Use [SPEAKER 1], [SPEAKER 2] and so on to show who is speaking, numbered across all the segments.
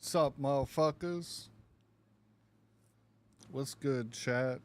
[SPEAKER 1] What's up, motherfuckers? What's good, chat?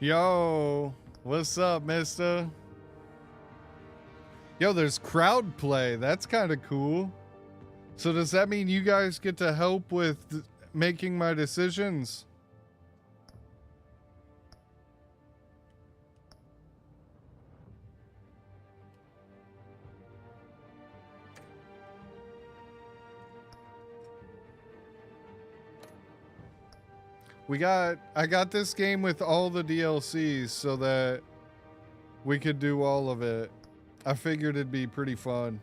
[SPEAKER 1] Yo, what's up, mister? Yo, there's crowd play. That's kind of cool. So does that mean you guys get to help with making my decisions? I got this game with all the DLCs so that we could do all of it. I figured it'd be pretty fun.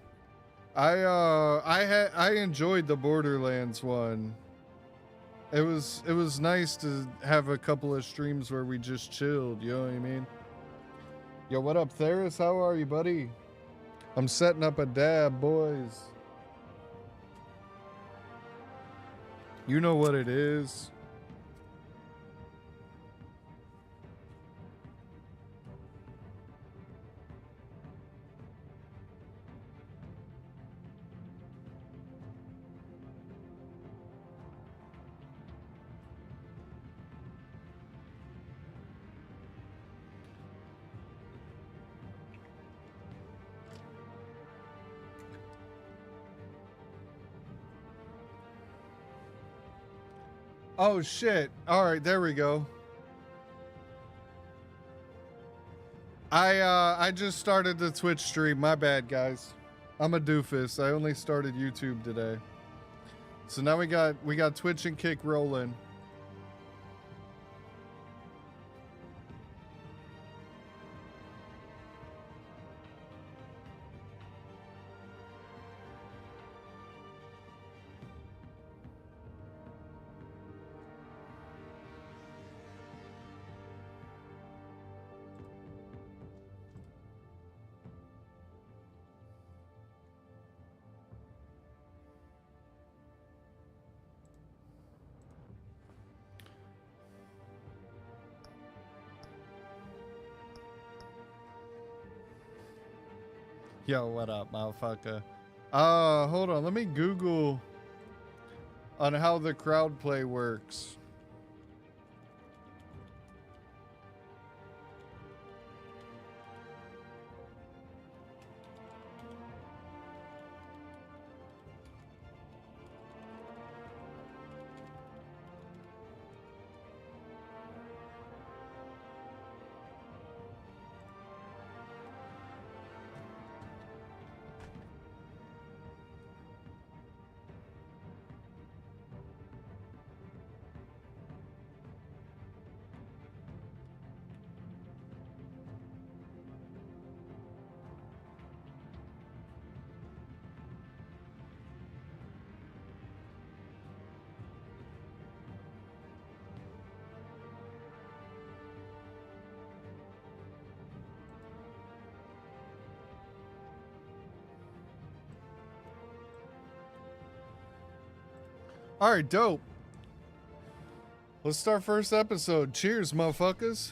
[SPEAKER 1] I enjoyed the Borderlands one. It was nice to have a couple of streams where we just chilled, you know what I mean? Yo, what up, Theris? How are you, buddy? I'm setting up a dab, boys. You know what it is. Oh shit. All right, there we go. I just started the Twitch stream. My bad, guys. I'm a doofus. I only started YouTube today. So now we got Twitch and Kick rolling. Yo, what up, motherfucker? Hold on. Let me Google on how the crowd play works. All right, dope. Let's start first episode. Cheers, motherfuckers.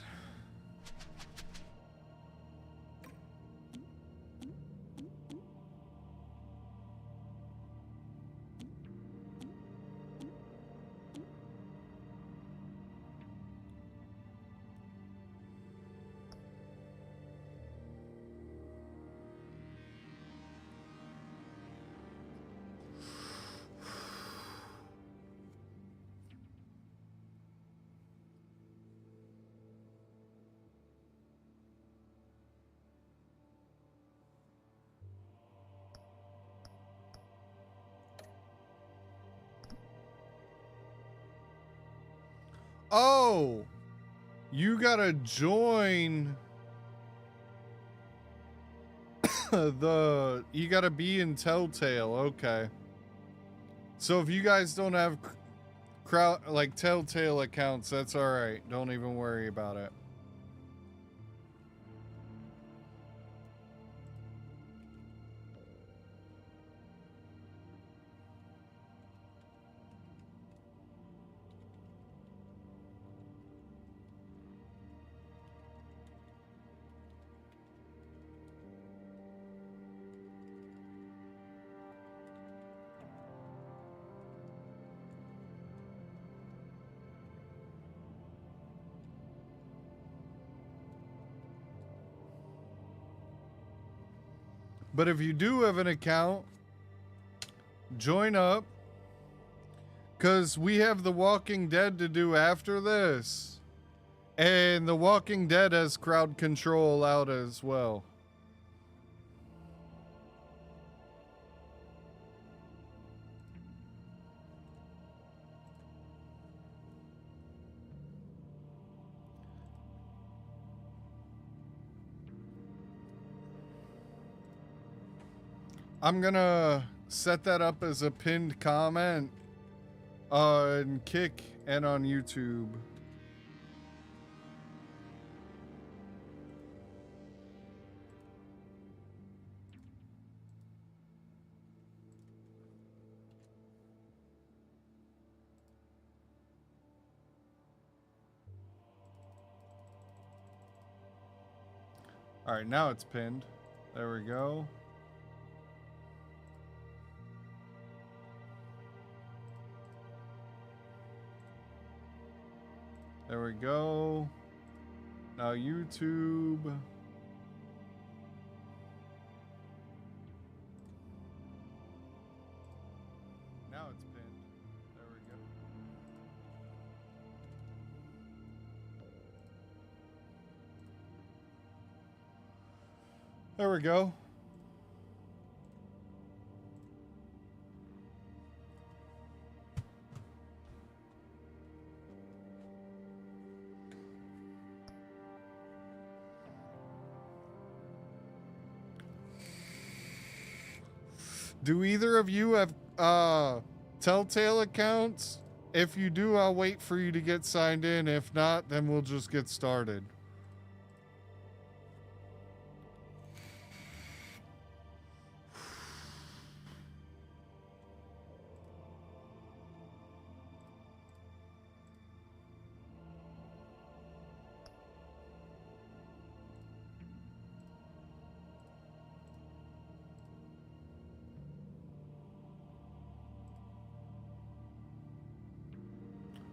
[SPEAKER 1] Oh, you gotta join you gotta be in Telltale. Okay. So if you guys don't have Telltale accounts, that's all right. Don't even worry about it. But if you do have an account, join up, because we have The Walking Dead to do after this. And The Walking Dead has crowd control out as well. I'm gonna set that up as a pinned comment on Kick and on YouTube. All right, now it's pinned. There we go. There we go. Now YouTube. Now it's pinned. There we go. There we go. Do either of you have Telltale accounts? If you do, I'll wait for you to get signed in. If not, then we'll just get started.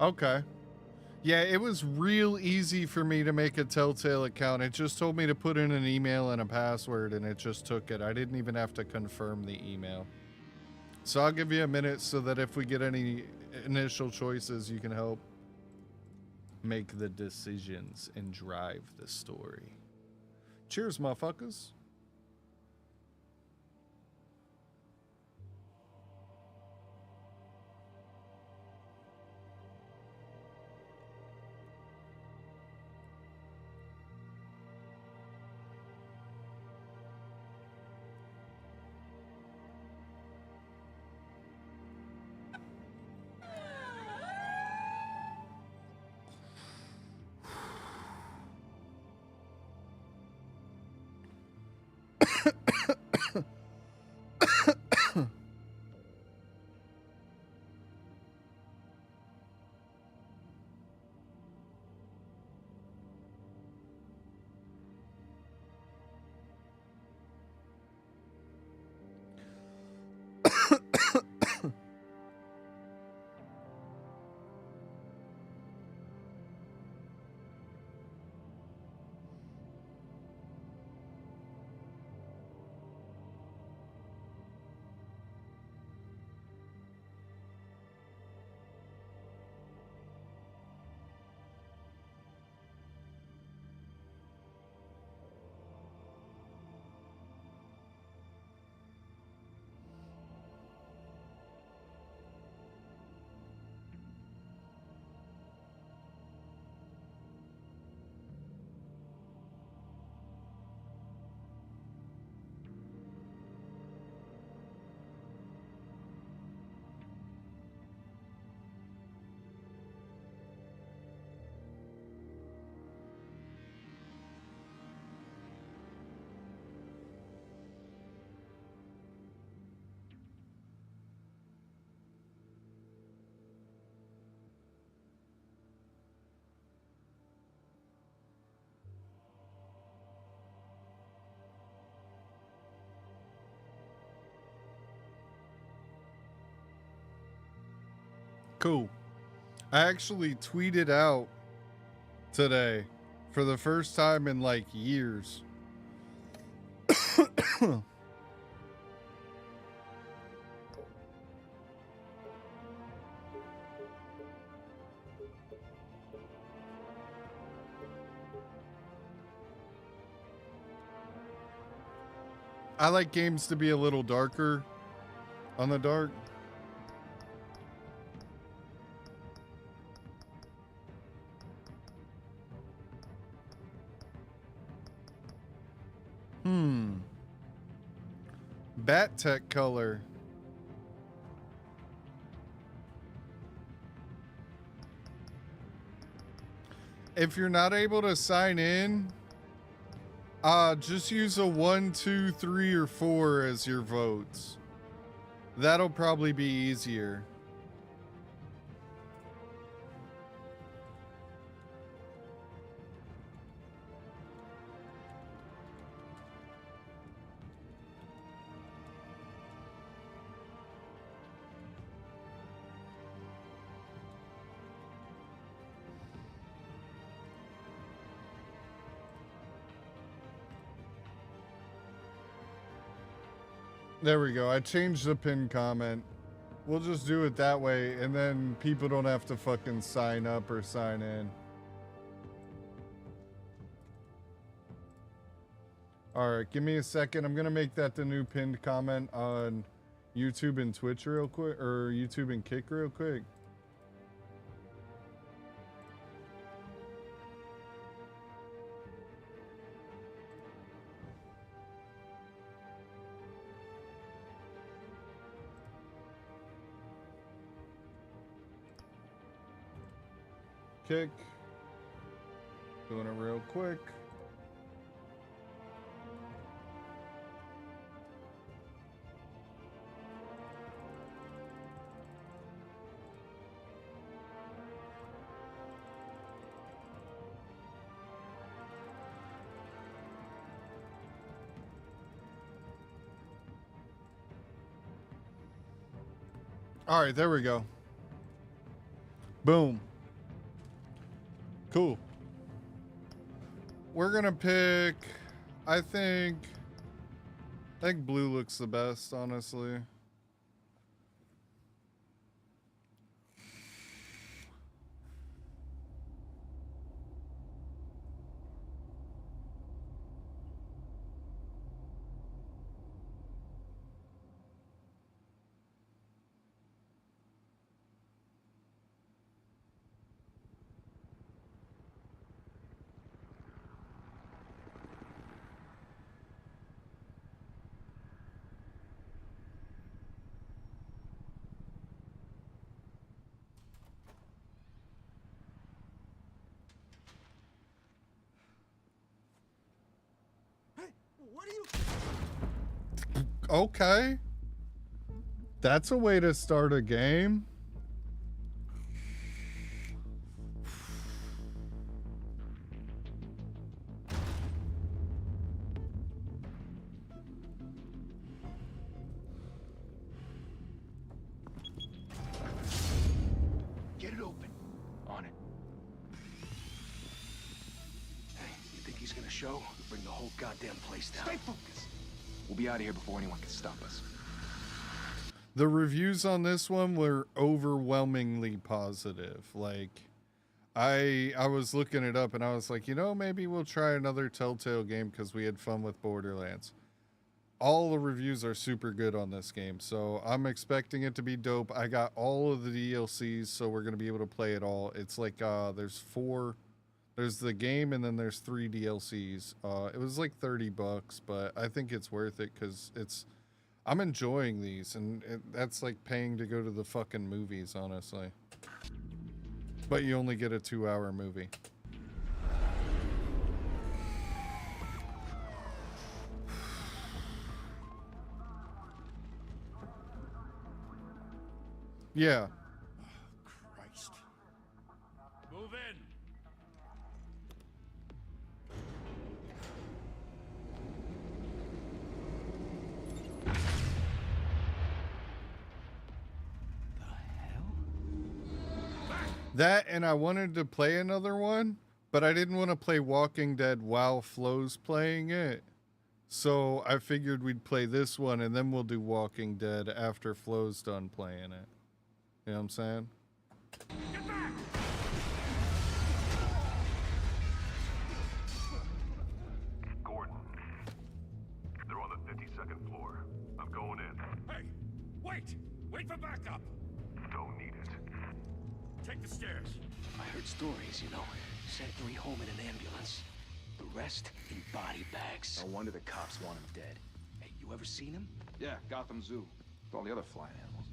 [SPEAKER 1] Okay. Yeah, it was real easy for me to make a Telltale account. It just told me to put in an email and a password, and it just took it. I didn't even have to confirm the email. So I'll give you a minute so that if we get any initial choices, you can help make the decisions and drive the story. Cheers, motherfuckers. Cool. I actually tweeted out today for the first time in like years. I like games to be a little darker on the dark. Bat tech color. If you're not able to sign in, just use a 1, 2, 3, or 4 as your votes. That'll probably be easier. There we go. I changed the pin comment. We'll just do it that way, and then people don't have to fucking sign up or sign in. Alright, give me a second. I'm gonna make that the new pinned comment on YouTube and Twitch real quick, or YouTube and Kick real quick. Kick. Doing it real quick. All right, there we go. Boom. Cool. We're gonna pick, I think blue looks the best, honestly.
[SPEAKER 2] What are you?
[SPEAKER 1] Okay. That's a way to start a game.
[SPEAKER 2] Get it open. On it. Hey, you think he's gonna show? We'll bring the whole goddamn place down. Stay focused. We'll be out of here before anyone can stop us.
[SPEAKER 1] The reviews on this one were overwhelmingly positive. Like, I was looking it up and I was like, you know, maybe we'll try another Telltale game because we had fun with Borderlands. All the reviews are super good on this game, so I'm expecting it to be dope. I got all of the DLCs, so we're going to be able to play it all. It's like, there's the game and then there's 3 DLCs. It was like $30, but I think it's worth it because I'm enjoying these, and that's like paying to go to the fucking movies, honestly. But you only get a 2-hour movie. Yeah.
[SPEAKER 2] Christ.
[SPEAKER 3] Move in.
[SPEAKER 2] The hell?
[SPEAKER 1] That, and I wanted to play another one, but I didn't want to play Walking Dead while Flo's playing it. So I figured we'd play this one, and then we'll do Walking Dead after Flo's done playing it. You know what I'm saying?
[SPEAKER 3] Get back!
[SPEAKER 4] Gordon, they're on the 52nd floor. I'm going in.
[SPEAKER 3] Hey! Wait! Wait for backup!
[SPEAKER 4] Don't need it.
[SPEAKER 3] Take the stairs.
[SPEAKER 2] I heard stories, you know. Sent 3 home in an ambulance. The rest in body bags.
[SPEAKER 5] No wonder the cops want him dead.
[SPEAKER 2] Hey, you ever seen him?
[SPEAKER 5] Yeah, Gotham Zoo. With all the other flying animals.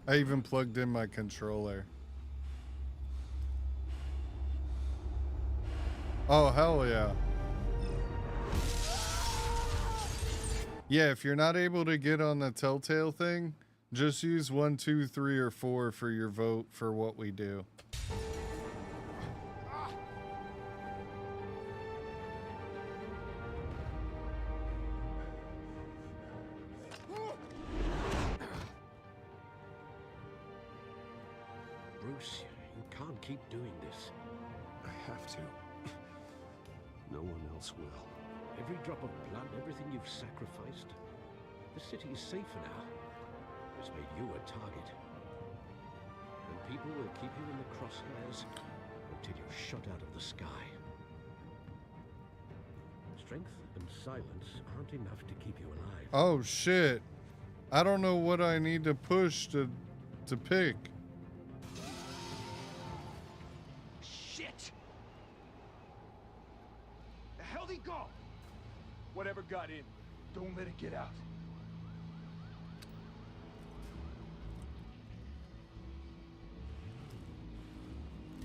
[SPEAKER 1] I even plugged in my controller. Oh, hell yeah. Yeah, if you're not able to get on the Telltale thing, just use 1, 2, 3, or 4 for your vote for what we do.
[SPEAKER 6] Bruce, you can't keep doing this.
[SPEAKER 7] I have to. No one else will.
[SPEAKER 6] Every drop of blood, everything you've sacrificed. The city is safer now. It's made you a target. And people will keep you in the crosshairs until you're shot out of the sky. Strength and silence aren't enough to keep you alive.
[SPEAKER 1] Oh, shit. I don't know what I need to push to pick.
[SPEAKER 2] Shit! The hell'd he go?
[SPEAKER 5] Whatever got in, don't let it get out.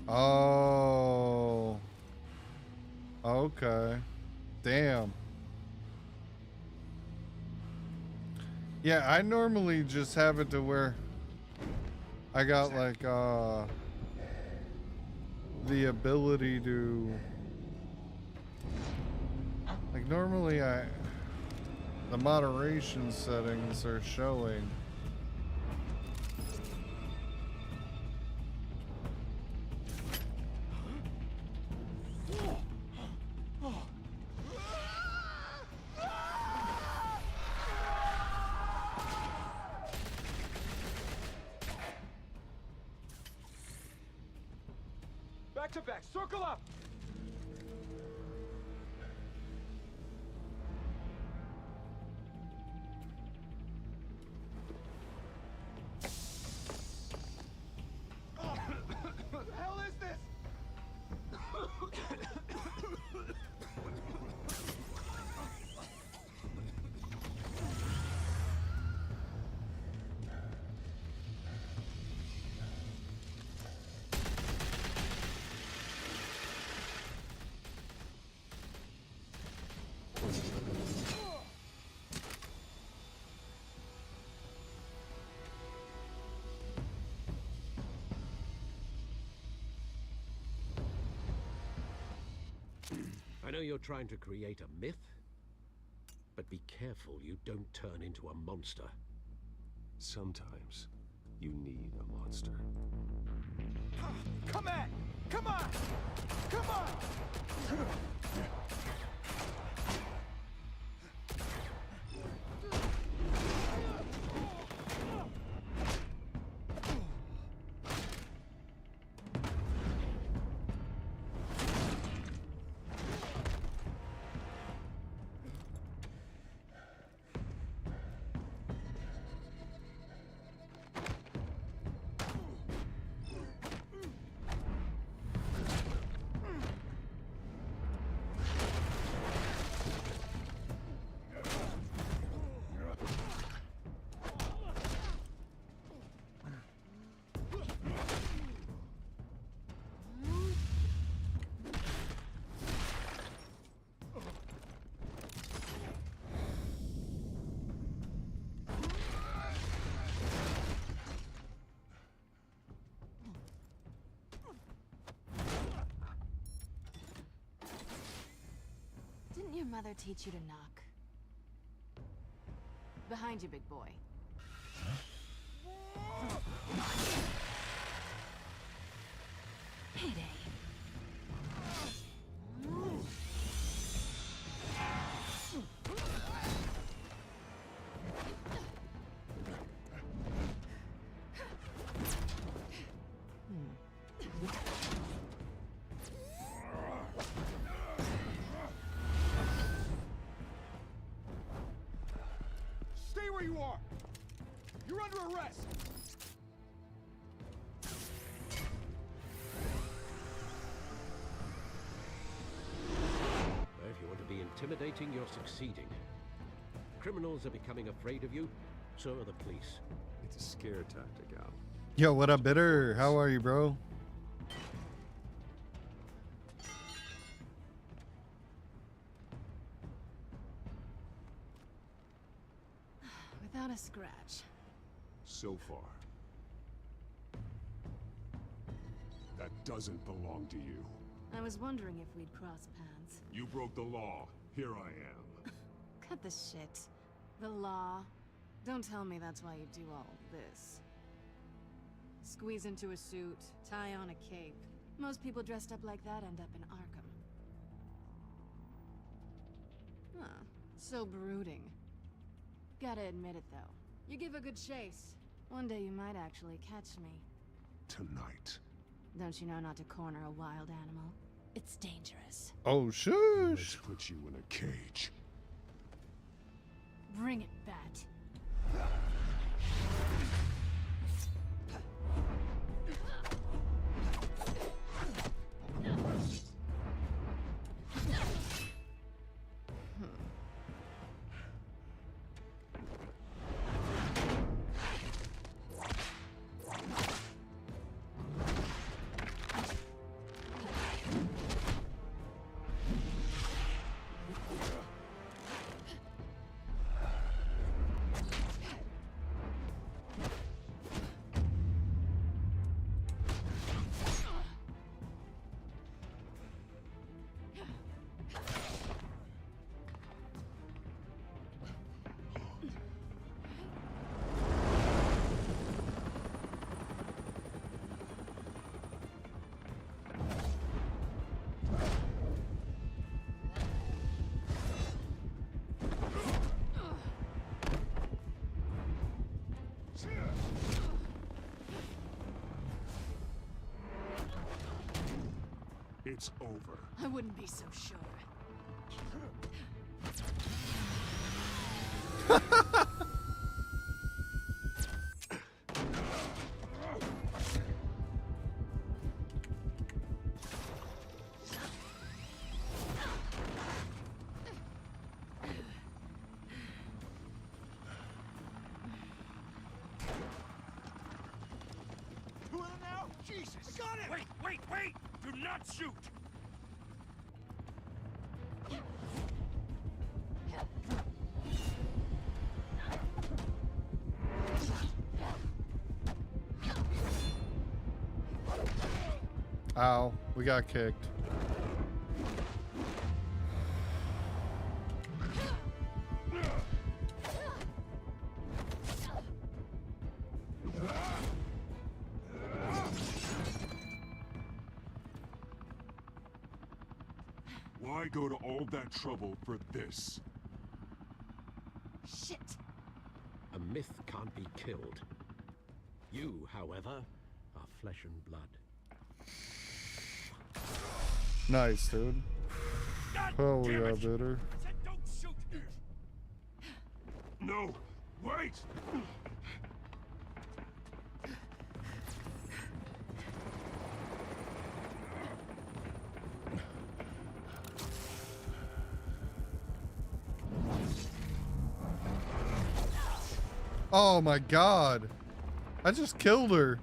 [SPEAKER 1] Oh. Okay. Damn. Yeah, I normally just have it to where I got like the ability to like normally the moderation settings are showing.
[SPEAKER 5] Back to back, circle up! What the hell is this?
[SPEAKER 6] I know you're trying to create a myth, but be careful you don't turn into a monster.
[SPEAKER 7] Sometimes you need a monster.
[SPEAKER 5] Come at! Come on! Come on!
[SPEAKER 8] mother teach you to knock? Behind you, big boy. Payday.
[SPEAKER 5] Stay where you are! You're under arrest!
[SPEAKER 6] If you want to be intimidating, you're succeeding. Criminals are becoming afraid of you, so are the police.
[SPEAKER 7] It's a scare tactic, Al.
[SPEAKER 1] Yo, what up, Bitter? How are you, bro?
[SPEAKER 8] Without a scratch.
[SPEAKER 7] So far. That doesn't belong to you.
[SPEAKER 8] I was wondering if we'd cross paths.
[SPEAKER 7] You broke the law. Here I am.
[SPEAKER 8] Cut the shit. The law. Don't tell me that's why you do all this. Squeeze into a suit, tie on a cape. Most people dressed up like that end up in Arkham. Huh. So brooding. Gotta admit it, though. You give a good chase. One day you might actually catch me.
[SPEAKER 7] Tonight.
[SPEAKER 8] Don't you know not to corner a wild animal? It's dangerous.
[SPEAKER 1] Oh,
[SPEAKER 7] Let's
[SPEAKER 1] shush.
[SPEAKER 7] put you in a cage.
[SPEAKER 8] Bring it, Bat.
[SPEAKER 7] It's over.
[SPEAKER 8] I wouldn't be so sure.
[SPEAKER 5] Who are now? Jesus! I got it!
[SPEAKER 3] Wait! Do not shoot!
[SPEAKER 1] Ow, we got kicked.
[SPEAKER 7] Why go to all that trouble for this?
[SPEAKER 8] Shit!
[SPEAKER 6] A myth can't be killed. You, however, are flesh and blood.
[SPEAKER 1] Nice, dude.
[SPEAKER 3] God
[SPEAKER 1] Hell
[SPEAKER 3] damn
[SPEAKER 1] yeah,
[SPEAKER 3] it!
[SPEAKER 1] Bitter.
[SPEAKER 3] I said don't shoot!
[SPEAKER 7] No! Wait!
[SPEAKER 1] Oh my god. I just killed her.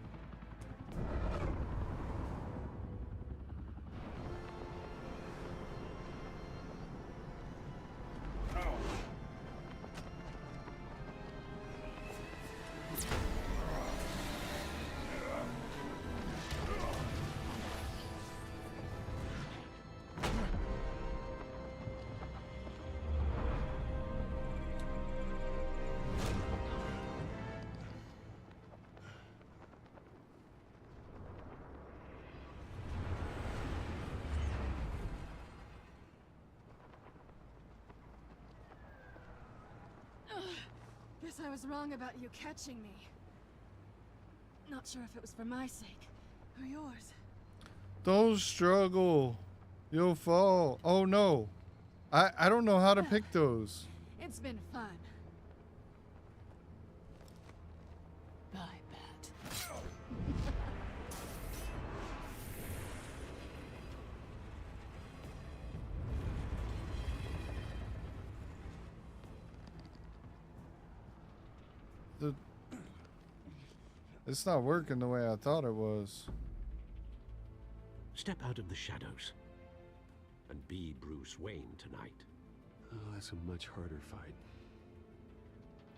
[SPEAKER 8] guess I was wrong about you catching me. Not sure if it was for my sake or yours.
[SPEAKER 1] Don't struggle. You'll fall. Oh no. I don't know how to pick those.
[SPEAKER 8] It's been fun. Bye, Bat.
[SPEAKER 1] It's not working the way I thought it was.
[SPEAKER 6] Step out of the shadows and be Bruce Wayne tonight.
[SPEAKER 7] Oh, that's a much harder fight.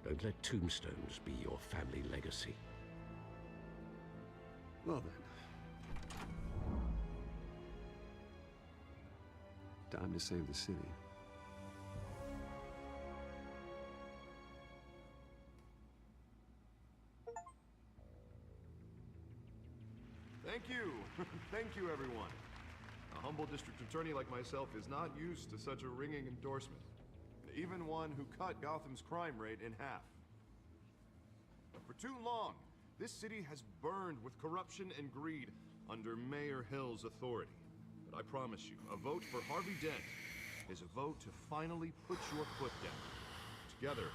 [SPEAKER 6] Don't let tombstones be your family legacy.
[SPEAKER 7] Well then. Time to save the city.
[SPEAKER 4] Thank you. Thank you, everyone. A humble district attorney like myself is not used to such a ringing endorsement. Even one who cut Gotham's crime rate in half. For too long, this city has burned with corruption and greed under Mayor Hill's authority. But I promise you, a vote for Harvey Dent is a vote to finally put your foot down. Together,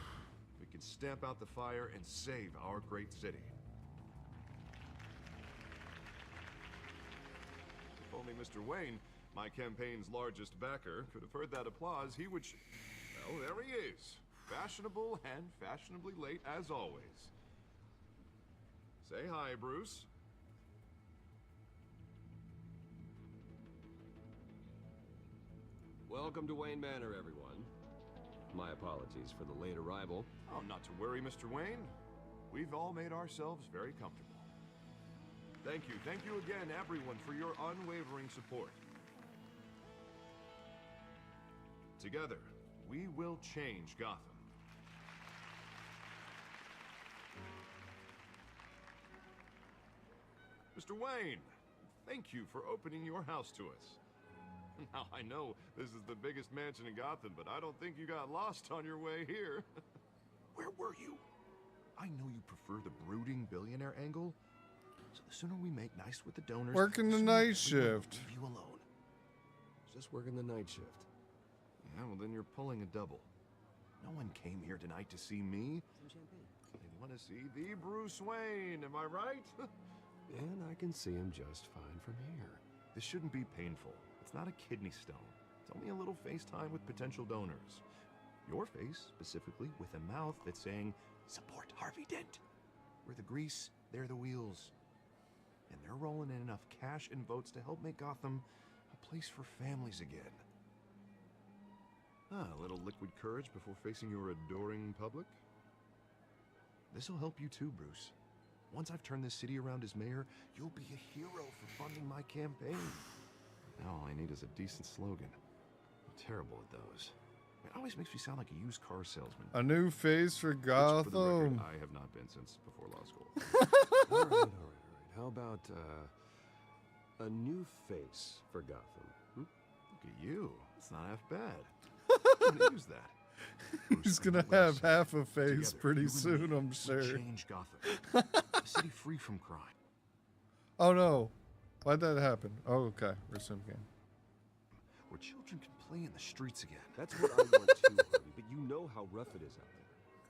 [SPEAKER 4] we can stamp out the fire and save our great city. If only Mr. Wayne, my campaign's largest backer, could have heard that applause, he would... Well, there he is. Fashionable and fashionably late as always. Say hi, Bruce.
[SPEAKER 9] Welcome to Wayne Manor, everyone. My apologies for the late arrival.
[SPEAKER 4] Oh, not to worry, Mr. Wayne. We've all made ourselves very comfortable. Thank you again, everyone, for your unwavering support. Together, we will change Gotham. Mr. Wayne, thank you for opening your house to us. Now, I know this is the biggest mansion in Gotham, but I don't think you got lost on your way here. Where were you? I know you prefer the brooding billionaire angle, so the sooner we make nice with the donors...
[SPEAKER 1] Working the night shift.
[SPEAKER 4] Leave you alone.
[SPEAKER 9] Just working the night shift.
[SPEAKER 4] Yeah, well then you're pulling a double. No one came here tonight to see me. They want to see the Bruce Wayne, am I right?
[SPEAKER 7] And I can see him just fine from here.
[SPEAKER 4] This shouldn't be painful. It's not a kidney stone. It's only a little FaceTime with potential donors. Your face, specifically, with a mouth that's saying, support Harvey Dent. We're the grease, they're the wheels. And they're rolling in enough cash and votes to help make Gotham a place for families again. A little liquid courage before facing your adoring public. This'll help you too, Bruce. Once I've turned this city around as mayor, you'll be a hero for funding my campaign. Now all I need is a decent slogan. I'm terrible at those. It always makes me sound like a used car salesman.
[SPEAKER 1] A new face for
[SPEAKER 4] Which, for the record,
[SPEAKER 1] Gotham.
[SPEAKER 4] I have not been since before law school.
[SPEAKER 7] All right. How about, a new face for Gotham?
[SPEAKER 4] Look at you. It's not half bad. I'm gonna use that.
[SPEAKER 1] He's
[SPEAKER 4] Bruce,
[SPEAKER 1] gonna
[SPEAKER 4] I'm
[SPEAKER 1] have
[SPEAKER 4] West.
[SPEAKER 1] half a face
[SPEAKER 4] Together,
[SPEAKER 1] pretty
[SPEAKER 4] you and
[SPEAKER 1] soon,
[SPEAKER 4] me
[SPEAKER 1] I'm
[SPEAKER 4] will
[SPEAKER 1] sure.
[SPEAKER 4] Change Gotham. A city free from crime.
[SPEAKER 1] Oh no. Why'd that happen? Oh, okay. Resume game.
[SPEAKER 4] Where children can play in the streets again.
[SPEAKER 9] That's what I want too, Harvey, but you know how rough it is out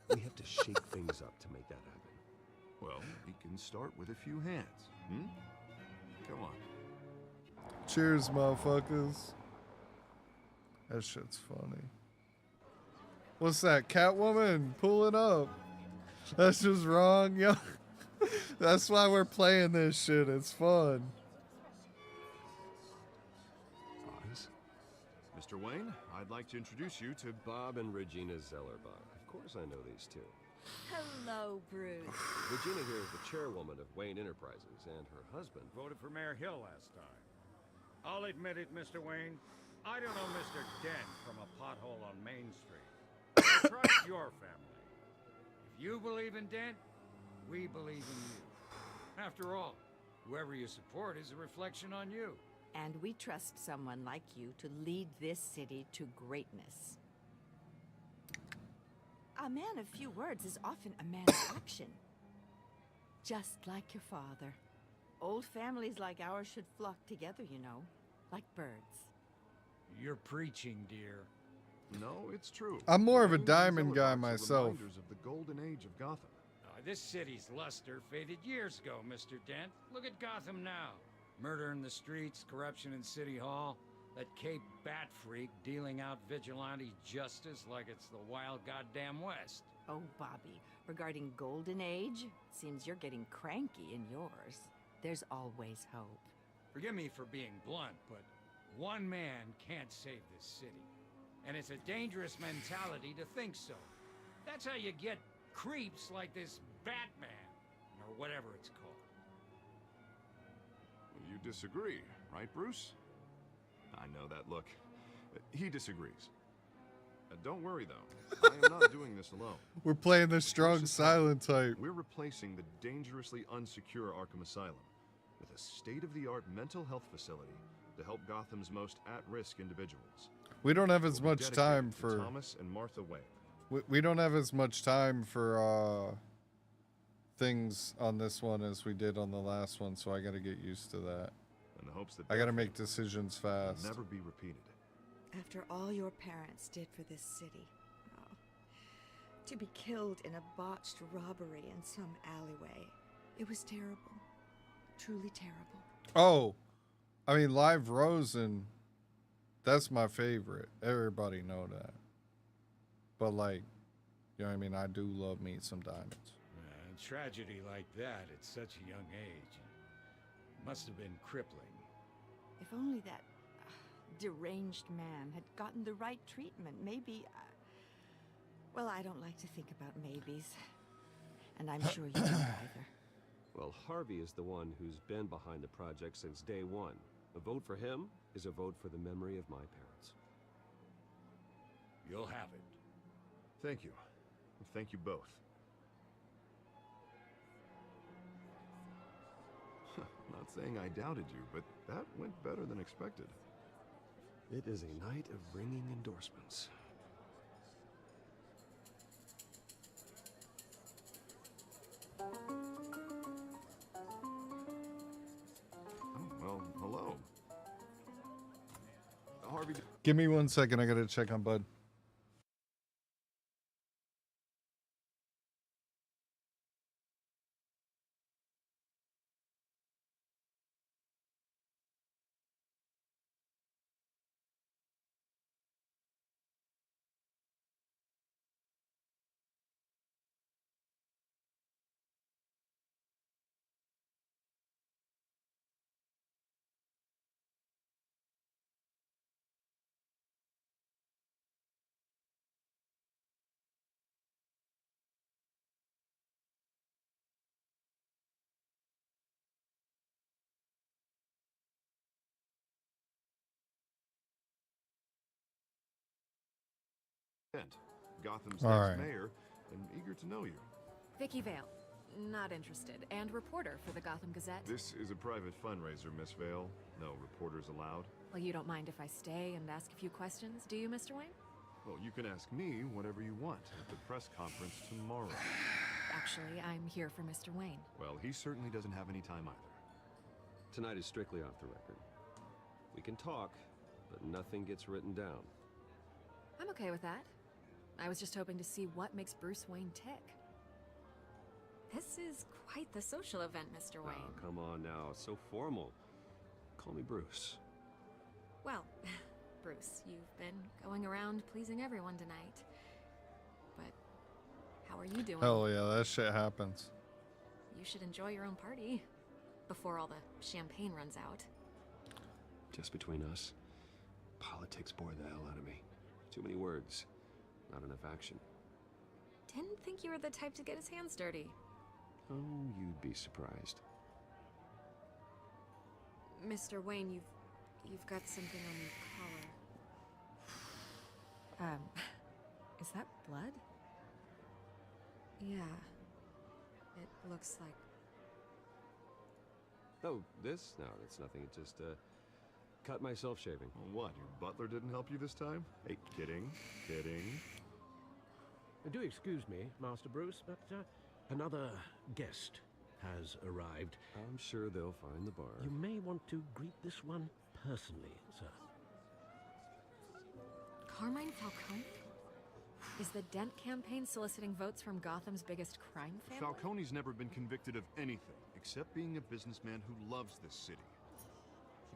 [SPEAKER 9] there. We have to shake things up to make that happen.
[SPEAKER 4] Well, we can start with a few hands. Come on.
[SPEAKER 1] Cheers, motherfuckers. That shit's funny. What's that? Catwoman? Pull it up. That's just wrong, yo. That's why we're playing this shit. It's fun.
[SPEAKER 7] Oz?
[SPEAKER 4] Mr. Wayne, I'd like to introduce you to
[SPEAKER 9] Bob and Regina Zellerbach. Of course I know these two.
[SPEAKER 10] Hello, Bruce.
[SPEAKER 9] Regina here is the chairwoman of Wayne Enterprises, and her husband...
[SPEAKER 3] Voted for Mayor Hill last time. I'll admit it, Mr. Wayne. I don't know Mr. Dent from a pothole on Main Street. I trust your family. If you believe in Dent, we believe in you. After all, whoever you support is a reflection on you.
[SPEAKER 10] And we trust someone like you to lead this city to greatness. A man of few words is often a man of action. Just like your father. Old families like ours should flock together, you know, like birds.
[SPEAKER 3] You're preaching, dear.
[SPEAKER 4] No, it's true.
[SPEAKER 1] I'm more of a
[SPEAKER 4] Names and
[SPEAKER 1] diamond guy
[SPEAKER 4] Zillibards are
[SPEAKER 1] myself.
[SPEAKER 4] reminders of the golden age of Gotham.
[SPEAKER 3] This city's luster faded years ago, Mr. Dent. Look at Gotham now. Murder in the streets, corruption in City Hall, that Cape Bat freak dealing out vigilante justice like it's the wild goddamn West.
[SPEAKER 10] Oh, Bobby, regarding Golden Age, seems you're getting cranky in yours. There's always hope.
[SPEAKER 3] Forgive me for being blunt, but one man can't save this city. And it's a dangerous mentality to think so. That's how you get creeps like this Batman, or whatever it's called.
[SPEAKER 4] You disagree, right, Bruce? I know that look. He disagrees. Don't worry, though. I am not doing this alone.
[SPEAKER 1] We're playing the strong silent type.
[SPEAKER 4] We're replacing the dangerously unsecure Arkham Asylum with a state-of-the-art mental health facility to help Gotham's most at-risk individuals.
[SPEAKER 1] We don't have as
[SPEAKER 4] We'll be
[SPEAKER 1] much time
[SPEAKER 4] dedicated to
[SPEAKER 1] for...
[SPEAKER 4] Thomas and Martha Wayne.
[SPEAKER 1] We don't have as much time for things on this one as we did on the last one, so I gotta get used to that.
[SPEAKER 4] In the hopes that
[SPEAKER 1] I gotta make decisions fast.
[SPEAKER 4] will never be repeated.
[SPEAKER 10] After all your parents did for this city, oh, to be killed in a botched robbery in some alleyway, it was terrible. Truly terrible.
[SPEAKER 1] Oh, I mean, Live Rosen, that's my favorite. Everybody know that. But like, you know what I mean? I do love me some diamonds.
[SPEAKER 3] Tragedy like that at such a young age must have been crippling.
[SPEAKER 10] If only that deranged man had gotten the right treatment, maybe... well, I don't like to think about maybes. And I'm sure you don't either.
[SPEAKER 7] Well, Harvey is the one who's been behind the project since day one. A vote for him is a vote for the memory of my parents.
[SPEAKER 3] You'll have it.
[SPEAKER 4] Thank you. Thank you both. Not saying I doubted you, but that went better than expected.
[SPEAKER 7] It is a night of ringing endorsements.
[SPEAKER 4] Oh, well, hello. Harvey...
[SPEAKER 1] Give me 1 second, I gotta check on Bud.
[SPEAKER 4] Gotham's
[SPEAKER 1] All
[SPEAKER 4] next
[SPEAKER 1] right.
[SPEAKER 4] mayor, and eager to know you.
[SPEAKER 11] Vicky Vale. Not interested. And reporter for the Gotham Gazette.
[SPEAKER 4] This is a private fundraiser, Miss Vale. No reporters allowed.
[SPEAKER 11] Well, you don't mind if I stay and ask a few questions, do you, Mr. Wayne?
[SPEAKER 4] Well, you can ask me whatever you want at the press conference tomorrow.
[SPEAKER 11] Actually, I'm here for Mr. Wayne.
[SPEAKER 4] Well, he certainly doesn't have any time either.
[SPEAKER 7] Tonight is strictly off the record. We can talk, but nothing gets written down.
[SPEAKER 11] I'm okay with that. I was just hoping to see what makes Bruce Wayne tick. This is quite the social event, Mr. Wayne.
[SPEAKER 7] Oh, come on now. It's so formal. Call me Bruce.
[SPEAKER 11] Well, Bruce, you've been going around pleasing everyone tonight. But how are you doing?
[SPEAKER 1] Hell yeah, that shit happens.
[SPEAKER 11] You should enjoy your own party before all the champagne runs out.
[SPEAKER 7] Just between us, politics bore the hell out of me. Too many words, not enough action.
[SPEAKER 11] Didn't think you were the type to get his hands dirty.
[SPEAKER 7] Oh, you'd be surprised.
[SPEAKER 11] Mr. Wayne, you've got something on your collar. Is that blood? Yeah. It looks like...
[SPEAKER 7] Oh, this? No, that's nothing. It just, cut myself shaving.
[SPEAKER 4] Well, what, your butler didn't help you this time? Hey, kidding, kidding.
[SPEAKER 6] Do excuse me, Master Bruce, but another guest has arrived.
[SPEAKER 7] I'm sure they'll find the bar.
[SPEAKER 6] You may want to greet this one personally, sir.
[SPEAKER 11] Carmine Falcone? Is the Dent campaign soliciting votes from Gotham's biggest crime family?
[SPEAKER 4] Falcone's never been convicted of anything, except being a businessman who loves this city.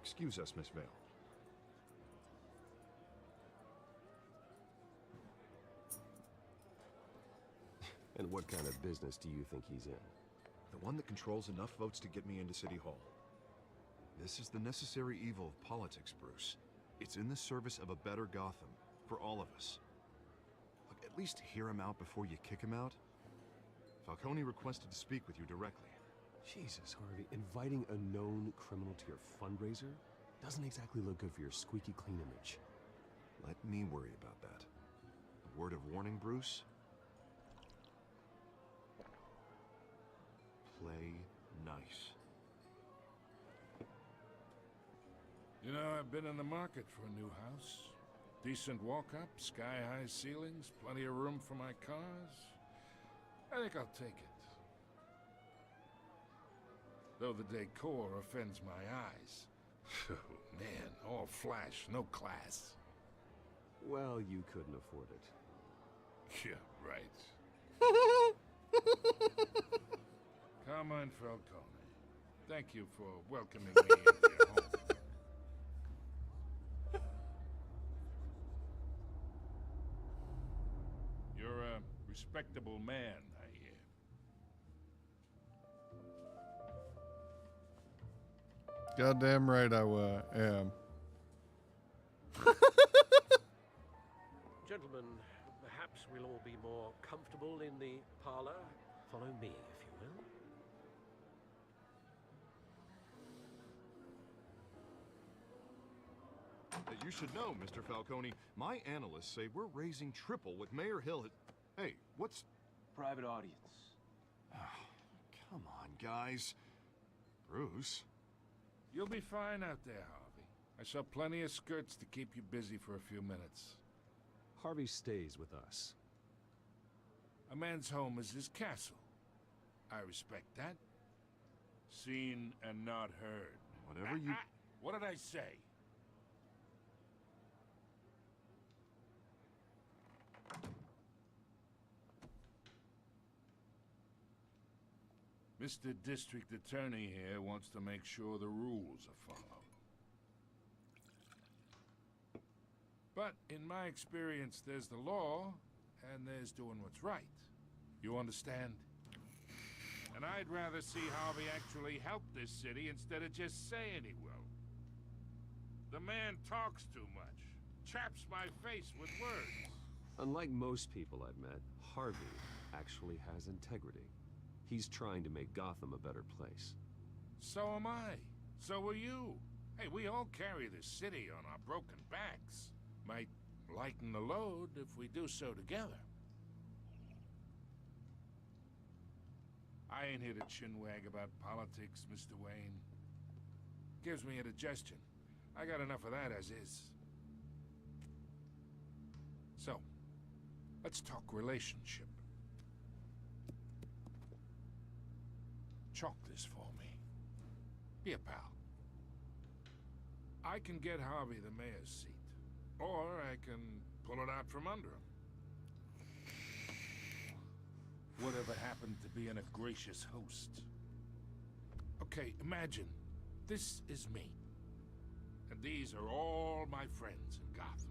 [SPEAKER 4] Excuse us, Miss Vale.
[SPEAKER 7] And what kind of business do you think he's in?
[SPEAKER 4] The one that controls enough votes to get me into City Hall. This is the necessary evil of politics, Bruce. It's in the service of a better Gotham, for all of us. Look, at least hear him out before you kick him out. Falcone requested to speak with you directly.
[SPEAKER 7] Jesus, Harvey, inviting a known criminal to your fundraiser doesn't exactly look good for your squeaky clean image.
[SPEAKER 4] Let me worry about that. A word of warning, Bruce? Play nice.
[SPEAKER 3] You know, I've been in the market for a new house. Decent walk-up, sky-high ceilings, plenty of room for my cars. I think I'll take it. Though the decor offends my eyes. Oh, man, all flash, no class.
[SPEAKER 7] Well, you couldn't afford it.
[SPEAKER 3] Yeah, right. Carmine Falcone, thank you for welcoming me into your home. You're a respectable man, I hear.
[SPEAKER 1] Goddamn right I am.
[SPEAKER 6] Gentlemen, perhaps we'll all be more comfortable in the parlor. Follow me, if you will.
[SPEAKER 4] You should know, Mr. Falcone, my analysts say we're raising triple what Mayor Hill had... Hey, what's...
[SPEAKER 2] Private audience.
[SPEAKER 4] Come on, guys. Bruce?
[SPEAKER 3] You'll be fine out there, Harvey. I saw plenty of skirts to keep you busy for a few minutes.
[SPEAKER 7] Harvey stays with us.
[SPEAKER 3] A man's home is his castle. I respect that. Seen and not heard.
[SPEAKER 4] Whatever you...
[SPEAKER 3] What did I say? Mr. District Attorney here wants to make sure the rules are followed. But in my experience, there's the law, and there's doing what's right. You understand? And I'd rather see Harvey actually help this city instead of just saying he will. The man talks too much, chaps my face with words.
[SPEAKER 7] Unlike most people I've met, Harvey actually has integrity. He's trying to make Gotham a better place.
[SPEAKER 3] So am I. So are you. Hey, we all carry this city on our broken backs. Might lighten the load if we do so together. I ain't here to chinwag about politics, Mr. Wayne. Gives me indigestion. I got enough of that as is. So, let's talk relationship. Chalk this for me. Be a pal. I can get Harvey the mayor's seat, or I can pull it out from under him. Whatever happened to being a gracious host? Okay, imagine this is me, and these are all my friends in Gotham.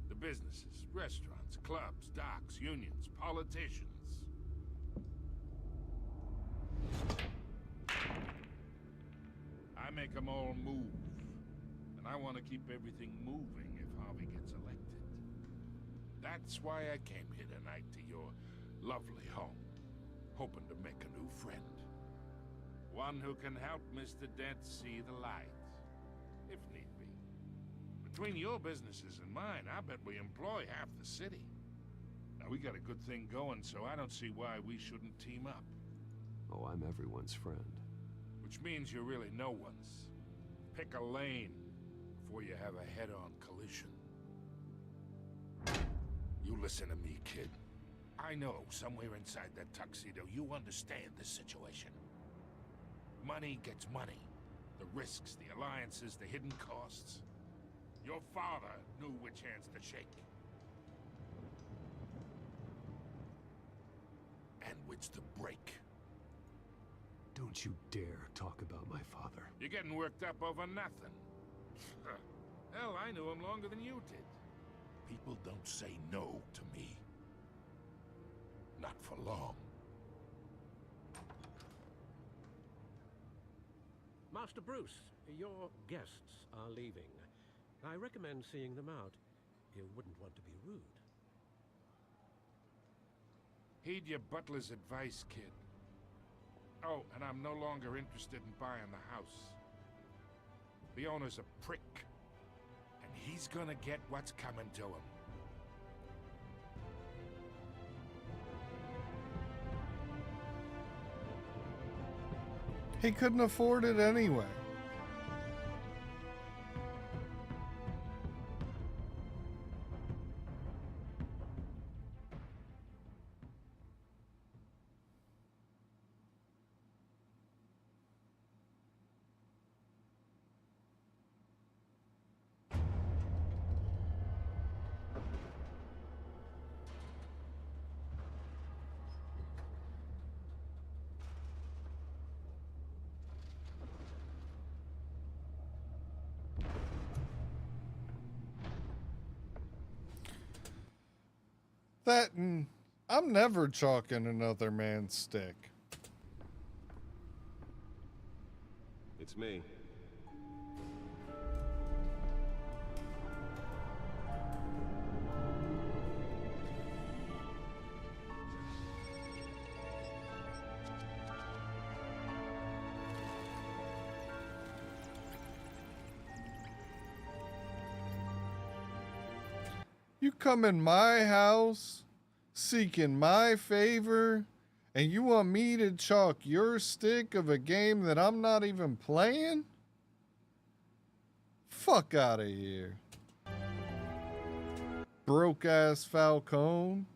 [SPEAKER 3] The businesses, restaurants, clubs, docks, unions, politicians. I make them all move, and I want to keep everything moving if Harvey gets elected. That's why I came here tonight to your lovely home, hoping to make a new friend. One who can help Mr. Dent see the light, if need be. Between your businesses and mine, I bet we employ half the city. Now, we got a good thing going, so I don't see why we shouldn't team up.
[SPEAKER 7] Oh, I'm everyone's friend.
[SPEAKER 3] Which means you're really no one's. Pick a lane before you have a head-on collision.
[SPEAKER 12] You listen to me, kid. I know somewhere inside that tuxedo you understand this situation. Money gets money. The risks, the alliances, the hidden costs. Your father knew which hands to shake. And which to break.
[SPEAKER 9] Don't you dare talk about my father.
[SPEAKER 12] You're getting worked up over nothing. Hell, I knew him longer than you did. People don't say no to me. Not for long.
[SPEAKER 6] Master Bruce, your guests are leaving. I recommend seeing them out. You wouldn't want to be rude.
[SPEAKER 12] Heed your butler's advice, kid. Oh, and I'm no longer interested in buying the house. The owner's a prick. And he's gonna get what's coming to him.
[SPEAKER 1] He couldn't afford it anyway. That and I'm never chalking another man's stick.
[SPEAKER 7] It's me.
[SPEAKER 1] You come in my house seeking my favor, and you want me to chalk your stick of a game that I'm not even playing? Fuck out of here. Broke ass Falcone.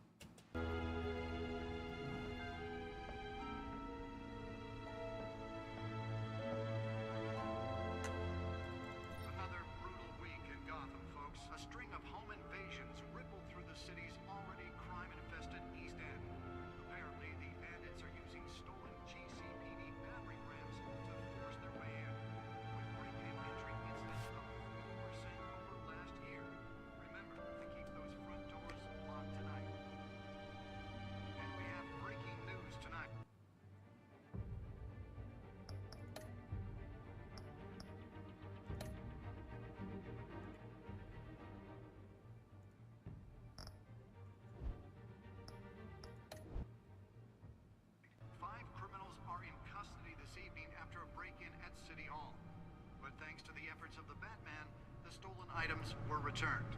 [SPEAKER 4] Items were returned.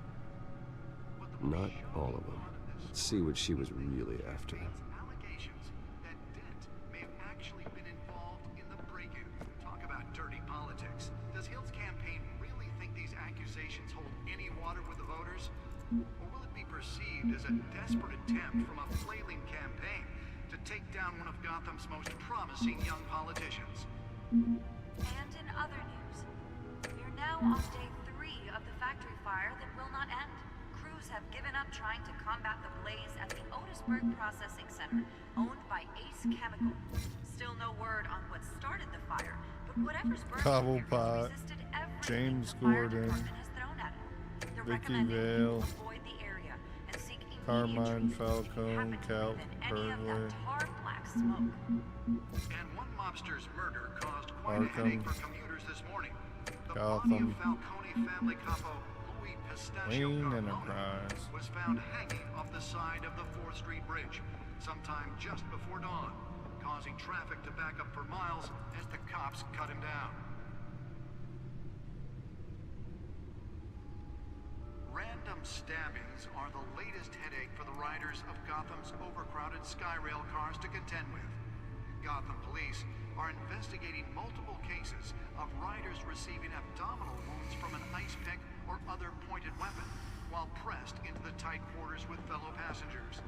[SPEAKER 7] Not all of them. Let's see what she was really after.
[SPEAKER 4] Allegations that Dent may have actually been involved in the break-in. Talk about dirty politics. Does Hill's campaign really think these accusations hold any water with the voters? Or will it be perceived as a desperate attempt from a flailing campaign to take down one of Gotham's most promising young politicians?
[SPEAKER 13] And in other news, we're now on day 3 of the factory fire that will not end. Crews have given up trying to combat the blaze at the Otisburg Processing Center, owned by Ace Chemical. Still no word on what started the fire, but whatever's burning
[SPEAKER 1] Cobblepot,
[SPEAKER 13] resisted everything
[SPEAKER 1] James
[SPEAKER 13] the fire
[SPEAKER 1] Gordon,
[SPEAKER 13] department has thrown at it. They're
[SPEAKER 1] Vicky
[SPEAKER 13] recommending
[SPEAKER 1] Vale,
[SPEAKER 13] people avoid the area and seek immediate
[SPEAKER 1] Carmine
[SPEAKER 13] treatment if you
[SPEAKER 1] Falcone,
[SPEAKER 13] happen to
[SPEAKER 1] Cal
[SPEAKER 13] breathe in any of
[SPEAKER 1] Burglar,
[SPEAKER 13] that tar black smoke.
[SPEAKER 4] And one mobster's murder caused quite a
[SPEAKER 1] Arkham,
[SPEAKER 4] headache for commuters this morning. The
[SPEAKER 1] Gotham,
[SPEAKER 4] body of Falcone family capo Louis Pistachio
[SPEAKER 1] Wayne
[SPEAKER 4] Carbone
[SPEAKER 1] Enterprise.
[SPEAKER 4] was found hanging off the side of the 4th Street Bridge sometime just before dawn, causing traffic to back up for miles as the cops cut him down. Random stabbings are the latest headache for the riders of Gotham's overcrowded Skyrail cars to contend with. Gotham police are investigating multiple cases of riders receiving abdominal wounds from an ice pick or other pointed weapon,
[SPEAKER 14] while pressed into the tight quarters with fellow passengers.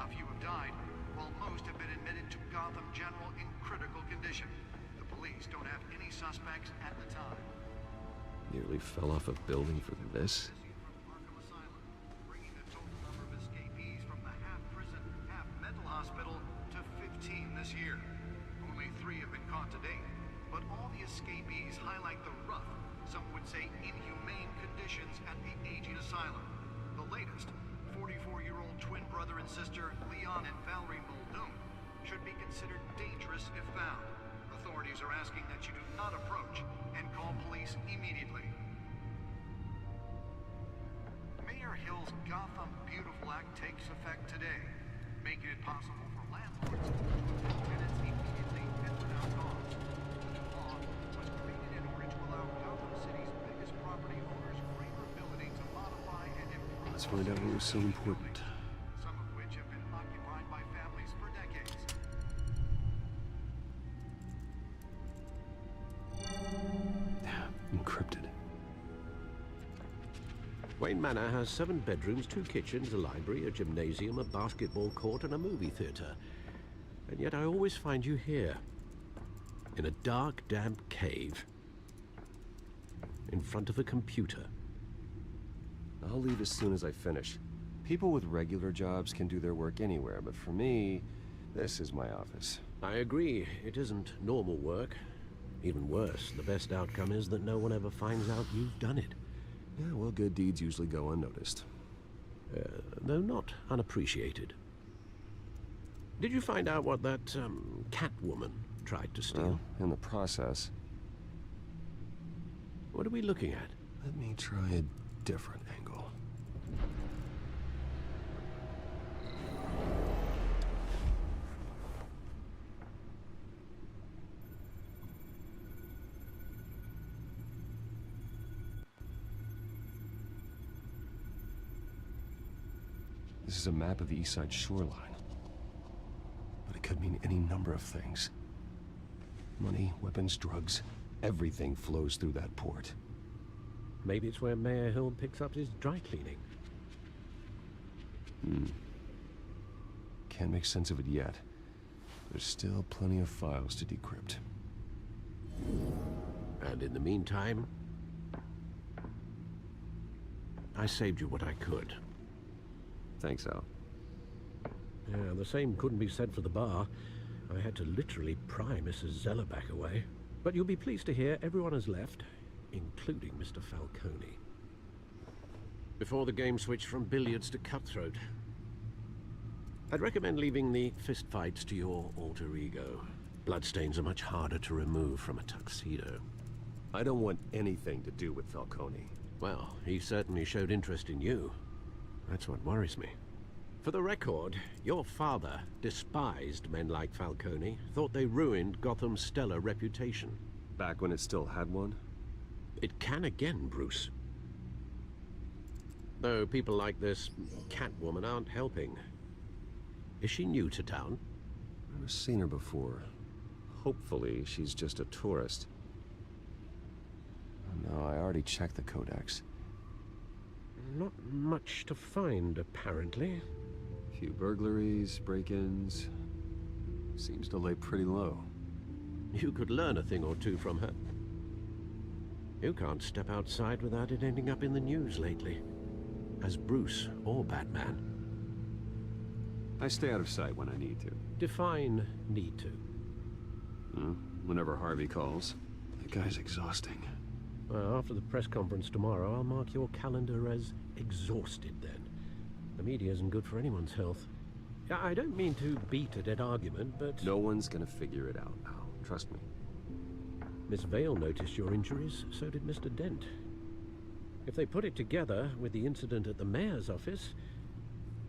[SPEAKER 14] A few have died, while most have been admitted to Gotham General in critical condition. The police don't have any suspects at the time.
[SPEAKER 9] Nearly fell off a building for this.
[SPEAKER 14] Bringing the total number of escapees from the half-prison, half-mental hospital to 15 this year. Only 3 have been caught to date, but all the escapees highlight the rough, some would say inhumane conditions at the aging asylum. The latest, 44-year-old twin brother and sister Leon and Valerie Muldoon, should be considered dangerous if found. Authorities are asking that you do not approach and call police immediately. Mayor Hill's Gotham Beautiful Act takes effect today, making it possible for landlords to evict tenants immediately and without cause. The law was created in order to allow Gotham City's biggest property owners greater ability to modify and improve.
[SPEAKER 9] Let's find out what was so important.
[SPEAKER 14] Some of which have been occupied by families for decades.
[SPEAKER 9] Encrypted.
[SPEAKER 6] Wayne Manor has 7 bedrooms, 2 kitchens, a library, a gymnasium, a basketball court, and a movie theater. And yet I always find you here, in a dark, damp cave, in front of a computer.
[SPEAKER 9] I'll leave as soon as I finish. People with regular jobs can do their work anywhere, but for me, this is my office.
[SPEAKER 6] I agree, it isn't normal work. Even worse, the best outcome is that no one ever finds out you've done it.
[SPEAKER 9] Yeah, well, good deeds usually go unnoticed.
[SPEAKER 6] Though not unappreciated. Did you find out what that, cat woman tried to steal?
[SPEAKER 9] Well, in the process.
[SPEAKER 6] What are we looking at?
[SPEAKER 9] Let me try a different angle. This is a map of the East Side shoreline. But it could mean any number of things. Money, weapons, drugs, everything flows through that port.
[SPEAKER 6] Maybe it's where Mayor Hill picks up his dry cleaning.
[SPEAKER 9] Can't make sense of it yet. There's still plenty of files to decrypt.
[SPEAKER 6] And in the meantime, I saved you what I could.
[SPEAKER 9] Thanks, Al.
[SPEAKER 6] Yeah, the same couldn't be said for the bar. I had to literally pry Mrs. Zellerback away. But you'll be pleased to hear everyone has left, including Mr. Falcone. Before the game switched from billiards to cutthroat. I'd recommend leaving the fistfights to your alter ego. Bloodstains are much harder to remove from a tuxedo.
[SPEAKER 9] I don't want anything to do with Falcone.
[SPEAKER 6] Well, he certainly showed interest in you. That's what worries me. For the record, your father despised men like Falcone, thought they ruined Gotham's stellar reputation.
[SPEAKER 9] Back when it still had one?
[SPEAKER 6] It can again, Bruce. Though people like this Catwoman aren't helping. Is she new to town?
[SPEAKER 9] I've seen her before. Hopefully, she's just a tourist. No, I already checked the codex.
[SPEAKER 6] Not much to find, apparently.
[SPEAKER 9] Few burglaries, break-ins. Seems to lay pretty low.
[SPEAKER 6] You could learn a thing or two from her. You can't step outside without it ending up in the news lately. As Bruce or Batman.
[SPEAKER 9] I stay out of sight when I need to.
[SPEAKER 6] Define need to.
[SPEAKER 9] Whenever Harvey calls. The guy's exhausting.
[SPEAKER 6] Well, after the press conference tomorrow, I'll mark your calendar as exhausted then. The media isn't good for anyone's health. I don't mean to beat a dead argument, but...
[SPEAKER 9] No one's gonna figure it out, Al. Trust me.
[SPEAKER 6] Miss Vale noticed your injuries, so did Mr. Dent. If they put it together with the incident at the mayor's office,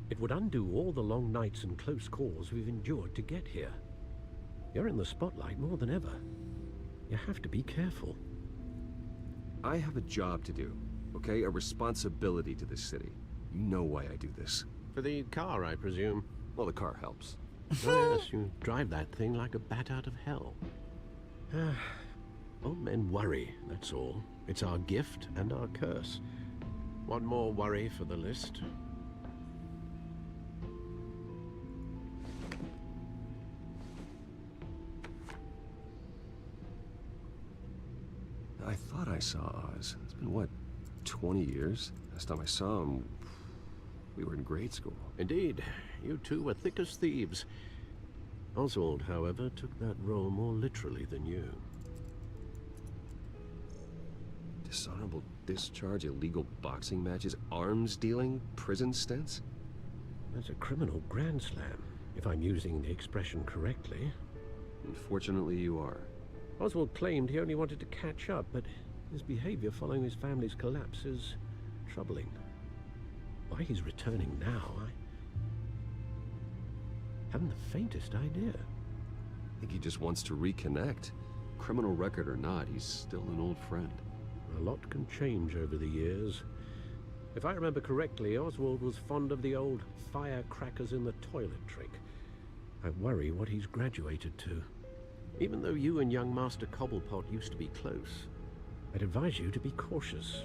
[SPEAKER 6] it would undo all the long nights and close calls we've endured to get here. You're in the spotlight more than ever. You have to be careful.
[SPEAKER 9] I have a job to do, okay? A responsibility to this city. You know why I do this.
[SPEAKER 6] For the car, I presume.
[SPEAKER 9] Well, the car helps.
[SPEAKER 6] Oh, yes, you drive that thing like a bat out of hell. Old men worry, that's all. It's our gift and our curse. One more worry for the list.
[SPEAKER 9] I thought I saw Oz. It's been, what, 20 years? Last time I saw him, we were in grade school.
[SPEAKER 6] Indeed, you two were thick as thieves. Oswald, however, took that role more literally than you.
[SPEAKER 9] Dishonorable discharge, illegal boxing matches, arms dealing, prison stints?
[SPEAKER 6] That's a criminal grand slam, if I'm using the expression correctly.
[SPEAKER 9] Unfortunately, you are.
[SPEAKER 6] Oswald claimed he only wanted to catch up, but his behavior following his family's collapse is troubling. Why he's returning now, I haven't the faintest idea.
[SPEAKER 9] I think he just wants to reconnect. Criminal record or not, he's still an old friend.
[SPEAKER 6] A lot can change over the years. If I remember correctly, Oswald was fond of the old firecrackers in the toilet trick. I worry what he's graduated to. Even though you and young Master Cobblepot used to be close, I'd advise you to be cautious.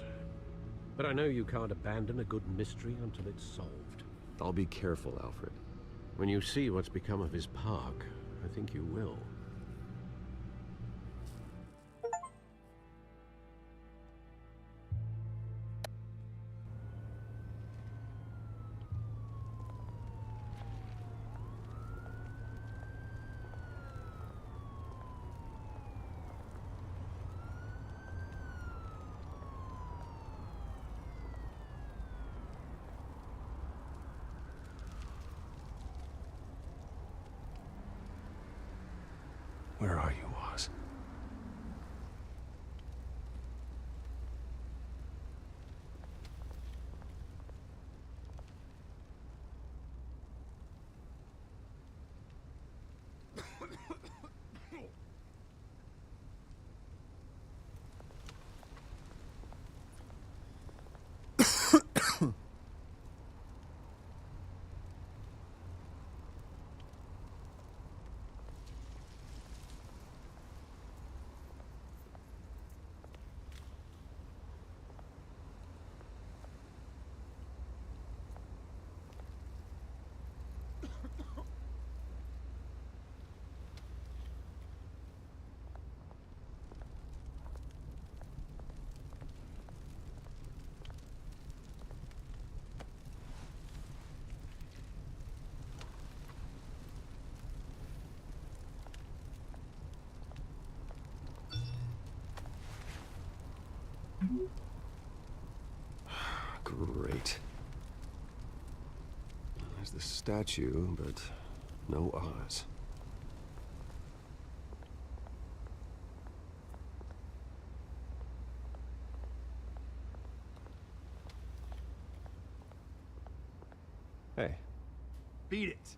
[SPEAKER 6] But I know you can't abandon a good mystery until it's solved.
[SPEAKER 9] I'll be careful, Alfred.
[SPEAKER 6] When you see what's become of his park, I think you will.
[SPEAKER 9] Where are you, Oz? Great. There's the statue, but no Oz. Hey.
[SPEAKER 2] Beat it.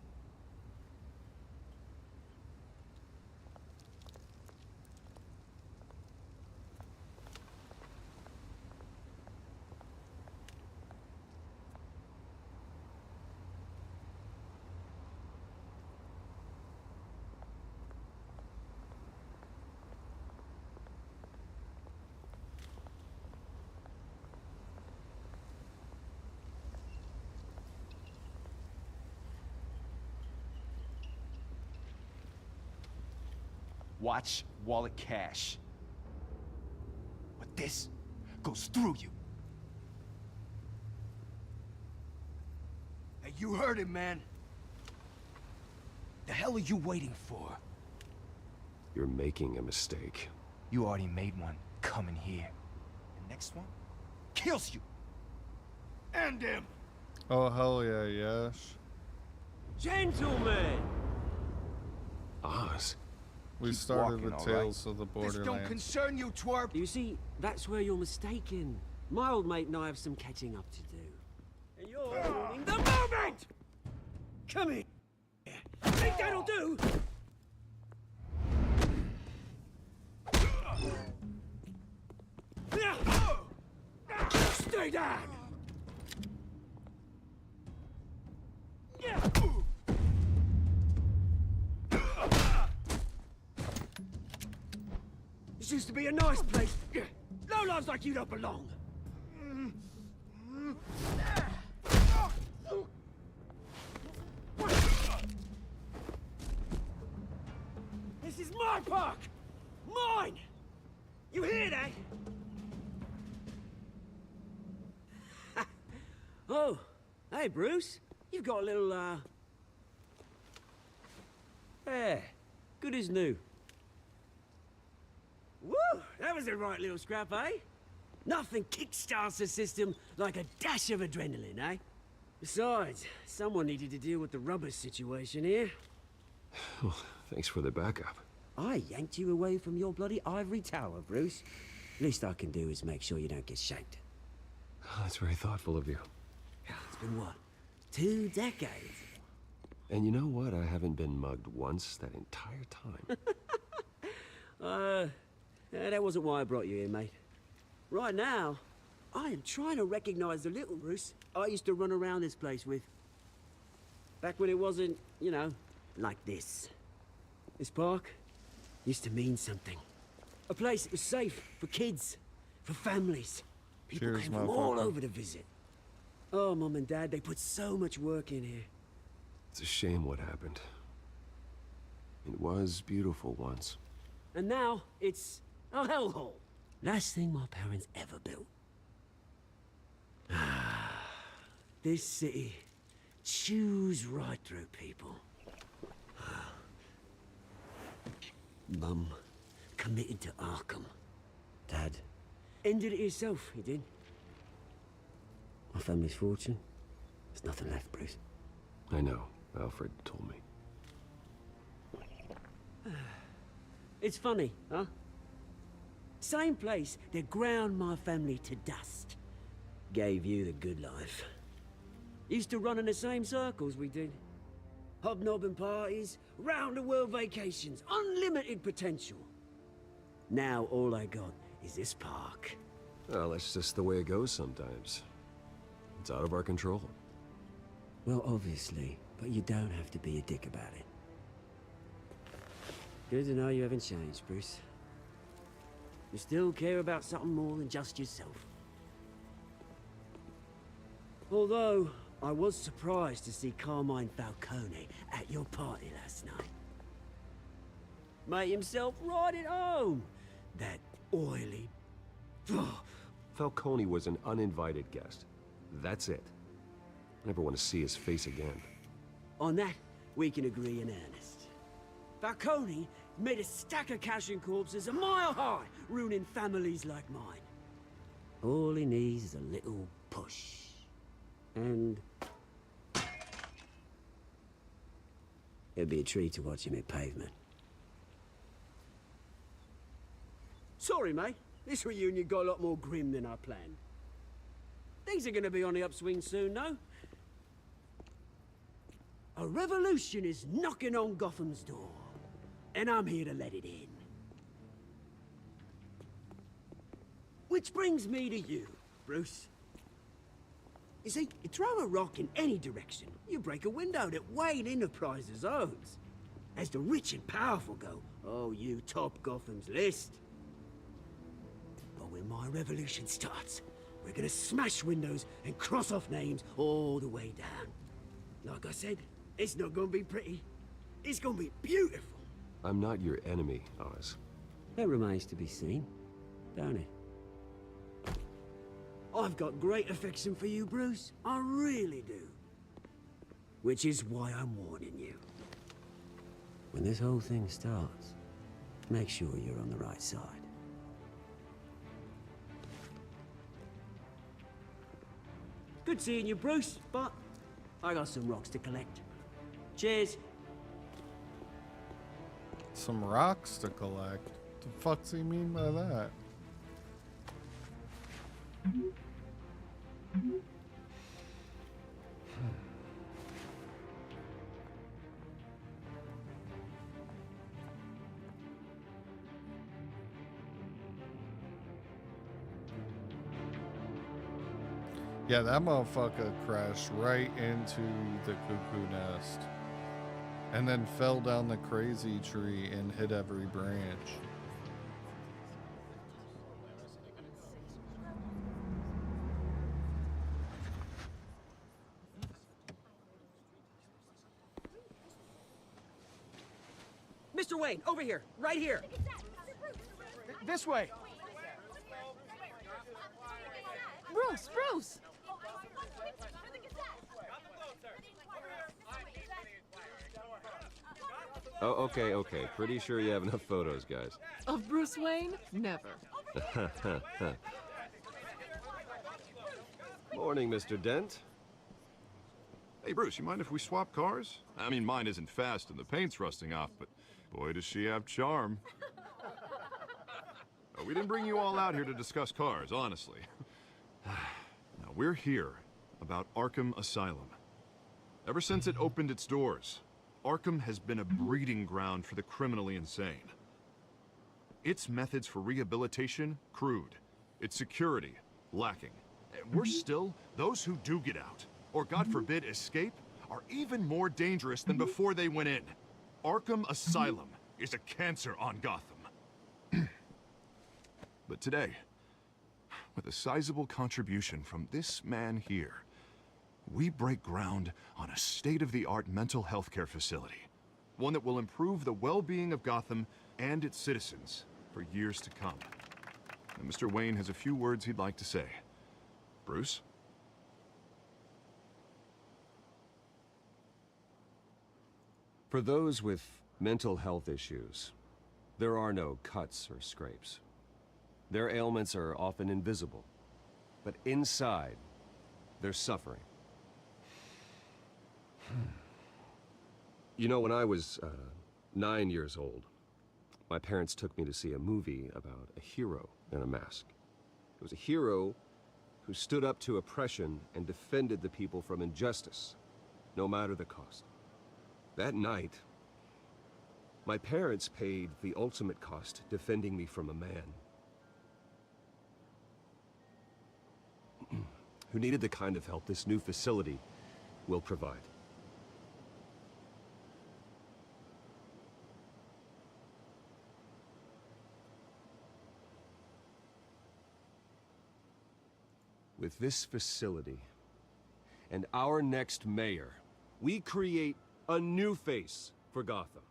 [SPEAKER 2] Watch wallet cash. But this goes through you. Hey, you heard it, man. The hell are you waiting for?
[SPEAKER 9] You're making a mistake.
[SPEAKER 2] You already made one coming here. The next one kills you. And him.
[SPEAKER 1] Oh, hell yeah, Yash.
[SPEAKER 6] Gentlemen!
[SPEAKER 9] Oz.
[SPEAKER 1] We
[SPEAKER 2] Keep
[SPEAKER 1] started
[SPEAKER 2] walking,
[SPEAKER 1] with
[SPEAKER 2] all
[SPEAKER 1] Tales
[SPEAKER 2] right?
[SPEAKER 1] of the
[SPEAKER 2] This
[SPEAKER 1] Borderlands.
[SPEAKER 2] don't concern you, twerp.
[SPEAKER 15] You see, that's where you're mistaken. My old mate and I have some catching up to do. And you're ruining the moment! Come here. Think that'll do? Stay down! This used to be a nice place. Lowlifes like you don't belong. This is my park! Mine! You hear that? Oh, hey, Bruce. You've got a little, yeah, good as new. Woo! That was a right little scrap, eh? Nothing kickstarts the system like a dash of adrenaline, eh? Besides, someone needed to deal with the rubber situation here.
[SPEAKER 9] Well, thanks for the backup.
[SPEAKER 15] I yanked you away from your bloody ivory tower, Bruce. Least I can do is make sure you don't get shanked.
[SPEAKER 9] Oh, that's very thoughtful of you.
[SPEAKER 15] It's been what? 2 decades?
[SPEAKER 9] And you know what? I haven't been mugged once that entire time.
[SPEAKER 15] That wasn't why I brought you here, mate. Right now, I am trying to recognize the little Bruce I used to run around this place with. Back when it wasn't, you know, like this. This park used to mean something. A place that was safe for kids, for families. People
[SPEAKER 1] Cheers,
[SPEAKER 15] came from all
[SPEAKER 1] motherfucker.
[SPEAKER 15] over to visit. Oh, Mum and Dad, they put so much work in here.
[SPEAKER 9] It's a shame what happened. It was beautiful once.
[SPEAKER 15] And now, it's a hellhole. Last thing my parents ever built. This city chews right through people. Mum committed to Arkham. Dad ended it himself, he did. My family's fortune, there's nothing left, Bruce.
[SPEAKER 9] I know. Alfred told me.
[SPEAKER 15] It's funny, huh? Same place that ground my family to dust. Gave you the good life. Used to run in the same circles we did. Hobnobbing parties, round-the-world vacations, unlimited potential. Now all I got is this park.
[SPEAKER 9] Well, that's just the way it goes sometimes. It's out of our control.
[SPEAKER 15] Well, obviously, but you don't have to be a dick about it. Good to know you haven't changed, Bruce. You still care about something more than just yourself. Although, I was surprised to see Carmine Falcone at your party last night. Made himself right at home. That oily...
[SPEAKER 9] Falcone was an uninvited guest. That's it. I never want to see his face again.
[SPEAKER 15] On that, we can agree in earnest. Falcone made a stack of cash and corpses a mile high, ruining families like mine. All he needs is a little push. And... it'd be a treat to watch him hit pavement. Sorry, mate. This reunion got a lot more grim than I planned. Things are gonna be on the upswing soon, no? A revolution is knocking on Gotham's door. And I'm here to let it in. Which brings me to you, Bruce. You see, you throw a rock in any direction, you break a window that Wayne Enterprises owns. As the rich and powerful go, oh, you top Gotham's list. But when my revolution starts, we're gonna smash windows and cross off names all the way down. Like I said, it's not gonna be pretty. It's gonna be beautiful.
[SPEAKER 9] I'm not your enemy, Oz.
[SPEAKER 15] That remains to be seen, don't it? I've got great affection for you, Bruce. I really do. Which is why I'm warning you. When this whole thing starts, make sure you're on the right side. Good seeing you, Bruce, but I got some rocks to collect. Cheers.
[SPEAKER 1] Some rocks to collect? What the fuck's he mean by that? Yeah, that motherfucker crashed right into the cuckoo nest. And then fell down the crazy tree and hit every branch.
[SPEAKER 15] Mr. Wayne, over here, right here.
[SPEAKER 5] This way.
[SPEAKER 8] Bruce!
[SPEAKER 7] Oh, okay. Pretty sure you have enough photos, guys.
[SPEAKER 8] Of Bruce Wayne? Never.
[SPEAKER 7] Morning, Mr. Dent.
[SPEAKER 4] Hey, Bruce, you mind if we swap cars? I mean, mine isn't fast and the paint's rusting off, but boy, does she have charm. We didn't bring you all out here to discuss cars, honestly. Now, we're here about Arkham Asylum. Ever since it opened its doors, Arkham has been a breeding ground for the criminally insane. Its methods for rehabilitation, crude. Its security, lacking. And worse still, those who do get out, or God forbid escape, are even more dangerous than before they went in. Arkham Asylum is a cancer on Gotham. But today, with a sizable contribution from this man here, we break ground on a state-of-the-art mental health care facility. One that will improve the well-being of Gotham and its citizens for years to come. And Mr. Wayne has a few words he'd like to say. Bruce?
[SPEAKER 7] For those with mental health issues, there are no cuts or scrapes. Their ailments are often invisible, but inside, they're suffering. You know, when I was 9 years old, my parents took me to see a movie about a hero in a mask. It was a hero who stood up to oppression and defended the people from injustice, no matter the cost. That night, my parents paid the ultimate cost defending me from a man who needed the kind of help this new facility will provide. With this facility and our next mayor, we create a new face for Gotham.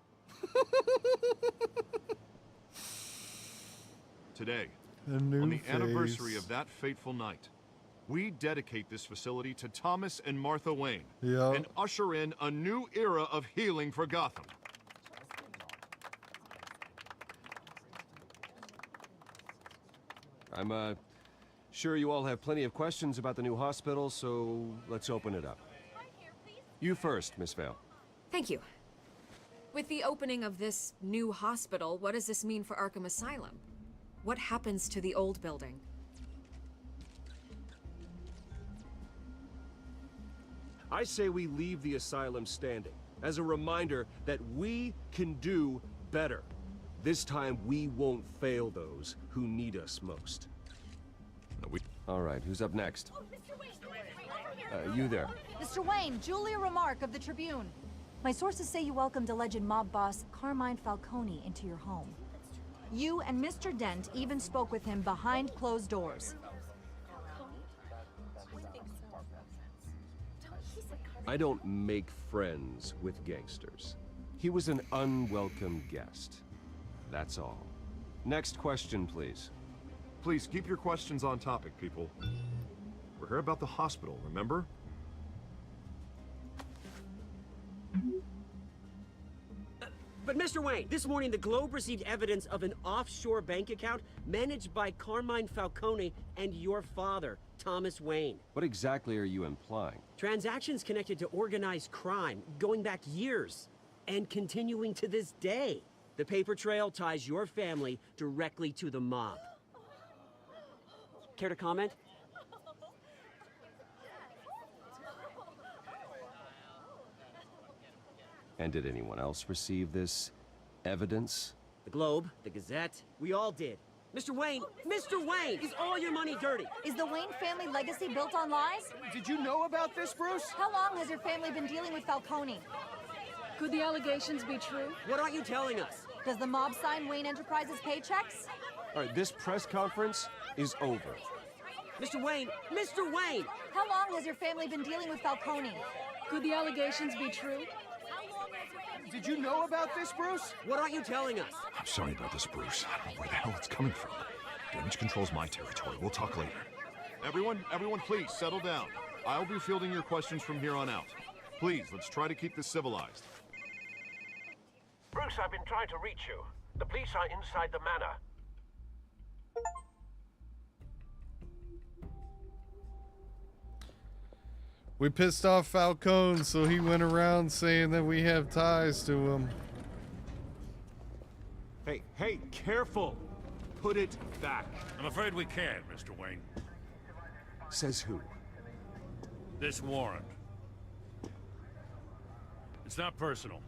[SPEAKER 4] Today,
[SPEAKER 1] on the
[SPEAKER 4] anniversary of that fateful night, we dedicate this facility to Thomas and Martha Wayne and usher in a new era of healing for Gotham.
[SPEAKER 7] I'm sure you all have plenty of questions about the new hospital, so let's open it up. You first, Miss Vale.
[SPEAKER 11] Thank you. With the opening of this new hospital, what does this mean for Arkham Asylum? What happens to the old building?
[SPEAKER 7] I say we leave the asylum standing, as a reminder that we can do better. This time, we won't fail those who need us most. All right, who's up next? You there.
[SPEAKER 16] Mr. Wayne, Julia Remark of the Tribune. My sources say you welcomed alleged mob boss Carmine Falcone into your home. You and Mr. Dent even spoke with him behind closed doors.
[SPEAKER 7] I don't make friends with gangsters. He was an unwelcome guest. That's all. Next question, please.
[SPEAKER 4] Please, keep your questions on topic, people. We're here about the hospital, remember?
[SPEAKER 15] But Mr. Wayne, this morning the Globe received evidence of an offshore bank account managed by Carmine Falcone and your father, Thomas Wayne.
[SPEAKER 7] What exactly are you implying?
[SPEAKER 15] Transactions connected to organized crime, going back years, and continuing to this day. The paper trail ties your family directly to the mob. Care to comment?
[SPEAKER 7] And did anyone else receive this evidence?
[SPEAKER 15] The Globe, the Gazette, we all did. Mr. Wayne, is all your money dirty?
[SPEAKER 16] Is the Wayne family legacy built on lies?
[SPEAKER 5] Did you know about this, Bruce?
[SPEAKER 16] How long has your family been dealing with Falcone?
[SPEAKER 8] Could the allegations be true?
[SPEAKER 15] What aren't you telling us?
[SPEAKER 16] Does the mob sign Wayne Enterprises paychecks?
[SPEAKER 7] All right, this press conference is over.
[SPEAKER 15] Mr. Wayne!
[SPEAKER 16] How long has your family been dealing with Falcone?
[SPEAKER 8] Could the allegations be true?
[SPEAKER 4] Did you know about this, Bruce?
[SPEAKER 15] What aren't you telling us?
[SPEAKER 17] I'm sorry about this, Bruce. I don't know where the hell it's coming from. Damage control's my territory. We'll talk later.
[SPEAKER 4] Everyone, please, settle down. I'll be fielding your questions from here on out. Please, let's try to keep this civilized.
[SPEAKER 6] Bruce, I've been trying to reach you. The police are inside the manor.
[SPEAKER 1] We pissed off Falcone, so he went around saying that we have ties to him.
[SPEAKER 18] Hey, careful! Put it back.
[SPEAKER 3] I'm afraid we can't, Mr. Wayne.
[SPEAKER 17] Says who?
[SPEAKER 3] This warrant. It's not personal.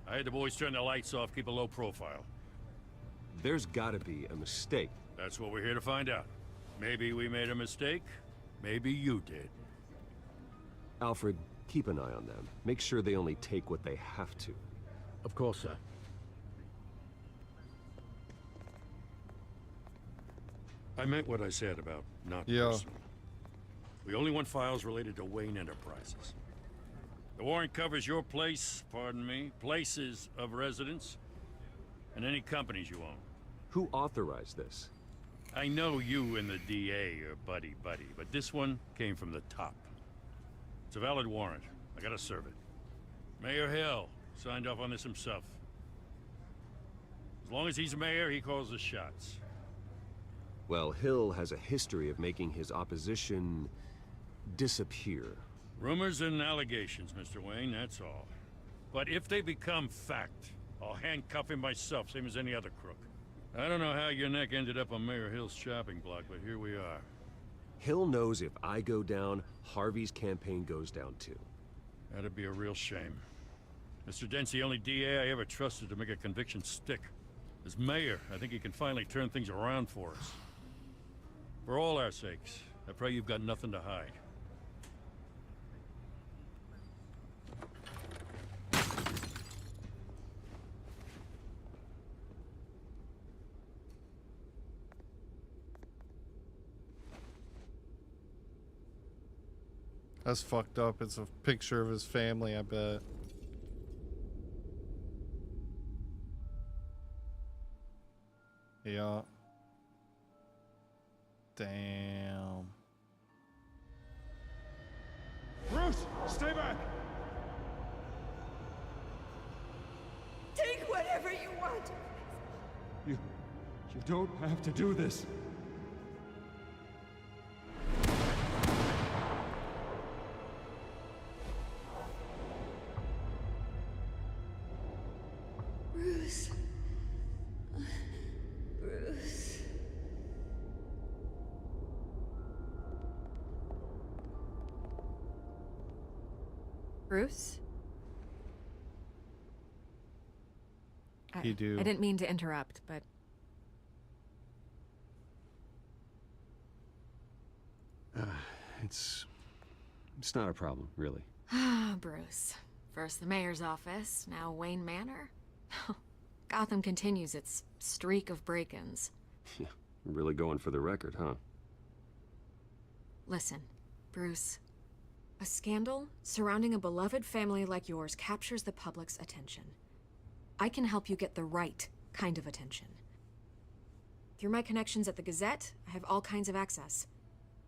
[SPEAKER 3] I had the boys turn the lights off, keep a low profile.
[SPEAKER 7] There's gotta be a mistake.
[SPEAKER 3] That's what we're here to find out. Maybe we made a mistake. Maybe you did.
[SPEAKER 7] Alfred, keep an eye on them. Make sure they only take what they have to.
[SPEAKER 6] Of course, sir.
[SPEAKER 3] I meant what I said about not personal. We only want files related to Wayne Enterprises. The warrant covers your place, pardon me, places of residence, and any companies you own.
[SPEAKER 7] Who authorized this?
[SPEAKER 3] I know you and the DA are buddy-buddy, but this one came from the top. It's a valid warrant. I gotta serve it. Mayor Hill signed off on this himself. As long as he's mayor, he calls the shots.
[SPEAKER 7] Well, Hill has a history of making his opposition disappear.
[SPEAKER 3] Rumors and allegations, Mr. Wayne, that's all. But if they become fact, I'll handcuff him myself, same as any other crook. I don't know how your neck ended up on Mayor Hill's chopping block, but here we are.
[SPEAKER 7] Hill knows if I go down, Harvey's campaign goes down too.
[SPEAKER 3] That'd be a real shame. Mr. Dent's the only DA I ever trusted to make a conviction stick. As mayor, I think he can finally turn things around for us. For all our sakes, I pray you've got nothing to hide.
[SPEAKER 1] That's fucked up. It's a picture of his family, I bet. Yeah. Damn.
[SPEAKER 5] Bruce, stay back!
[SPEAKER 10] Take whatever you want.
[SPEAKER 18] You don't have to do this.
[SPEAKER 10] Bruce. Bruce.
[SPEAKER 11] Bruce?
[SPEAKER 1] You do.
[SPEAKER 11] I didn't mean to interrupt, but...
[SPEAKER 7] It's not a problem, really.
[SPEAKER 11] Ah, Bruce. First the mayor's office, now Wayne Manor. Gotham continues its streak of break-ins.
[SPEAKER 7] Yeah, really going for the record, huh?
[SPEAKER 11] Listen, Bruce. A scandal surrounding a beloved family like yours captures the public's attention. I can help you get the right kind of attention. Through my connections at the Gazette, I have all kinds of access.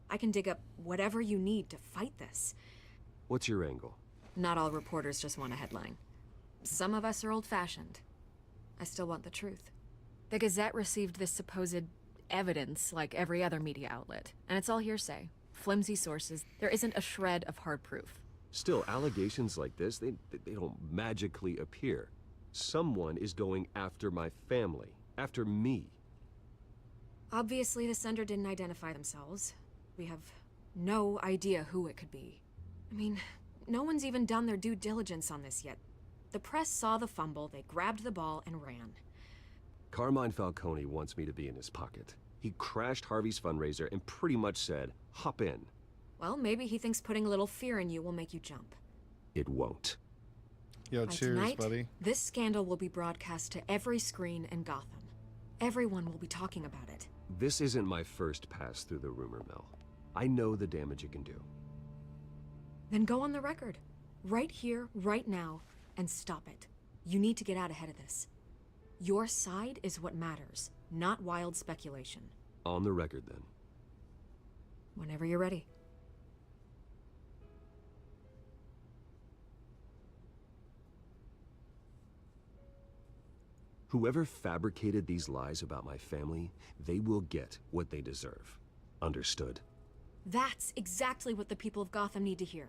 [SPEAKER 11] I can dig up whatever you need to fight this.
[SPEAKER 7] What's your angle?
[SPEAKER 11] Not all reporters just want a headline. Some of us are old-fashioned. I still want the truth. The Gazette received this supposed evidence like every other media outlet, and it's all hearsay. Flimsy sources. There isn't a shred of hard proof.
[SPEAKER 7] Still, allegations like this, they don't magically appear. Someone is going after my family, after me.
[SPEAKER 11] Obviously, the sender didn't identify themselves. We have no idea who it could be. I mean, no one's even done their due diligence on this yet. The press saw the fumble, they grabbed the ball and ran.
[SPEAKER 7] Carmine Falcone wants me to be in his pocket. He crashed Harvey's fundraiser and pretty much said, hop in.
[SPEAKER 11] Well, maybe he thinks putting a little fear in you will make you jump.
[SPEAKER 7] It won't.
[SPEAKER 1] Yo,
[SPEAKER 11] By
[SPEAKER 1] cheers,
[SPEAKER 11] tonight,
[SPEAKER 1] buddy.
[SPEAKER 11] This scandal will be broadcast to every screen in Gotham. Everyone will be talking about it.
[SPEAKER 7] This isn't my first pass through the rumor mill. I know the damage it can do.
[SPEAKER 11] Then go on the record. Right here, right now, and stop it. You need to get out ahead of this. Your side is what matters, not wild speculation.
[SPEAKER 7] On the record, then.
[SPEAKER 11] Whenever you're ready.
[SPEAKER 7] Whoever fabricated these lies about my family, they will get what they deserve. Understood?
[SPEAKER 11] That's exactly what the people of Gotham need to hear.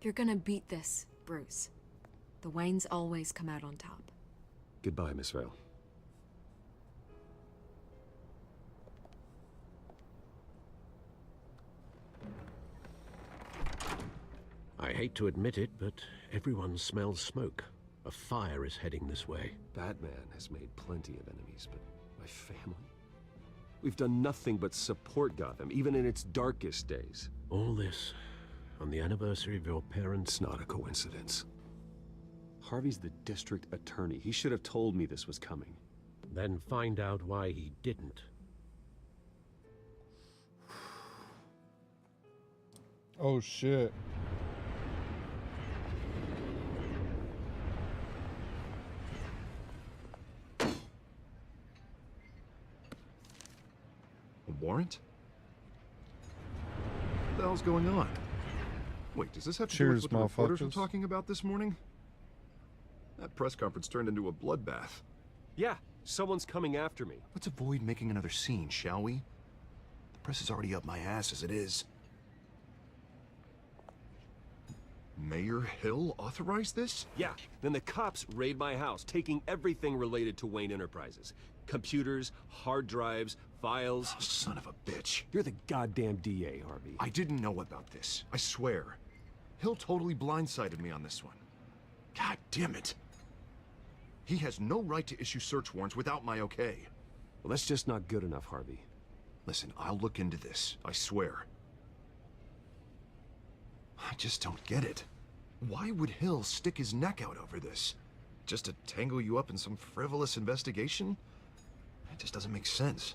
[SPEAKER 11] You're gonna beat this, Bruce. The Waynes always come out on top.
[SPEAKER 7] Goodbye, Miss Vale.
[SPEAKER 6] I hate to admit it, but everyone smells smoke. A fire is heading this way.
[SPEAKER 7] Batman has made plenty of enemies, but my family? We've done nothing but support Gotham, even in its darkest days.
[SPEAKER 6] All this on the anniversary of your parents'...
[SPEAKER 7] It's not a coincidence. Harvey's the district attorney. He should have told me this was coming.
[SPEAKER 6] Then find out why he didn't.
[SPEAKER 1] Oh, shit.
[SPEAKER 4] A warrant? What the hell's going on? Wait, does this have to do with what the reporters were talking about this morning? That press conference turned into a bloodbath.
[SPEAKER 7] Yeah, someone's coming after me.
[SPEAKER 4] Let's avoid making another scene, shall we? The press is already up my ass as it is. Mayor Hill authorized this?
[SPEAKER 7] Yeah, then the cops raid my house, taking everything related to Wayne Enterprises. Computers, hard drives, files.
[SPEAKER 4] Oh, son of a bitch.
[SPEAKER 7] You're the goddamn DA, Harvey.
[SPEAKER 4] I didn't know about this, I swear. Hill totally blindsided me on this one. God damn it. He has no right to issue search warrants without my okay.
[SPEAKER 7] Well, that's just not good enough, Harvey.
[SPEAKER 4] Listen, I'll look into this, I swear. I just don't get it. Why would Hill stick his neck out over this? Just to tangle you up in some frivolous investigation? It just doesn't make sense.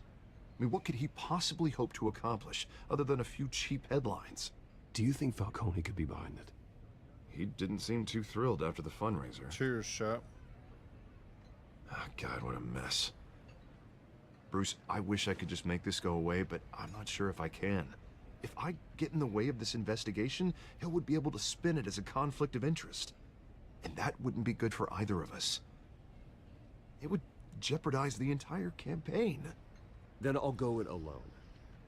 [SPEAKER 4] I mean, what could he possibly hope to accomplish other than a few cheap headlines?
[SPEAKER 7] Do you think Falcone could be behind it?
[SPEAKER 4] He didn't seem too thrilled after the fundraiser.
[SPEAKER 1] Cheers, Shop.
[SPEAKER 4] Oh, God, what a mess. Bruce, I wish I could just make this go away, but I'm not sure if I can. If I get in the way of this investigation, Hill would be able to spin it as a conflict of interest. And that wouldn't be good for either of us. It would jeopardize the entire campaign.
[SPEAKER 7] Then I'll go it alone.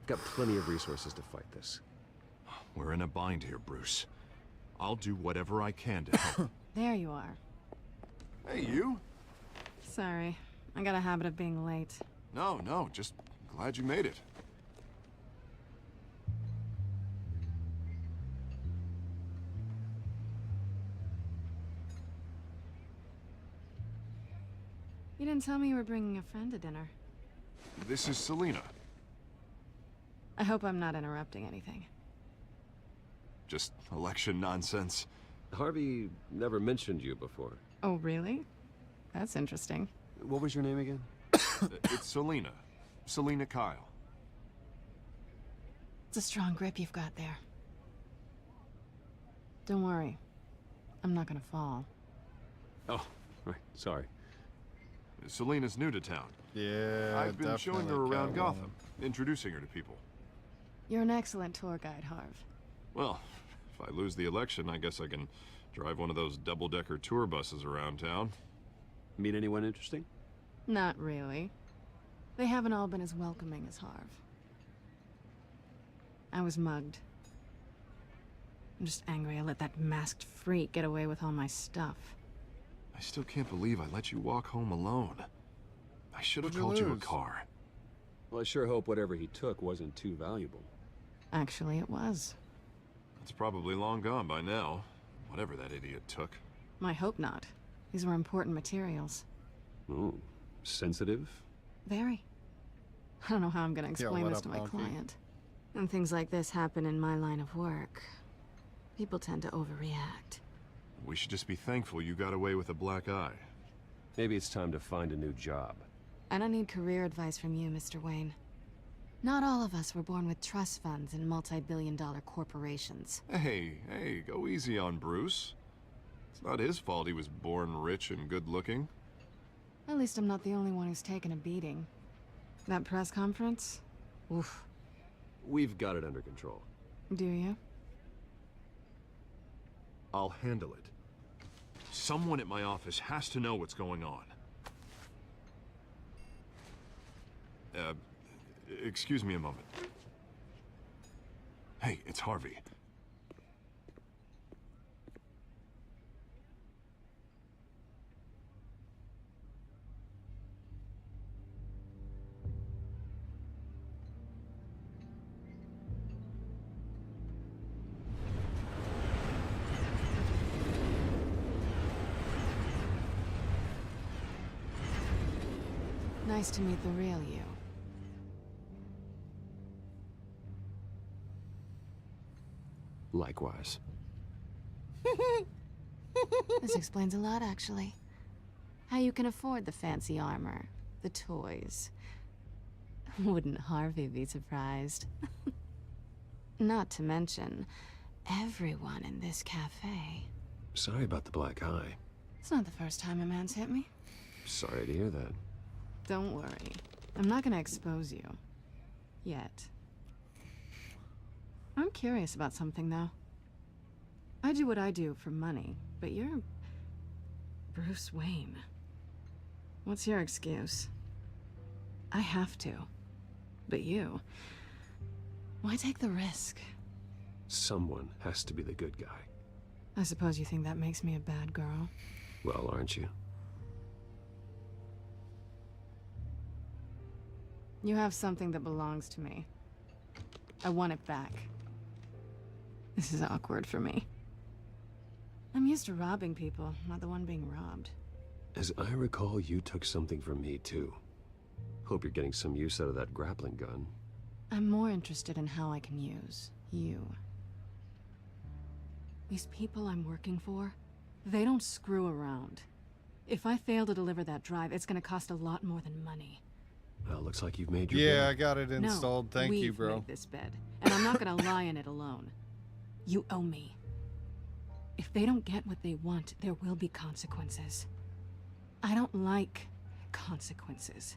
[SPEAKER 7] I've got plenty of resources to fight this.
[SPEAKER 4] We're in a bind here, Bruce. I'll do whatever I can to help.
[SPEAKER 8] There you are.
[SPEAKER 4] Hey, you?
[SPEAKER 8] Sorry. I got a habit of being late.
[SPEAKER 4] No, just glad you made it.
[SPEAKER 8] You didn't tell me you were bringing a friend to dinner.
[SPEAKER 4] This is Selina.
[SPEAKER 8] I hope I'm not interrupting anything.
[SPEAKER 4] Just election nonsense.
[SPEAKER 7] Harvey never mentioned you before.
[SPEAKER 8] Oh, really? That's interesting.
[SPEAKER 7] What was your name again?
[SPEAKER 4] It's Selina. Selina Kyle.
[SPEAKER 8] It's a strong grip you've got there. Don't worry. I'm not gonna fall.
[SPEAKER 7] Oh, right. Sorry.
[SPEAKER 4] Selina's new to town.
[SPEAKER 1] Yeah,
[SPEAKER 4] I've been showing her around Gotham, introducing her to people.
[SPEAKER 8] You're an excellent tour guide, Harv.
[SPEAKER 4] Well, if I lose the election, I guess I can drive one of those double-decker tour buses around town.
[SPEAKER 7] Meet anyone interesting?
[SPEAKER 8] Not really. They haven't all been as welcoming as Harv. I was mugged. I'm just angry I let that masked freak get away with all my stuff.
[SPEAKER 4] I still can't believe I let you walk home alone. I should have called you a car.
[SPEAKER 7] Well, I sure hope whatever he took wasn't too valuable.
[SPEAKER 8] Actually, it was.
[SPEAKER 4] It's probably long gone by now, whatever that idiot took.
[SPEAKER 8] I hope not. These were important materials.
[SPEAKER 7] Oh, sensitive?
[SPEAKER 8] Very. I don't know how I'm gonna explain this to my client. When things like this happen in my line of work, people tend to overreact.
[SPEAKER 4] We should just be thankful you got away with a black eye.
[SPEAKER 7] Maybe it's time to find a new job.
[SPEAKER 8] I don't need career advice from you, Mr. Wayne. Not all of us were born with trust funds and multi-billion-dollar corporations.
[SPEAKER 4] Hey, go easy on Bruce. It's not his fault he was born rich and good-looking.
[SPEAKER 8] At least I'm not the only one who's taken a beating. That press conference? Oof.
[SPEAKER 7] We've got it under control.
[SPEAKER 8] Do you?
[SPEAKER 4] I'll handle it. Someone at my office has to know what's going on. Excuse me a moment. Hey, it's Harvey.
[SPEAKER 8] Nice to meet the real you.
[SPEAKER 7] Likewise.
[SPEAKER 8] This explains a lot, actually. How you can afford the fancy armor, the toys. Wouldn't Harvey be surprised? Not to mention, everyone in this cafe.
[SPEAKER 7] Sorry about the black eye.
[SPEAKER 8] It's not the first time a man's hit me.
[SPEAKER 7] Sorry to hear that.
[SPEAKER 8] Don't worry. I'm not gonna expose you. Yet. I'm curious about something, though. I do what I do for money, but you're... Bruce Wayne. What's your excuse? I have to. But you... Why take the risk?
[SPEAKER 7] Someone has to be the good guy.
[SPEAKER 8] I suppose you think that makes me a bad girl.
[SPEAKER 7] Well, aren't you?
[SPEAKER 8] You have something that belongs to me. I want it back. This is awkward for me. I'm used to robbing people, not the one being robbed.
[SPEAKER 7] As I recall, you took something from me, too. Hope you're getting some use out of that grappling gun.
[SPEAKER 8] I'm more interested in how I can use you. These people I'm working for, they don't screw around. If I fail to deliver that drive, it's gonna cost a lot more than money.
[SPEAKER 7] Well, looks like you've made your
[SPEAKER 1] Yeah,
[SPEAKER 7] bed.
[SPEAKER 1] I got it installed. Thank you, bro.
[SPEAKER 8] We've made this bed, and I'm not gonna lie in it alone. You owe me. If they don't get what they want, there will be consequences. I don't like consequences.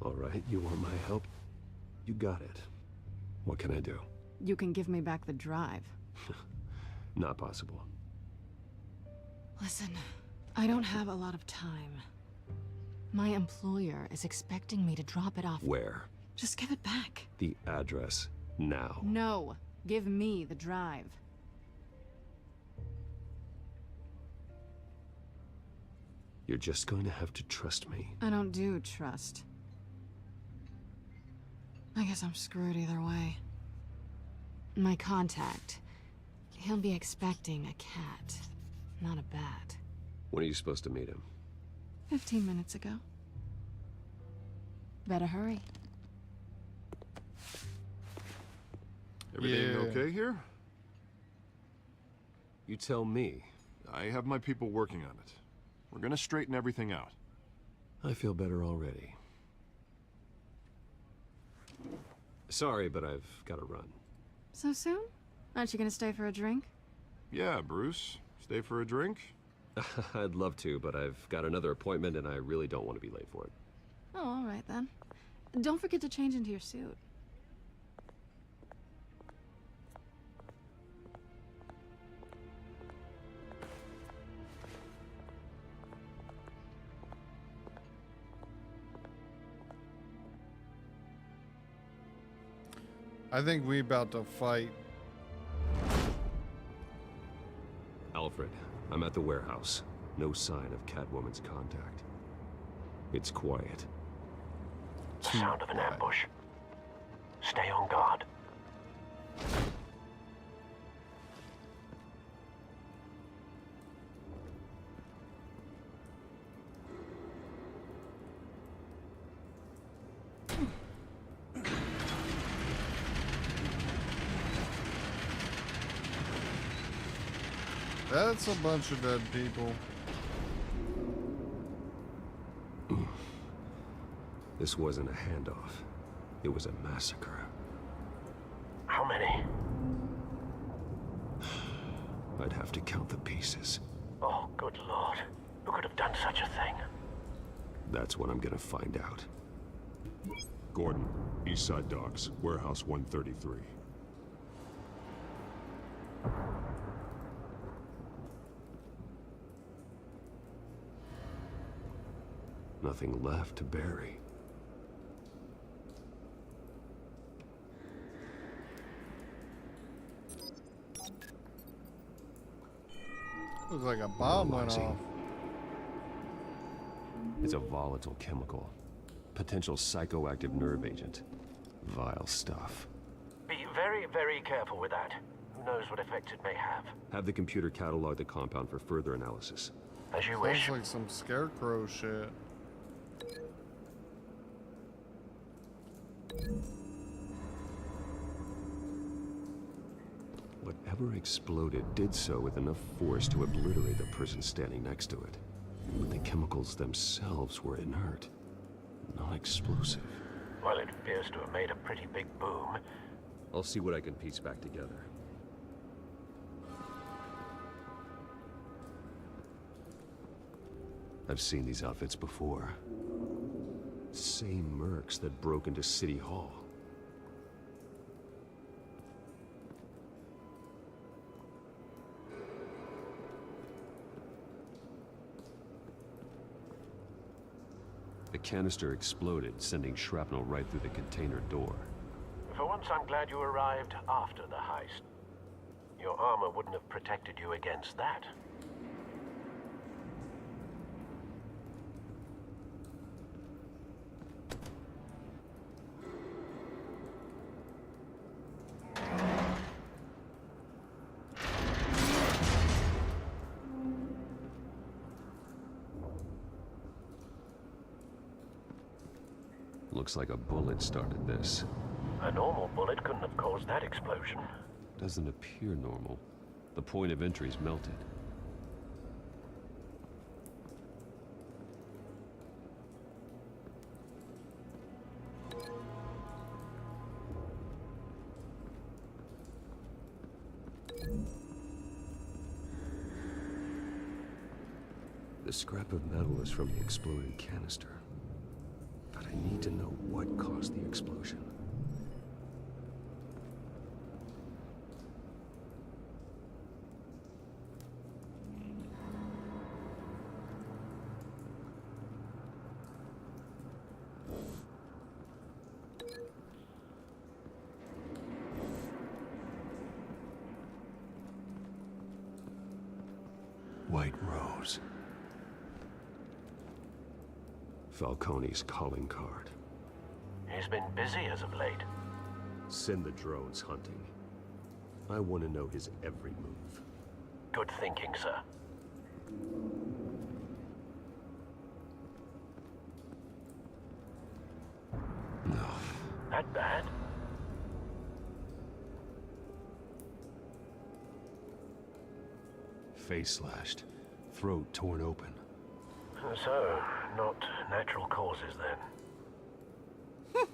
[SPEAKER 7] All right, you want my help? You got it. What can I do?
[SPEAKER 8] You can give me back the drive.
[SPEAKER 7] Not possible.
[SPEAKER 8] Listen, I don't have a lot of time. My employer is expecting me to drop it off.
[SPEAKER 7] Where?
[SPEAKER 8] Just give it back.
[SPEAKER 7] The address, now.
[SPEAKER 8] No, give me the drive.
[SPEAKER 7] You're just going to have to trust me.
[SPEAKER 8] I don't do trust. I guess I'm screwed either way. My contact, he'll be expecting a cat, not a bat.
[SPEAKER 7] When are you supposed to meet him?
[SPEAKER 8] 15 minutes ago. Better hurry.
[SPEAKER 4] Everything okay here?
[SPEAKER 7] You tell me.
[SPEAKER 4] I have my people working on it. We're gonna straighten everything out.
[SPEAKER 7] I feel better already. Sorry, but I've got to run.
[SPEAKER 8] So soon? Aren't you gonna stay for a drink?
[SPEAKER 4] Yeah, Bruce. Stay for a drink?
[SPEAKER 7] I'd love to, but I've got another appointment and I really don't want to be late for it.
[SPEAKER 8] Oh, all right then. Don't forget to change into your suit.
[SPEAKER 1] I think we about to fight.
[SPEAKER 7] Alfred, I'm at the warehouse. No sign of Catwoman's contact. It's quiet.
[SPEAKER 6] Sound of an ambush. Stay on guard.
[SPEAKER 1] That's a bunch of dead people.
[SPEAKER 7] This wasn't a handoff.
[SPEAKER 9] It was a massacre.
[SPEAKER 6] How many?
[SPEAKER 9] I'd have to count the pieces.
[SPEAKER 6] Oh, good lord. Who could have done such a thing?
[SPEAKER 9] That's what I'm gonna find out.
[SPEAKER 17] Gordon, Eastside Docks, Warehouse 133.
[SPEAKER 9] Nothing left to bury.
[SPEAKER 1] Looks like a bomb went off.
[SPEAKER 9] It's a volatile chemical. Potential psychoactive nerve agent. Vile stuff.
[SPEAKER 6] Be very, very careful with that. Who knows what effects it may have.
[SPEAKER 9] Have the computer catalog the compound for further analysis.
[SPEAKER 6] As you wish.
[SPEAKER 1] Sounds like some scarecrow shit.
[SPEAKER 9] Whatever exploded did so with enough force to obliterate the person standing next to it. But the chemicals themselves were inert, non-explosive.
[SPEAKER 6] Well, it appears to have made a pretty big boom.
[SPEAKER 9] I'll see what I can piece back together. I've seen these outfits before. Same mercs that broke into City Hall. The canister exploded, sending shrapnel right through the container door.
[SPEAKER 6] For once, I'm glad you arrived after the heist. Your armor wouldn't have protected you against that.
[SPEAKER 9] Looks like a bullet started this.
[SPEAKER 6] A normal bullet couldn't have caused that explosion.
[SPEAKER 9] Doesn't appear normal. The point of entry's melted. The scrap of metal is from the exploded canister. But I need to know what caused the explosion. White Rose. Falcone's calling card.
[SPEAKER 6] He's been busy as of late.
[SPEAKER 9] Send the drones hunting. I want to know his every move.
[SPEAKER 6] Good thinking, sir.
[SPEAKER 9] No.
[SPEAKER 6] That bad?
[SPEAKER 9] Face slashed. Throat torn open.
[SPEAKER 6] So, not natural causes then.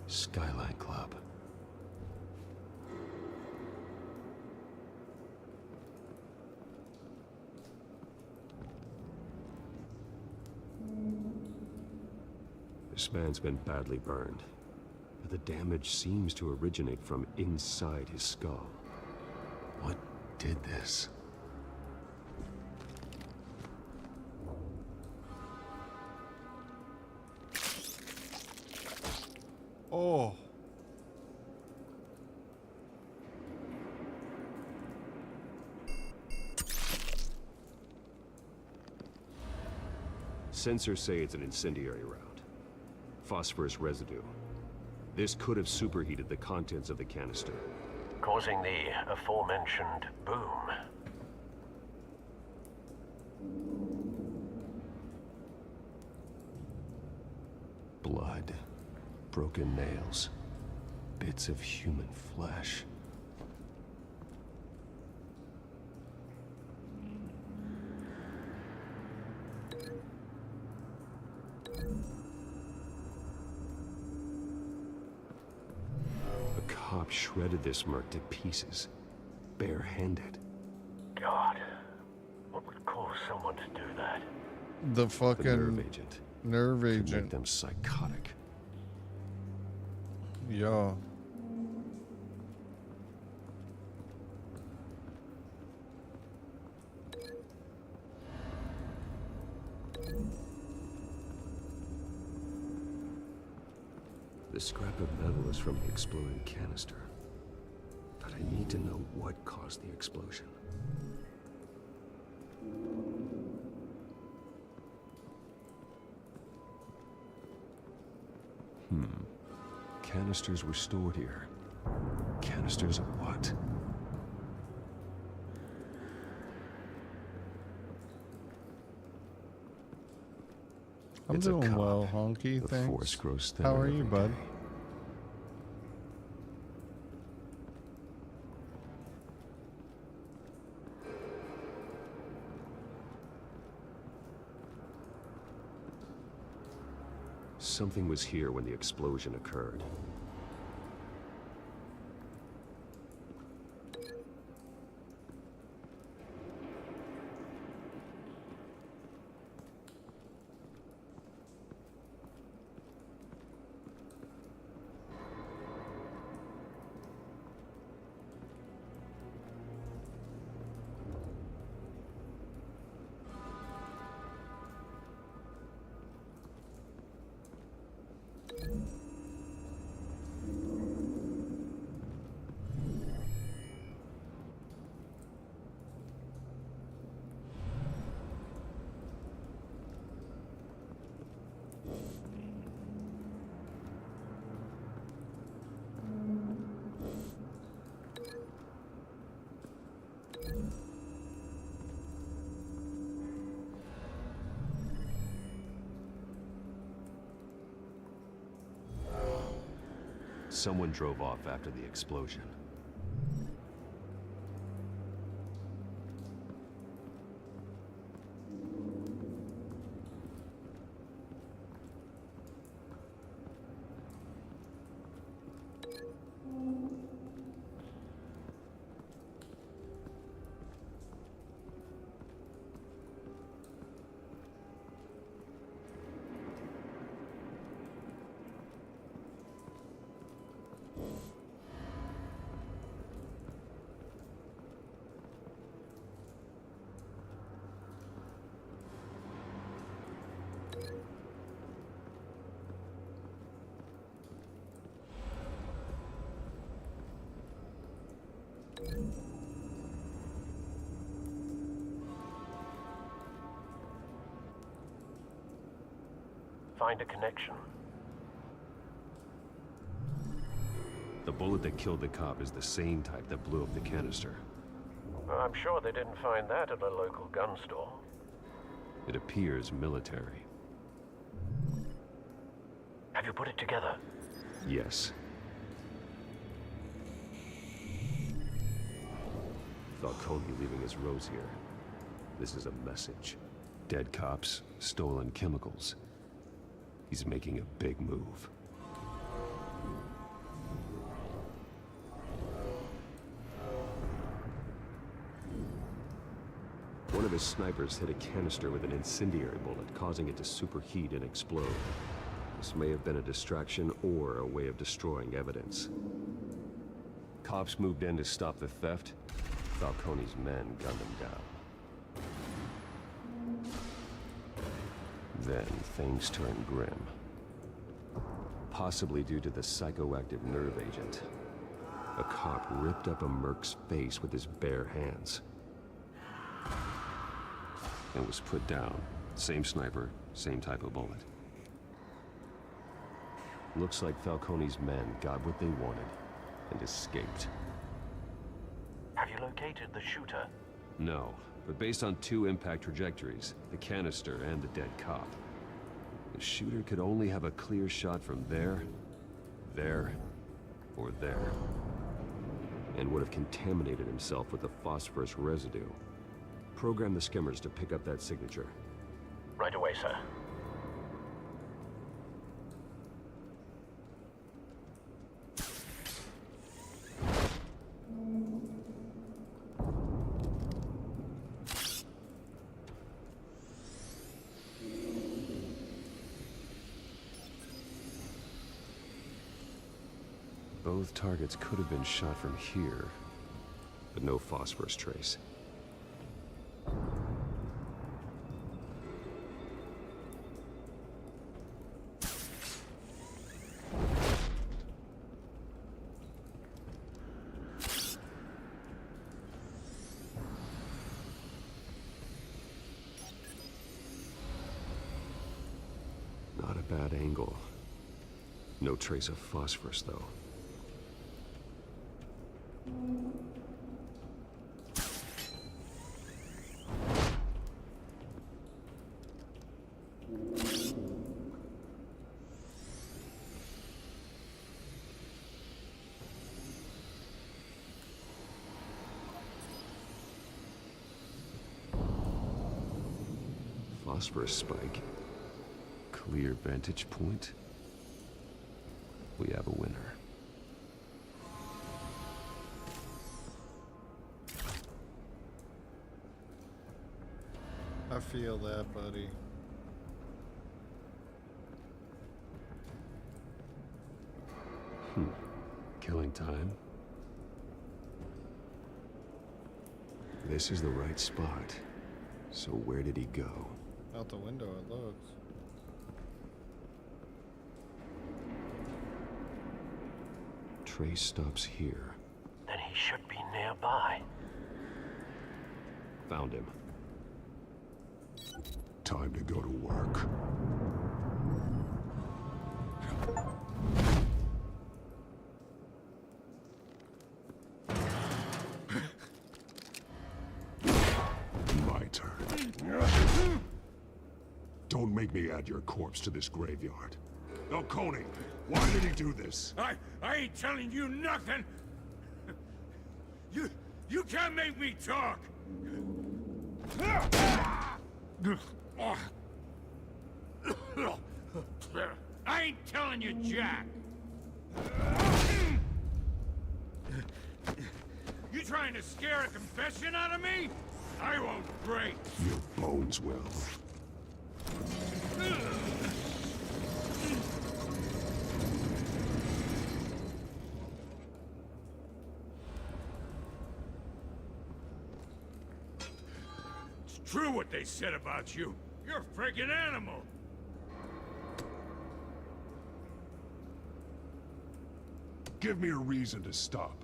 [SPEAKER 9] Skyline Club. This man's been badly burned, but the damage seems to originate from inside his skull. What did this?
[SPEAKER 1] Oh.
[SPEAKER 9] Sensors say it's an incendiary round. Phosphorus residue. This could have superheated the contents of the canister,
[SPEAKER 6] causing the aforementioned boom.
[SPEAKER 9] Blood. Broken nails. Bits of human flesh. cop shredded this merc to pieces, barehanded.
[SPEAKER 19] God, what would cause someone to do that?
[SPEAKER 1] The fucking
[SPEAKER 9] nerve agent.
[SPEAKER 1] Nerve
[SPEAKER 9] Could
[SPEAKER 1] agent.
[SPEAKER 9] make them psychotic.
[SPEAKER 1] Yeah.
[SPEAKER 9] The scrap of metal is from the exploding canister. But I need to know what caused the explosion. Canisters were stored here. Canisters of what?
[SPEAKER 1] I'm
[SPEAKER 9] It's a
[SPEAKER 1] doing
[SPEAKER 9] cop.
[SPEAKER 1] well, Honky.
[SPEAKER 9] The
[SPEAKER 1] Thanks.
[SPEAKER 9] force grows thinner
[SPEAKER 1] How are you,
[SPEAKER 9] every
[SPEAKER 1] bud?
[SPEAKER 9] day. Something was here when the explosion occurred. Someone drove off after the explosion.
[SPEAKER 19] Find a connection.
[SPEAKER 9] The bullet that killed the cop is the same type that blew up the canister.
[SPEAKER 19] I'm sure they didn't find that at a local gun store.
[SPEAKER 9] It appears military.
[SPEAKER 19] Have you put it together?
[SPEAKER 9] Yes. Falcone leaving his rose here. This is a message. Dead cops, stolen chemicals. He's making a big move. One of his snipers hit a canister with an incendiary bullet, causing it to superheat and explode. This may have been a distraction or a way of destroying evidence. Cops moved in to stop the theft. Falcone's men gunned him down. Then things turned grim. Possibly due to the psychoactive nerve agent. A cop ripped up a merc's face with his bare hands. And was put down. Same sniper, same type of bullet. Looks like Falcone's men got what they wanted and escaped.
[SPEAKER 19] Have you located the shooter?
[SPEAKER 9] No, but based on two impact trajectories, the canister and the dead cop, the shooter could only have a clear shot from there, or there, and would have contaminated himself with the phosphorus residue. Program the skimmers to pick up that signature.
[SPEAKER 19] Right away, sir.
[SPEAKER 9] Both targets could have been shot from here, but no phosphorus trace. Not a bad angle. No trace of phosphorus, though. Phosphorus spike. Clear vantage point. We have a winner.
[SPEAKER 1] I feel that, buddy.
[SPEAKER 9] Killing time. This is the right spot. So where did he go?
[SPEAKER 1] Out the window, it looks.
[SPEAKER 9] Trace stops here.
[SPEAKER 19] Then he should be nearby.
[SPEAKER 9] Found him.
[SPEAKER 17] Time to go to work. My turn. Don't make me add your corpse to this graveyard. Falcone, why did he do this?
[SPEAKER 12] I ain't telling you nothing. You can't make me talk. I ain't telling you, Jack. You trying to scare a confession out of me? I won't break.
[SPEAKER 17] Your bones will.
[SPEAKER 12] It's true what they said about you. You're a friggin' animal.
[SPEAKER 17] Give me a reason to stop.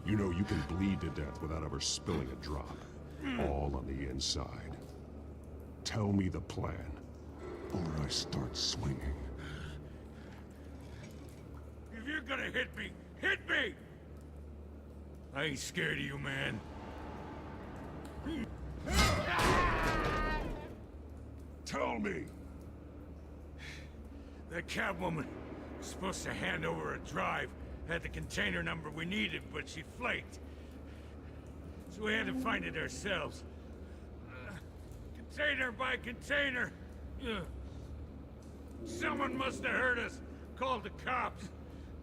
[SPEAKER 17] You know you can bleed to death without ever spilling a drop. All on the inside. Tell me the plan, or I start swinging.
[SPEAKER 12] If you're gonna hit me, hit me! I ain't scared of you, man.
[SPEAKER 17] Tell me!
[SPEAKER 12] That Catwoman was supposed to hand over a drive. Had the container number we needed, but she flaked. So we had to find it ourselves. Container by container. Someone must have heard us. Called the cops.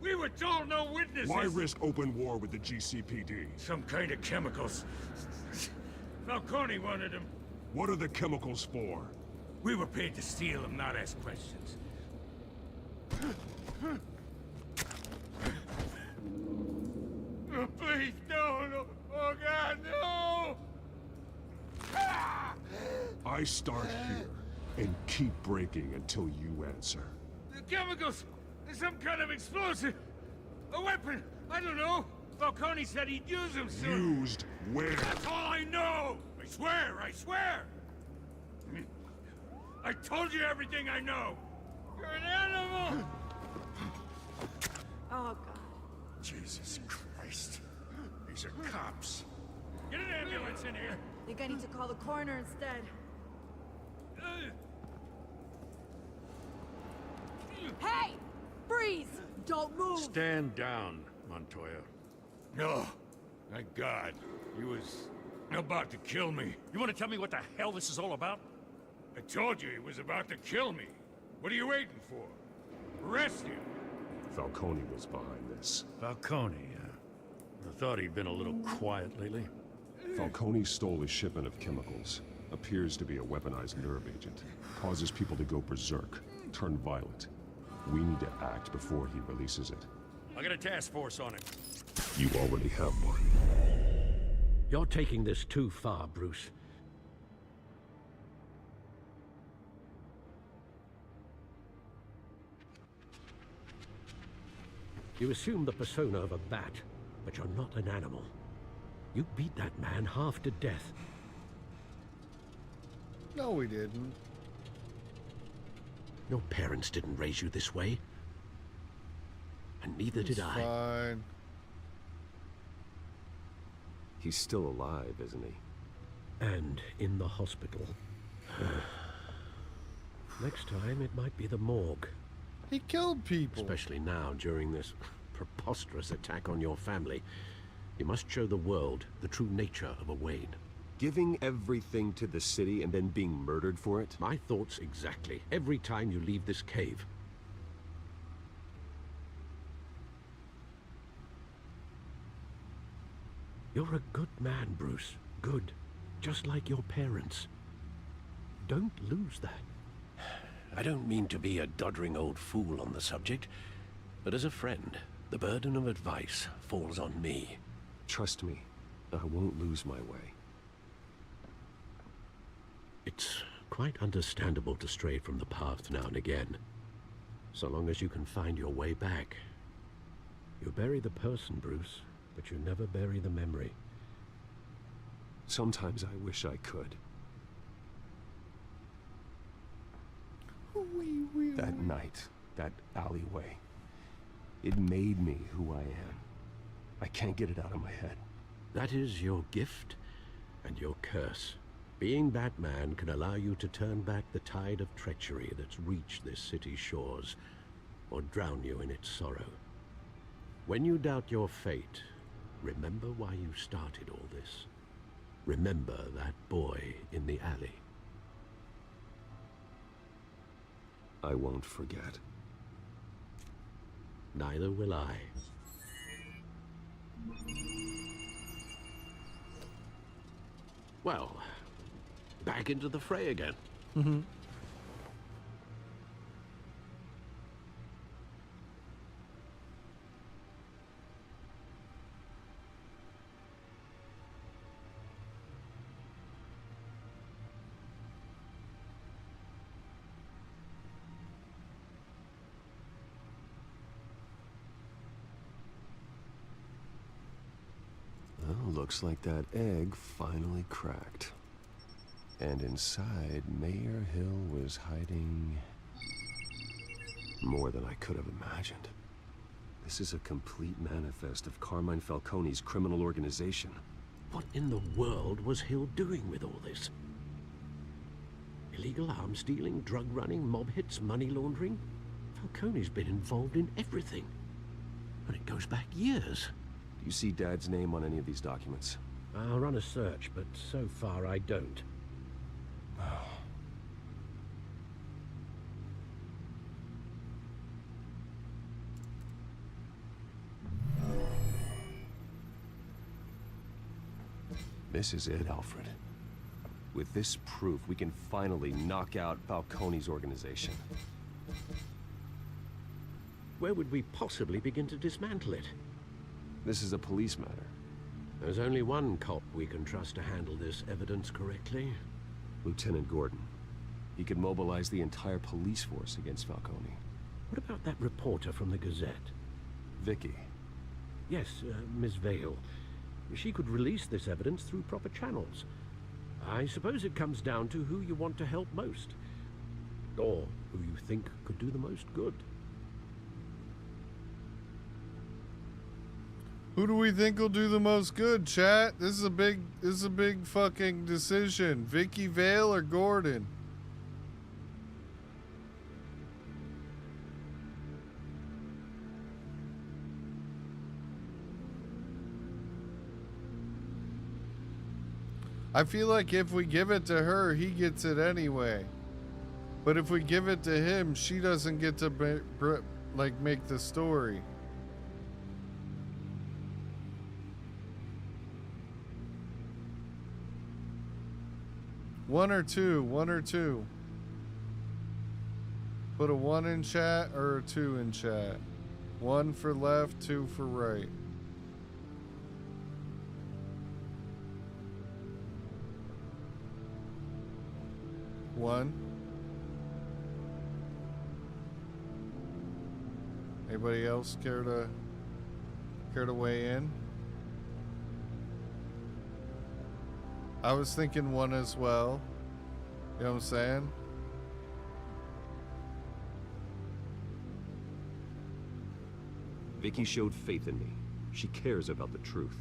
[SPEAKER 12] We were told no witnesses.
[SPEAKER 17] Why risk open war with the GCPD?
[SPEAKER 12] Some kind of chemicals. Falcone wanted them.
[SPEAKER 17] What are the chemicals for?
[SPEAKER 12] We were paid to steal them, not ask questions. Oh, please, no. Oh, God, no!
[SPEAKER 17] I start here and keep breaking until you answer.
[SPEAKER 12] The chemicals! There's some kind of explosive! A weapon! I don't know! Falcone said he'd use them soon!
[SPEAKER 17] Used where?
[SPEAKER 12] That's all I know! I swear! I told you everything I know! You're an animal!
[SPEAKER 10] Oh, God.
[SPEAKER 12] Jesus Christ. These are cops. Get an ambulance in here!
[SPEAKER 16] I think I need to call the coroner instead. Hey! Freeze! Don't move!
[SPEAKER 3] Stand down, Montoya.
[SPEAKER 12] No. Thank God. He was about to kill me.
[SPEAKER 3] You want to tell me what the hell this is all about?
[SPEAKER 12] I told you he was about to kill me. What are you waiting for? Arrest him.
[SPEAKER 17] Falcone was behind this.
[SPEAKER 3] Falcone, I thought he'd been a little quiet lately.
[SPEAKER 17] Falcone stole a shipment of chemicals. Appears to be a weaponized nerve agent. Causes people to go berserk, turn violent. We need to act before he releases it.
[SPEAKER 3] I got a task force on it.
[SPEAKER 17] You already have one.
[SPEAKER 6] You're taking this too far, Bruce. You assume the persona of a bat, but you're not an animal. You beat that man half to death.
[SPEAKER 1] No, we didn't.
[SPEAKER 6] Your parents didn't raise you this way. And neither did I.
[SPEAKER 1] Fine.
[SPEAKER 9] He's still alive, isn't he?
[SPEAKER 6] And in the hospital. Next time, it might be the morgue.
[SPEAKER 1] He killed people.
[SPEAKER 6] Especially now, during this preposterous attack on your family. You must show the world the true nature of a Wayne.
[SPEAKER 9] Giving everything to the city and then being murdered for it?
[SPEAKER 6] My thoughts exactly. Every time you leave this cave. You're a good man, Bruce. Good. Just like your parents. Don't lose that. I don't mean to be a doddering old fool on the subject, but as a friend, the burden of advice falls on me.
[SPEAKER 9] Trust me, I won't lose my way.
[SPEAKER 6] It's quite understandable to stray from the path now and again, so long as you can find your way back. You bury the person, Bruce, but you never bury the memory.
[SPEAKER 9] Sometimes I wish I could. That night, that alleyway, it made me who I am. I can't get it out of my head.
[SPEAKER 6] That is your gift and your curse. Being Batman can allow you to turn back the tide of treachery that's reached this city's shores, or drown you in its sorrow. When you doubt your fate, remember why you started all this. Remember that boy in the alley.
[SPEAKER 9] I won't forget.
[SPEAKER 6] Neither will I. Well, back into the fray again.
[SPEAKER 9] Well, looks like that egg finally cracked. And inside, Mayor Hill was hiding more than I could have imagined. This is a complete manifest of Carmine Falcone's criminal organization.
[SPEAKER 6] What in the world was Hill doing with all this? Illegal arms dealing, drug running, mob hits, money laundering? Falcone's been involved in everything. And it goes back years.
[SPEAKER 9] Do you see Dad's name on any of these documents?
[SPEAKER 6] I'll run a search, but so far I don't.
[SPEAKER 9] This is it, Alfred. With this proof, we can finally knock out Falcone's organization.
[SPEAKER 6] Where would we possibly begin to dismantle it?
[SPEAKER 9] This is a police matter.
[SPEAKER 6] There's only one cop we can trust to handle this evidence correctly.
[SPEAKER 9] Lieutenant Gordon. He could mobilize the entire police force against Falcone.
[SPEAKER 6] What about that reporter from the Gazette?
[SPEAKER 9] Vicky.
[SPEAKER 6] Yes, Miss Vale. She could release this evidence through proper channels. I suppose it comes down to who you want to help most. Or who you think could do the most good.
[SPEAKER 1] Who do we think will do the most good, chat? This is a big fucking decision. Vicky Vale or Gordon? I feel like if we give it to her, he gets it anyway. But if we give it to him, she doesn't get to make the story. One or two. Put a 1 in chat or a 2 in chat. 1 for left, 2 for right. One. Anybody else care to weigh in? I was thinking 1 as well. You know what I'm saying?
[SPEAKER 9] Vicky showed faith in me. She cares about the truth.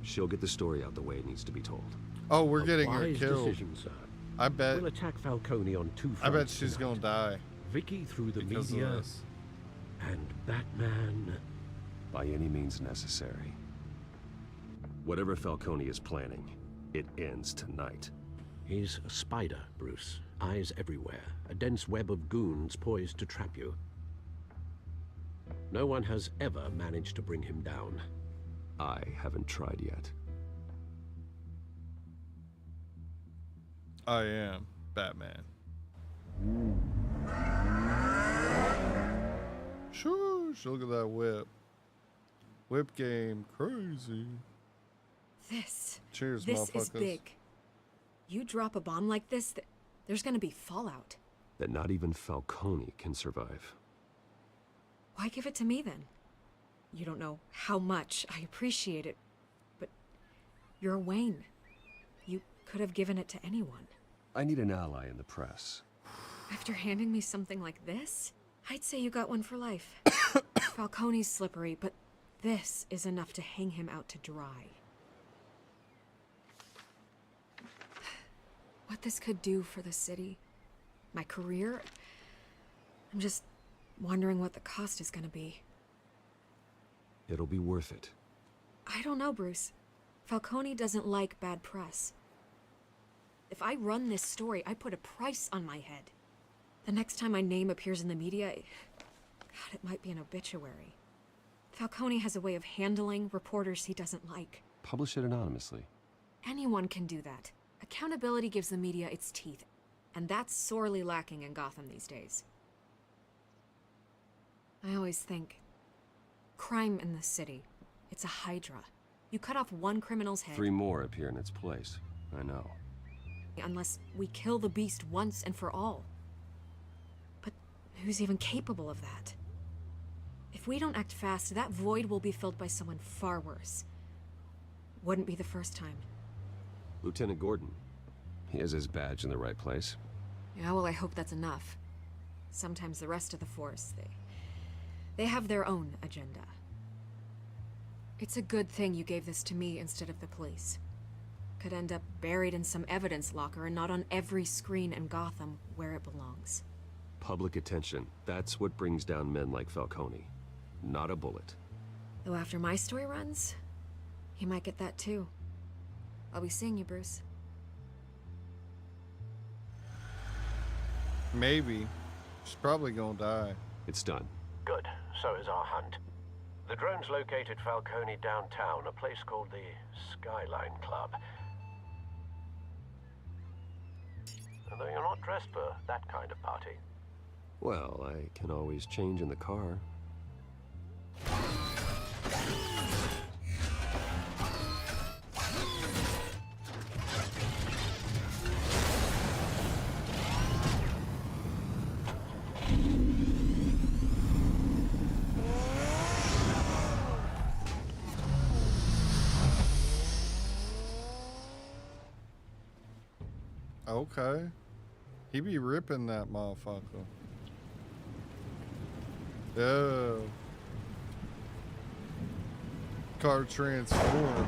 [SPEAKER 9] She'll get the story out the way it needs to be told.
[SPEAKER 1] Oh, we're getting her
[SPEAKER 6] Wise
[SPEAKER 1] killed.
[SPEAKER 6] decision, sir.
[SPEAKER 1] I bet.
[SPEAKER 6] We'll attack Falcone on 2 fronts.
[SPEAKER 1] I bet she's
[SPEAKER 6] tonight.
[SPEAKER 1] gonna die.
[SPEAKER 6] Vicky through the
[SPEAKER 1] because of
[SPEAKER 6] media,
[SPEAKER 1] this.
[SPEAKER 6] and Batman.
[SPEAKER 9] By any means necessary. Whatever Falcone is planning, it ends tonight.
[SPEAKER 6] He's a spider, Bruce. Eyes everywhere. A dense web of goons poised to trap you. No one has ever managed to bring him down.
[SPEAKER 9] I haven't tried yet.
[SPEAKER 1] I am Batman. Shush, look at that whip. Whip game, crazy. Cheers,
[SPEAKER 11] This
[SPEAKER 1] motherfuckers.
[SPEAKER 11] is big. You drop a bomb like this, there's gonna be fallout.
[SPEAKER 9] That not even Falcone can survive.
[SPEAKER 11] Why give it to me then? You don't know how much I appreciate it, but you're Wayne. You could have given it to anyone.
[SPEAKER 9] I need an ally in the press.
[SPEAKER 11] After handing me something like this, I'd say you got one for life. Falcone's slippery, but this is enough to hang him out to dry. What this could do for the city, my career, I'm just wondering what the cost is gonna be.
[SPEAKER 9] It'll be worth it.
[SPEAKER 11] I don't know, Bruce. Falcone doesn't like bad press. If I run this story, I put a price on my head. The next time my name appears in the media, God, it might be an obituary. Falcone has a way of handling reporters he doesn't like.
[SPEAKER 9] Publish it anonymously.
[SPEAKER 11] Anyone can do that. Accountability gives the media its teeth, and that's sorely lacking in Gotham these days. I always think, crime in this city, it's a hydra. You cut off one criminal's head.
[SPEAKER 9] 3 more appear in its place. I know.
[SPEAKER 11] Unless we kill the beast once and for all. But who's even capable of that? If we don't act fast, that void will be filled by someone far worse. Wouldn't be the first time.
[SPEAKER 9] Lieutenant Gordon. He has his badge in the right place.
[SPEAKER 11] Yeah, well, I hope that's enough. Sometimes the rest of the force, they have their own agenda. It's a good thing you gave this to me instead of the police. Could end up buried in some evidence locker and not on every screen in Gotham where it belongs.
[SPEAKER 9] Public attention. That's what brings down men like Falcone. Not a bullet.
[SPEAKER 11] Though after my story runs, he might get that too. I'll be seeing you, Bruce.
[SPEAKER 1] Maybe. She's probably gonna die.
[SPEAKER 9] It's done.
[SPEAKER 6] Good. So is our hunt. The drones located Falcone downtown, a place called the Skyline Club. Although you're not dressed for that kind of party.
[SPEAKER 9] Well, I can always change in the car.
[SPEAKER 1] Okay. He be ripping that motherfucker. Oh. Car transform.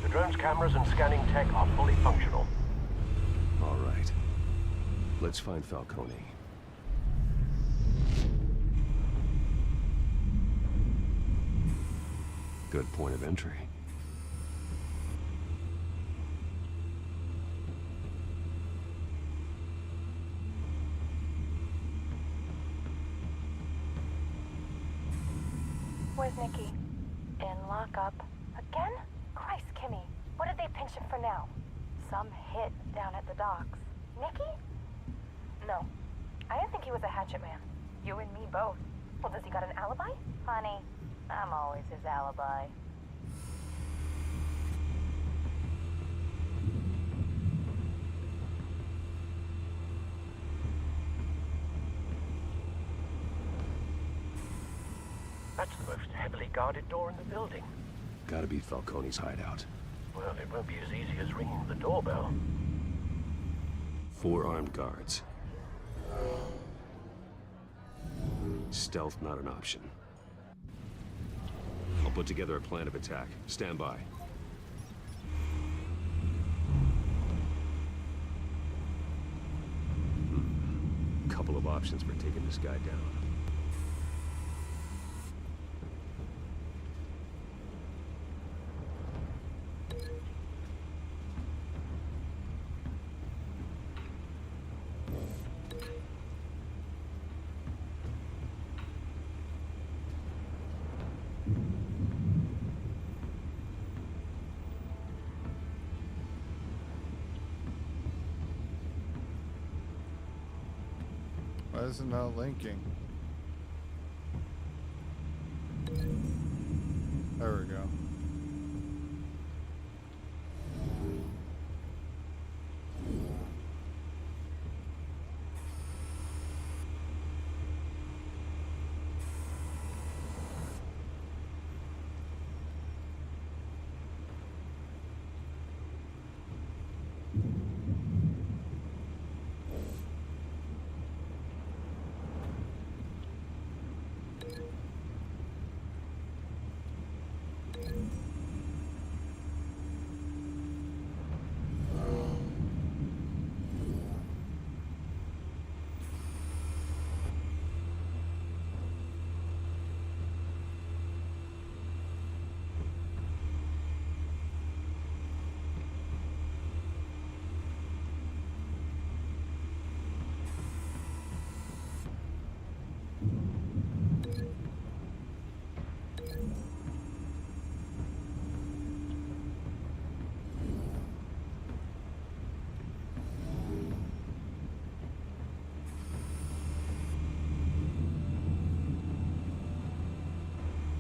[SPEAKER 6] The drone's cameras and scanning tech are fully functional.
[SPEAKER 9] All right. Let's find Falcone. Good point of entry.
[SPEAKER 20] Where's Nikki? In lockup. Again? Christ, Kimmy. What did they pinch him for now? Some hit down at the docks. Nikki? No. I didn't think he was a hatchet man. You and me both. Well, does he got an alibi? Honey, I'm always his alibi.
[SPEAKER 19] That's the most heavily guarded door in the building.
[SPEAKER 9] Gotta be Falcone's hideout.
[SPEAKER 19] Well, it won't be as easy as ringing the doorbell.
[SPEAKER 9] 4 armed guards. Stealth not an option. I'll put together a plan of attack. Stand by. Couple of options for taking this guy down.
[SPEAKER 1] Why is it not linking? There we go.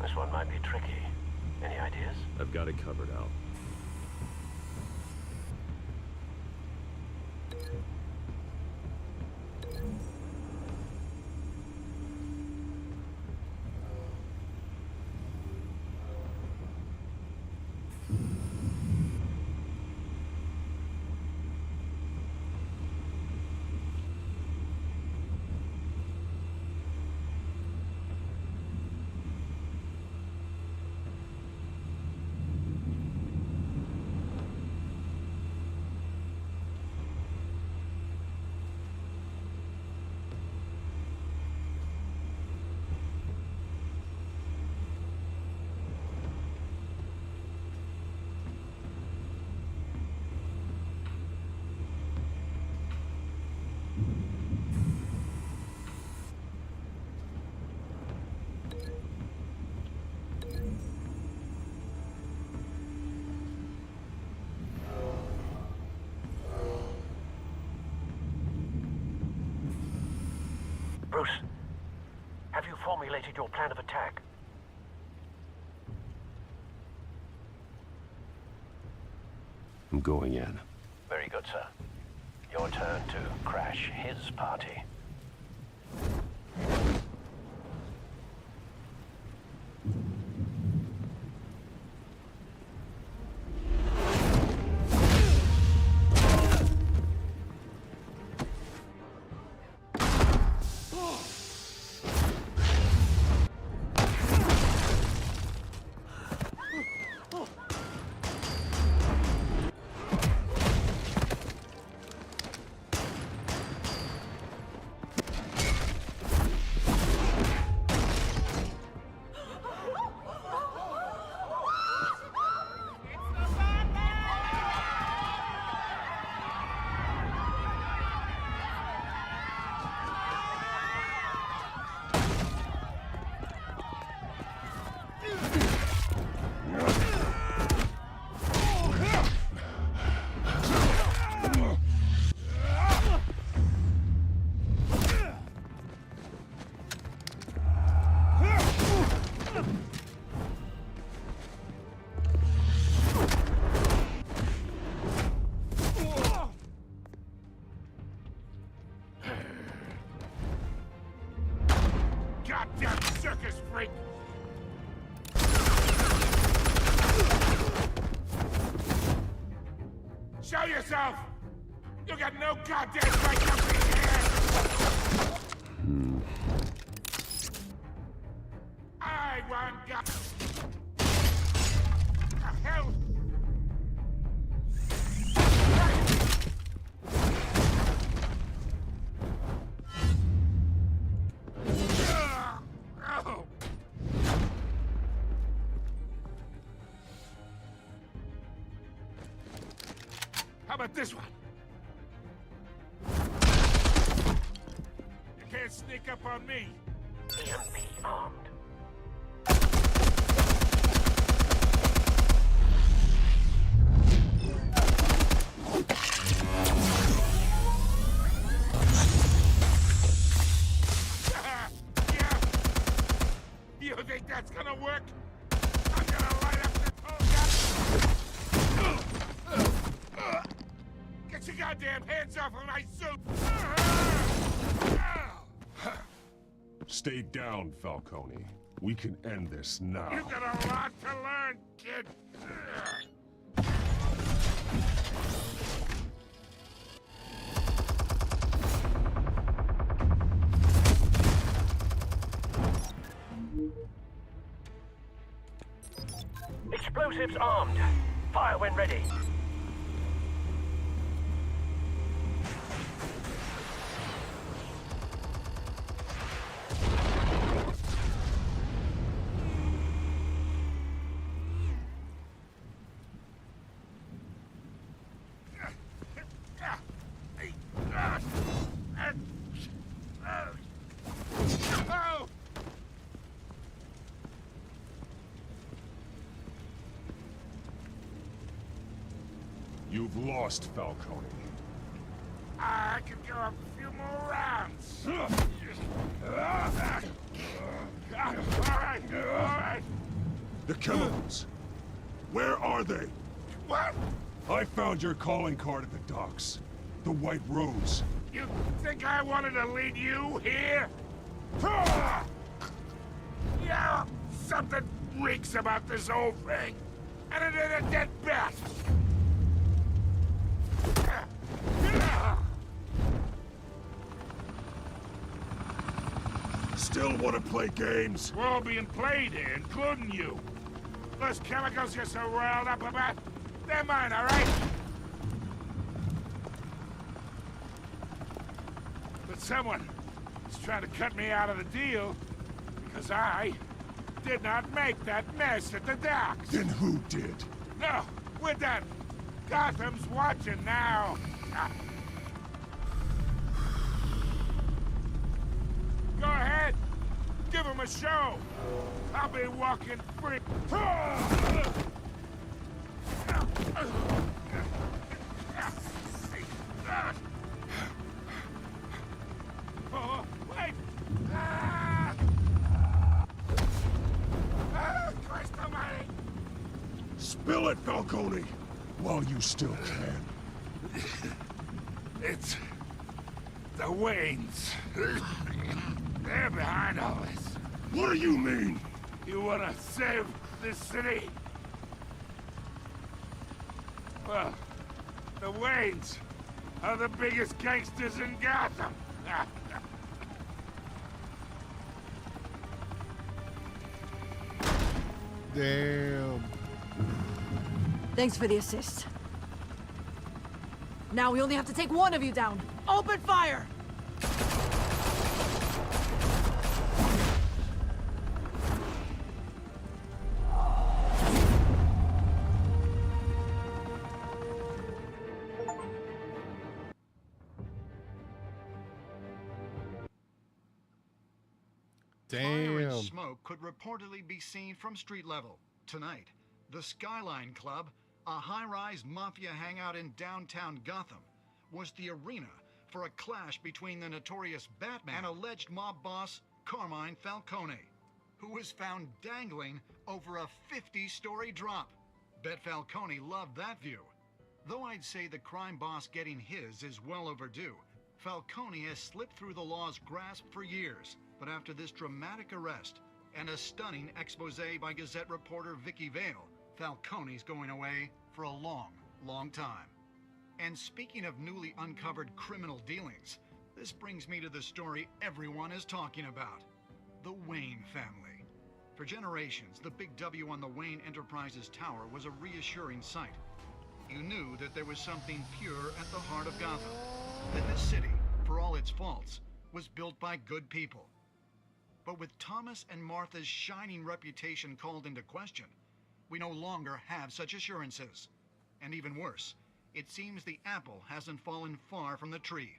[SPEAKER 19] This one might be tricky. Any ideas?
[SPEAKER 9] I've got it covered, Al.
[SPEAKER 19] Bruce, have you formulated your plan of attack?
[SPEAKER 9] I'm going in.
[SPEAKER 19] Very good, sir. Your turn to crash his party.
[SPEAKER 12] Show yourself! You got no goddamn right to be here! I want God. The hell? How about this one? You can't sneak up on me. EMP armed. Yeah. You think that's gonna work? I'm gonna light up the gun. Get your goddamn hands off of my suit!
[SPEAKER 17] Stay down, Falcone. We can end this now.
[SPEAKER 12] You got a lot to learn, kid.
[SPEAKER 19] Explosives armed. Fire when ready.
[SPEAKER 17] You've lost, Falcone.
[SPEAKER 12] I could go a few more rounds. All right.
[SPEAKER 17] The chemicals. Where are they?
[SPEAKER 12] What?
[SPEAKER 17] I found your calling card at the docks. The White Rose.
[SPEAKER 12] You think I wanted to lead you here? Yeah, something reeks about this whole thing. And it ain't a dead bat.
[SPEAKER 17] Still want to play games?
[SPEAKER 12] We're all being played here, including you. Those chemicals you're so riled up about, they're mine, all right? But someone is trying to cut me out of the deal because I did not make that mess at the docks.
[SPEAKER 17] Then who did?
[SPEAKER 12] No, we're done. Gotham's watching now. Go ahead. Give him a show. I'll be walking free. Oh, wait. Christ almighty.
[SPEAKER 17] Spill it, Falcone, while you still can.
[SPEAKER 12] It's the Waynes. They're behind all this.
[SPEAKER 17] What do you mean?
[SPEAKER 12] You want to save this city? Well, the Waynes are the biggest gangsters in Gotham.
[SPEAKER 1] Damn.
[SPEAKER 16] Thanks for the assist. Now we only have to take one of you down. Open fire!
[SPEAKER 14] Fire and
[SPEAKER 1] Damn.
[SPEAKER 14] smoke could reportedly be seen from street level. Tonight, the Skyline Club, a high-rise mafia hangout in downtown Gotham, was the arena for a clash between the notorious Batman and alleged mob boss Carmine Falcone, who was found dangling over a 50-story drop. Bet Falcone loved that view. Though I'd say the crime boss getting his is well overdue, Falcone has slipped through the law's grasp for years. But after this dramatic arrest and a stunning expose by Gazette reporter Vicky Vale, Falcone's going away for a long, long time. And speaking of newly uncovered criminal dealings, this brings me to the story everyone is talking about. The Wayne family. For generations, the big W on the Wayne Enterprises tower was a reassuring sight. You knew that there was something pure at the heart of Gotham. That this city, for all its faults, was built by good people. But with Thomas and Martha's shining reputation called into question, we no longer have such assurances. And even worse, it seems the apple hasn't fallen far from the tree.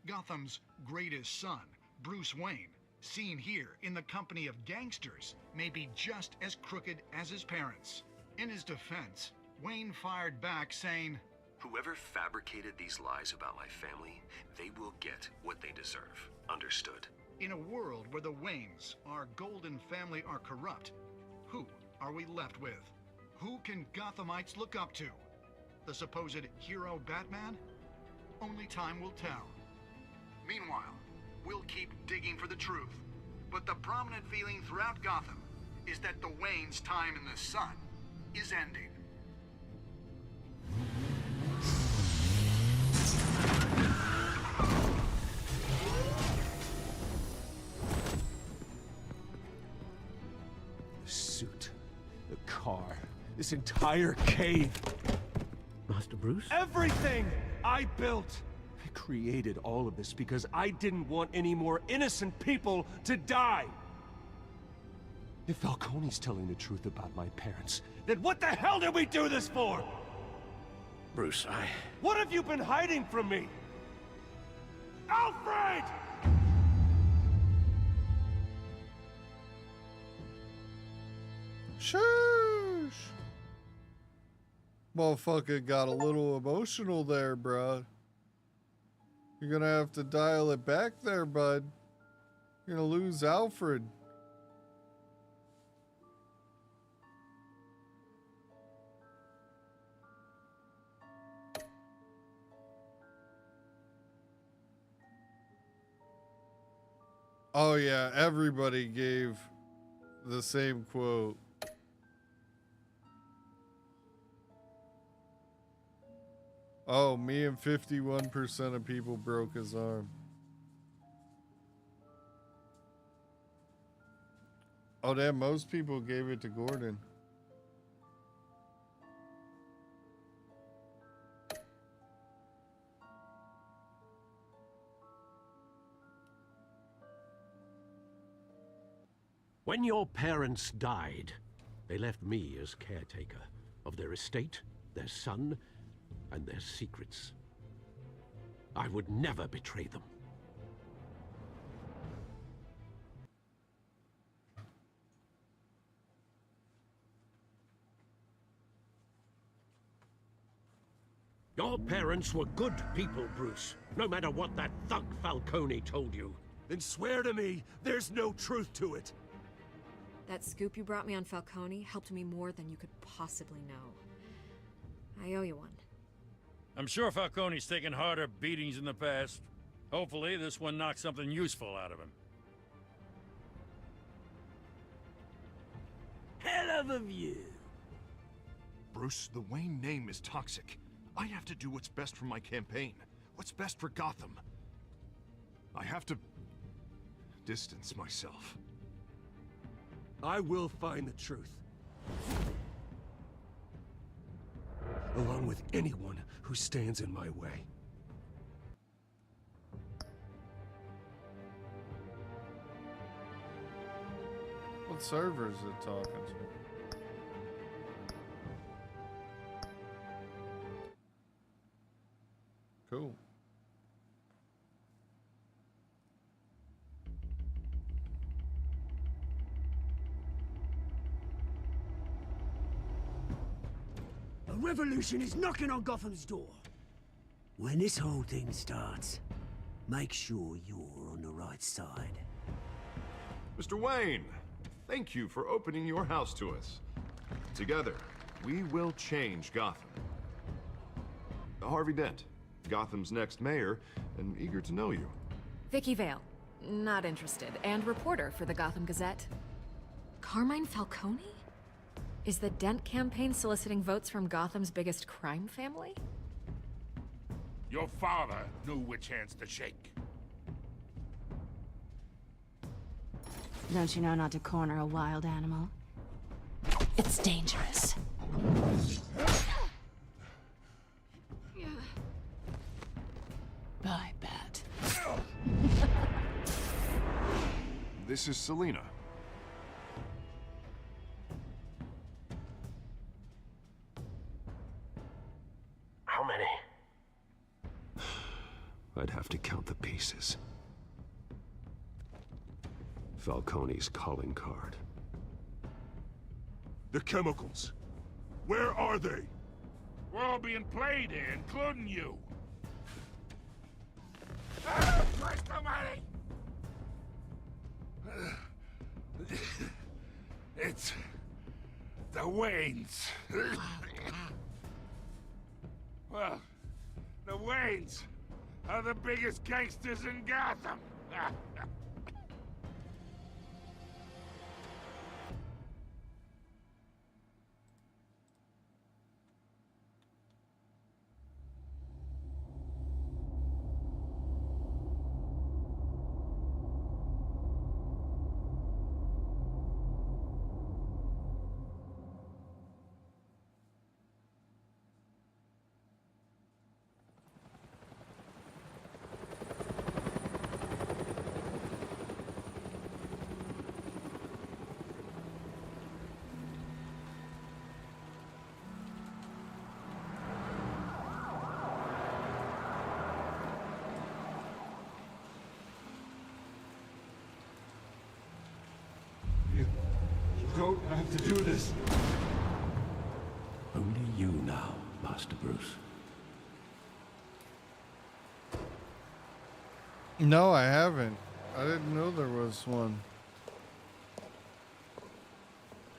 [SPEAKER 14] Gotham's greatest son, Bruce Wayne, seen here in the company of gangsters, may be just as crooked as his parents. In his defense, Wayne fired back saying,
[SPEAKER 9] "Whoever fabricated these lies about my family, they will get what they deserve. Understood?"
[SPEAKER 14] In a world where the Waynes, our golden family, are corrupt, who are we left with? Who can Gothamites look up to? The supposed hero Batman? Only time will tell. Meanwhile, we'll keep digging for the truth. But the prominent feeling throughout Gotham is that the Waynes' time in the sun is ending.
[SPEAKER 6] The suit, the car, this entire cave.
[SPEAKER 18] Master Bruce?
[SPEAKER 6] Everything I built! I created all of this because I didn't want any more innocent people to die! If Falcone's telling the truth about my parents, then what the hell did we do this for?
[SPEAKER 18] Bruce,
[SPEAKER 6] What have you been hiding from me? Alfred!
[SPEAKER 1] Shush! Motherfucker got a little emotional there, bruh. You're gonna have to dial it back there, bud. You're gonna lose Alfred. Oh yeah, everybody gave the same quote. Oh, me and 51% of people broke his arm. Oh damn, most people gave it to Gordon.
[SPEAKER 6] When your parents died, they left me as caretaker of their estate, their son, and their secrets. I would never betray them. Your parents were good people, Bruce, no matter what that thug Falcone told you. Then swear to me there's no truth to it.
[SPEAKER 11] That scoop you brought me on Falcone helped me more than you could possibly know. I owe you one.
[SPEAKER 3] I'm sure Falcone's taken harder beatings in the past. Hopefully, this one knocks something useful out of him.
[SPEAKER 15] Hell of a view.
[SPEAKER 4] Bruce, the Wayne name is toxic. I have to do what's best for my campaign. What's best for Gotham. I have to distance myself.
[SPEAKER 6] I will find the truth. Along with anyone who stands in my way.
[SPEAKER 1] What server is it talking to? Cool.
[SPEAKER 15] A revolution is knocking on Gotham's door. When this whole thing starts, make sure you're on the right side.
[SPEAKER 4] Mr. Wayne, thank you for opening your house to us. Together, we will change Gotham. Harvey Dent, Gotham's next mayor, and eager to know you.
[SPEAKER 11] Vicky Vale, not interested, and reporter for the Gotham Gazette. Carmine Falcone? Is the Dent campaign soliciting votes from Gotham's biggest crime family?
[SPEAKER 12] Your father knew which hands to shake.
[SPEAKER 8] Don't you know not to corner a wild animal? It's dangerous. Bye, Bat.
[SPEAKER 4] This is Selena.
[SPEAKER 19] How many?
[SPEAKER 9] I'd have to count the pieces. Falcone's calling card.
[SPEAKER 17] The chemicals. Where are they?
[SPEAKER 12] We're all being played here, including you. Ah, Christ almighty! It's the Waynes. Well, the Waynes are the biggest gangsters in Gotham.
[SPEAKER 18] You don't have to do this.
[SPEAKER 6] Only you now, Master Bruce.
[SPEAKER 1] No, I haven't. I didn't know there was one.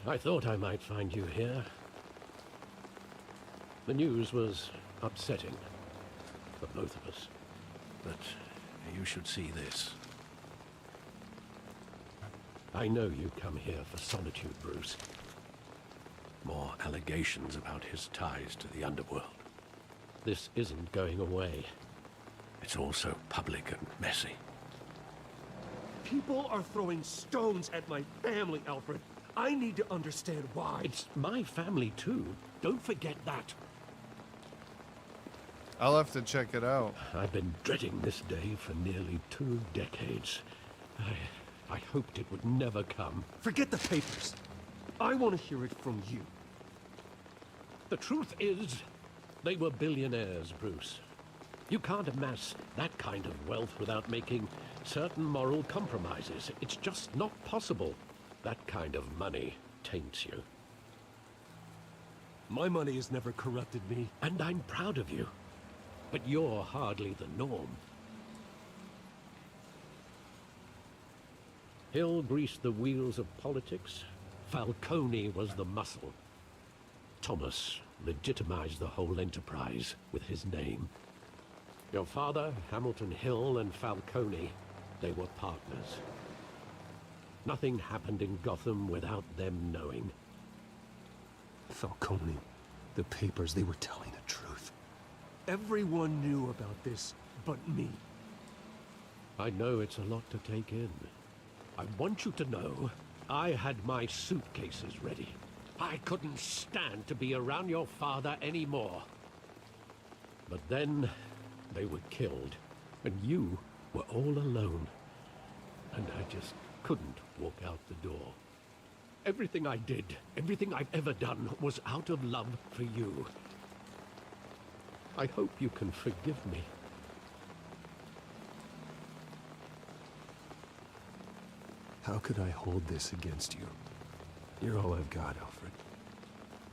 [SPEAKER 6] I thought I might find you here. The news was upsetting for both of us. But you should see this. I know you come here for solitude, Bruce. More allegations about his ties to the underworld. This isn't going away. It's all so public and messy.
[SPEAKER 18] People are throwing stones at my family, Alfred. I need to understand why.
[SPEAKER 6] It's my family, too. Don't forget that.
[SPEAKER 1] I'll have to check it out.
[SPEAKER 6] I've been dreading this day for nearly 2 decades. I hoped it would never come.
[SPEAKER 18] Forget the papers. I want to hear it from you.
[SPEAKER 6] The truth is, they were billionaires, Bruce. You can't amass that kind of wealth without making certain moral compromises. It's just not possible. That kind of money taints you.
[SPEAKER 18] My money has never corrupted me.
[SPEAKER 6] And I'm proud of you. But you're hardly the norm. Hill greased the wheels of politics. Falcone was the muscle. Thomas legitimized the whole enterprise with his name. Your father, Hamilton Hill, and Falcone, they were partners. Nothing happened in Gotham without them knowing.
[SPEAKER 18] Falcone, the papers, they were telling the truth. Everyone knew about this but me.
[SPEAKER 6] I know it's a lot to take in. I want you to know, I had my suitcases ready. I couldn't stand to be around your father anymore. But then, they were killed, and you were all alone. And I just couldn't walk out the door. Everything I did, everything I've ever done, was out of love for you. I hope you can forgive me.
[SPEAKER 18] How could I hold this against you? You're all I've got, Alfred.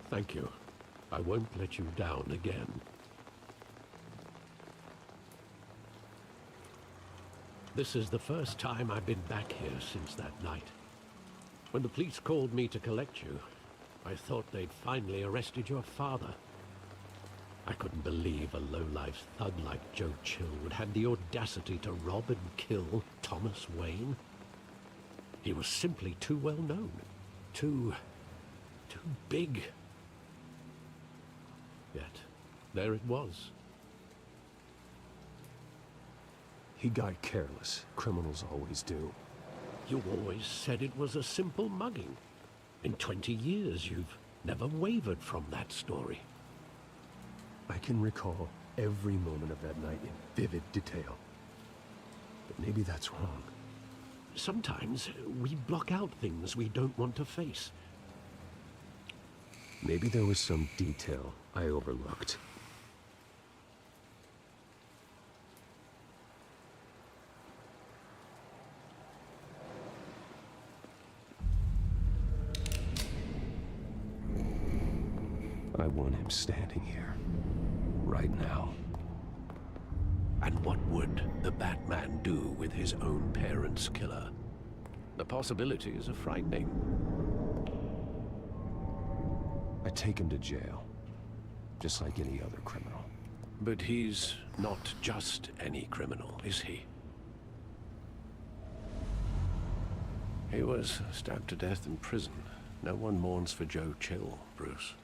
[SPEAKER 6] Thank you. I won't let you down again. This is the first time I've been back here since that night. When the police called me to collect you, I thought they'd finally arrested your father. I couldn't believe a low-life thug like Joe Chill would have the audacity to rob and kill Thomas Wayne. He was simply too well known. Too big. Yet, there it was.
[SPEAKER 18] He got careless. Criminals always do.
[SPEAKER 6] You always said it was a simple mugging. In 20 years, you've never wavered from that story.
[SPEAKER 18] I can recall every moment of that night in vivid detail. But maybe that's wrong.
[SPEAKER 6] Sometimes we block out things we don't want to face.
[SPEAKER 18] Maybe there was some detail I overlooked. I want him standing here, right now.
[SPEAKER 6] And what would the Batman do with his own parents' killer? The possibilities are frightening.
[SPEAKER 18] I take him to jail, just like any other criminal.
[SPEAKER 6] But he's not just any criminal, is he? He was stabbed to death in prison. No one mourns for Joe Chill, Bruce.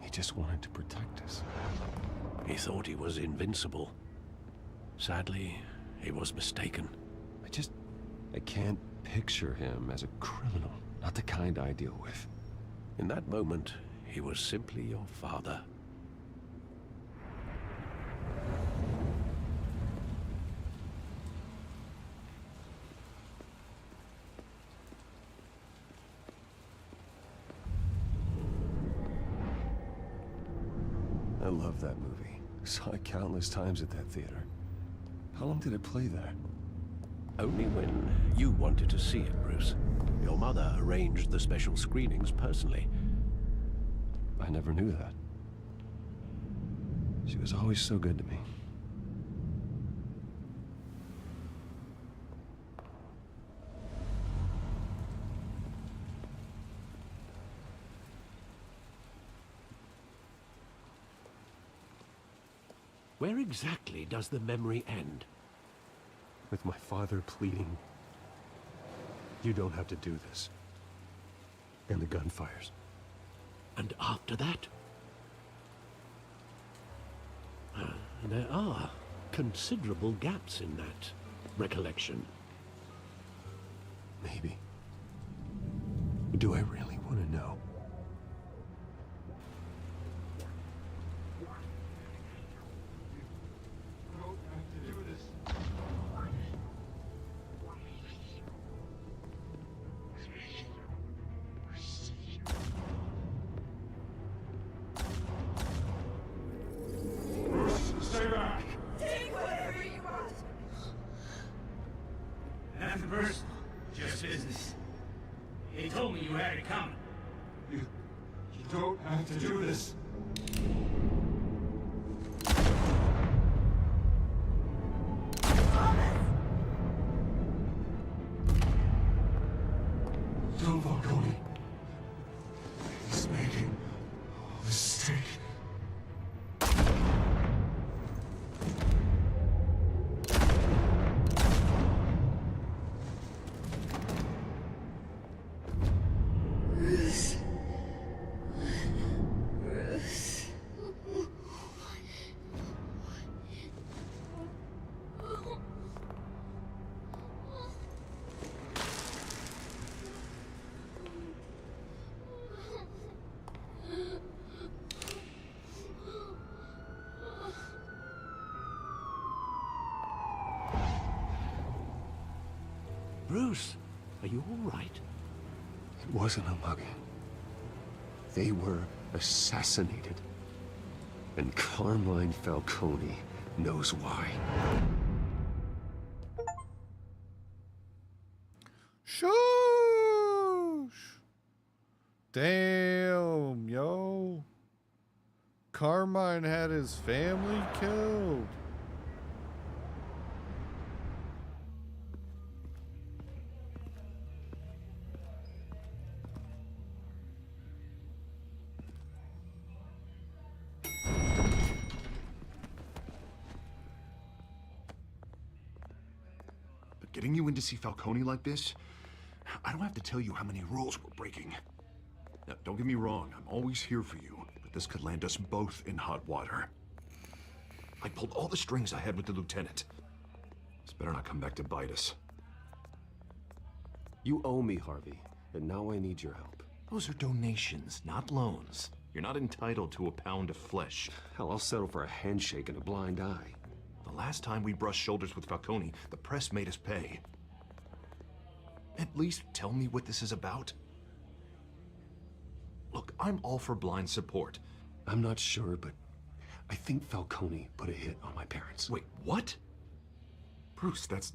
[SPEAKER 18] He just wanted to protect us.
[SPEAKER 6] He thought he was invincible. Sadly, he was mistaken.
[SPEAKER 18] I can't picture him as a criminal. Not the kind I deal with.
[SPEAKER 6] In that moment, he was simply your father.
[SPEAKER 18] I love that movie. Saw it countless times at that theater. How long did it play there?
[SPEAKER 6] Only when you wanted to see it, Bruce. Your mother arranged the special screenings personally.
[SPEAKER 18] I never knew that. She was always so good to me.
[SPEAKER 6] Where exactly does the memory end?
[SPEAKER 18] With my father pleading, "You don't have to do this." And the gunfires.
[SPEAKER 6] And after that? There are considerable gaps in that recollection.
[SPEAKER 18] Maybe. Do I really want to know?
[SPEAKER 21] Nothing personal, just business. He told me you had it coming.
[SPEAKER 17] You don't have to do this. Don't Falcone. He's making a mistake.
[SPEAKER 6] Bruce, are you all right?
[SPEAKER 18] It wasn't a mugging. They were assassinated. And Carmine Falcone knows why.
[SPEAKER 1] Shush! Damn, yo. Carmine had his family killed.
[SPEAKER 4] getting you in to see Falcone like this, I don't have to tell you how many rules we're breaking. Now, don't get me wrong, I'm always here for you, but this could land us both in hot water. I pulled all the strings I had with the lieutenant. This better not come back to bite us.
[SPEAKER 9] You owe me, Harvey, and now I need your help.
[SPEAKER 4] Those are donations, not loans. You're not entitled to a pound of flesh.
[SPEAKER 9] Hell, I'll settle for a handshake and a blind eye.
[SPEAKER 4] The last time we brushed shoulders with Falcone, the press made us pay. At least tell me what this is about. Look, I'm all for blind support.
[SPEAKER 9] I'm not sure, but I think Falcone put a hit on my parents.
[SPEAKER 4] Wait, what? Bruce, that's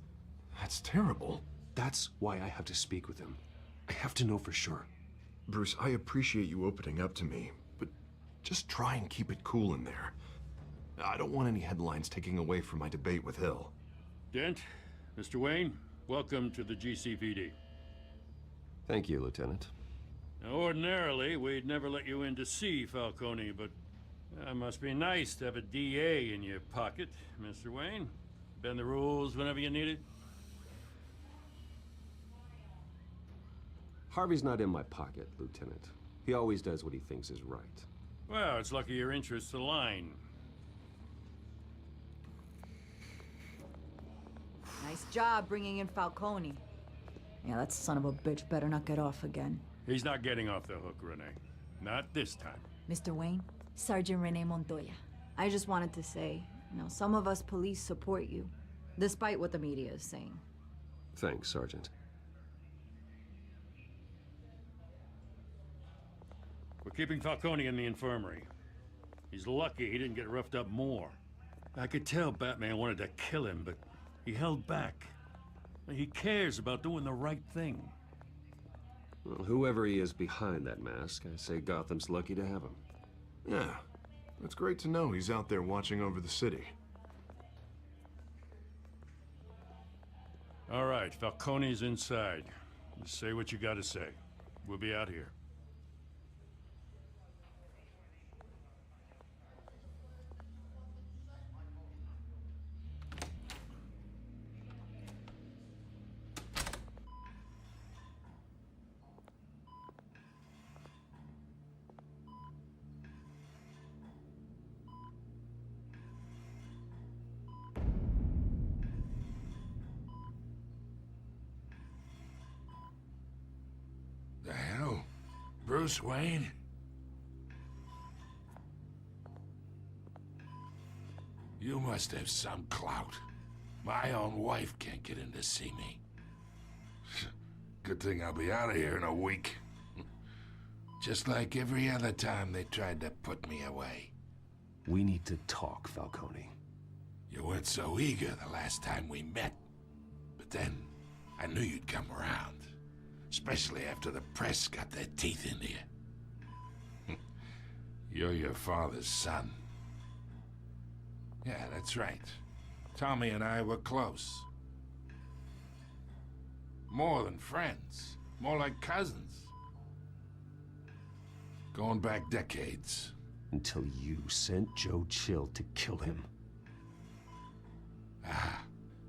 [SPEAKER 4] terrible.
[SPEAKER 9] That's why I have to speak with him. I have to know for sure.
[SPEAKER 4] Bruce, I appreciate you opening up to me, but just try and keep it cool in there. I don't want any headlines taking away from my debate with Hill.
[SPEAKER 13] Dent, Mr. Wayne, welcome to the GCPD.
[SPEAKER 9] Thank you, Lieutenant.
[SPEAKER 13] Now, ordinarily, we'd never let you in to see Falcone, but it must be nice to have a DA in your pocket, Mr. Wayne. Bend the rules whenever you need it.
[SPEAKER 9] Harvey's not in my pocket, Lieutenant. He always does what he thinks is right.
[SPEAKER 13] Well, it's lucky your interests align.
[SPEAKER 16] Nice job bringing in Falcone. Yeah, that son of a bitch better not get off again.
[SPEAKER 13] He's not getting off the hook, Renee. Not this time.
[SPEAKER 16] Mr. Wayne, Sergeant Renee Montoya. I just wanted to say, some of us police support you, despite what the media is saying.
[SPEAKER 9] Thanks, Sergeant.
[SPEAKER 13] We're keeping Falcone in the infirmary. He's lucky he didn't get roughed up more. I could tell Batman wanted to kill him, but he held back. He cares about doing the right thing.
[SPEAKER 9] Well, whoever he is behind that mask, I say Gotham's lucky to have him.
[SPEAKER 4] Yeah, it's great to know he's out there watching over the city.
[SPEAKER 13] All right, Falcone's inside. Just say what you gotta say. We'll be out here.
[SPEAKER 12] The hell? Bruce Wayne? You must have some clout. My own wife can't get in to see me. Good thing I'll be out of here in a week. Just like every other time they tried to put me away.
[SPEAKER 9] We need to talk, Falcone.
[SPEAKER 12] You weren't so eager the last time we met. But then, I knew you'd come around. Especially after the press got their teeth into you. You're your father's son. Yeah, that's right. Tommy and I were close. More than friends. More like cousins. Going back decades.
[SPEAKER 9] Until you sent Joe Chill to kill him.
[SPEAKER 12] Ah,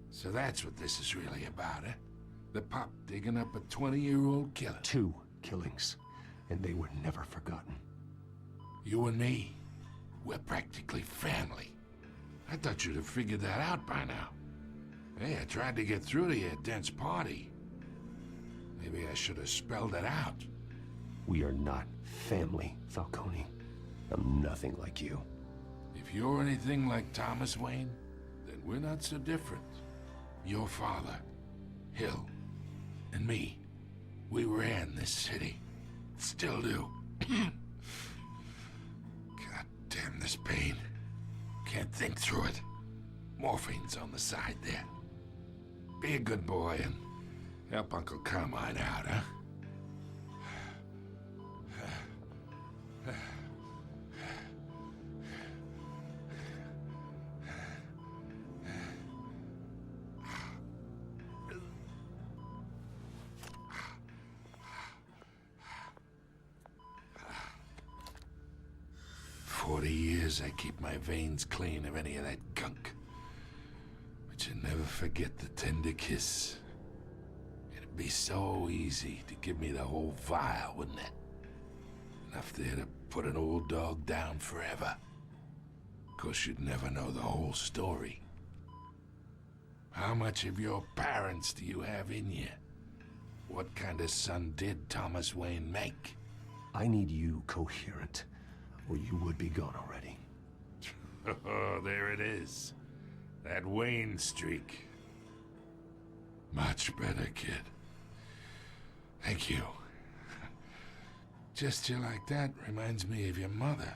[SPEAKER 12] so that's what this is really about, eh? The pup digging up a 20-year-old killer.
[SPEAKER 9] 2 killings, and they were never forgotten.
[SPEAKER 12] You and me, we're practically family. I thought you'd have figured that out by now. Hey, I tried to get through to you at Dent's party. Maybe I should have spelled it out.
[SPEAKER 9] We are not family, Falcone. I'm nothing like you.
[SPEAKER 12] If you're anything like Thomas Wayne, then we're not so different. Your father, Hill, and me, we ran this city. Still do. God damn this pain. Can't think through it. Morphine's on the side there. Be a good boy and help Uncle Carmine out, huh? 40 years I keep my veins clean of any of that gunk. But you never forget the tender kiss It'd be so easy to give me the whole vial, wouldn't it? Enough there to put an old dog down forever. Of course, you'd never know the whole story. How much of your parents do you have in you? What kind of son did Thomas Wayne make?
[SPEAKER 18] I need you coherent, or you would be gone already.
[SPEAKER 12] Oh, there it is. That Wayne streak. Much better, kid. Thank you. Gesture like that reminds me of your mother.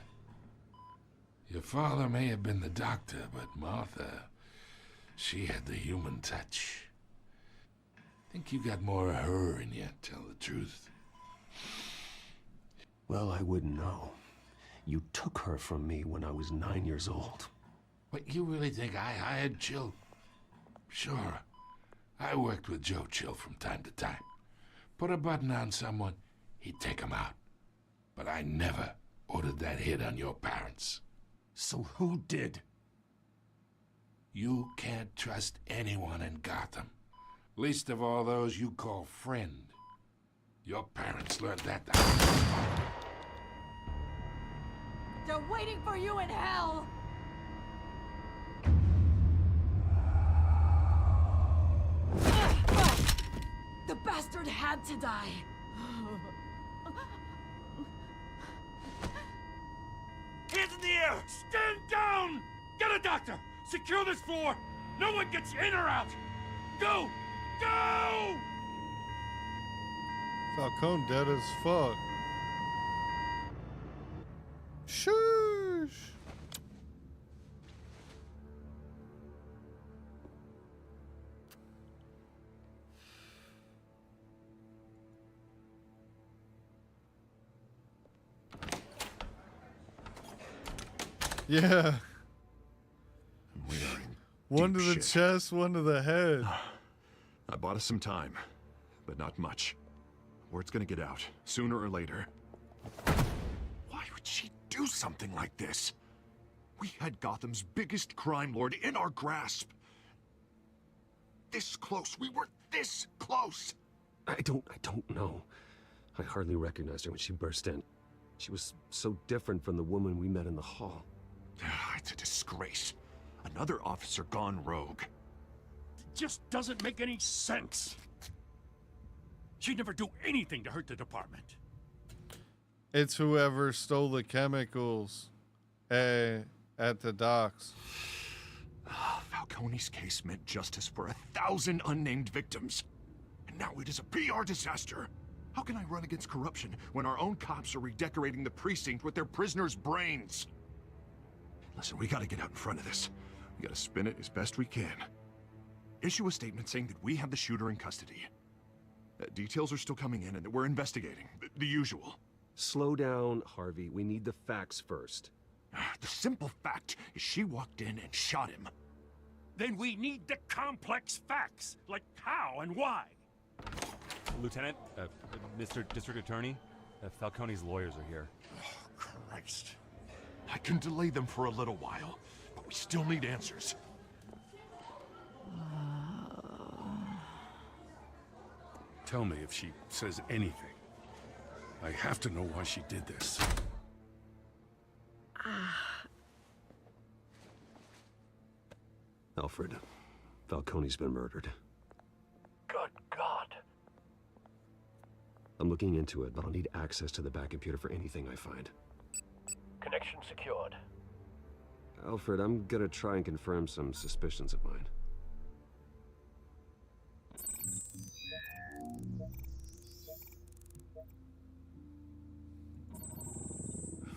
[SPEAKER 12] Your father may have been the doctor, but Martha, she had the human touch. Think you got more of her in you, tell the truth.
[SPEAKER 18] Well, I wouldn't know. You took her from me when I was 9 years old.
[SPEAKER 12] What, you really think I hired Chill? Sure. I worked with Joe Chill from time to time. Put a button on someone, he'd take him out. But I never ordered that hit on your parents.
[SPEAKER 18] So who did?
[SPEAKER 12] You can't trust anyone in Gotham. Least of all those you call friend. Your parents learned that.
[SPEAKER 16] They're waiting for you in hell! The bastard had to die!
[SPEAKER 13] Hands in the air! Stand down! Get a doctor! Secure this floor! No one gets in or out! Go! Go!
[SPEAKER 1] Falcone dead as fuck. Shush! Yeah. One to the chest, one to the head.
[SPEAKER 17] I bought us some time, but not much. Word's gonna get out, sooner or later. Why would she do something like this? We had Gotham's biggest crime lord in our grasp. This close. We were this close.
[SPEAKER 18] I don't know. I hardly recognized her when she burst in. She was so different from the woman we met in the hall.
[SPEAKER 17] It's a disgrace. Another officer gone rogue.
[SPEAKER 13] It just doesn't make any sense. She'd never do anything to hurt the department.
[SPEAKER 1] It's whoever stole the chemicals at the docks.
[SPEAKER 17] Falcone's case meant justice for 1,000 unnamed victims. And now it is a PR disaster. How can I run against corruption when our own cops are redecorating the precinct with their prisoners' brains? Listen, we gotta get out in front of this. We gotta spin it as best we can. Issue a statement saying that we have the shooter in custody. Details are still coming in and that we're investigating. The usual.
[SPEAKER 18] Slow down, Harvey. We need the facts first.
[SPEAKER 17] The simple fact is she walked in and shot him.
[SPEAKER 13] Then we need the complex facts, like how and why.
[SPEAKER 2] Lieutenant, Mr. District Attorney, Falcone's lawyers are here.
[SPEAKER 17] Oh, Christ. I can delay them for a little while, but we still need answers.
[SPEAKER 13] Tell me if she says anything. I have to know why she did this.
[SPEAKER 18] Alfred, Falcone's been murdered.
[SPEAKER 19] Good God.
[SPEAKER 18] I'm looking into it, but I'll need access to the back computer for anything I find.
[SPEAKER 19] Connection secured.
[SPEAKER 18] Alfred, I'm gonna try and confirm some suspicions of mine.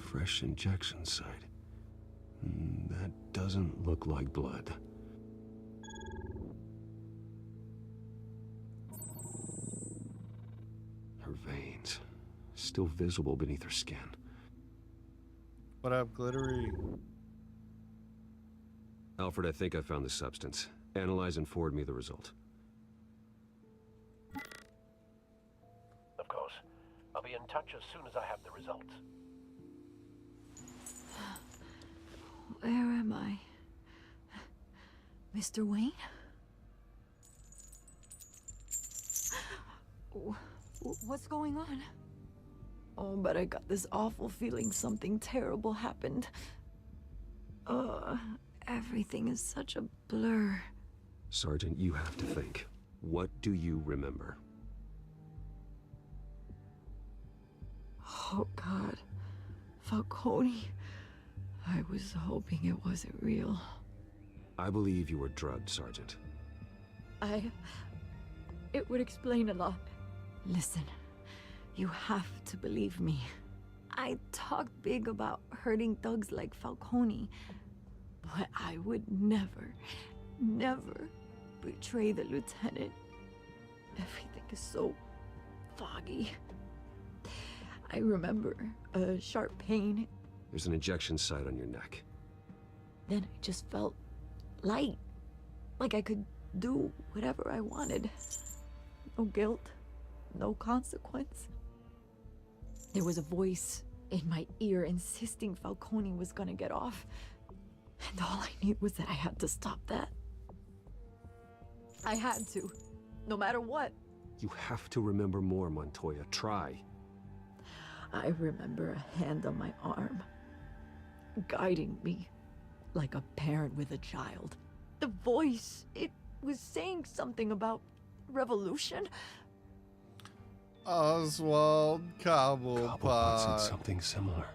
[SPEAKER 18] Fresh injection site. That doesn't look like blood. Her veins, still visible beneath her skin.
[SPEAKER 1] What up, Glittery?
[SPEAKER 18] Alfred, I think I found the substance. Analyze and forward me the result.
[SPEAKER 19] Of course. I'll be in touch as soon as I have the results.
[SPEAKER 16] Where am I? Mr. Wayne? What's going on?
[SPEAKER 5] Oh, but I got this awful feeling something terrible happened. Everything is such a blur.
[SPEAKER 9] Sergeant, you have to think. What do you remember?
[SPEAKER 5] Oh, God. Falcone. I was hoping it wasn't real.
[SPEAKER 9] I believe you were drugged, Sergeant.
[SPEAKER 5] It would explain a lot. Listen, you have to believe me. I talked big about hurting thugs like Falcone, but I would never betray the lieutenant. Everything is so foggy. I remember a sharp pain.
[SPEAKER 9] There's an injection site on your neck.
[SPEAKER 5] Then I just felt light, like I could do whatever I wanted. No guilt, no consequence. There was a voice in my ear insisting Falcone was gonna get off. And all I knew was that I had to stop that. I had to, no matter what.
[SPEAKER 9] You have to remember more, Montoya. Try.
[SPEAKER 5] I remember a hand on my arm, guiding me like a parent with a child. The voice, it was saying something about revolution.
[SPEAKER 1] Oswald Cobblepot
[SPEAKER 18] said something similar.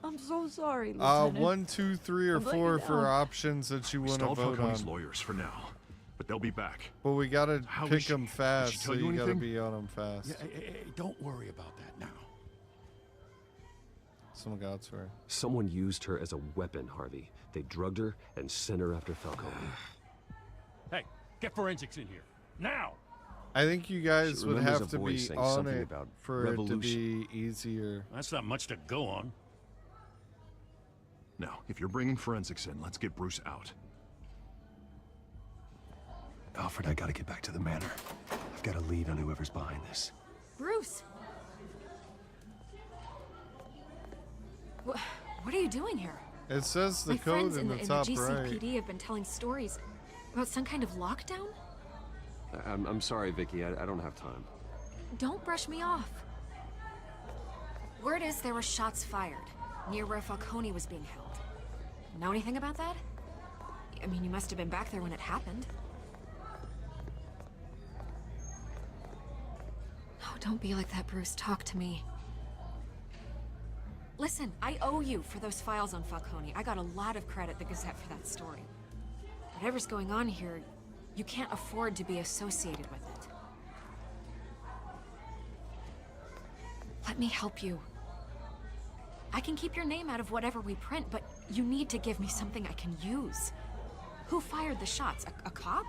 [SPEAKER 5] I'm so sorry, Lieutenant.
[SPEAKER 1] 1, 2, 3, or
[SPEAKER 5] I'm letting
[SPEAKER 1] 4
[SPEAKER 5] you
[SPEAKER 1] for
[SPEAKER 5] down.
[SPEAKER 1] options that you
[SPEAKER 17] We
[SPEAKER 1] want to
[SPEAKER 17] stalled
[SPEAKER 1] vote
[SPEAKER 17] Falcone's
[SPEAKER 1] on.
[SPEAKER 17] lawyers for now, but they'll be back.
[SPEAKER 1] But we gotta
[SPEAKER 17] How is
[SPEAKER 1] pick
[SPEAKER 17] she?
[SPEAKER 1] them
[SPEAKER 17] Did she
[SPEAKER 1] fast, so
[SPEAKER 17] tell you
[SPEAKER 1] you gotta
[SPEAKER 17] anything?
[SPEAKER 1] be on them fast.
[SPEAKER 12] Yeah, hey, don't worry about that now.
[SPEAKER 1] Someone got to her.
[SPEAKER 9] Someone used her as a weapon, Harvey. They drugged her and sent her after Falcone.
[SPEAKER 2] Hey, get forensics in here. Now!
[SPEAKER 1] I think you guys
[SPEAKER 9] She
[SPEAKER 1] would
[SPEAKER 9] remembers
[SPEAKER 1] have
[SPEAKER 9] a
[SPEAKER 1] to
[SPEAKER 9] voice
[SPEAKER 1] be
[SPEAKER 9] saying
[SPEAKER 1] on
[SPEAKER 9] something
[SPEAKER 1] it
[SPEAKER 9] about
[SPEAKER 1] for it to
[SPEAKER 9] revolution.
[SPEAKER 1] be easier.
[SPEAKER 13] That's not much to go on.
[SPEAKER 17] Now, if you're bringing forensics in, let's get Bruce out.
[SPEAKER 18] Alfred, I gotta get back to the manor. I've got a lead on whoever's behind this.
[SPEAKER 11] Bruce! What are you doing here?
[SPEAKER 1] It says the
[SPEAKER 11] My
[SPEAKER 1] code
[SPEAKER 11] friends
[SPEAKER 1] in the
[SPEAKER 11] in
[SPEAKER 1] top
[SPEAKER 11] the
[SPEAKER 1] right.
[SPEAKER 11] GCPD have been telling stories about some kind of lockdown.
[SPEAKER 9] I'm sorry, Vicky. I don't have time.
[SPEAKER 11] Don't brush me off. Word is there were shots fired near where Falcone was being held. Know anything about that? I mean, you must have been back there when it happened. Oh, don't be like that, Bruce. Talk to me. Listen, I owe you for those files on Falcone. I got a lot of credit at the Gazette for that story. Whatever's going on here, you can't afford to be associated with it. Let me help you. I can keep your name out of whatever we print, but you need to give me something I can use. Who fired the shots? A cop?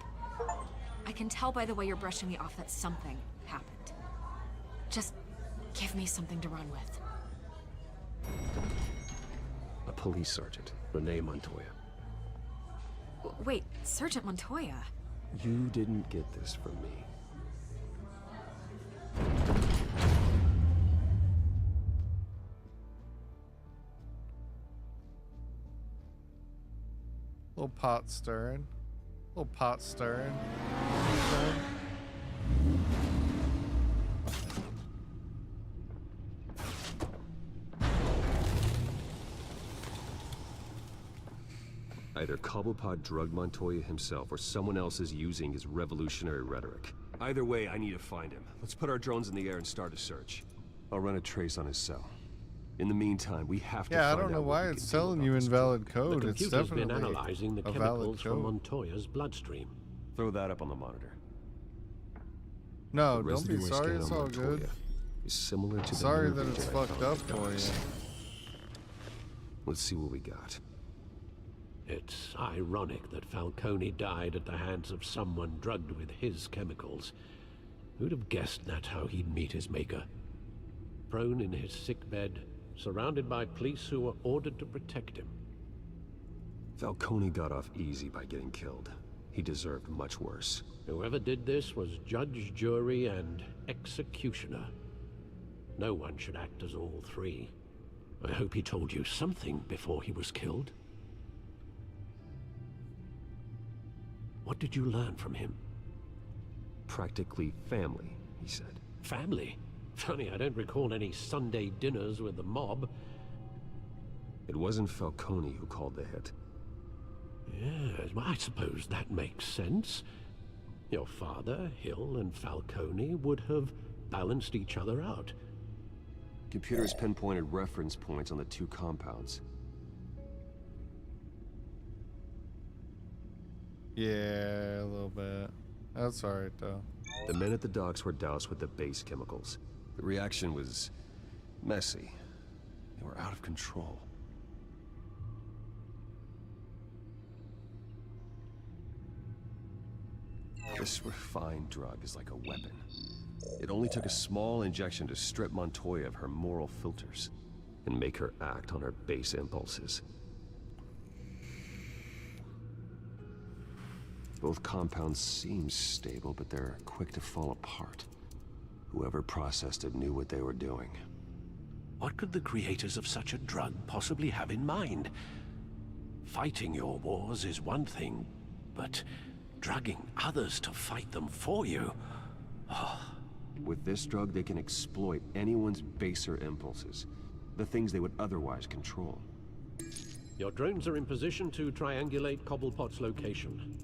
[SPEAKER 11] I can tell by the way you're brushing me off that something happened. Just give me something to run with.
[SPEAKER 9] A police sergeant, Renee Montoya.
[SPEAKER 11] Wait, Sergeant Montoya?
[SPEAKER 9] You didn't get this from me.
[SPEAKER 1] Little pot stirring. Little pot stirring.
[SPEAKER 9] Either Cobblepot drugged Montoya himself or someone else is using his revolutionary rhetoric. Either way, I need to find him. Let's put our drones in the air and start a search. I'll run a trace on his cell. In the meantime, we have to
[SPEAKER 1] Yeah, I
[SPEAKER 9] find
[SPEAKER 1] don't know
[SPEAKER 9] out what
[SPEAKER 1] why
[SPEAKER 9] we
[SPEAKER 1] it's
[SPEAKER 9] can do
[SPEAKER 1] telling
[SPEAKER 9] about
[SPEAKER 1] you
[SPEAKER 9] this
[SPEAKER 1] invalid
[SPEAKER 9] drug.
[SPEAKER 1] code. It's
[SPEAKER 6] Computer's
[SPEAKER 1] definitely
[SPEAKER 6] been analyzing the
[SPEAKER 1] a valid
[SPEAKER 6] chemicals from
[SPEAKER 1] code.
[SPEAKER 6] Montoya's bloodstream.
[SPEAKER 9] Throw that up on the monitor.
[SPEAKER 1] No,
[SPEAKER 9] The
[SPEAKER 1] don't be
[SPEAKER 9] residue I
[SPEAKER 1] sorry.
[SPEAKER 9] scanned
[SPEAKER 1] It's
[SPEAKER 9] on
[SPEAKER 1] all
[SPEAKER 9] Montoya
[SPEAKER 1] good.
[SPEAKER 9] is similar to the
[SPEAKER 1] Sorry
[SPEAKER 9] nerve
[SPEAKER 1] that it's
[SPEAKER 9] agent I
[SPEAKER 1] fucked
[SPEAKER 9] found
[SPEAKER 1] up
[SPEAKER 9] at the
[SPEAKER 1] for
[SPEAKER 9] docks.
[SPEAKER 1] you.
[SPEAKER 9] Let's see what we got.
[SPEAKER 6] It's ironic that Falcone died at the hands of someone drugged with his chemicals. Who'd have guessed that's how he'd meet his maker? Prone in his sickbed, surrounded by police who were ordered to protect him.
[SPEAKER 9] Falcone got off easy by getting killed. He deserved much worse.
[SPEAKER 6] Whoever did this was judge, jury, and executioner. No one should act as all three. I hope he told you something before he was killed. What did you learn from him?
[SPEAKER 9] Practically family, he said.
[SPEAKER 6] Family? Funny, I don't recall any Sunday dinners with the mob.
[SPEAKER 9] It wasn't Falcone who called the hit.
[SPEAKER 6] Yes, well, I suppose that makes sense. Your father, Hill, and Falcone would have balanced each other out.
[SPEAKER 9] Computers pinpointed reference points on the two compounds.
[SPEAKER 1] Yeah, a little bit. That's alright, though.
[SPEAKER 9] The men at the docks were doused with the base chemicals. The reaction was messy. They were out of control. This refined drug is like a weapon. It only took a small injection to strip Montoya of her moral filters and make her act on her base impulses. Both compounds seem stable, but they're quick to fall apart. Whoever processed it knew what they were doing.
[SPEAKER 6] What could the creators of such a drug possibly have in mind? Fighting your wars is one thing, but drugging others to fight them for you? Oh.
[SPEAKER 9] With this drug, they can exploit anyone's baser impulses, the things they would otherwise control.
[SPEAKER 6] Your drones are in position to triangulate Cobblepot's location.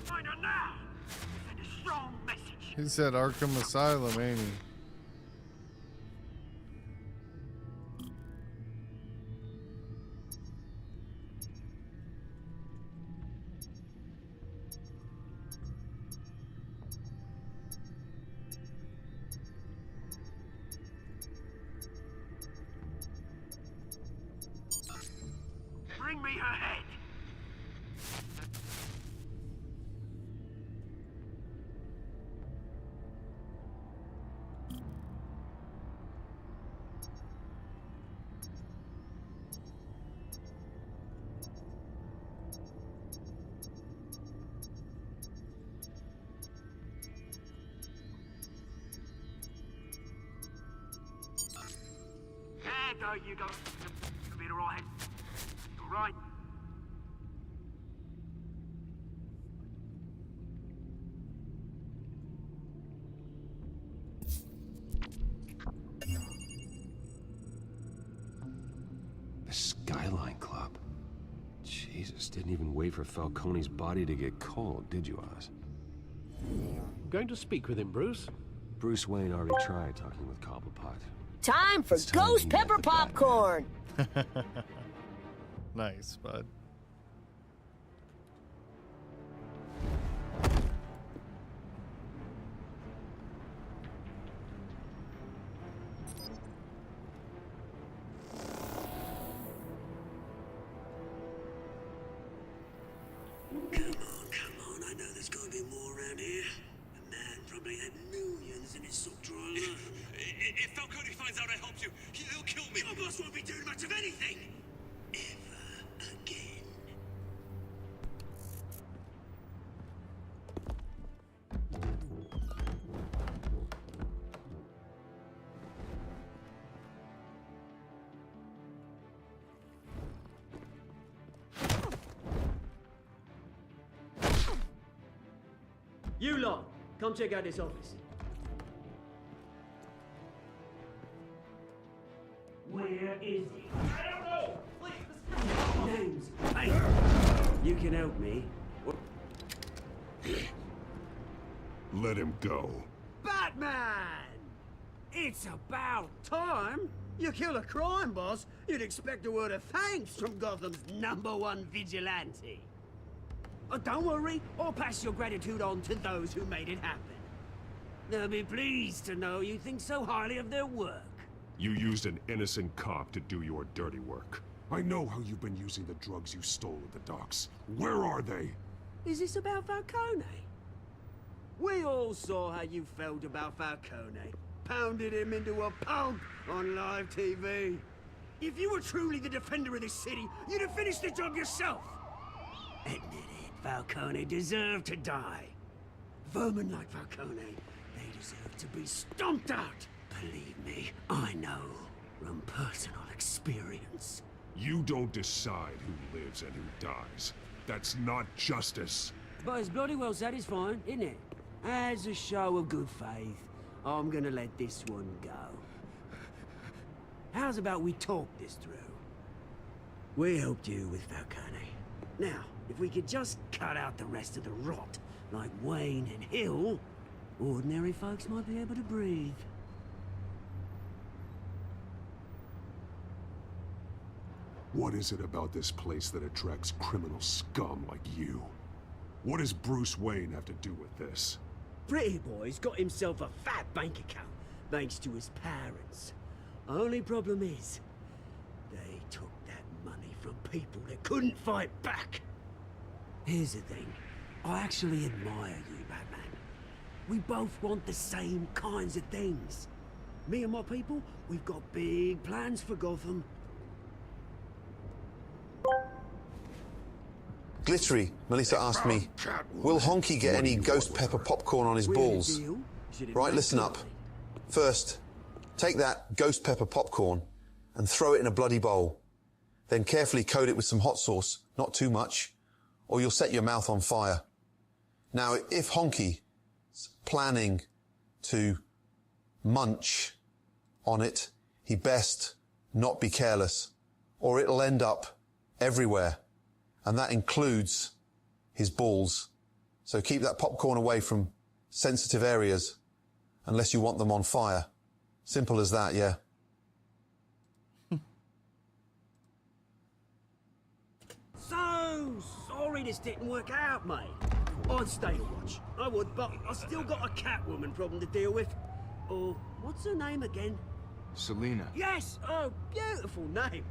[SPEAKER 14] Find her now! Send a strong message.
[SPEAKER 1] He said Arkham Asylum, ain't he?
[SPEAKER 14] Bring me her head. There you go. You'll be alright. Alright.
[SPEAKER 9] The Skyline Club. Jesus, didn't even wait for Falcone's body to get cold, did you, Oz?
[SPEAKER 6] Going to speak with him, Bruce?
[SPEAKER 9] Bruce Wayne already tried talking with Cobblepot.
[SPEAKER 7] Time for ghost pepper popcorn!
[SPEAKER 1] Nice, bud.
[SPEAKER 15] Come on, I know there's gonna be more around here. The man probably had millions in his sock drawer alone.
[SPEAKER 22] If Falcone finds out I helped you, he'll kill me.
[SPEAKER 15] Your boss won't be doing much of anything! Ever again.
[SPEAKER 23] You lot, come check out this office. Where is he? I don't know! Please! Names! Hey! You can help me.
[SPEAKER 17] Let him go.
[SPEAKER 15] Batman! It's about time! You kill a crime boss, you'd expect a word of thanks from Gotham's #1 vigilante. Oh, don't worry, I'll pass your gratitude on to those who made it happen. They'll be pleased to know you think so highly of their work.
[SPEAKER 17] You used an innocent cop to do your dirty work. I know how you've been using the drugs you stole at the docks. Where are they?
[SPEAKER 15] Is this about Falcone? We all saw how you felt about Falcone. Pounded him into a pulp on live TV. If you were truly the defender of this city, you'd have finished the job yourself. Admit it, Falcone deserved to die. Vermin like Falcone, they deserve to be stomped out. Believe me, I know from personal experience.
[SPEAKER 17] You don't decide who lives and who dies. That's not justice.
[SPEAKER 15] But it's bloody well satisfying, isn't it? As a show of good faith, I'm gonna let this one go. How's about we talk this through? We helped you with Falcone. Now, if we could just cut out the rest of the rot, like Wayne and Hill, ordinary folks might be able to breathe.
[SPEAKER 17] What is it about this place that attracts criminal scum like you? What does Bruce Wayne have to do with this?
[SPEAKER 15] Pretty Boy's got himself a fat bank account, thanks to his parents. Only problem is, they took that money from people that couldn't fight back. Here's the thing, I actually admire you, Batman. We both want the same kinds of things. Me and my people, we've got big plans for Gotham.
[SPEAKER 3] Glittery, Melissa asked me, will Honky get any ghost pepper popcorn on his balls? Right, listen up. First, take that ghost pepper popcorn and throw it in a bloody bowl. Then carefully coat it with some hot sauce, not too much, or you'll set your mouth on fire. Now, if Honky's planning to munch on it, he best not be careless, or it'll end up everywhere. And that includes his balls. So keep that popcorn away from sensitive areas unless you want them on fire. Simple as that, yeah.
[SPEAKER 15] So sorry this didn't work out, mate. I'd stay to watch. I would, but I still got a Catwoman problem to deal with. Oh, what's her name again?
[SPEAKER 10] Selina.
[SPEAKER 15] Yes! Oh, beautiful name.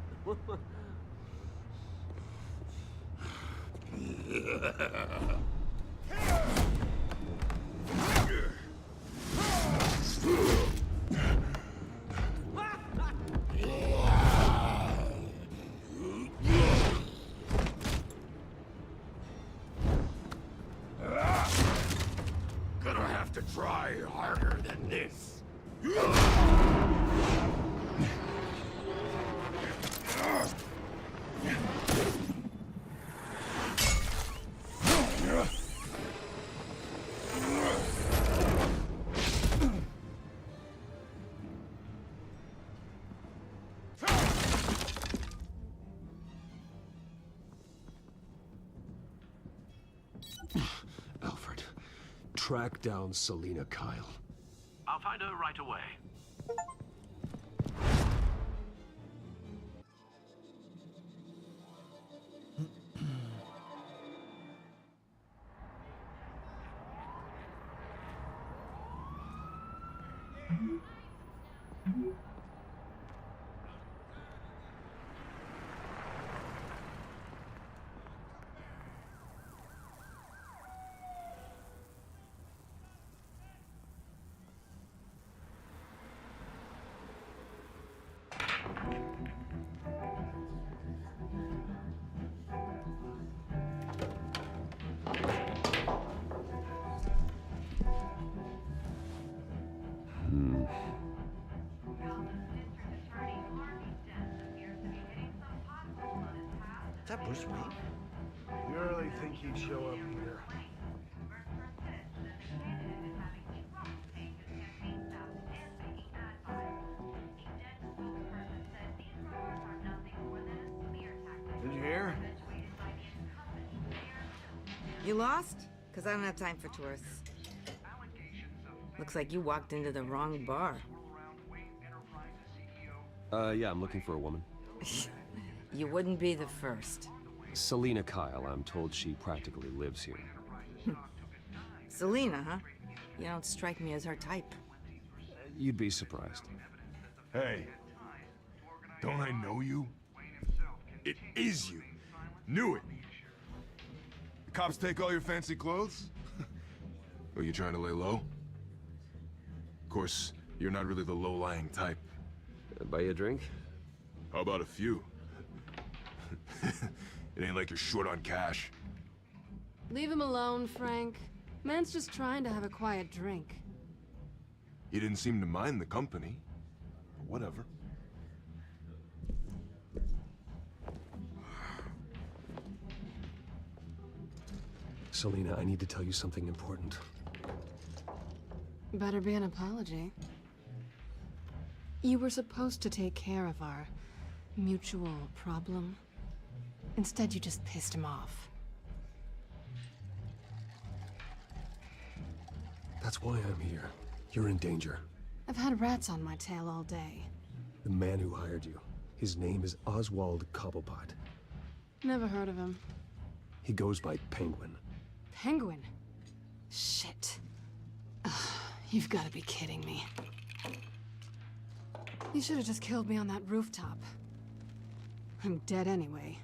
[SPEAKER 12] Gonna have to try harder than this.
[SPEAKER 18] Alfred, track down Selina Kyle.
[SPEAKER 19] I'll find her right away.
[SPEAKER 14] Is that Bruce Wayne? You really think he'd show up here? Did you hear?
[SPEAKER 20] You lost? Because I don't have time for tourists. Looks like you walked into the wrong bar.
[SPEAKER 9] Yeah, I'm looking for a woman.
[SPEAKER 20] You wouldn't be the first.
[SPEAKER 9] Selina Kyle, I'm told she practically lives here.
[SPEAKER 20] Selina, huh? You don't strike me as her type.
[SPEAKER 18] You'd be surprised.
[SPEAKER 17] Hey, don't I know you? It is you. Knew it. The cops take all your fancy clothes? Are you trying to lay low? Of course, you're not really the low-lying type.
[SPEAKER 18] Buy you a drink?
[SPEAKER 17] How about a few? It ain't like you're short on cash.
[SPEAKER 11] Leave him alone, Frank. Man's just trying to have a quiet drink.
[SPEAKER 17] He didn't seem to mind the company. But whatever.
[SPEAKER 18] Selina, I need to tell you something important.
[SPEAKER 11] Better be an apology. You were supposed to take care of our mutual problem. Instead, you just pissed him off.
[SPEAKER 18] That's why I'm here. You're in danger.
[SPEAKER 11] I've had rats on my tail all day.
[SPEAKER 18] The man who hired you, his name is Oswald Cobblepot.
[SPEAKER 11] Never heard of him.
[SPEAKER 18] He goes by Penguin.
[SPEAKER 11] Penguin? Shit. Ugh, you've got to be kidding me. You should have just killed me on that rooftop. I'm dead anyway.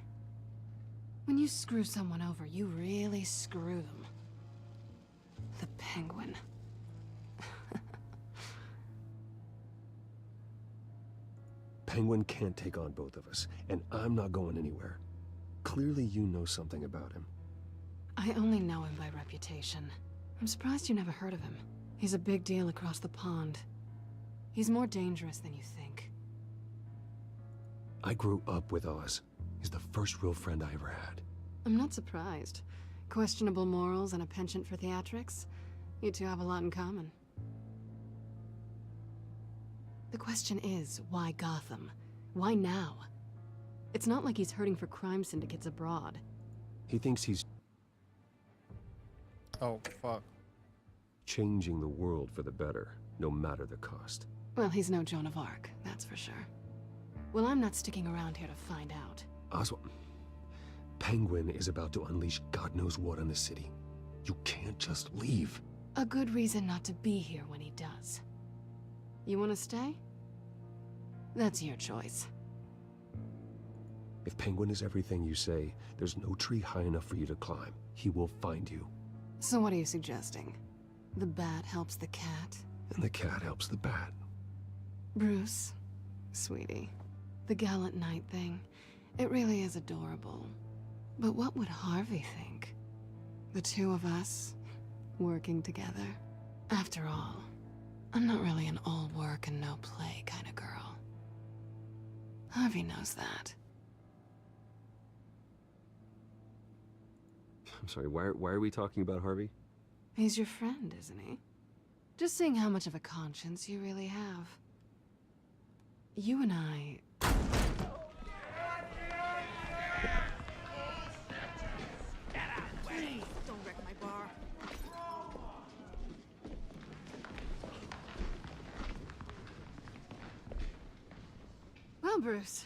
[SPEAKER 11] When you screw someone over, you really screw them. The Penguin.
[SPEAKER 18] Penguin can't take on both of us, and I'm not going anywhere. Clearly you know something about him.
[SPEAKER 11] I only know him by reputation. I'm surprised you never heard of him. He's a big deal across the pond. He's more dangerous than you think.
[SPEAKER 18] I grew up with Oz. He's the first real friend I ever had.
[SPEAKER 11] I'm not surprised. Questionable morals and a penchant for theatrics. You two have a lot in common. The question is, why Gotham? Why now? It's not like he's hurting for crime syndicates abroad.
[SPEAKER 18] He thinks he's
[SPEAKER 1] Oh, fuck.
[SPEAKER 18] changing the world for the better, no matter the cost.
[SPEAKER 11] Well, he's no Joan of Arc, that's for sure. Well, I'm not sticking around here to find out.
[SPEAKER 18] Oswald, Penguin is about to unleash God knows what on the city. You can't just leave.
[SPEAKER 11] A good reason not to be here when he does. You want to stay? That's your choice.
[SPEAKER 18] If Penguin is everything you say, there's no tree high enough for you to climb. He will find you.
[SPEAKER 11] So what are you suggesting? The bat helps the cat?
[SPEAKER 18] And the cat helps the bat.
[SPEAKER 11] Bruce, sweetie, the gallant knight thing, it really is adorable. But what would Harvey think? The two of us, working together? After all, I'm not really an all work and no play kind of girl. Harvey knows that.
[SPEAKER 18] I'm sorry, why are we talking about Harvey?
[SPEAKER 11] He's your friend, isn't he? Just seeing how much of a conscience you really have. You and I...
[SPEAKER 20] Please, don't wreck my bar.
[SPEAKER 11] Well, Bruce,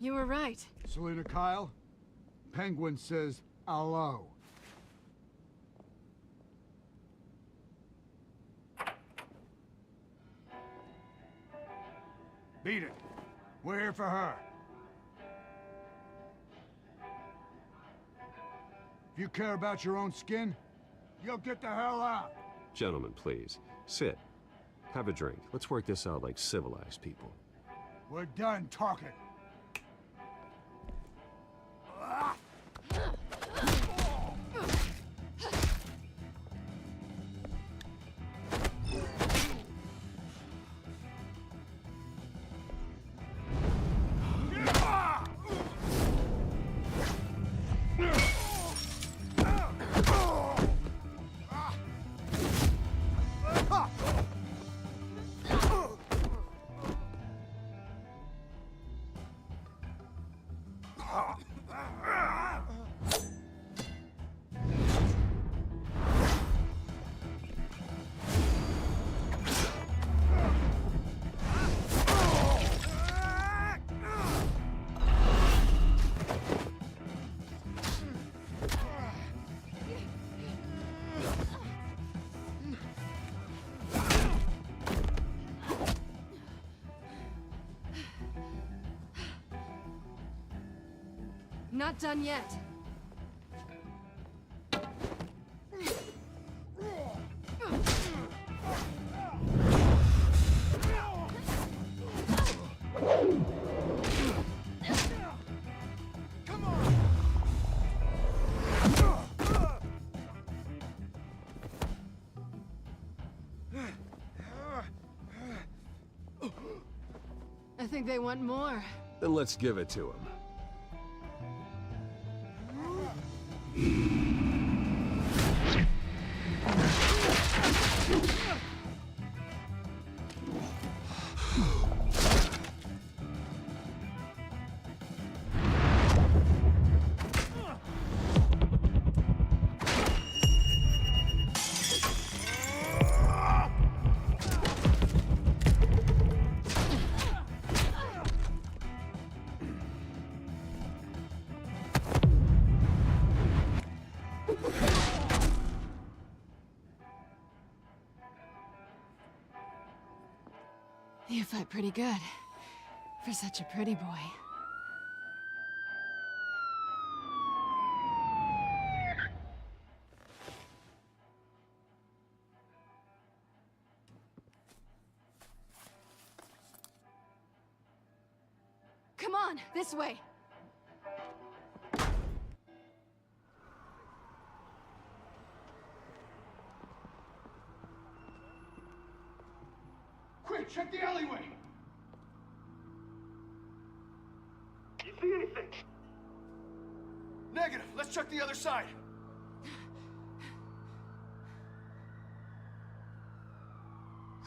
[SPEAKER 11] you were right.
[SPEAKER 8] Selina Kyle, Penguin says hello. Beat it. We're here for her. If you care about your own skin, you'll get the hell out.
[SPEAKER 18] Gentlemen, please. Sit. Have a drink. Let's work this out like civilized people.
[SPEAKER 8] We're done talking.
[SPEAKER 11] Not done yet. I think they want more.
[SPEAKER 9] Then let's give it to him.
[SPEAKER 11] You fight pretty good. For such a pretty boy. Come on, this way.
[SPEAKER 8] Quick, check the alleyway!
[SPEAKER 14] You see anything?
[SPEAKER 8] Negative. Let's check the other side.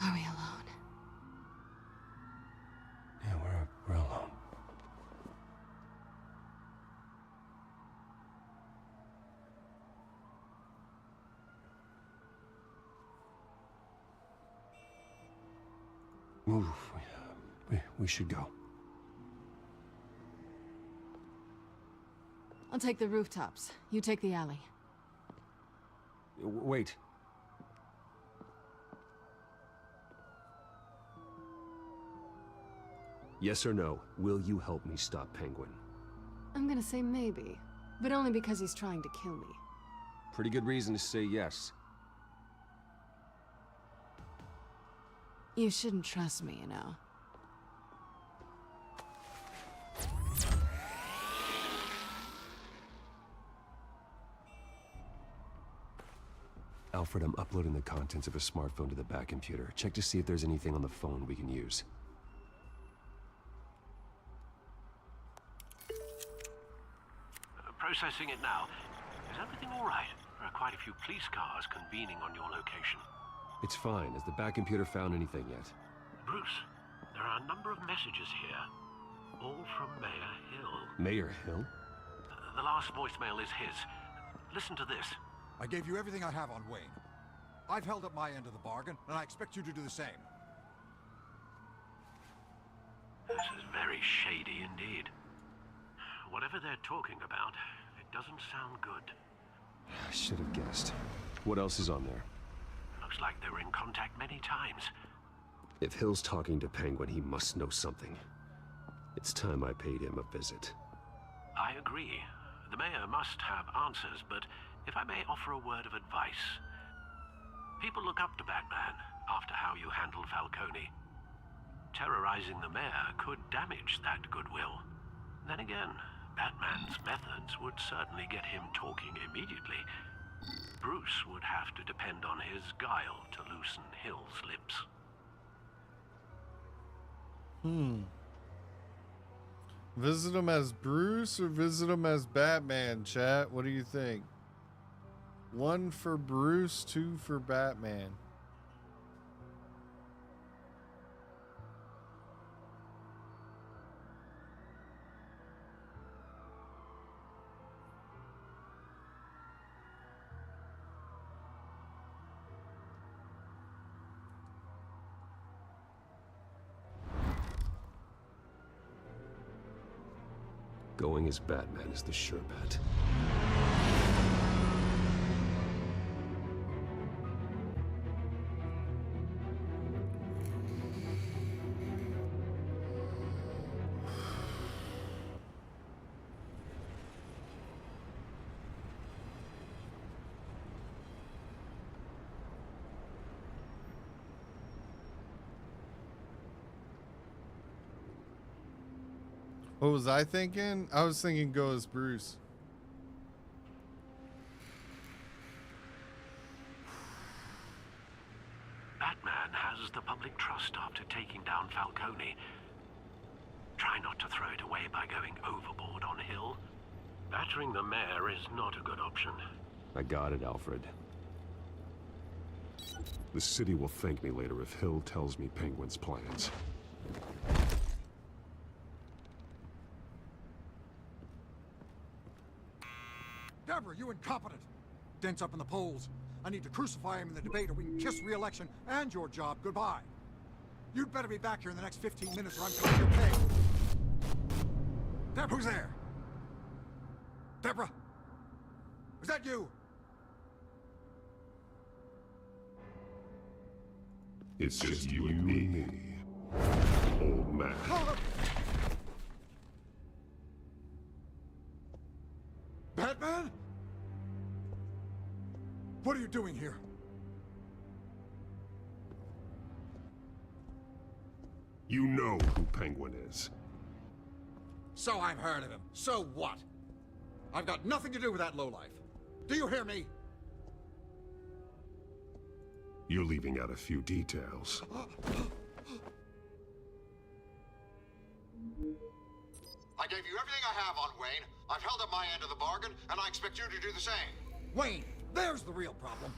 [SPEAKER 11] Are we alone?
[SPEAKER 18] Yeah, we're alone. Move. We should go.
[SPEAKER 11] I'll take the rooftops. You take the alley.
[SPEAKER 18] Wait.
[SPEAKER 9] Yes or no, will you help me stop Penguin?
[SPEAKER 11] I'm gonna say maybe, but only because he's trying to kill me.
[SPEAKER 18] Pretty good reason to say yes.
[SPEAKER 11] You shouldn't trust me, you know.
[SPEAKER 9] Alfred, I'm uploading the contents of a smartphone to the back computer. Check to see if there's anything on the phone we can use.
[SPEAKER 19] Processing it now. Is everything all right? There are quite a few police cars convening on your location.
[SPEAKER 9] It's fine. Has the back computer found anything yet?
[SPEAKER 19] Bruce, there are a number of messages here. All from Mayor Hill.
[SPEAKER 9] Mayor Hill?
[SPEAKER 19] The last voicemail is his. Listen to this.
[SPEAKER 4] I gave you everything I have on Wayne. I've held up my end of the bargain, and I expect you to do the same.
[SPEAKER 19] This is very shady indeed. Whatever they're talking about, it doesn't sound good.
[SPEAKER 9] I should have guessed. What else is on there?
[SPEAKER 19] Looks like they were in contact many times.
[SPEAKER 9] If Hill's talking to Penguin, he must know something. It's time I paid him a visit.
[SPEAKER 19] I agree. The mayor must have answers, but if I may offer a word of advice. People look up to Batman after how you handled Falcone. Terrorizing the mayor could damage that goodwill. Then again, Batman's methods would certainly get him talking immediately. Bruce would have to depend on his guile to loosen Hill's lips.
[SPEAKER 1] Visit him as Bruce or visit him as Batman, chat? What do you think? 1 for Bruce, 2 for Batman.
[SPEAKER 9] Going as Batman is the sure bet.
[SPEAKER 1] What was I thinking? I was thinking go as Bruce.
[SPEAKER 19] Batman has the public trust after taking down Falcone. Try not to throw it away by going overboard on Hill. Battering the mayor is not a good option.
[SPEAKER 9] I got it, Alfred. The city will thank me later if Hill tells me Penguin's plans.
[SPEAKER 4] Deborah, you incompetent! Dent's up in the polls. I need to crucify him in the debate or we can kiss re-election and your job goodbye. You'd better be back here in the next 15 minutes or I'm cutting your pay. Deborah, who's there? Deborah? Is that you?
[SPEAKER 9] It's just you and me, old man.
[SPEAKER 4] Batman? What are you doing here?
[SPEAKER 9] You know who Penguin is.
[SPEAKER 4] So I've heard of him. So what? I've got nothing to do with that lowlife. Do you hear me?
[SPEAKER 9] You're leaving out a few details.
[SPEAKER 4] I gave you everything I have on Wayne. I've held up my end of the bargain, and I expect you to do the same. Wayne, there's the real problem.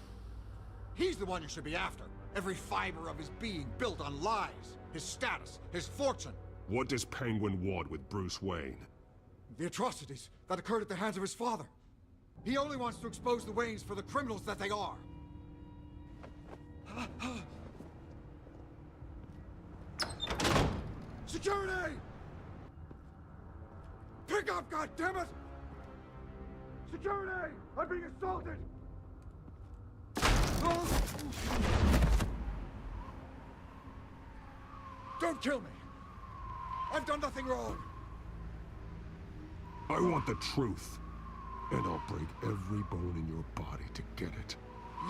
[SPEAKER 4] He's the one you should be after. Every fiber of his being built on lies, his status, his fortune.
[SPEAKER 9] What does Penguin want with Bruce Wayne?
[SPEAKER 4] The atrocities that occurred at the hands of his father. He only wants to expose the Waynes for the criminals that they are. Security! Pick up, goddammit! Security! I'm being assaulted! Don't kill me! I've done nothing wrong!
[SPEAKER 9] I want the truth, and I'll break every bone in your body to get it.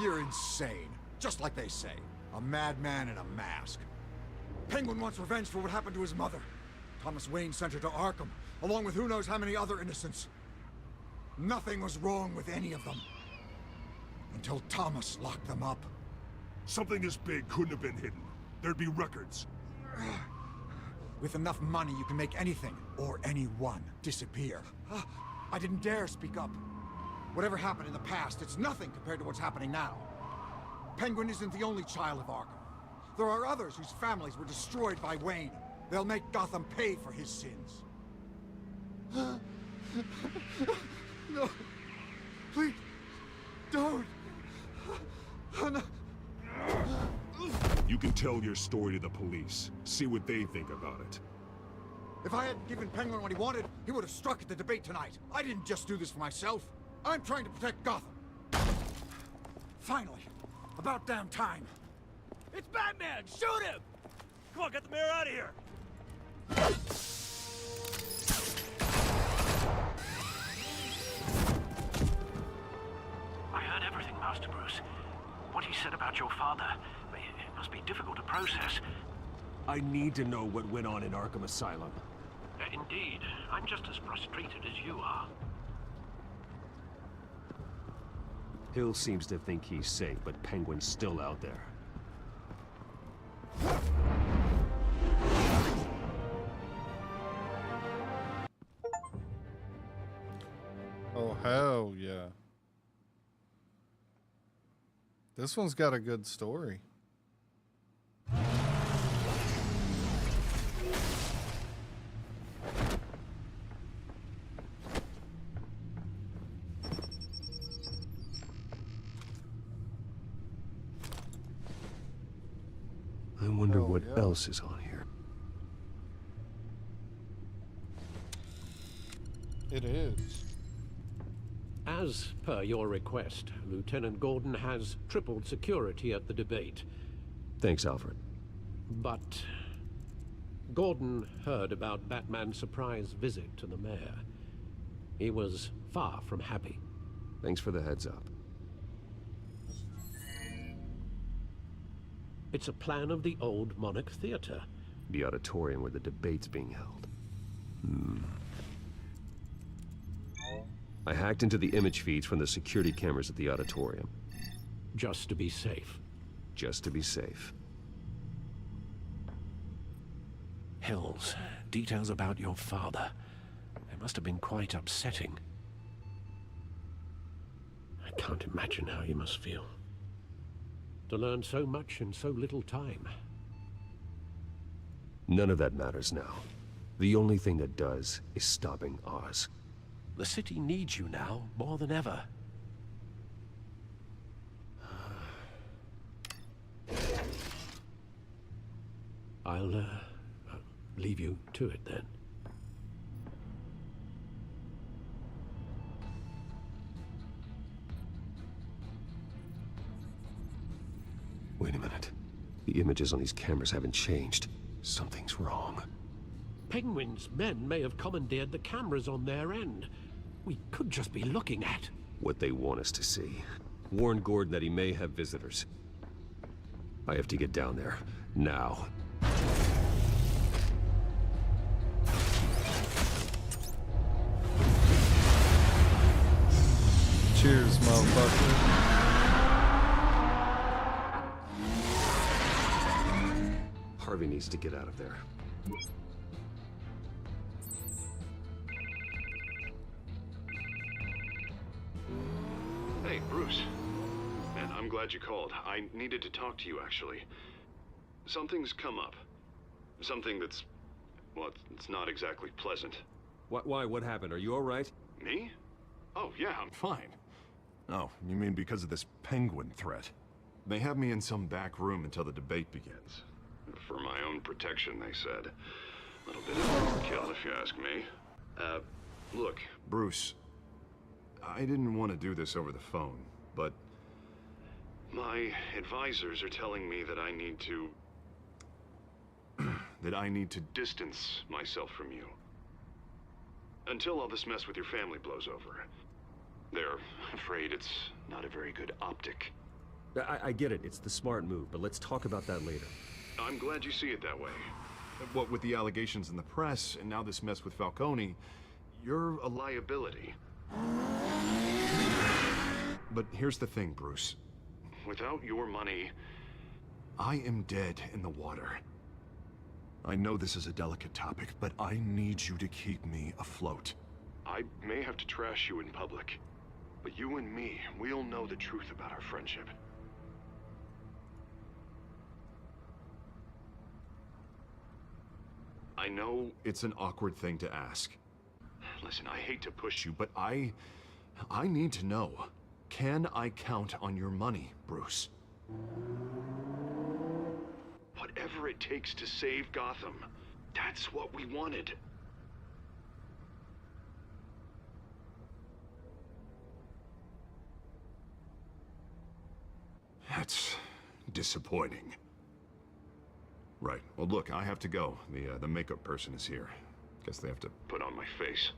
[SPEAKER 4] You're insane. Just like they say. A madman in a mask. Penguin wants revenge for what happened to his mother. Thomas Wayne sent her to Arkham, along with who knows how many other innocents. Nothing was wrong with any of them. Until Thomas locked them up.
[SPEAKER 9] Something this big couldn't have been hidden. There'd be records.
[SPEAKER 4] With enough money, you can make anything, or anyone, disappear. I didn't dare speak up. Whatever happened in the past, it's nothing compared to what's happening now. Penguin isn't the only child of Arkham. There are others whose families were destroyed by Wayne. They'll make Gotham pay for his sins. No. Please. Don't. No.
[SPEAKER 9] You can tell your story to the police. See what they think about it.
[SPEAKER 4] If I hadn't given Penguin what he wanted, he would have struck at the debate tonight. I didn't just do this for myself. I'm trying to protect Gotham. Finally. About damn time.
[SPEAKER 23] It's Batman! Shoot him!
[SPEAKER 2] Come on, get the mayor out of here!
[SPEAKER 19] I heard everything, Master Bruce. What he said about your father, it must be difficult to process.
[SPEAKER 18] I need to know what went on in Arkham Asylum.
[SPEAKER 19] Indeed. I'm just as frustrated as you are.
[SPEAKER 18] Hill seems to think he's safe, but Penguin's still out there.
[SPEAKER 1] Oh, hell yeah. This one's got a good story.
[SPEAKER 18] I wonder what else is on here.
[SPEAKER 1] It is.
[SPEAKER 6] As per your request, Lieutenant Gordon has tripled security at the debate.
[SPEAKER 18] Thanks, Alfred.
[SPEAKER 6] But Gordon heard about Batman's surprise visit to the mayor. He was far from happy.
[SPEAKER 18] Thanks for the heads up.
[SPEAKER 6] It's a plan of the old Monarch Theater.
[SPEAKER 18] The auditorium where the debate's being held.
[SPEAKER 9] I hacked into the image feeds from the security cameras at the auditorium.
[SPEAKER 6] Just to be safe.
[SPEAKER 9] Just to be safe.
[SPEAKER 6] Hills, details about your father. They must have been quite upsetting. I can't imagine how you must feel. To learn so much in so little time.
[SPEAKER 9] None of that matters now. The only thing that does is stopping Oz.
[SPEAKER 6] The city needs you now more than ever. I'll leave you to it then.
[SPEAKER 9] Wait a minute. The images on these cameras haven't changed. Something's wrong.
[SPEAKER 6] Penguin's men may have commandeered the cameras on their end. We could just be looking at
[SPEAKER 9] What they want us to see. Warn Gordon that he may have visitors. I have to get down there. Now.
[SPEAKER 1] Cheers, motherfucker.
[SPEAKER 9] Harvey needs to get out of there.
[SPEAKER 10] Hey, Bruce. Man, I'm glad you called. I needed to talk to you, actually. Something's come up. Something that's... well, it's not exactly pleasant.
[SPEAKER 9] Why? What happened? Are you all right?
[SPEAKER 10] Me? Oh, yeah, I'm fine.
[SPEAKER 17] Oh, you mean because of this penguin threat? They have me in some back room until the debate begins.
[SPEAKER 10] For my own protection, they said. A little bit of overkill, if you ask me. Look.
[SPEAKER 17] Bruce, I didn't want to do this over the phone, but...
[SPEAKER 10] my advisors are telling me that I need to...
[SPEAKER 17] that I need to
[SPEAKER 10] distance myself from you. Until all this mess with your family blows over. They're afraid it's not a very good optic.
[SPEAKER 9] I get it. It's the smart move, but let's talk about that later.
[SPEAKER 10] I'm glad you see it that way.
[SPEAKER 17] What with the allegations in the press, and now this mess with Falcone, you're a
[SPEAKER 10] liability.
[SPEAKER 17] But here's the thing, Bruce.
[SPEAKER 10] Without your money...
[SPEAKER 17] I am dead in the water. I know this is a delicate topic, but I need you to keep me afloat.
[SPEAKER 10] I may have to trash you in public, but you and me, we'll know the truth about our friendship. I know
[SPEAKER 17] it's an awkward thing to ask.
[SPEAKER 10] Listen, I hate to push you,
[SPEAKER 17] But I need to know. Can I count on your money, Bruce?
[SPEAKER 10] Whatever it takes to save Gotham, that's what we wanted.
[SPEAKER 17] That's disappointing. Right. Well, look, I have to go. The makeup person is here. Guess they have to
[SPEAKER 10] put on my face.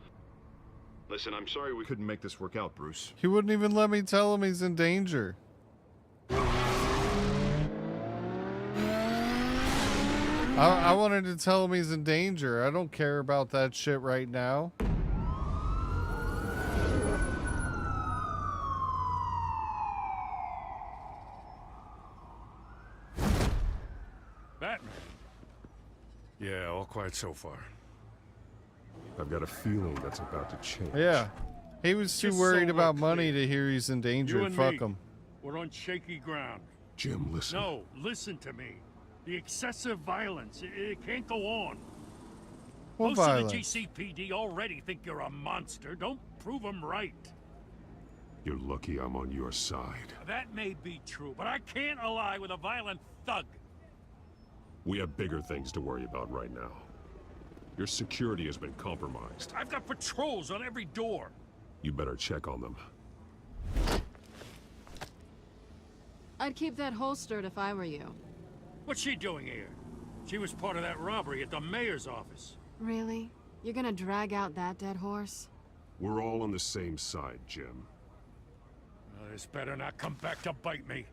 [SPEAKER 10] Listen, I'm sorry we
[SPEAKER 17] couldn't make this work out, Bruce.
[SPEAKER 1] He wouldn't even let me tell him he's in danger. I wanted to tell him he's in danger. I don't care about that shit right now.
[SPEAKER 12] Batman. Yeah, all quiet so far.
[SPEAKER 18] I've got a feeling that's about to change.
[SPEAKER 1] Yeah. He was too
[SPEAKER 13] Just
[SPEAKER 1] worried
[SPEAKER 13] so
[SPEAKER 1] about
[SPEAKER 13] we're
[SPEAKER 1] money
[SPEAKER 13] clear.
[SPEAKER 1] to hear he's in danger.
[SPEAKER 13] You and
[SPEAKER 1] Fuck
[SPEAKER 13] me,
[SPEAKER 1] him.
[SPEAKER 13] We're on shaky ground.
[SPEAKER 18] Jim, listen.
[SPEAKER 13] No, listen to me. The excessive violence, it can't go on.
[SPEAKER 1] What
[SPEAKER 13] Most
[SPEAKER 1] violence?
[SPEAKER 13] of the GCPD already think you're a monster. Don't prove them right.
[SPEAKER 18] You're lucky I'm on your side.
[SPEAKER 13] That may be true, but I can't ally with a violent thug.
[SPEAKER 18] We have bigger things to worry about right now. Your security has been compromised.
[SPEAKER 13] I've got patrols on every door.
[SPEAKER 18] You better check on them.
[SPEAKER 16] I'd keep that holstered if I were you.
[SPEAKER 13] What's she doing here? She was part of that robbery at the mayor's office.
[SPEAKER 16] Really? You're gonna drag out that dead horse?
[SPEAKER 18] We're all on the same side, Jim.
[SPEAKER 13] This better not come back to bite me.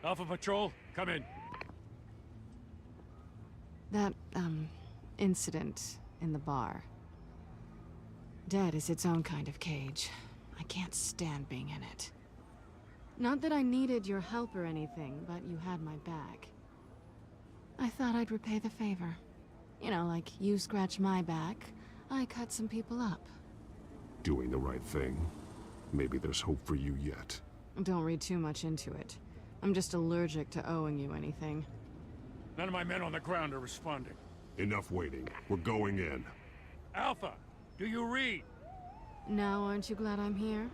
[SPEAKER 13] Alpha Patrol, come in.
[SPEAKER 16] That, incident in the bar. Dead is its own kind of cage. I can't stand being in it. Not that I needed your help or anything, but you had my back. I thought I'd repay the favor. You know, like you scratch my back, I cut some people up.
[SPEAKER 9] Doing the right thing. Maybe there's hope for you yet.
[SPEAKER 16] Don't read too much into it. I'm just allergic to owing you anything.
[SPEAKER 13] None of my men on the ground are responding.
[SPEAKER 9] Enough waiting. We're going in.
[SPEAKER 13] Alpha, do you read?
[SPEAKER 16] Now aren't you glad I'm here?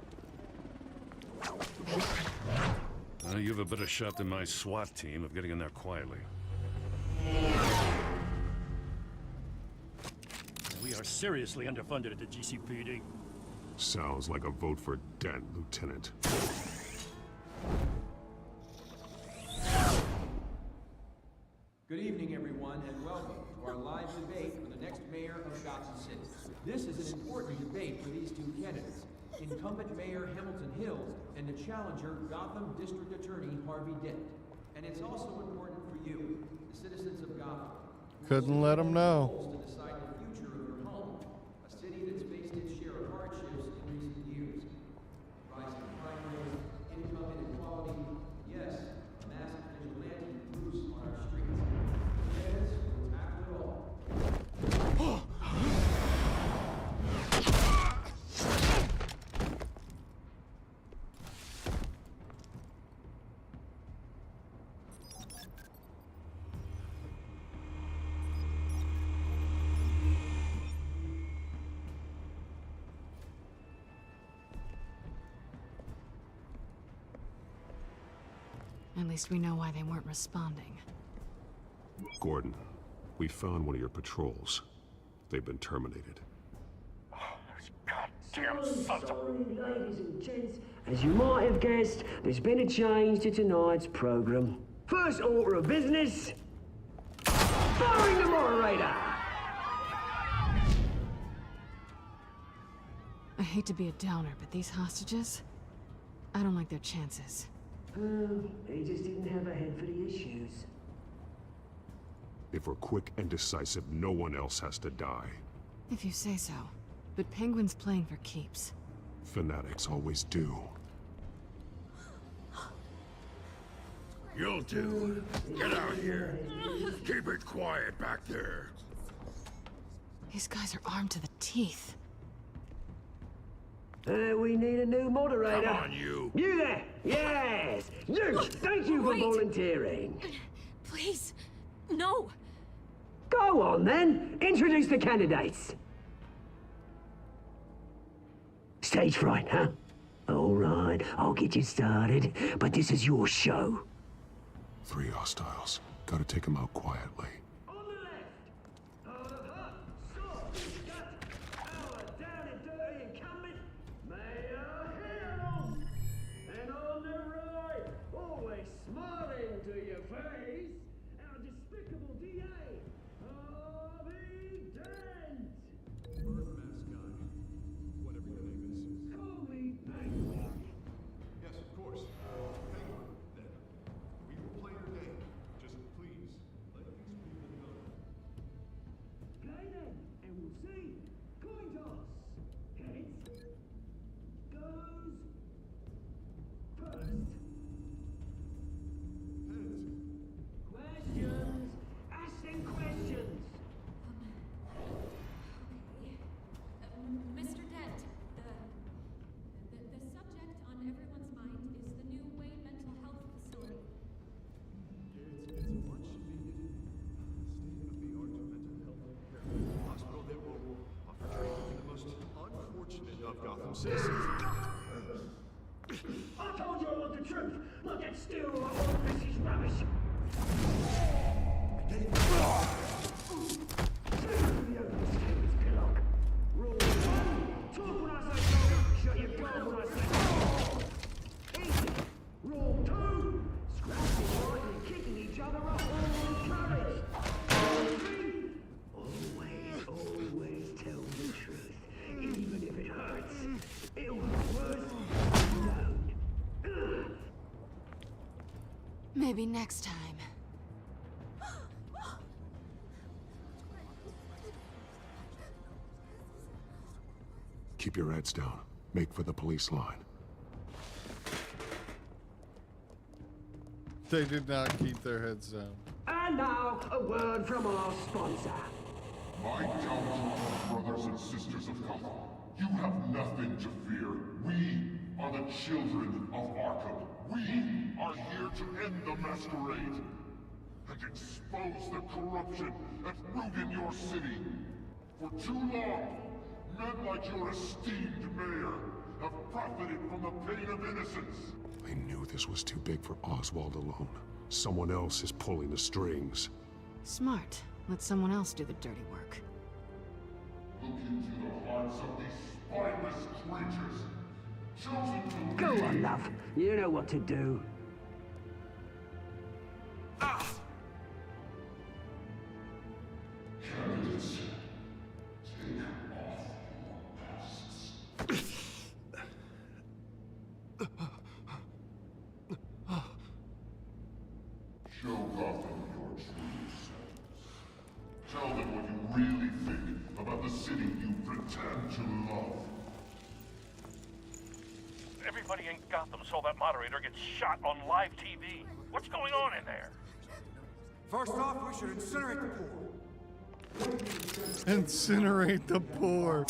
[SPEAKER 13] You have a better shot than my SWAT team of getting in there quietly. We are seriously underfunded at the GCPD.
[SPEAKER 9] Sounds like a vote for Dent, Lieutenant.
[SPEAKER 5] Good evening, everyone, and welcome to our live debate for the next mayor of Gotham City. This is an important debate for these two candidates, incumbent Mayor Hamilton Hills and the challenger Gotham District Attorney Harvey Dent. And it's also important for you, the citizens of Gotham.
[SPEAKER 1] Couldn't let them know.
[SPEAKER 5] To decide the future of your home, a city that's faced its share of hardships in recent years. Rising crime rates, income inequality, yes, a massive vigilante loose on our streets. Candidates will tackle it all.
[SPEAKER 16] At least we know why they weren't responding.
[SPEAKER 9] Gordon, we found one of your patrols. They've been terminated.
[SPEAKER 15] Sorry, ladies and gents. As you might have guessed, there's been a change to tonight's program. First order of business, firing the moderator.
[SPEAKER 16] I hate to be a downer, but these hostages, I don't like their chances.
[SPEAKER 15] He just didn't have a head for the issues.
[SPEAKER 9] If we're quick and decisive, no one else has to die.
[SPEAKER 16] If you say so. But Penguin's playing for keeps.
[SPEAKER 9] Fanatics always do.
[SPEAKER 12] You'll do. Get out here. Keep it quiet back there.
[SPEAKER 16] These guys are armed to the teeth.
[SPEAKER 15] We need a new moderator.
[SPEAKER 12] Come on, you.
[SPEAKER 15] You there! Yes! You! Thank you for volunteering.
[SPEAKER 11] Please, no.
[SPEAKER 15] Go on, then. Introduce the candidates. Stage fright, huh? All right, I'll get you started, but this is your show.
[SPEAKER 9] 3 hostiles. Gotta take them out quietly.
[SPEAKER 11] Mr. Dent, the subject on everyone's mind is the new Wayne Mental Health Facility.
[SPEAKER 17] It's a much needed state-of-the-art mental health hospital that will offer treatment to the most unfortunate of Gotham citizens.
[SPEAKER 15] I told you I want the truth. Look at still. All this is rubbish. Talk when I say go. Shut your mouth when I say go. Easy. Rule 2. Scratching right and kicking each other up. All courage. Rule 3. Always tell the truth. Even if it hurts. It'll be worse. Don't.
[SPEAKER 16] Maybe next time.
[SPEAKER 17] Keep your heads down. Make for the police line.
[SPEAKER 1] They did not keep their heads down.
[SPEAKER 15] And now, a word from our sponsor.
[SPEAKER 7] My Telltale brothers and sisters of Gotham, you have nothing to fear. We are the children of Arkham. We are here to end the masquerade and expose the corruption that ruined your city. For too long, men like your esteemed mayor have profited from the pain of innocence.
[SPEAKER 17] I knew this was too big for Oswald alone. Someone else is pulling the strings.
[SPEAKER 16] Smart. Let someone else do the dirty work.
[SPEAKER 7] Look into the hearts of these spineless creatures, chosen to
[SPEAKER 15] Go on, love. You know what to do.
[SPEAKER 7] Candidates, take off your masks. Show Gotham your true selves. Tell them what you really think about the city you pretend to love.
[SPEAKER 21] Everybody in Gotham saw that moderator get shot on live TV. What's going on in there?
[SPEAKER 4] First off, we should incinerate the poor.
[SPEAKER 1] Incinerate the poor.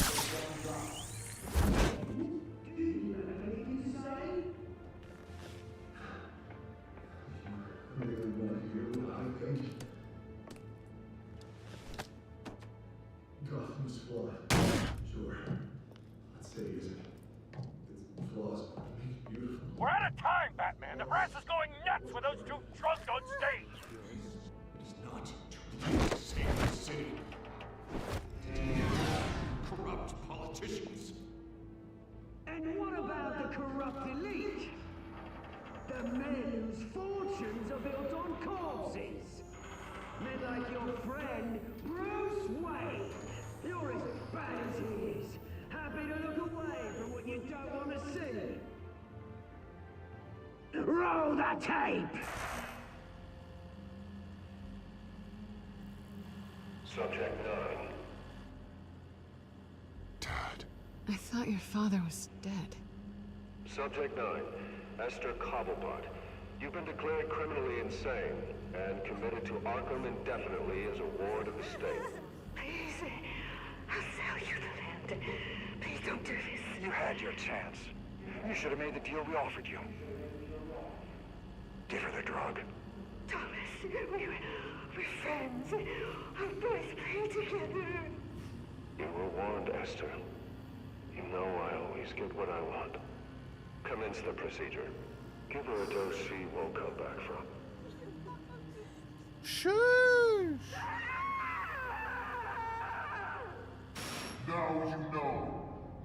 [SPEAKER 22] Gotham's flawed. Sure. Let's say it's flaws make it beautiful.
[SPEAKER 21] We're out of time, Batman. The press is going nuts with those two drunks on stage.
[SPEAKER 17] It is not to save the city. Corrupt politicians.
[SPEAKER 15] And what about the corrupt elite? The men whose fortunes are built on corpses. Men like your friend, Bruce Wayne. You're as bad as he is. Happy to look away from what you don't want to see. Roll the tape!
[SPEAKER 10] Subject 9.
[SPEAKER 17] Dad.
[SPEAKER 16] I thought your father was dead.
[SPEAKER 10] Subject 9. Esther Cobblepot. You've been declared criminally insane and committed to Arkham indefinitely as a ward of the state.
[SPEAKER 23] Please, I'll sell you the land. Please don't do this.
[SPEAKER 24] You had your chance. You should have made the deal we offered you. Give her the drug.
[SPEAKER 23] Thomas, we're friends. Our boys play together.
[SPEAKER 10] You were warned, Esther. You know I always get what I want. Commence the procedure. Give her a dose she won't come back from.
[SPEAKER 1] Shush!
[SPEAKER 7] Now you know.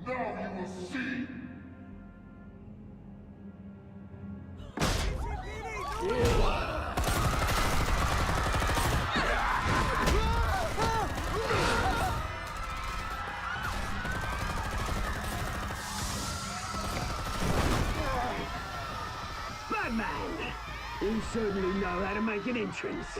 [SPEAKER 7] Now you will see.
[SPEAKER 15] Batman! You certainly know how to make an entrance.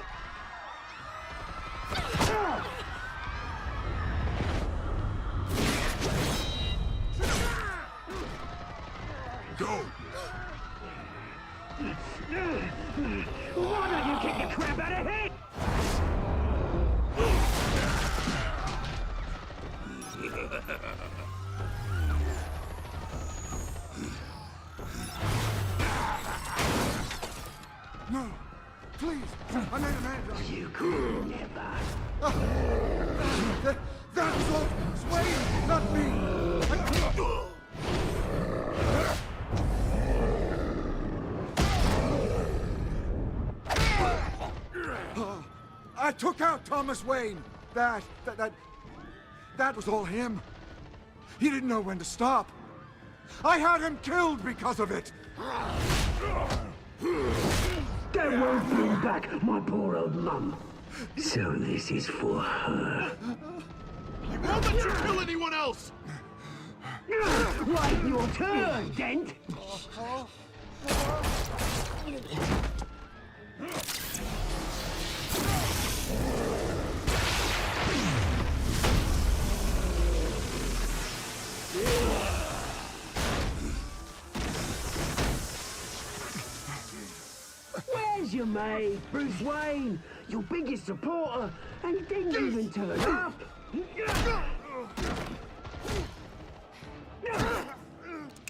[SPEAKER 17] Go!
[SPEAKER 15] Why don't you kick the crap out of him?
[SPEAKER 4] No, please, I made a man.
[SPEAKER 15] You could never.
[SPEAKER 4] That was all Wayne, not me. I took out Thomas Wayne. That was all him. He didn't know when to stop. I had him killed because of it.
[SPEAKER 15] That won't bring back my poor old mum. So this is for her.
[SPEAKER 17] He won't let you kill anyone else!
[SPEAKER 15] Right, your turn, Dent. you made, Bruce Wayne, your biggest supporter, and he didn't even turn up.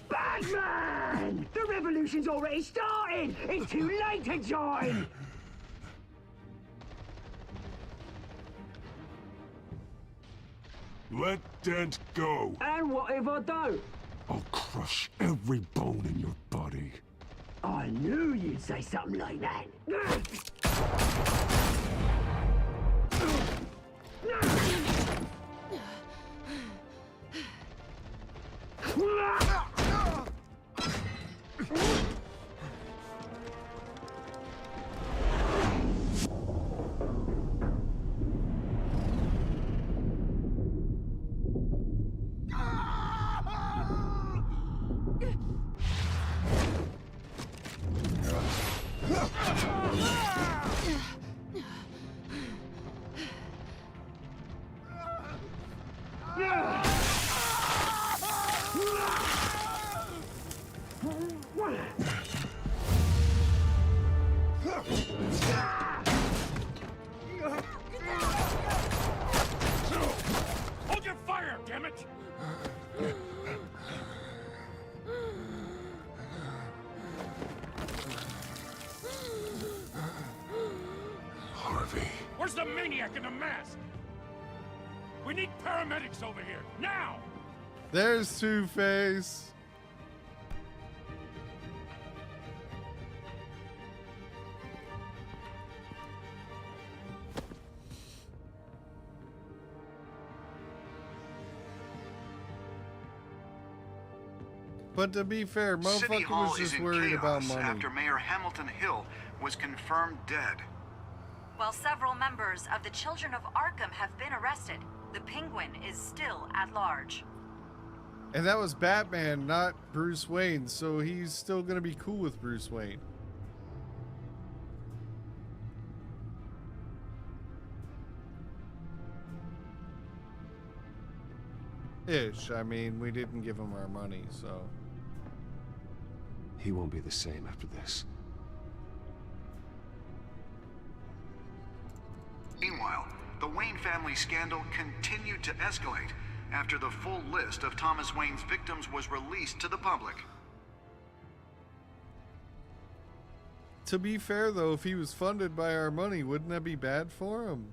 [SPEAKER 15] Batman! The revolution's already started! It's too late to join!
[SPEAKER 17] Let Dent go.
[SPEAKER 15] And what if I don't?
[SPEAKER 17] I'll crush every bone in your body.
[SPEAKER 15] I knew you'd say something like that.
[SPEAKER 21] Hold your fire, damn it!
[SPEAKER 17] Harvey.
[SPEAKER 21] Where's the maniac in the mask? We need paramedics over here, now!
[SPEAKER 1] There's Two-Face. But to be fair,
[SPEAKER 3] City
[SPEAKER 1] motherfucker
[SPEAKER 3] Hall
[SPEAKER 1] was
[SPEAKER 3] is
[SPEAKER 1] just
[SPEAKER 3] in
[SPEAKER 1] worried about
[SPEAKER 3] chaos
[SPEAKER 1] money.
[SPEAKER 3] after Mayor Hamilton Hill was confirmed dead.
[SPEAKER 8] While several members of the Children of Arkham have been arrested, the Penguin is still at large.
[SPEAKER 1] And that was Batman, not Bruce Wayne, so he's still gonna be cool with Bruce Wayne. Ish. I mean, we didn't give him our money, so.
[SPEAKER 9] He won't be the same after this.
[SPEAKER 3] Meanwhile, the Wayne family scandal continued to escalate after the full list of Thomas Wayne's victims was released to the public.
[SPEAKER 1] To be fair, though, if he was funded by our money, wouldn't that be bad for him?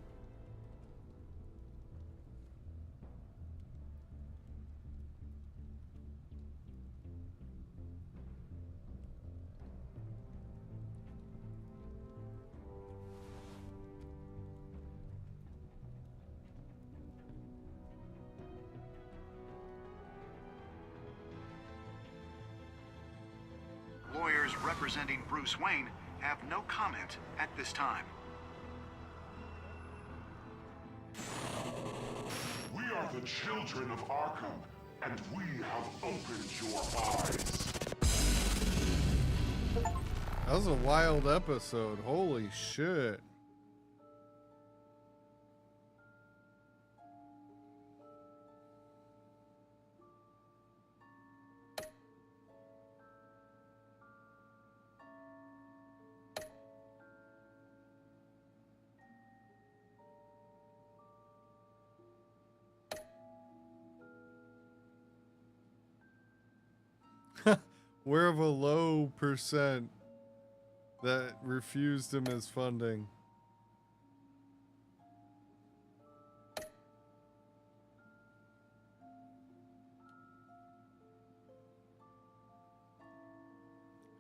[SPEAKER 3] Lawyers representing Bruce Wayne have no comment at this time.
[SPEAKER 7] We are the children of Arkham, and we have opened your eyes.
[SPEAKER 1] That was a wild episode. Holy shit. We're of a low percent that refused him his funding.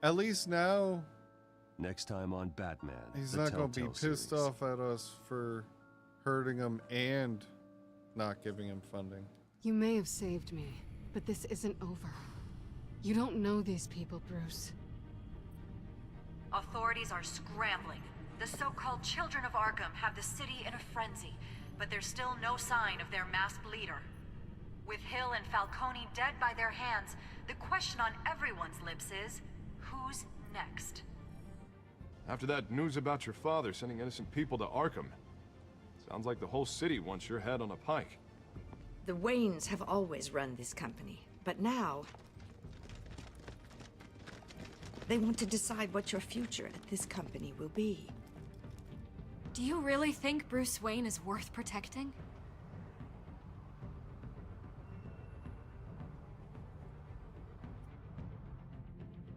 [SPEAKER 1] At least now,
[SPEAKER 9] Next time on Batman.
[SPEAKER 1] he's
[SPEAKER 9] the
[SPEAKER 1] not going to be
[SPEAKER 9] Telltale
[SPEAKER 1] pissed
[SPEAKER 9] series.
[SPEAKER 1] off at us for hurting him and not giving him funding.
[SPEAKER 16] You may have saved me, but this isn't over. You don't know these people, Bruce.
[SPEAKER 8] Authorities are scrambling. The so-called Children of Arkham have the city in a frenzy, but there's still no sign of their masked leader. With Hill and Falcone dead by their hands, the question on everyone's lips is, who's next?
[SPEAKER 14] After that news about your father sending innocent people to Arkham, sounds like the whole city wants your head on a pike.
[SPEAKER 20] The Waynes have always run this company, but now... They want to decide what your future at this company will be.
[SPEAKER 11] Do you really think Bruce Wayne is worth protecting?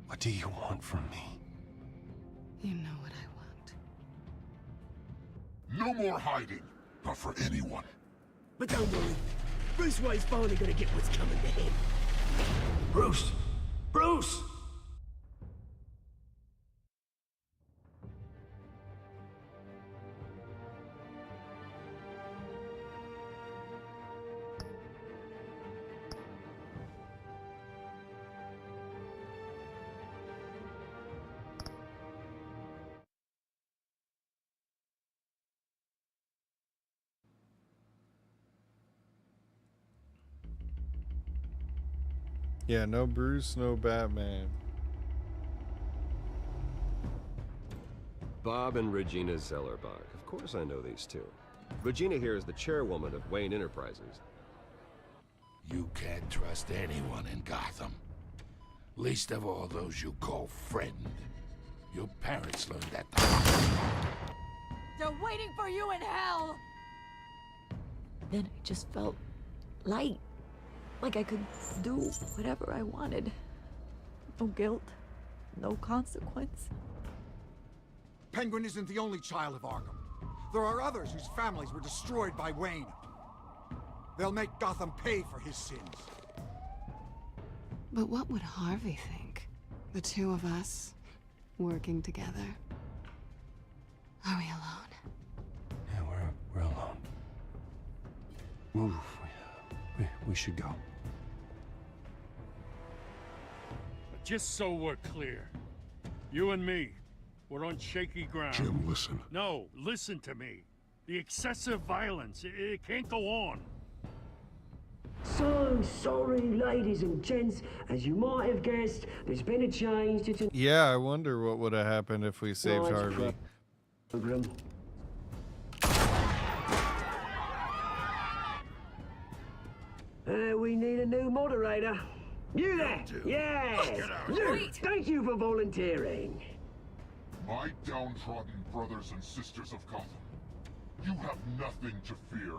[SPEAKER 2] What do you want from me?
[SPEAKER 16] You know what I want.
[SPEAKER 7] No more hiding, not for anyone.
[SPEAKER 15] But don't worry, Bruce Wayne's finally gonna get what's coming to him.
[SPEAKER 2] Bruce! Bruce!
[SPEAKER 1] Yeah, no Bruce, no Batman.
[SPEAKER 9] Bob and Regina Zellerbach. Of course I know these two. Regina here is the chairwoman of Wayne Enterprises.
[SPEAKER 12] You can't trust anyone in Gotham. Least of all those you call friend. Your parents learned that the hard way.
[SPEAKER 20] They're waiting for you in hell!
[SPEAKER 6] Then I just felt light. Like I could do whatever I wanted. No guilt, no consequence.
[SPEAKER 4] Penguin isn't the only child of Arkham. There are others whose families were destroyed by Wayne. They'll make Gotham pay for his sins.
[SPEAKER 16] But what would Harvey think? The two of us, working together? Are we alone?
[SPEAKER 2] Yeah, we're alone. Move. We should go.
[SPEAKER 13] Just so we're clear, you and me, we're on shaky ground.
[SPEAKER 7] Jim, listen.
[SPEAKER 13] No, listen to me. The excessive violence, it can't go on.
[SPEAKER 23] So sorry, ladies and gents. As you might have guessed, there's been a change to
[SPEAKER 1] Yeah, I wonder what would have happened if we saved Harvey.
[SPEAKER 23] program. We need a new moderator. You there? Yes! Luke, thank you for volunteering.
[SPEAKER 7] My downtrodden brothers and sisters of Gotham, you have nothing to fear.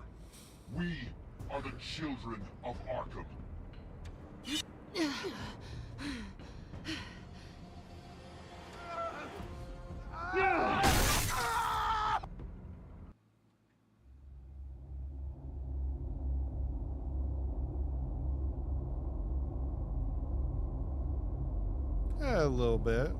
[SPEAKER 7] We are the children of Arkham.
[SPEAKER 1] A little bit.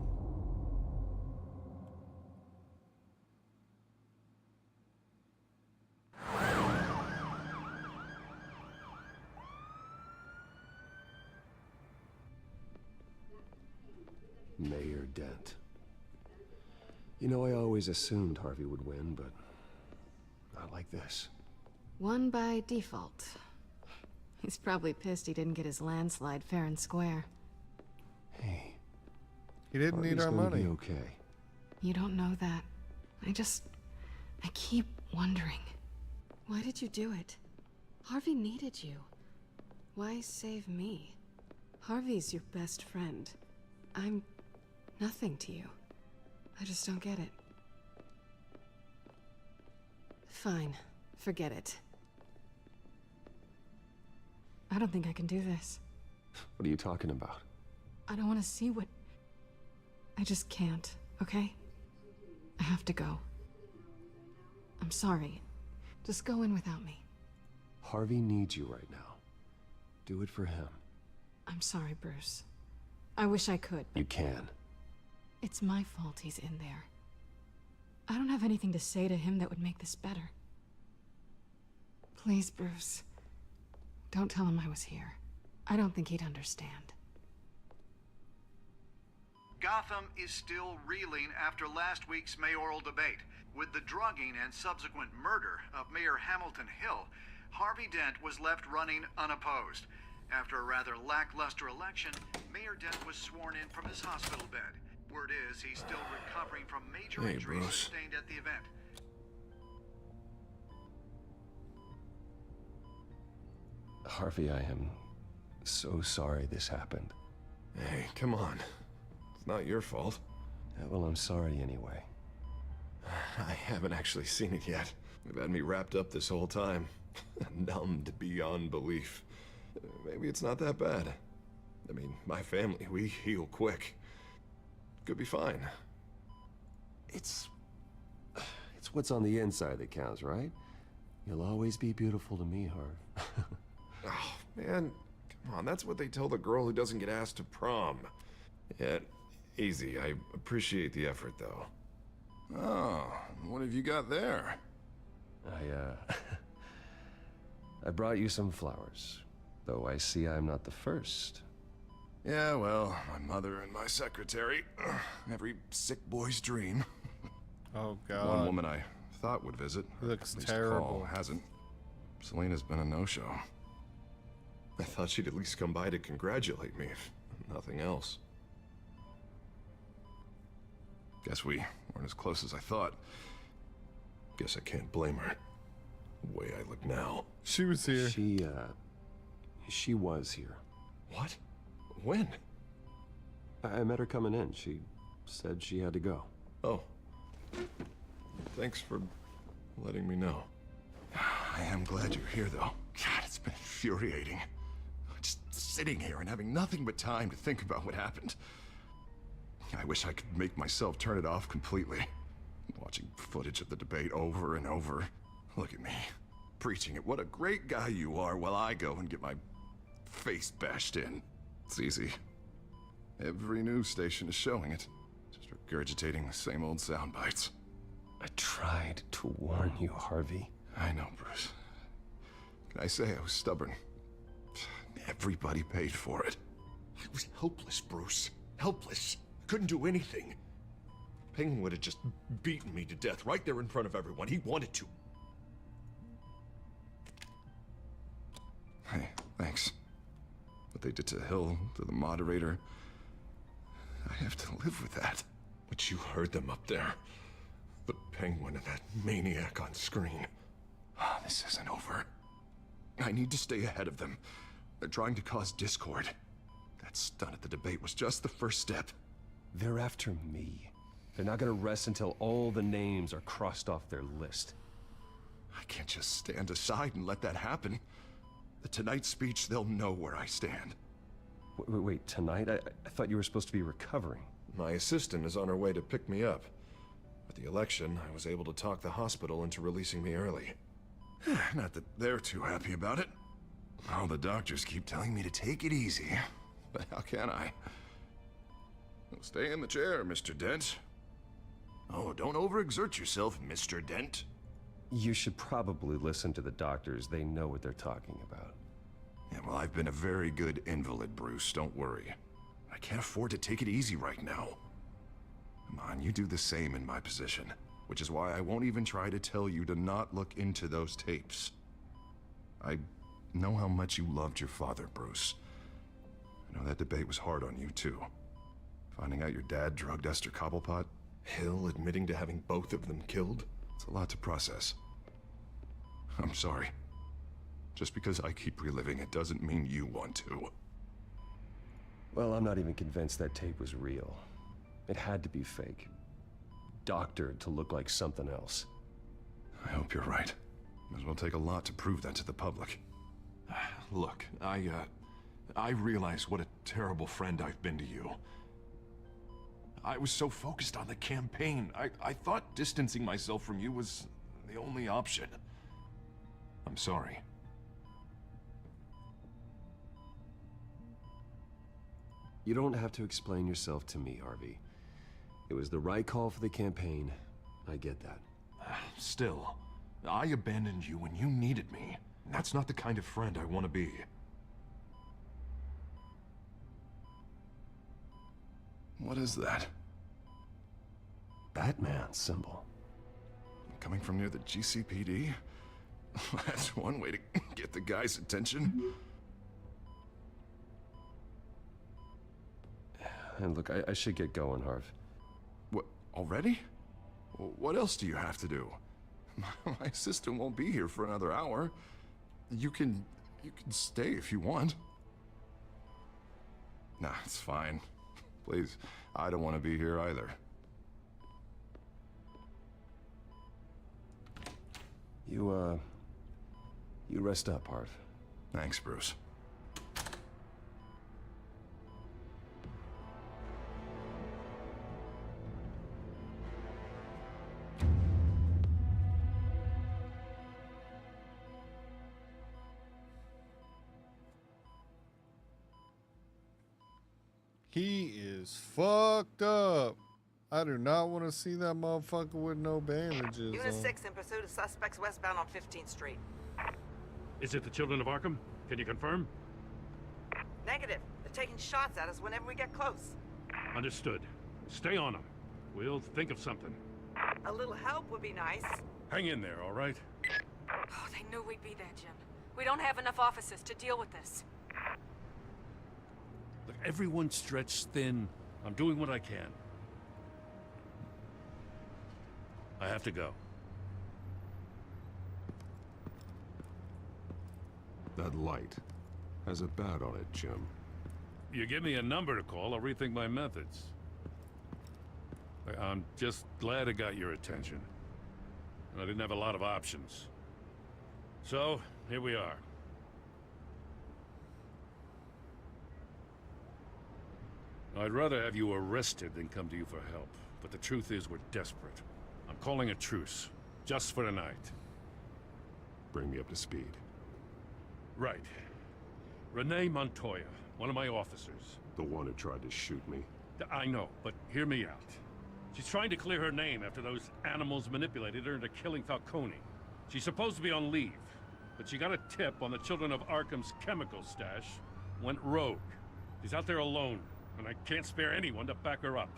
[SPEAKER 9] Mayor Dent. You know, I always assumed Harvey would win, but not like this.
[SPEAKER 16] Won by default. He's probably pissed he didn't get his landslide fair and square.
[SPEAKER 9] Hey.
[SPEAKER 1] He didn't need our money.
[SPEAKER 9] Be okay.
[SPEAKER 16] You don't know that. I keep wondering. Why did you do it? Harvey needed you. Why save me? Harvey's your best friend. I'm nothing to you. I just don't get it. Fine. Forget it. I don't think I can do this.
[SPEAKER 9] What are you talking about?
[SPEAKER 16] I don't want to see what... I just can't, okay? I have to go. I'm sorry. Just go in without me.
[SPEAKER 9] Harvey needs you right now. Do it for him.
[SPEAKER 16] I'm sorry, Bruce. I wish I could.
[SPEAKER 9] You can.
[SPEAKER 16] It's my fault he's in there. I don't have anything to say to him that would make this better. Please, Bruce. Don't tell him I was here. I don't think he'd understand.
[SPEAKER 3] Gotham is still reeling after last week's mayoral debate. With the drugging and subsequent murder of Mayor Hamilton Hill, Harvey Dent was left running unopposed. After a rather lackluster election, Mayor Dent was sworn in from his hospital bed. Word is he's still recovering from major injuries sustained at the event.
[SPEAKER 9] Harvey, I am so sorry this happened.
[SPEAKER 14] Hey, come on. It's not your fault.
[SPEAKER 9] Yeah, well, I'm sorry anyway.
[SPEAKER 14] I haven't actually seen it yet. They've had me wrapped up this whole time. Numbed beyond belief. Maybe it's not that bad. I mean, my family, we heal quick. Could be fine.
[SPEAKER 9] It's what's on the inside that counts, right? You'll always be beautiful to me, Harv.
[SPEAKER 14] Oh, man. Come on, that's what they tell the girl who doesn't get asked to prom. Yeah, easy. I appreciate the effort, though.
[SPEAKER 17] Oh, what have you got there?
[SPEAKER 9] I brought you some flowers. Though I see I'm not the first.
[SPEAKER 17] Yeah, well, my mother and my secretary. Every sick boy's dream.
[SPEAKER 1] Oh, God.
[SPEAKER 17] One woman I thought would visit.
[SPEAKER 1] Looks
[SPEAKER 17] at least
[SPEAKER 1] terrible.
[SPEAKER 17] Call, hasn't. Selena's been a no-show.
[SPEAKER 14] I thought she'd at least come by to congratulate me, if nothing else.
[SPEAKER 17] Guess we weren't as close as I thought.
[SPEAKER 14] Guess I can't blame her. The way I look now.
[SPEAKER 1] She was here.
[SPEAKER 9] She was here.
[SPEAKER 14] What? When?
[SPEAKER 9] I met her coming in. She said she had to go.
[SPEAKER 14] Oh. Thanks for letting me know.
[SPEAKER 17] I am glad you're here, though. God, it's been infuriating. Just sitting here and having nothing but time to think about what happened. I wish I could make myself turn it off completely. Watching footage of the debate over and over. Look at me, preaching it. What a great guy you are, while I go and get my face bashed in. It's easy. Every news station is showing it. Just regurgitating the same old sound bites.
[SPEAKER 9] I tried to warn you, Harvey.
[SPEAKER 17] I know, Bruce. Can I say I was stubborn? Everybody paid for it. I was helpless, Bruce. Helpless. Couldn't do anything. Penguin would have just beaten me to death right there in front of everyone. He wanted to. Hey, thanks. What they did to Hill, to the moderator, I have to live with that.
[SPEAKER 14] But you heard them up there. The Penguin and that maniac on screen.
[SPEAKER 17] This isn't over. I need to stay ahead of them. They're trying to cause discord. That stunt at the debate was just the first step.
[SPEAKER 9] They're after me. They're not gonna rest until all the names are crossed off their list.
[SPEAKER 17] I can't just stand aside and let that happen. The Tonight speech, they'll know where I stand.
[SPEAKER 9] Wait, tonight? I thought you were supposed to be recovering.
[SPEAKER 14] My assistant is on her way to pick me up. With the election, I was able to talk the hospital into releasing me early.
[SPEAKER 17] Not that they're too happy about it. All the doctors keep telling me to take it easy. But how can I? Well, stay in the chair, Mr. Dent. Oh, don't overexert yourself, Mr. Dent.
[SPEAKER 9] You should probably listen to the doctors. They know what they're talking about.
[SPEAKER 17] Yeah, well, I've been a very good invalid, Bruce. Don't worry. I can't afford to take it easy right now. Come on, you do the same in my position. Which is why I won't even try to tell you to not look into those tapes. I know how much you loved your father, Bruce. I know that debate was hard on you, too. Finding out your dad drugged Esther Cobblepot,
[SPEAKER 14] Hill admitting to having both of them killed.
[SPEAKER 17] It's a lot to process. I'm sorry. Just because I keep reliving it doesn't mean you want to.
[SPEAKER 9] Well, I'm not even convinced that tape was real. It had to be fake. Doctored to look like something else.
[SPEAKER 17] I hope you're right. Might as well take a lot to prove that to the public.
[SPEAKER 14] Look, I realize what a terrible friend I've been to you. I was so focused on the campaign. I thought distancing myself from you was the only option. I'm sorry.
[SPEAKER 9] You don't have to explain yourself to me, Harvey. It was the right call for the campaign. I get that.
[SPEAKER 14] Still, I abandoned you when you needed me. That's not the kind of friend I want to be.
[SPEAKER 17] What is that?
[SPEAKER 9] Batman symbol.
[SPEAKER 17] Coming from near the GCPD? That's one way to get the guy's attention.
[SPEAKER 9] And look, I should get going, Harv.
[SPEAKER 17] What, already? What else do you have to do? My assistant won't be here for another hour. You can stay if you want. Nah, it's fine.
[SPEAKER 14] Please, I don't want to be here either.
[SPEAKER 2] You rest up, Harv.
[SPEAKER 14] Thanks, Bruce.
[SPEAKER 1] He is fucked up. I do not want to see that motherfucker with no bandages
[SPEAKER 5] Unit
[SPEAKER 1] on.
[SPEAKER 5] 6 in pursuit of suspects westbound on 15th Street.
[SPEAKER 13] Is it the Children of Arkham? Can you confirm?
[SPEAKER 5] Negative. They're taking shots at us whenever we get close.
[SPEAKER 13] Understood. Stay on them. We'll think of something.
[SPEAKER 5] A little help would be nice.
[SPEAKER 13] Hang in there, all right?
[SPEAKER 11] Oh, they knew we'd be there, Jim. We don't have enough officers to deal with this.
[SPEAKER 13] Look, everyone's stretched thin. I'm doing what I can. I have to go.
[SPEAKER 2] That light has a bat on it, Jim.
[SPEAKER 13] You give me a number to call, I'll rethink my methods. I'm just glad it got your attention. I didn't have a lot of options. So, here we are. I'd rather have you arrested than come to you for help. But the truth is, we're desperate. I'm calling a truce. Just for tonight.
[SPEAKER 2] Bring me up to speed.
[SPEAKER 13] Right. Renee Montoya, one of my officers.
[SPEAKER 2] The one who tried to shoot me.
[SPEAKER 13] I know, but hear me out. She's trying to clear her name after those animals manipulated her into killing Falcone. She's supposed to be on leave, but she got a tip on the Children of Arkham's chemical stash, went rogue. She's out there alone, and I can't spare anyone to back her up.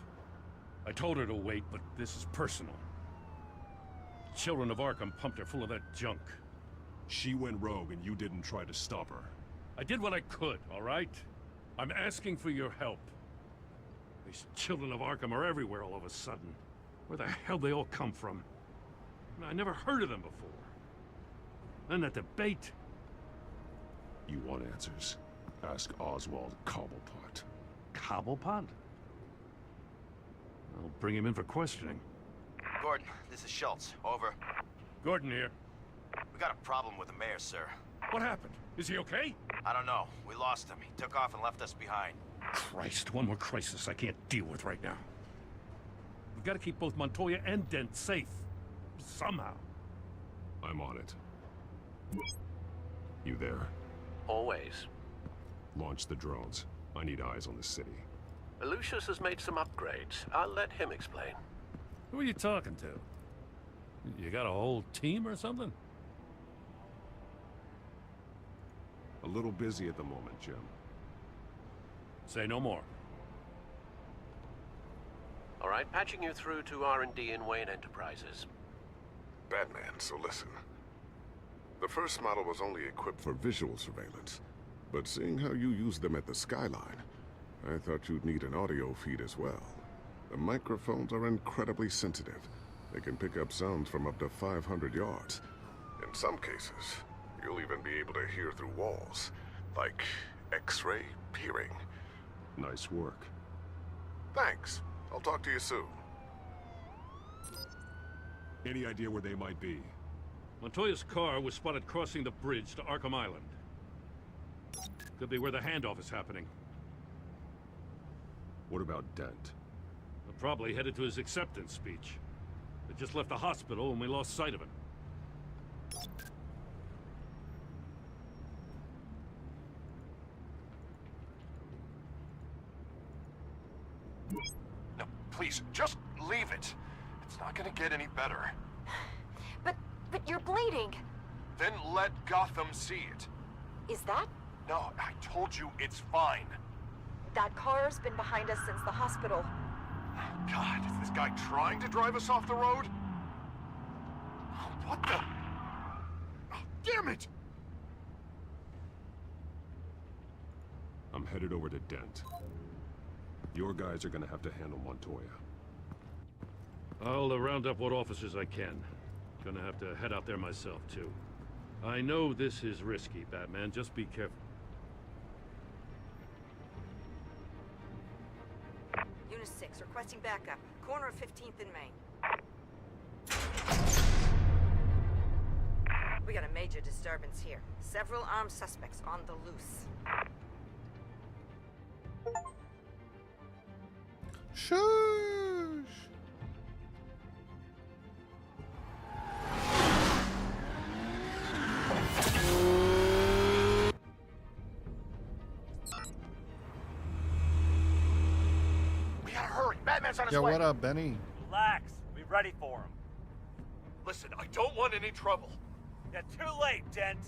[SPEAKER 13] I told her to wait, but this is personal. Children of Arkham pumped her full of that junk.
[SPEAKER 2] She went rogue and you didn't try to stop her.
[SPEAKER 13] I did what I could, all right? I'm asking for your help. These Children of Arkham are everywhere all of a sudden. Where the hell they all come from? I never heard of them before. Then that debate.
[SPEAKER 2] You want answers? Ask Oswald Cobblepot.
[SPEAKER 13] Cobblepot? I'll bring him in for questioning.
[SPEAKER 18] Gordon, this is Schultz. Over.
[SPEAKER 13] Gordon here.
[SPEAKER 18] We got a problem with the mayor, sir.
[SPEAKER 13] What happened? Is he okay?
[SPEAKER 18] I don't know. We lost him. He took off and left us behind.
[SPEAKER 13] Christ, one more crisis I can't deal with right now. We've got to keep both Montoya and Dent safe. Somehow.
[SPEAKER 2] I'm on it. You there?
[SPEAKER 19] Always.
[SPEAKER 2] Launch the drones. I need eyes on the city.
[SPEAKER 19] Lucius has made some upgrades. I'll let him explain.
[SPEAKER 13] Who are you talking to? You got a whole team or something?
[SPEAKER 2] A little busy at the moment, Jim.
[SPEAKER 13] Say no more.
[SPEAKER 19] All right, patching you through to R&D in Wayne Enterprises.
[SPEAKER 22] Batman, so listen. The first model was only equipped for visual surveillance, but seeing how you use them at the Skyline, I thought you'd need an audio feed as well. The microphones are incredibly sensitive. They can pick up sounds from up to 500 yards. In some cases, you'll even be able to hear through walls, like X-ray peering.
[SPEAKER 2] Nice work.
[SPEAKER 22] Thanks. I'll talk to you soon.
[SPEAKER 2] Any idea where they might be?
[SPEAKER 13] Montoya's car was spotted crossing the bridge to Arkham Island. Could be where the handoff is happening.
[SPEAKER 2] What about Dent?
[SPEAKER 13] Probably headed to his acceptance speech. They just left the hospital and we lost sight of him.
[SPEAKER 17] No, please, just leave it. It's not gonna get any better.
[SPEAKER 11] But you're bleeding.
[SPEAKER 17] Then let Gotham see it.
[SPEAKER 11] Is that?
[SPEAKER 17] No, I told you it's fine.
[SPEAKER 11] That car's been behind us since the hospital.
[SPEAKER 17] God, is this guy trying to drive us off the road? What the? Oh, damn it!
[SPEAKER 2] I'm headed over to Dent. Your guys are gonna have to handle Montoya.
[SPEAKER 13] I'll round up what officers I can. Gonna have to head out there myself, too. I know this is risky, Batman. Just be careful.
[SPEAKER 5] to 6, requesting backup. Corner of 15th and Main. We got a major disturbance here. Several armed suspects on the loose.
[SPEAKER 1] Shush!
[SPEAKER 17] We gotta hurry. Batman's on his
[SPEAKER 1] Yo,
[SPEAKER 17] way.
[SPEAKER 1] what up, Benny?
[SPEAKER 8] Relax. Be ready for him.
[SPEAKER 17] Listen, I don't want any trouble.
[SPEAKER 8] You're too late, Dent.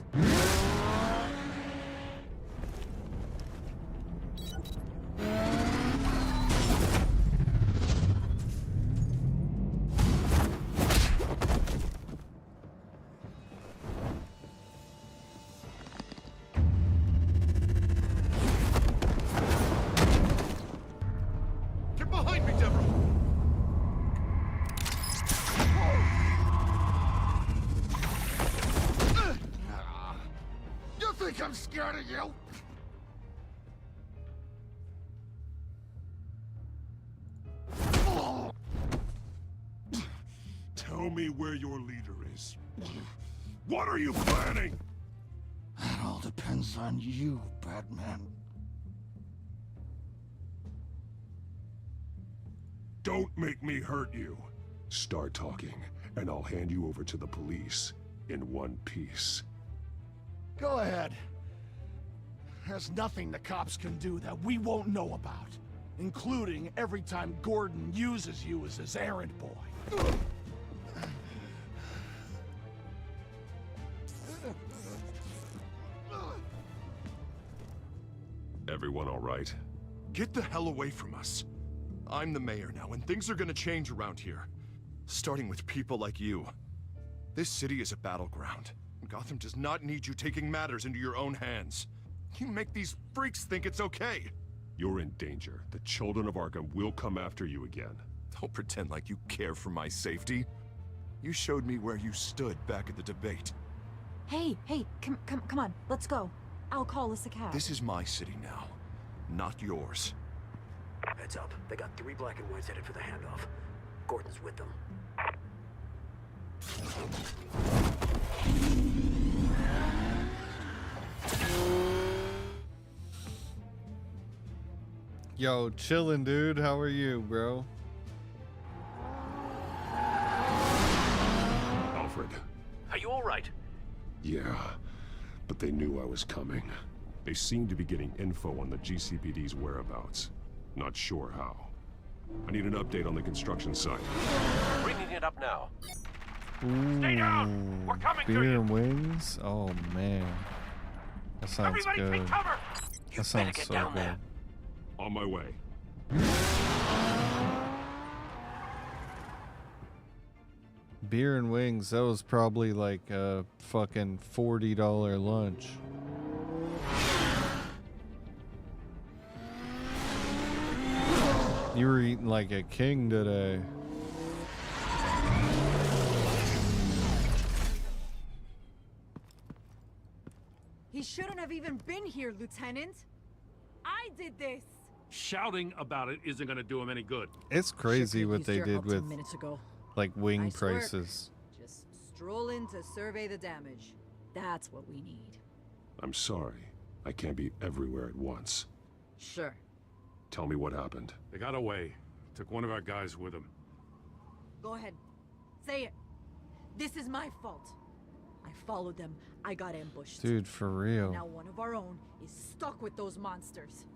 [SPEAKER 17] Get behind me, Deborah. You think I'm scared of you?
[SPEAKER 2] Tell me where your leader is. What are you planning?
[SPEAKER 17] That all depends on you, Batman.
[SPEAKER 2] Don't make me hurt you. Start talking, and I'll hand you over to the police in one piece.
[SPEAKER 17] Go ahead. There's nothing the cops can do that we won't know about, including every time Gordon uses you as his errand boy.
[SPEAKER 2] Everyone all right?
[SPEAKER 14] Get the hell away from us. I'm the mayor now, and things are gonna change around here. Starting with people like you. This city is a battleground. Gotham does not need you taking matters into your own hands. You make these freaks think it's okay.
[SPEAKER 2] You're in danger. The children of Arkham will come after you again.
[SPEAKER 14] Don't pretend like you care for my safety. You showed me where you stood back at the debate.
[SPEAKER 6] Hey, come on, let's go. I'll call us a cab.
[SPEAKER 14] This is my city now, not yours.
[SPEAKER 23] Heads up. They got 3 black and whites headed for the handoff. Gordon's with them.
[SPEAKER 1] Yo, chillin', dude. How are you, bro?
[SPEAKER 2] Alfred.
[SPEAKER 19] Are you all right?
[SPEAKER 2] Yeah, but they knew I was coming. They seem to be getting info on the GCPD's whereabouts. Not sure how. I need an update on the construction site.
[SPEAKER 19] Bringing it up now.
[SPEAKER 1] Ooh,
[SPEAKER 19] Stay down! We're coming to
[SPEAKER 1] beer
[SPEAKER 19] you!
[SPEAKER 1] and wings? Oh, man. That sounds
[SPEAKER 19] Everybody
[SPEAKER 1] good.
[SPEAKER 19] take cover!
[SPEAKER 1] That sounds
[SPEAKER 19] get
[SPEAKER 1] so
[SPEAKER 19] down
[SPEAKER 1] good.
[SPEAKER 19] there.
[SPEAKER 2] On my way.
[SPEAKER 1] Beer and wings, that was probably like a fucking $40 lunch. You were eating like a king today.
[SPEAKER 10] He shouldn't have even been here, Lieutenant. I did this.
[SPEAKER 13] Shouting about it isn't going to do him any good.
[SPEAKER 1] It's crazy what they did with
[SPEAKER 10] minutes ago.
[SPEAKER 1] like wing
[SPEAKER 10] Nice work.
[SPEAKER 1] prices.
[SPEAKER 10] Just stroll in to survey the damage. That's what we need.
[SPEAKER 2] I'm sorry. I can't be everywhere at once.
[SPEAKER 10] Sure.
[SPEAKER 2] Tell me what happened.
[SPEAKER 13] They got away. Took one of our guys with them.
[SPEAKER 10] Go ahead. Say it. This is my fault. I followed them. I got ambushed.
[SPEAKER 1] Dude, for real.
[SPEAKER 10] Now one of our own is stuck with those monsters.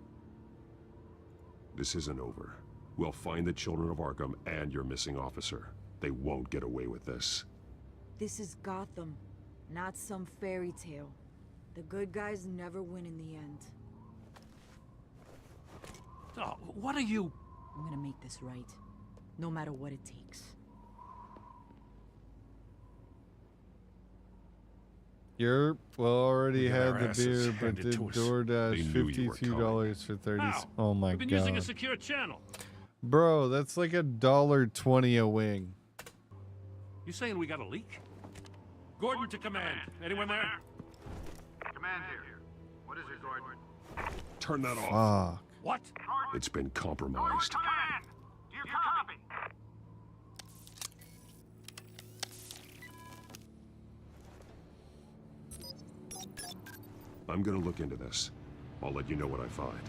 [SPEAKER 2] This isn't over. We'll find the children of Arkham and your missing officer. They won't get away with this.
[SPEAKER 10] This is Gotham, not some fairy tale. The good guys never win in the end.
[SPEAKER 13] Oh, what are you?
[SPEAKER 10] I'm gonna make this right, no matter what it takes.
[SPEAKER 1] Yerp, well, already
[SPEAKER 13] got
[SPEAKER 1] had
[SPEAKER 13] our
[SPEAKER 1] the
[SPEAKER 13] asses
[SPEAKER 1] beer, but
[SPEAKER 13] handed
[SPEAKER 1] did
[SPEAKER 13] to us.
[SPEAKER 1] DoorDash
[SPEAKER 2] They knew you were
[SPEAKER 1] $52 for 30.
[SPEAKER 13] How?
[SPEAKER 1] Oh my
[SPEAKER 13] We've been using a
[SPEAKER 1] god.
[SPEAKER 13] secure channel.
[SPEAKER 1] Bro, that's like $1.20 a wing.
[SPEAKER 13] You saying we got a leak? Gordon to command. Anyone there?
[SPEAKER 3] Command here. What is it, Gordon?
[SPEAKER 2] Turn that off.
[SPEAKER 1] Fuck.
[SPEAKER 13] What?
[SPEAKER 2] It's been compromised. I'm gonna look into this. I'll let you know what I find.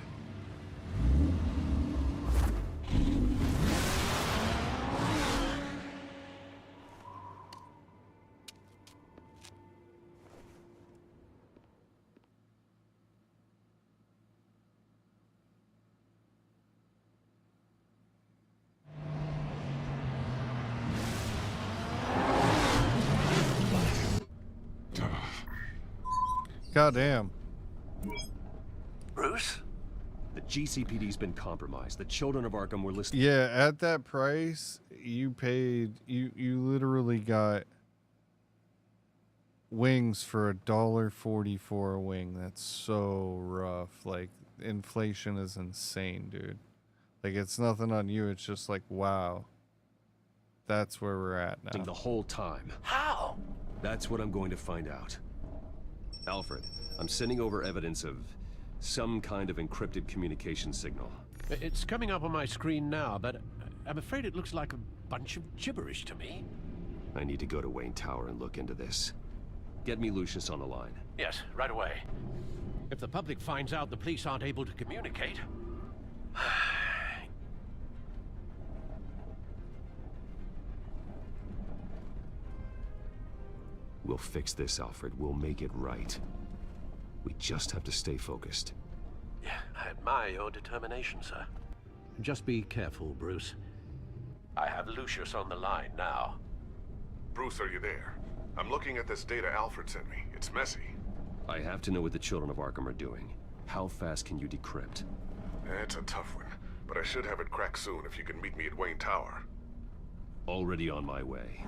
[SPEAKER 1] Goddamn.
[SPEAKER 19] Bruce?
[SPEAKER 9] The GCPD's been compromised. The children of Arkham were listed.
[SPEAKER 1] Yeah, at that price, you paid, you literally got wings for $1.44 a wing. That's so rough. Like, inflation is insane, dude. Like, it's nothing on you. It's just like, wow. That's where we're at now.
[SPEAKER 9] The whole time.
[SPEAKER 19] How?
[SPEAKER 9] That's what I'm going to find out. Alfred, I'm sending over evidence of some kind of encrypted communication signal.
[SPEAKER 19] It's coming up on my screen now, but I'm afraid it looks like a bunch of gibberish to me.
[SPEAKER 9] I need to go to Wayne Tower and look into this. Get me Lucius on the line.
[SPEAKER 19] Yes, right away. If the public finds out the police aren't able to communicate...
[SPEAKER 9] We'll fix this, Alfred. We'll make it right. We just have to stay focused.
[SPEAKER 19] Yeah, I admire your determination, sir. Just be careful, Bruce. I have Lucius on the line now.
[SPEAKER 22] Bruce, are you there? I'm looking at this data Alfred sent me. It's messy.
[SPEAKER 9] I have to know what the children of Arkham are doing. How fast can you decrypt?
[SPEAKER 22] It's a tough one, but I should have it cracked soon if you can meet me at Wayne Tower.
[SPEAKER 9] Already on my way.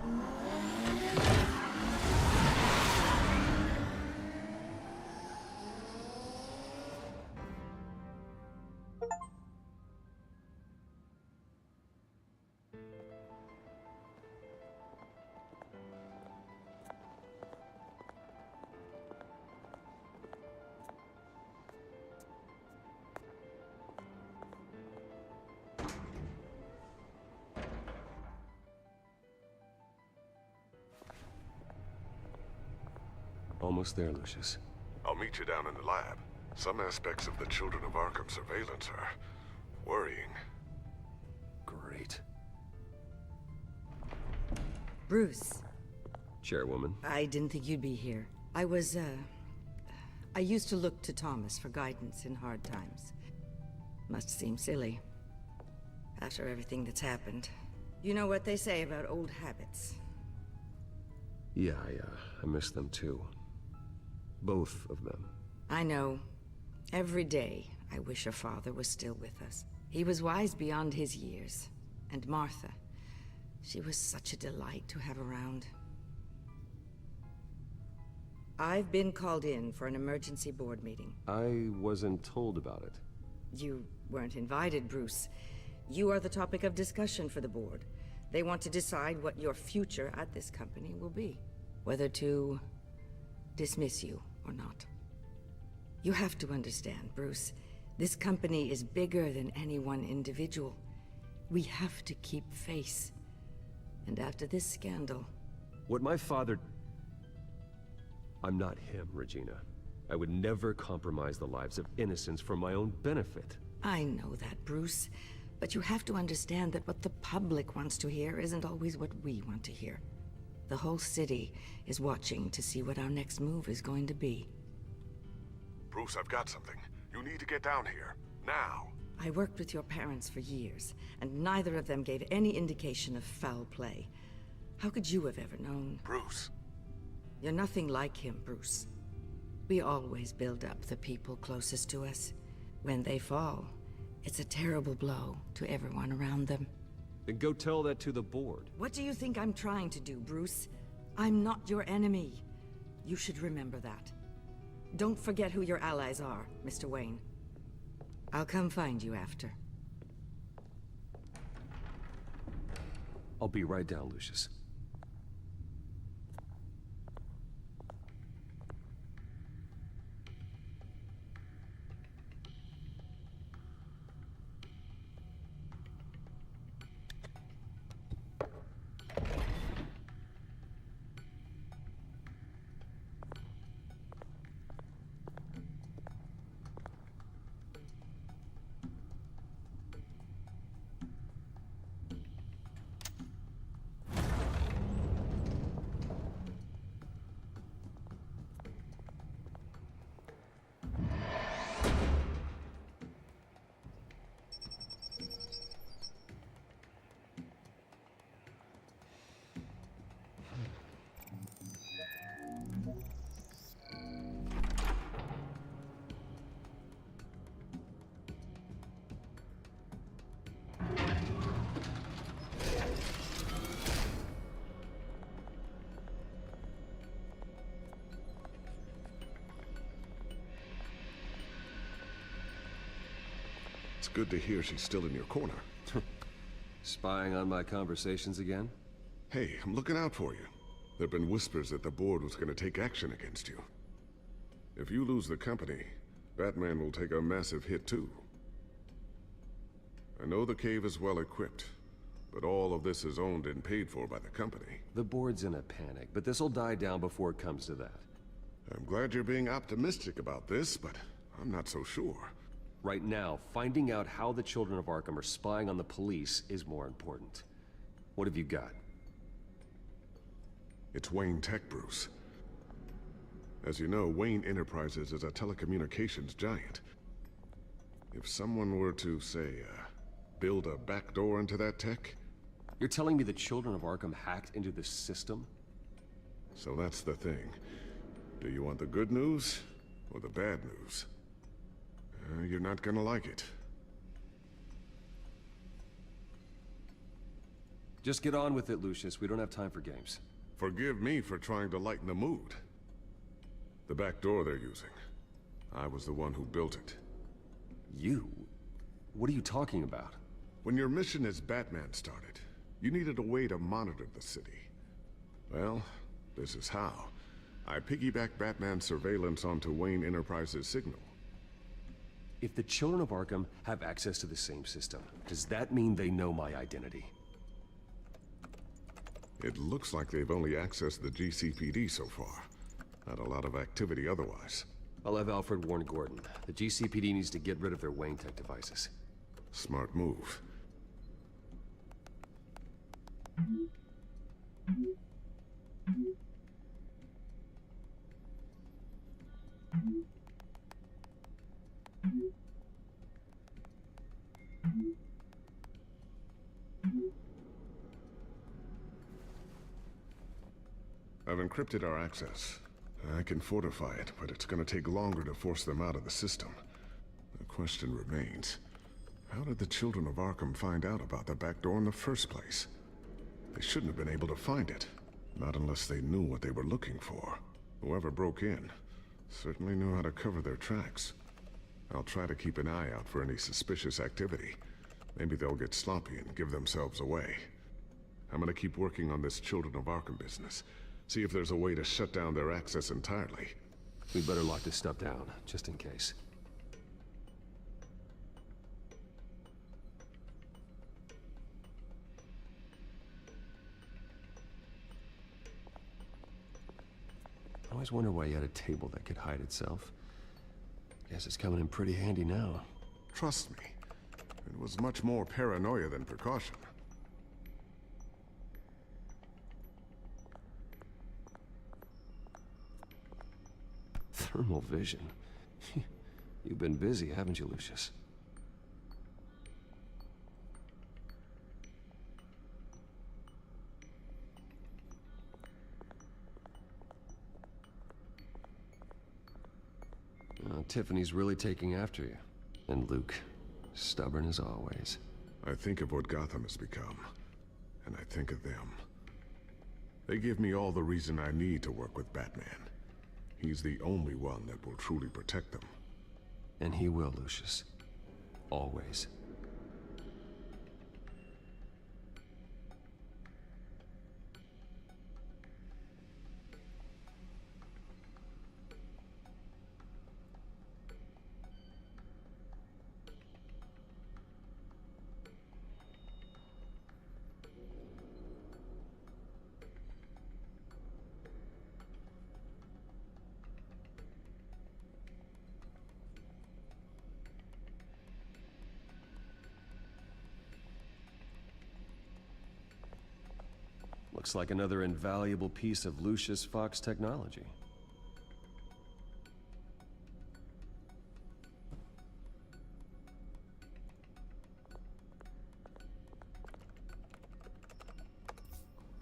[SPEAKER 9] Almost there, Lucius.
[SPEAKER 22] I'll meet you down in the lab. Some aspects of the Children of Arkham surveillance are worrying.
[SPEAKER 9] Great.
[SPEAKER 20] Bruce.
[SPEAKER 9] Chairwoman.
[SPEAKER 20] I didn't think you'd be here. I used to look to Thomas for guidance in hard times. Must seem silly. After everything that's happened. You know what they say about old habits.
[SPEAKER 9] Yeah, I miss them too. Both of them.
[SPEAKER 20] I know. Every day, I wish your father was still with us. He was wise beyond his years. And Martha, she was such a delight to have around. I've been called in for an emergency board meeting.
[SPEAKER 9] I wasn't told about it.
[SPEAKER 20] You weren't invited, Bruce. You are the topic of discussion for the board. They want to decide what your future at this company will be. Whether to dismiss you or not. You have to understand, Bruce. This company is bigger than any one individual. We have to keep face. And after this scandal...
[SPEAKER 9] What my father... I'm not him, Regina. I would never compromise the lives of innocents for my own benefit.
[SPEAKER 20] I know that, Bruce. But you have to understand that what the public wants to hear isn't always what we want to hear. The whole city is watching to see what our next move is going to be.
[SPEAKER 22] Bruce, I've got something. You need to get down here. Now.
[SPEAKER 20] I worked with your parents for years, and neither of them gave any indication of foul play. How could you have ever known?
[SPEAKER 22] Bruce.
[SPEAKER 20] You're nothing like him, Bruce. We always build up the people closest to us. When they fall, it's a terrible blow to everyone around them.
[SPEAKER 9] Then go tell that to the board.
[SPEAKER 20] What do you think I'm trying to do, Bruce? I'm not your enemy. You should remember that. Don't forget who your allies are, Mr. Wayne. I'll come find you after.
[SPEAKER 9] I'll be right down, Lucius.
[SPEAKER 22] It's good to hear she's still in your corner.
[SPEAKER 9] Spying on my conversations again?
[SPEAKER 22] Hey, I'm looking out for you. There've been whispers that the board was going to take action against you. If you lose the company, Batman will take a massive hit too. I know the cave is well equipped, but all of this is owned and paid for by the company.
[SPEAKER 9] The board's in a panic, but this'll die down before it comes to that.
[SPEAKER 22] I'm glad you're being optimistic about this, but I'm not so sure.
[SPEAKER 9] Right now, finding out how the Children of Arkham are spying on the police is more important. What have you got?
[SPEAKER 22] It's Wayne Tech, Bruce. As you know, Wayne Enterprises is a telecommunications giant. If someone were to, say, build a backdoor into that tech...
[SPEAKER 9] You're telling me the Children of Arkham hacked into this system?
[SPEAKER 22] So that's the thing. Do you want the good news or the bad news? You're not gonna like it.
[SPEAKER 9] Just get on with it, Lucius. We don't have time for games.
[SPEAKER 22] Forgive me for trying to lighten the mood. The back door they're using. I was the one who built it.
[SPEAKER 9] You? What are you talking about?
[SPEAKER 22] When your mission as Batman started, you needed a way to monitor the city. Well, this is how. I piggybacked Batman's surveillance onto Wayne Enterprises' signal.
[SPEAKER 9] If the Children of Arkham have access to the same system, does that mean they know my identity?
[SPEAKER 22] It looks like they've only accessed the GCPD so far. Not a lot of activity otherwise.
[SPEAKER 9] I'll have Alfred warn Gordon. The GCPD needs to get rid of their Wayne Tech devices.
[SPEAKER 22] Smart move. I've encrypted our access. I can fortify it, but it's gonna take longer to force them out of the system. The question remains, how did the Children of Arkham find out about the back door in the first place? They shouldn't have been able to find it. Not unless they knew what they were looking for. Whoever broke in certainly knew how to cover their tracks. I'll try to keep an eye out for any suspicious activity. Maybe they'll get sloppy and give themselves away. I'm gonna keep working on this Children of Arkham business. See if there's a way to shut down their access entirely.
[SPEAKER 9] We better lock this stuff down, just in case. I always wonder why you had a table that could hide itself. Guess it's coming in pretty handy now.
[SPEAKER 22] Trust me, it was much more paranoia than precaution.
[SPEAKER 9] Thermal vision. You've been busy, haven't you, Lucius? Tiffany's really taking after you. And Luke, stubborn as always.
[SPEAKER 22] I think of what Gotham has become, and I think of them. They give me all the reason I need to work with Batman. He's the only one that will truly protect them.
[SPEAKER 9] And he will, Lucius. Always. Looks like another invaluable piece of Lucius Fox technology.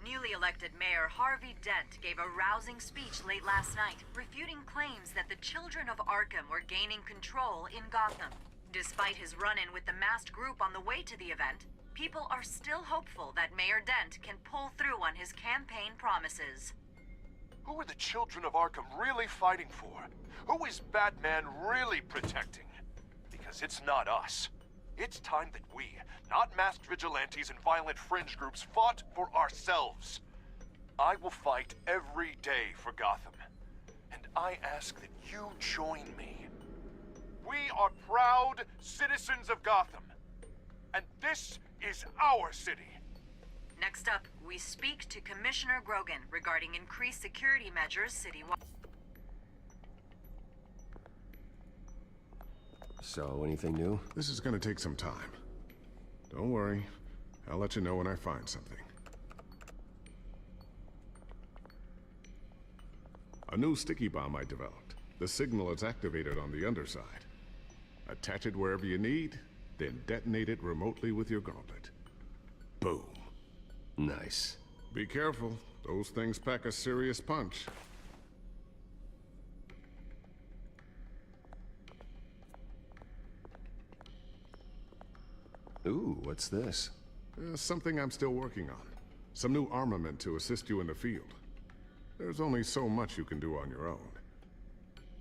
[SPEAKER 12] Newly elected Mayor Harvey Dent gave a rousing speech late last night, refuting claims that the Children of Arkham were gaining control in Gotham. Despite his run-in with the masked group on the way to the event, people are still hopeful that Mayor Dent can pull through on his campaign promises.
[SPEAKER 17] Who are the Children of Arkham really fighting for? Who is Batman really protecting? Because it's not us. It's time that we, not masked vigilantes and violent fringe groups, fought for ourselves. I will fight every day for Gotham. And I ask that you join me. We are proud citizens of Gotham. And this is our city.
[SPEAKER 12] Next up, we speak to Commissioner Grogan regarding increased security measures citywide.
[SPEAKER 9] So, anything new?
[SPEAKER 22] This is gonna take some time. Don't worry. I'll let you know when I find something. A new sticky bomb I developed. The signal is activated on the underside. Attach it wherever you need, then detonate it remotely with your gauntlet. Boom.
[SPEAKER 9] Nice.
[SPEAKER 22] Be careful. Those things pack a serious punch.
[SPEAKER 9] Ooh, what's this?
[SPEAKER 22] Something I'm still working on. Some new armament to assist you in the field. There's only so much you can do on your own.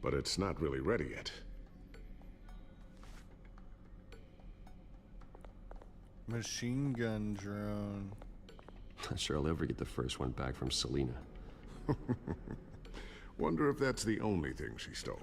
[SPEAKER 22] But it's not really ready yet.
[SPEAKER 1] Machine gun drone.
[SPEAKER 9] Not sure I'll ever get the first one back from Selena.
[SPEAKER 22] Wonder if that's the only thing she stole.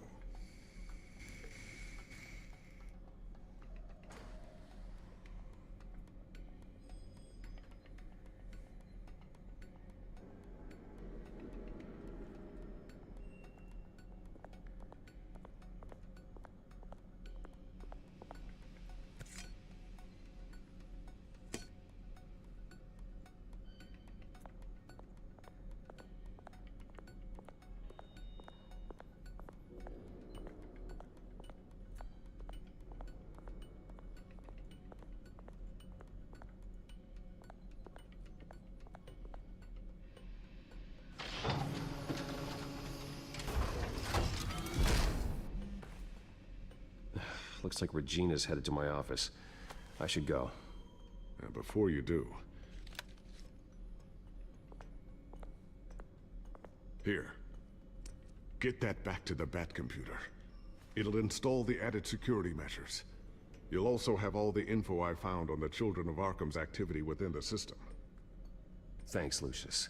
[SPEAKER 9] Looks like Regina's headed to my office. I should go.
[SPEAKER 22] And before you do... Here. Get that back to the Bat computer. It'll install the added security measures. You'll also have all the info I found on the Children of Arkham's activity within the system.
[SPEAKER 9] Thanks, Lucius.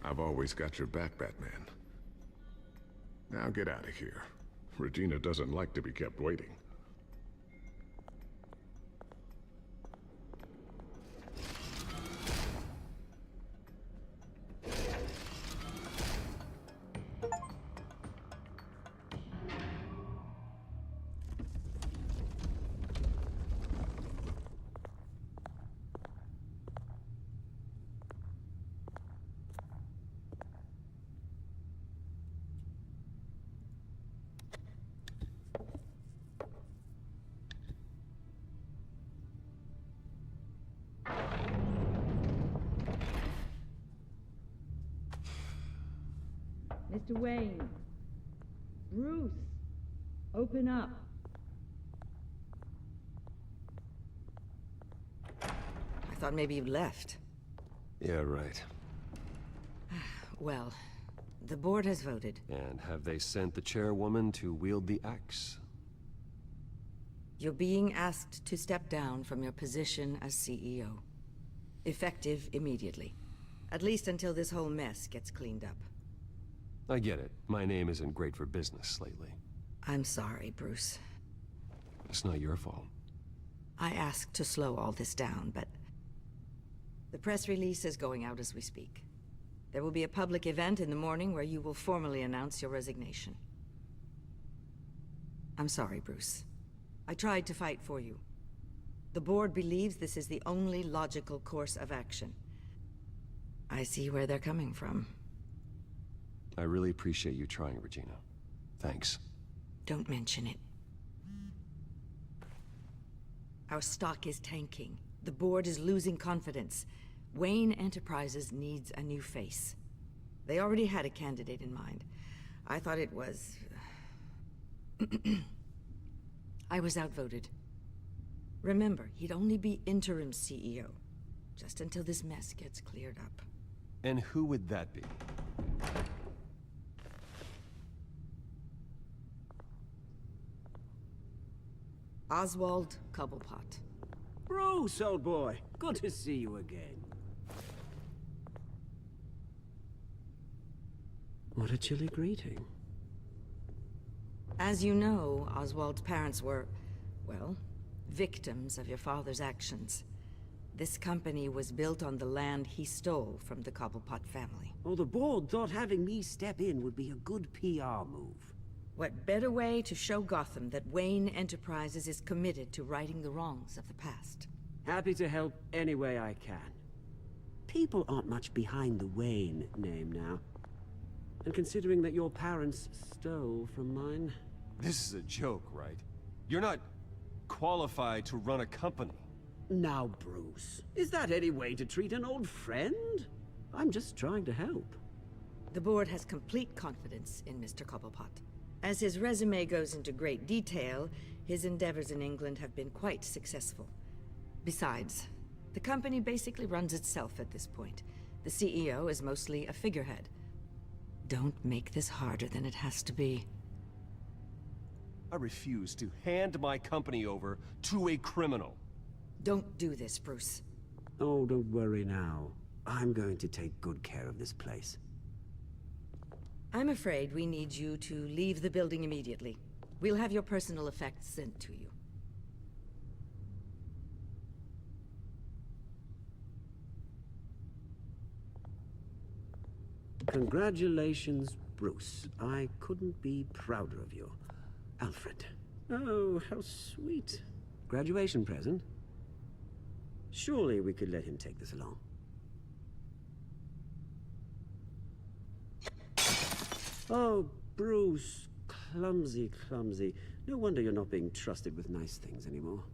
[SPEAKER 22] I've always got your back, Batman. Now get out of here. Regina doesn't like to be kept waiting.
[SPEAKER 10] Mr. Wayne. Bruce. Open up.
[SPEAKER 20] I thought maybe you left.
[SPEAKER 9] Yeah, right.
[SPEAKER 20] Well, the board has voted.
[SPEAKER 9] And have they sent the chairwoman to wield the axe?
[SPEAKER 20] You're being asked to step down from your position as CEO. Effective immediately. At least until this whole mess gets cleaned up.
[SPEAKER 9] I get it. My name isn't great for business lately.
[SPEAKER 20] I'm sorry, Bruce.
[SPEAKER 9] It's not your fault.
[SPEAKER 20] I asked to slow all this down, but... the press release is going out as we speak. There will be a public event in the morning where you will formally announce your resignation. I'm sorry, Bruce. I tried to fight for you. The board believes this is the only logical course of action. I see where they're coming from.
[SPEAKER 9] I really appreciate you trying, Regina. Thanks.
[SPEAKER 20] Don't mention it. Our stock is tanking. The board is losing confidence. Wayne Enterprises needs a new face. They already had a candidate in mind. I thought it was... I was outvoted. Remember, he'd only be interim CEO. Just until this mess gets cleared up.
[SPEAKER 9] And who would that be?
[SPEAKER 20] Oswald Cobblepot.
[SPEAKER 23] Bruce, old boy. Good to see you again. What a chilly greeting.
[SPEAKER 20] As you know, Oswald's parents were, well, victims of your father's actions. This company was built on the land he stole from the Cobblepot family.
[SPEAKER 23] Oh, the board thought having me step in would be a good PR move.
[SPEAKER 20] What better way to show Gotham that Wayne Enterprises is committed to righting the wrongs of the past?
[SPEAKER 23] Happy to help any way I can. People aren't much behind the Wayne name now. And considering that your parents stole from mine...
[SPEAKER 4] This is a joke, right? You're not qualified to run a company.
[SPEAKER 23] Now, Bruce, is that any way to treat an old friend? I'm just trying to help.
[SPEAKER 20] The board has complete confidence in Mr. Cobblepot. As his resume goes into great detail, his endeavors in England have been quite successful. Besides, the company basically runs itself at this point. The CEO is mostly a figurehead. Don't make this harder than it has to be.
[SPEAKER 4] I refuse to hand my company over to a criminal.
[SPEAKER 20] Don't do this, Bruce.
[SPEAKER 23] Oh, don't worry now. I'm going to take good care of this place.
[SPEAKER 20] I'm afraid we need you to leave the building immediately. We'll have your personal effects sent to you.
[SPEAKER 23] Congratulations, Bruce. I couldn't be prouder of you. Alfred. Oh, how sweet. Graduation present? Surely we could let him take this along. Oh, Bruce. Clumsy, clumsy. No wonder you're not being trusted with nice things anymore.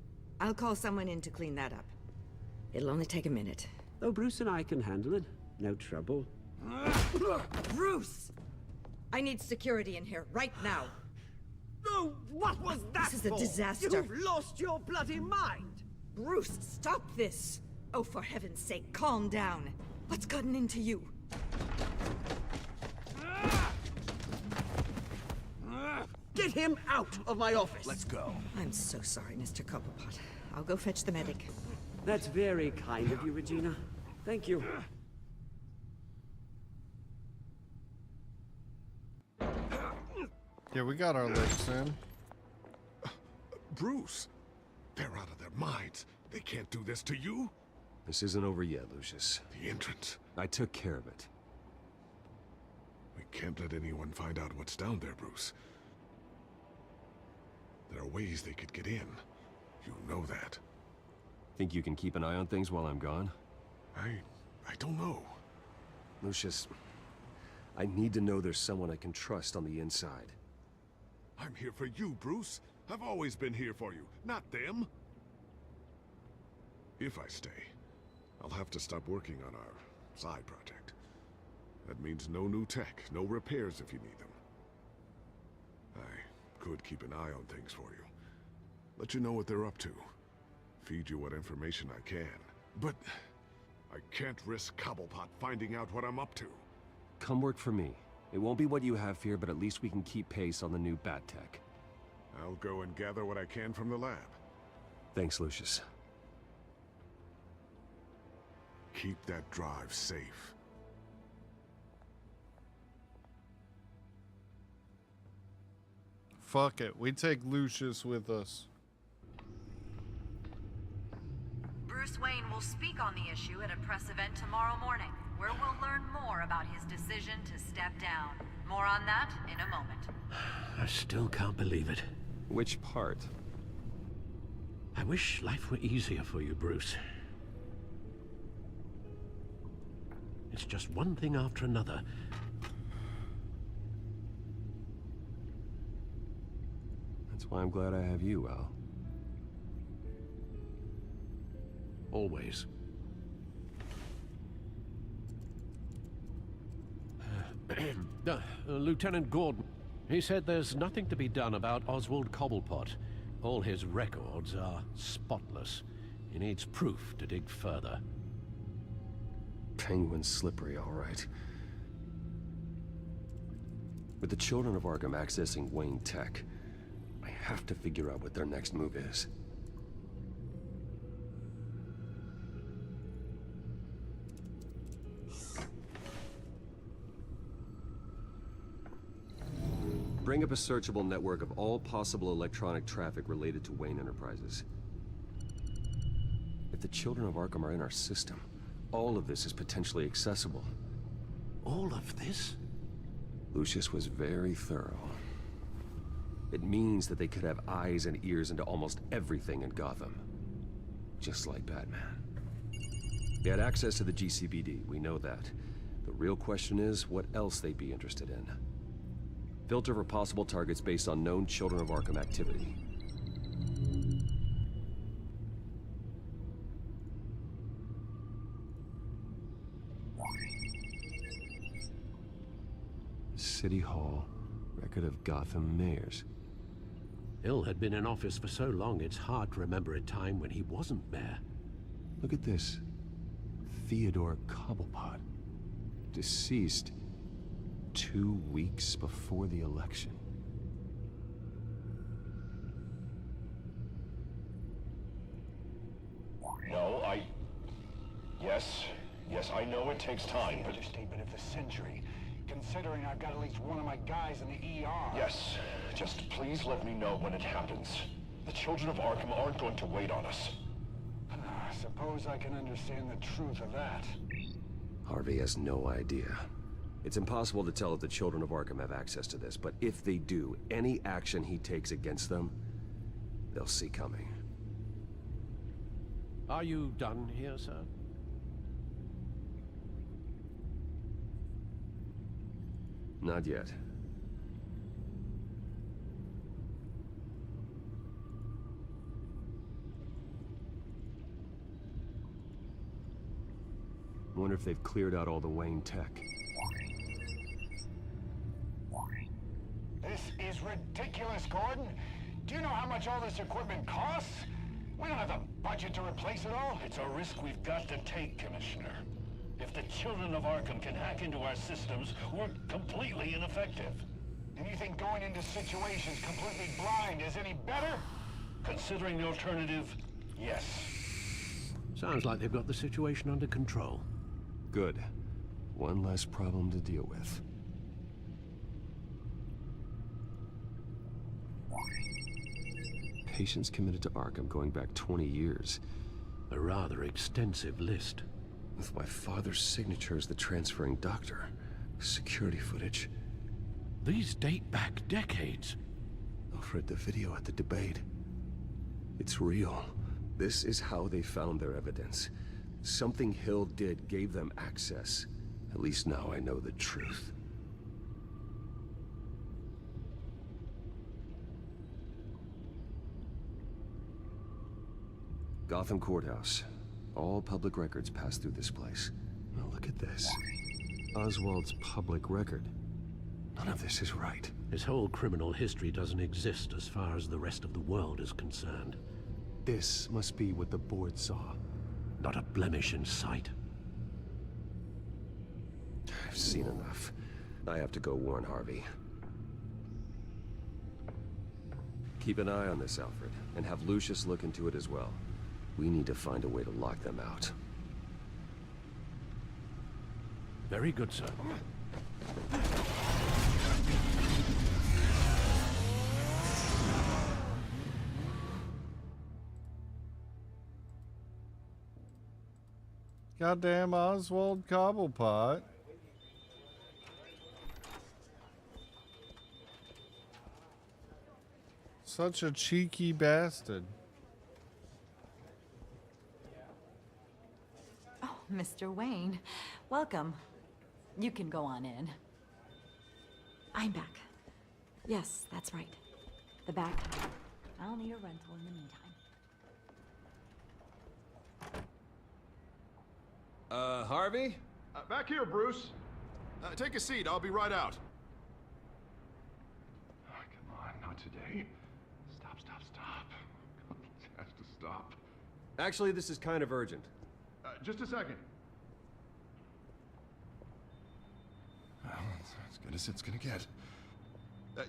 [SPEAKER 20] I'll call someone in to clean that up. It'll only take a minute.
[SPEAKER 23] Oh, Bruce and I can handle it. No trouble.
[SPEAKER 20] Bruce! I need security in here, right now.
[SPEAKER 23] Oh, what was that
[SPEAKER 20] This is a
[SPEAKER 23] for?
[SPEAKER 20] disaster.
[SPEAKER 23] You've lost your bloody mind!
[SPEAKER 20] Bruce, stop this! Oh, for heaven's sake, calm down. What's gotten into you?
[SPEAKER 23] Get him out of my office!
[SPEAKER 4] Let's go.
[SPEAKER 20] I'm so sorry, Mr. Cobblepot. I'll go fetch the medic.
[SPEAKER 23] That's very kind of you, Regina. Thank you.
[SPEAKER 1] Yeah, we got our licks in.
[SPEAKER 22] Bruce, they're out of their minds. They can't do this to you.
[SPEAKER 9] This isn't over yet, Lucius.
[SPEAKER 22] The entrance.
[SPEAKER 9] I took care of it.
[SPEAKER 22] We can't let anyone find out what's down there, Bruce. There are ways they could get in. You know that.
[SPEAKER 9] Think you can keep an eye on things while I'm gone?
[SPEAKER 22] I don't know.
[SPEAKER 9] Lucius, I need to know there's someone I can trust on the inside.
[SPEAKER 22] I'm here for you, Bruce. I've always been here for you, not them. If I stay, I'll have to stop working on our side project. That means no new tech, no repairs if you need them. I could keep an eye on things for you. Let you know what they're up to. Feed you what information I can. But I can't risk Cobblepot finding out what I'm up to.
[SPEAKER 9] Come work for me. It won't be what you have here, but at least we can keep pace on the new bat tech.
[SPEAKER 22] I'll go and gather what I can from the lab.
[SPEAKER 9] Thanks, Lucius.
[SPEAKER 22] Keep that drive safe.
[SPEAKER 1] Fuck it. We take Lucius with us.
[SPEAKER 12] Bruce Wayne will speak on the issue at a press event tomorrow morning, where we'll learn more about his decision to step down. More on that in a moment.
[SPEAKER 23] I still can't believe it.
[SPEAKER 9] Which part?
[SPEAKER 23] I wish life were easier for you, Bruce. It's just one thing after another.
[SPEAKER 9] That's why I'm glad I have you, Al.
[SPEAKER 23] Always.
[SPEAKER 15] Lieutenant Gordon, he said there's nothing to be done about Oswald Cobblepot. All his records are spotless. He needs proof to dig further.
[SPEAKER 9] Penguin's slippery, all right. With the children of Arkham accessing Wayne Tech, I have to figure out what their next move is. Bring up a searchable network of all possible electronic traffic related to Wayne Enterprises. If the children of Arkham are in our system, all of this is potentially accessible.
[SPEAKER 15] All of this?
[SPEAKER 9] Lucius was very thorough. It means that they could have eyes and ears into almost everything in Gotham. Just like Batman. They had access to the GCPD, we know that. The real question is what else they'd be interested in. Filter for possible targets based on known Children of Arkham activity. City Hall, record of Gotham mayors.
[SPEAKER 15] Hill had been in office for so long, it's hard to remember a time when he wasn't mayor.
[SPEAKER 9] Look at this. Theodore Cobblepot. Deceased 2 weeks before the election.
[SPEAKER 7] No, Yes, I know it takes time, but...
[SPEAKER 16] Understatement of the century, considering I've got at least one of my guys in the ER.
[SPEAKER 7] Yes, just please let me know when it happens. The children of Arkham aren't going to wait on us.
[SPEAKER 16] I suppose I can understand the truth of that.
[SPEAKER 9] Harvey has no idea. It's impossible to tell if the children of Arkham have access to this, but if they do, any action he takes against them, they'll see coming.
[SPEAKER 15] Are you done here, sir?
[SPEAKER 9] Not yet. I wonder if they've cleared out all the Wayne tech.
[SPEAKER 16] This is ridiculous, Gordon. Do you know how much all this equipment costs? We don't have the budget to replace it all.
[SPEAKER 7] It's a risk we've got to take, Commissioner. If the children of Arkham can hack into our systems, we're completely ineffective.
[SPEAKER 16] And you think going into situations completely blind is any better?
[SPEAKER 7] Considering the alternative, yes.
[SPEAKER 15] Sounds like they've got the situation under control.
[SPEAKER 9] Good. One less problem to deal with. Patients committed to Arkham going back 20 years.
[SPEAKER 15] A rather extensive list.
[SPEAKER 9] With my father's signature as the transferring doctor. Security footage.
[SPEAKER 15] These date back decades.
[SPEAKER 9] I've read the video at the debate. It's real. This is how they found their evidence. Something Hill did gave them access. At least now I know the truth. Gotham Courthouse. All public records pass through this place. Now look at this. Oswald's public record. None of this is right.
[SPEAKER 15] His whole criminal history doesn't exist as far as the rest of the world is concerned.
[SPEAKER 9] This must be what the board saw.
[SPEAKER 15] Not a blemish in sight.
[SPEAKER 9] I've seen enough. I have to go warn Harvey. Keep an eye on this, Alfred, and have Lucius look into it as well. We need to find a way to lock them out.
[SPEAKER 15] Very good, sir.
[SPEAKER 1] Goddamn Oswald Cobblepot. Such a cheeky bastard.
[SPEAKER 21] Oh, Mr. Wayne, welcome. You can go on in.
[SPEAKER 6] I'm back. Yes, that's right. The back.
[SPEAKER 21] I'll need a rental in the meantime.
[SPEAKER 9] Harvey?
[SPEAKER 14] Back here, Bruce. Take a seat. I'll be right out. Oh, come on, not today. Stop. It has to stop.
[SPEAKER 9] Actually, this is kind of urgent.
[SPEAKER 14] Just a second. Well, it's as good as it's gonna get.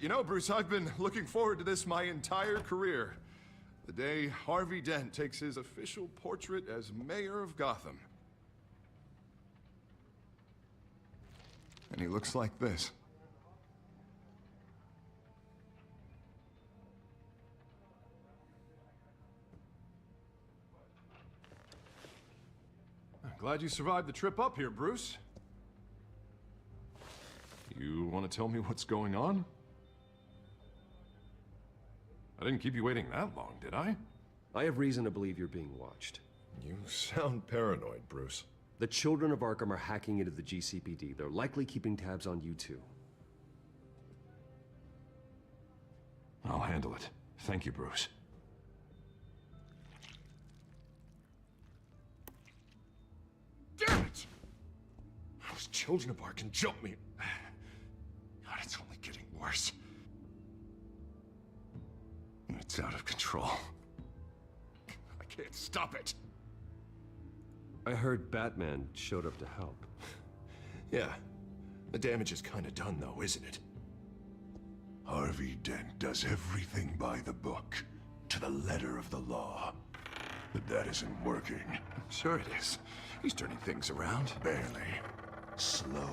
[SPEAKER 17] You know, Bruce, I've been looking forward to this my entire career. The day Harvey Dent takes his official portrait as mayor of Gotham. And he looks like this. I'm glad you survived the trip up here, Bruce.
[SPEAKER 14] You want to tell me what's going on? I didn't keep you waiting that long, did I?
[SPEAKER 9] I have reason to believe you're being watched.
[SPEAKER 22] You sound paranoid, Bruce.
[SPEAKER 9] The children of Arkham are hacking into the GCPD. They're likely keeping tabs on you too.
[SPEAKER 14] I'll handle it. Thank you, Bruce.
[SPEAKER 17] Damn it! Those children of Arkham jumped me. God, it's only getting worse. It's out of control. I can't stop it.
[SPEAKER 9] I heard Batman showed up to help.
[SPEAKER 17] Yeah. The damage is kind of done, though, isn't it?
[SPEAKER 22] Harvey Dent does everything by the book, to the letter of the law. But that isn't working.
[SPEAKER 17] Sure it is. He's turning things around.
[SPEAKER 22] Barely. Slowly.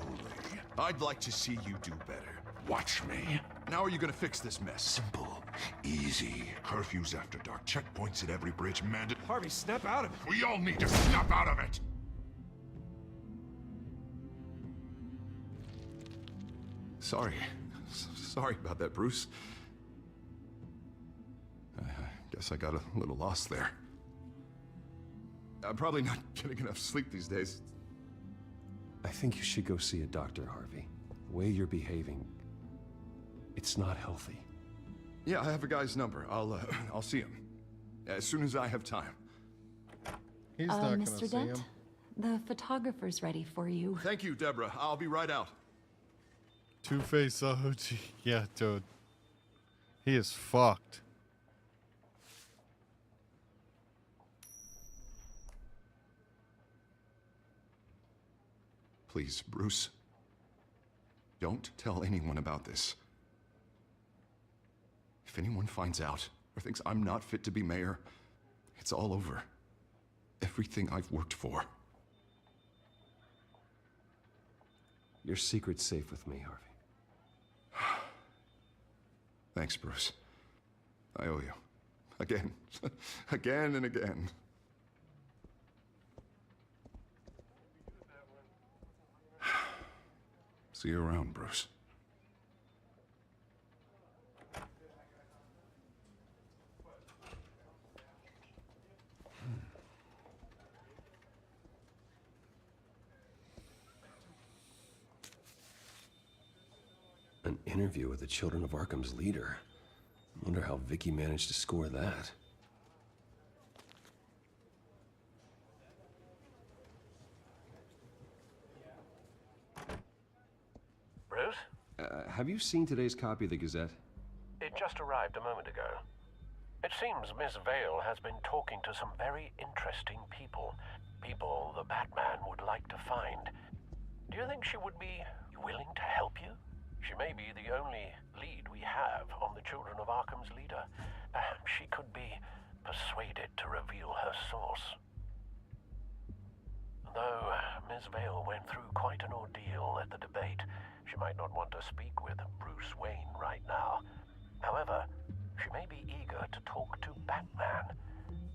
[SPEAKER 17] I'd like to see you do better.
[SPEAKER 22] Watch me.
[SPEAKER 17] Now are you gonna fix this mess?
[SPEAKER 22] Simple. Easy. Curfews after dark. Checkpoints at every bridge.
[SPEAKER 17] Harvey, snap out of it.
[SPEAKER 22] We all need to snap out of it!
[SPEAKER 17] Sorry. Sorry about that, Bruce. I guess I got a little lost there. I'm probably not getting enough sleep these days.
[SPEAKER 9] I think you should go see a doctor, Harvey. The way you're behaving, it's not healthy.
[SPEAKER 17] Yeah, I have a guy's number. I'll see him as soon as I have time.
[SPEAKER 1] He's not gonna
[SPEAKER 21] Mr.
[SPEAKER 1] see
[SPEAKER 21] Dent,
[SPEAKER 1] him.
[SPEAKER 21] the photographer's ready for you.
[SPEAKER 17] Thank you, Deborah. I'll be right out.
[SPEAKER 1] Two-Face OG. Yeah, dude. He is fucked.
[SPEAKER 17] Please, Bruce. Don't tell anyone about this. If anyone finds out or thinks I'm not fit to be mayor, it's all over. Everything I've worked for.
[SPEAKER 9] Your secret's safe with me, Harvey.
[SPEAKER 17] Thanks, Bruce. I owe you. Again. Again and again. See you around, Bruce.
[SPEAKER 9] An interview with the Children of Arkham's leader. I wonder how Vicky managed to score that.
[SPEAKER 19] Bruce?
[SPEAKER 9] Have you seen today's copy of the Gazette?
[SPEAKER 19] It just arrived a moment ago. It seems Miss Vale has been talking to some very interesting people. People the Batman would like to find. Do you think she would be willing to help you? She may be the only lead we have on the Children of Arkham's leader. Perhaps she could be persuaded to reveal her source. Though Ms. Vale went through quite an ordeal at the debate, she might not want to speak with Bruce Wayne right now. However, she may be eager to talk to Batman.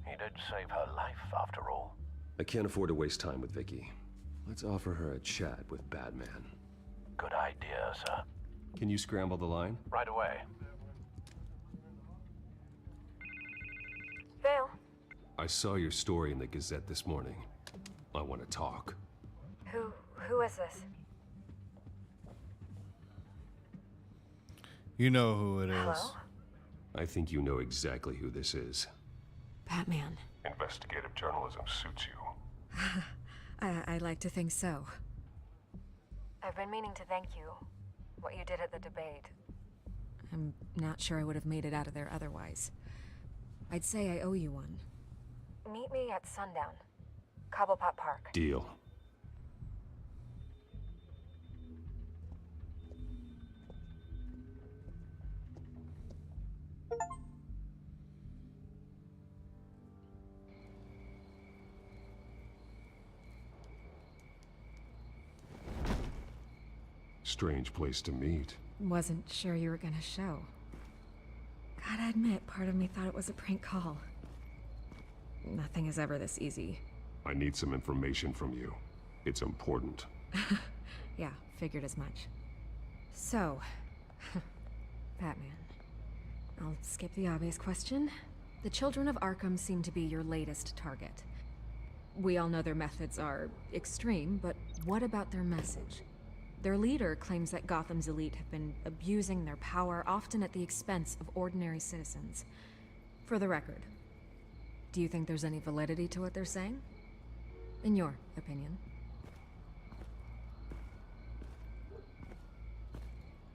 [SPEAKER 19] He did save her life, after all.
[SPEAKER 9] I can't afford to waste time with Vicky. Let's offer her a chat with Batman.
[SPEAKER 19] Good idea, sir.
[SPEAKER 9] Can you scramble the line?
[SPEAKER 19] Right away.
[SPEAKER 5] Vale.
[SPEAKER 9] I saw your story in the Gazette this morning. I want to talk.
[SPEAKER 5] Who is this?
[SPEAKER 1] You know who it is.
[SPEAKER 5] Hello?
[SPEAKER 9] I think you know exactly who this is.
[SPEAKER 5] Batman.
[SPEAKER 2] Investigative journalism suits you.
[SPEAKER 5] I like to think so. I've been meaning to thank you. What you did at the debate. I'm not sure I would have made it out of there otherwise. I'd say I owe you one. Meet me at sundown. Cobblepot Park.
[SPEAKER 9] Deal.
[SPEAKER 2] Strange place to meet.
[SPEAKER 5] Wasn't sure you were gonna show. Gotta admit, part of me thought it was a prank call. Nothing is ever this easy.
[SPEAKER 2] I need some information from you. It's important.
[SPEAKER 5] Yeah, figured as much. So, Batman. I'll skip the obvious question. The children of Arkham seem to be your latest target. We all know their methods are extreme, but what about their message? Their leader claims that Gotham's elite have been abusing their power, often at the expense of ordinary citizens. For the record, do you think there's any validity to what they're saying? In your opinion?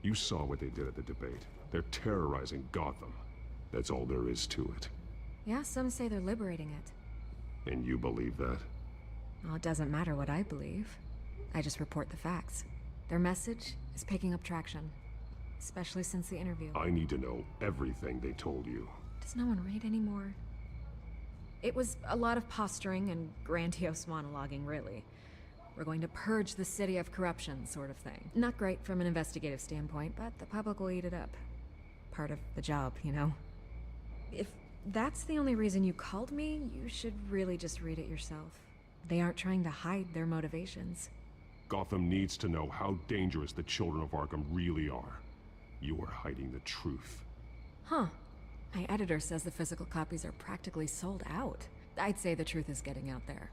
[SPEAKER 2] You saw what they did at the debate. They're terrorizing Gotham. That's all there is to it.
[SPEAKER 5] Yeah, some say they're liberating it.
[SPEAKER 2] And you believe that?
[SPEAKER 5] Well, it doesn't matter what I believe. I just report the facts. Their message is picking up traction, especially since the interview.
[SPEAKER 2] I need to know everything they told you.
[SPEAKER 5] Does no one read anymore? It was a lot of posturing and grandiose monologuing, really. We're going to purge the city of corruption, sort of thing. Not great from an investigative standpoint, but the public will eat it up. Part of the job, you know? If that's the only reason you called me, you should really just read it yourself. They aren't trying to hide their motivations.
[SPEAKER 2] Gotham needs to know how dangerous the children of Arkham really are. You are hiding the truth.
[SPEAKER 5] Huh. My editor says the physical copies are practically sold out. I'd say the truth is getting out there.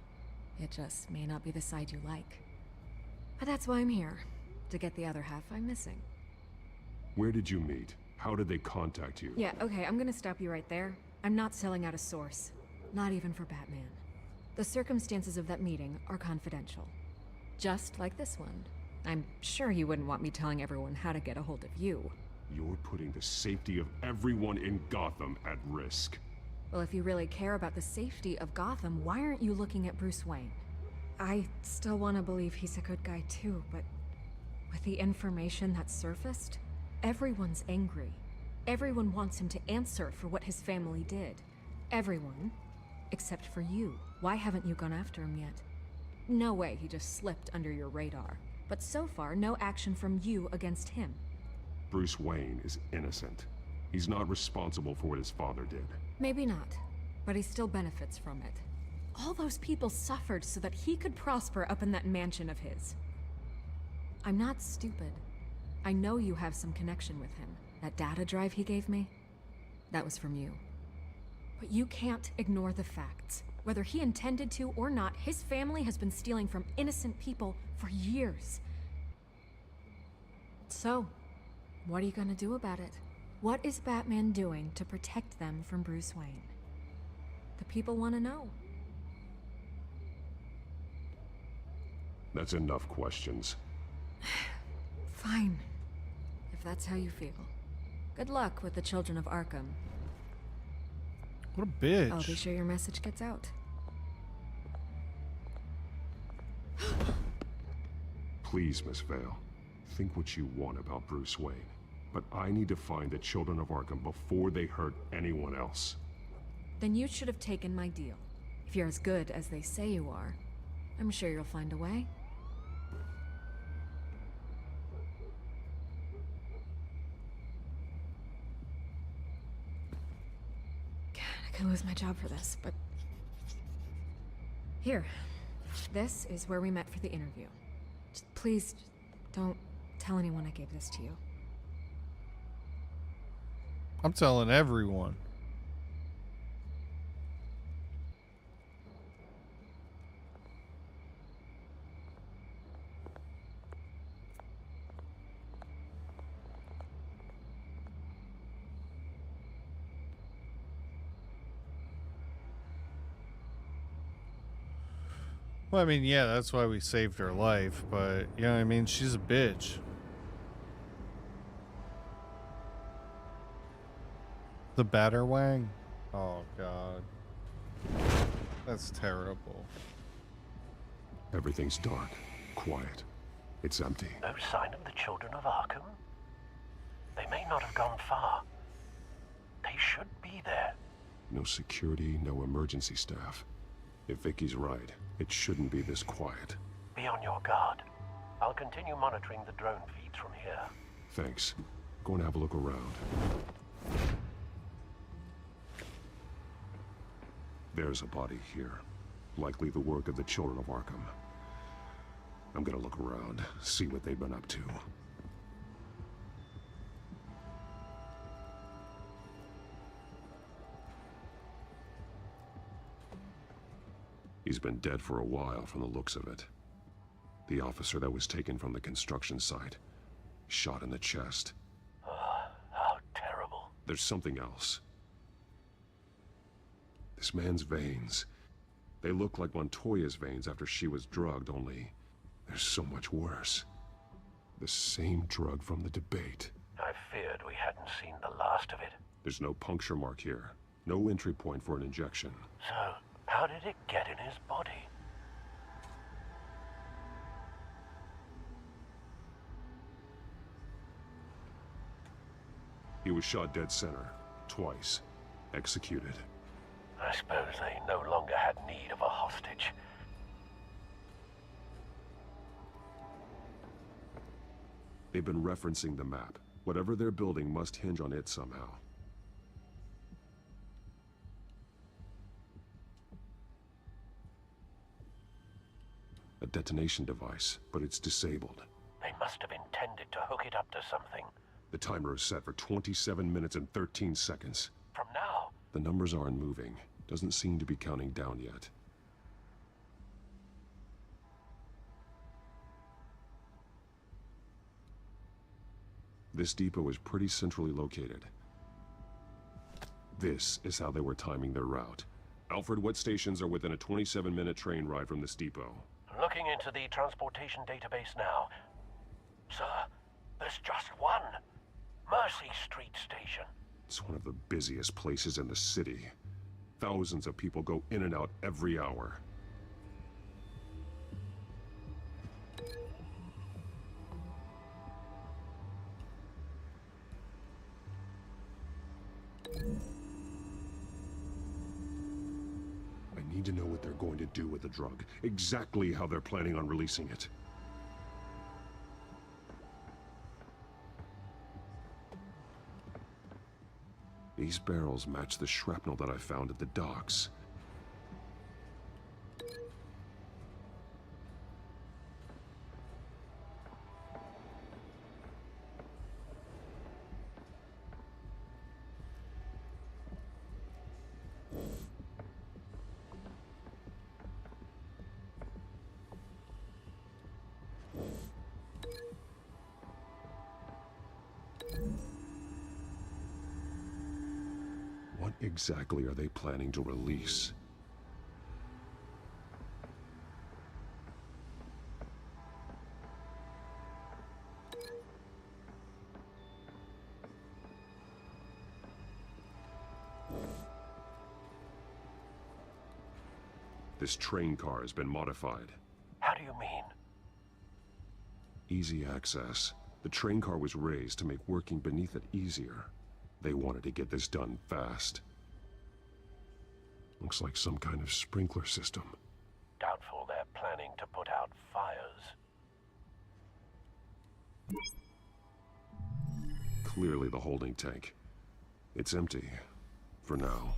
[SPEAKER 5] It just may not be the side you like. But that's why I'm here, to get the other half I'm missing.
[SPEAKER 2] Where did you meet? How did they contact you?
[SPEAKER 5] Yeah, okay, I'm gonna stop you right there. I'm not selling out a source. Not even for Batman. The circumstances of that meeting are confidential. Just like this one. I'm sure you wouldn't want me telling everyone how to get a hold of you.
[SPEAKER 2] You're putting the safety of everyone in Gotham at risk.
[SPEAKER 5] Well, if you really care about the safety of Gotham, why aren't you looking at Bruce Wayne? I still want to believe he's a good guy too, but with the information that surfaced, everyone's angry. Everyone wants him to answer for what his family did. Everyone, except for you. Why haven't you gone after him yet? No way he just slipped under your radar. But so far, no action from you against him.
[SPEAKER 2] Bruce Wayne is innocent. He's not responsible for what his father did.
[SPEAKER 5] Maybe not, but he still benefits from it. All those people suffered so that he could prosper up in that mansion of his. I'm not stupid. I know you have some connection with him. That data drive he gave me, that was from you. But you can't ignore the facts. Whether he intended to or not, his family has been stealing from innocent people for years. So, what are you gonna do about it? What is Batman doing to protect them from Bruce Wayne? The people want to know.
[SPEAKER 2] That's enough questions.
[SPEAKER 5] Fine, if that's how you feel. Good luck with the children of Arkham.
[SPEAKER 1] What a bitch.
[SPEAKER 5] I'll be sure your message gets out.
[SPEAKER 2] Please, Miss Vale, think what you want about Bruce Wayne. But I need to find the children of Arkham before they hurt anyone else.
[SPEAKER 5] Then you should have taken my deal. If you're as good as they say you are, I'm sure you'll find a way. God, I could lose my job for this, but... Here. This is where we met for the interview. Please, don't tell anyone I gave this to you.
[SPEAKER 1] I'm telling everyone. Well, I mean, yeah, that's why we saved her life, but, you know what I mean? She's a bitch. The Batterwang? Oh, God. That's terrible.
[SPEAKER 2] Everything's dark, quiet. It's empty.
[SPEAKER 19] No sign of the children of Arkham? They may not have gone far. They should be there.
[SPEAKER 2] No security, no emergency staff. If Vicky's right, it shouldn't be this quiet.
[SPEAKER 19] Be on your guard. I'll continue monitoring the drone feeds exits from here.
[SPEAKER 2] Thanks. Go and have a look around. There's a body here. Likely the work of the children of Arkham. I'm gonna look around, see what they've been up to. He's been dead for a while from the looks of it. The officer that was taken from the construction site. Shot in the chest.
[SPEAKER 19] How terrible.
[SPEAKER 2] There's something else. This man's veins. They look like Montoya's veins after she was drugged, only they're so much worse. The same drug from the debate.
[SPEAKER 19] I feared we hadn't seen the last of it.
[SPEAKER 2] There's no puncture mark here. No entry point for an injection.
[SPEAKER 19] So, how did it get in his body?
[SPEAKER 2] He was shot dead center, twice, executed.
[SPEAKER 19] I suppose they no longer had need of a hostage.
[SPEAKER 2] They've been referencing the map. Whatever they're building must hinge on it somehow. A detonation device, but it's disabled.
[SPEAKER 19] They must have intended to hook it up to something.
[SPEAKER 2] The timer is set for 27 minutes and 13 seconds.
[SPEAKER 19] From now?
[SPEAKER 2] The numbers aren't moving. Doesn't seem to be counting down yet. This depot is pretty centrally located. This is how they were timing their route. Alfred, what stations are within a 27-minute train ride from this depot?
[SPEAKER 19] Looking into the transportation database now. Sir, there's just one. Mercy Street Station.
[SPEAKER 2] It's one of the busiest places in the city. Thousands of people go in and out every hour. I need to know what they're going to do with the drug. Exactly how they're planning on releasing it. These barrels match the shrapnel that I found at the docks. What exactly are they planning to release? This train car has been modified.
[SPEAKER 19] How do you mean?
[SPEAKER 2] Easy access. The train car was raised to make working beneath it easier. They wanted to get this done fast. Looks like some kind of sprinkler system.
[SPEAKER 19] Doubtful they're planning to put out fires.
[SPEAKER 2] Clearly the holding tank. It's empty. For now.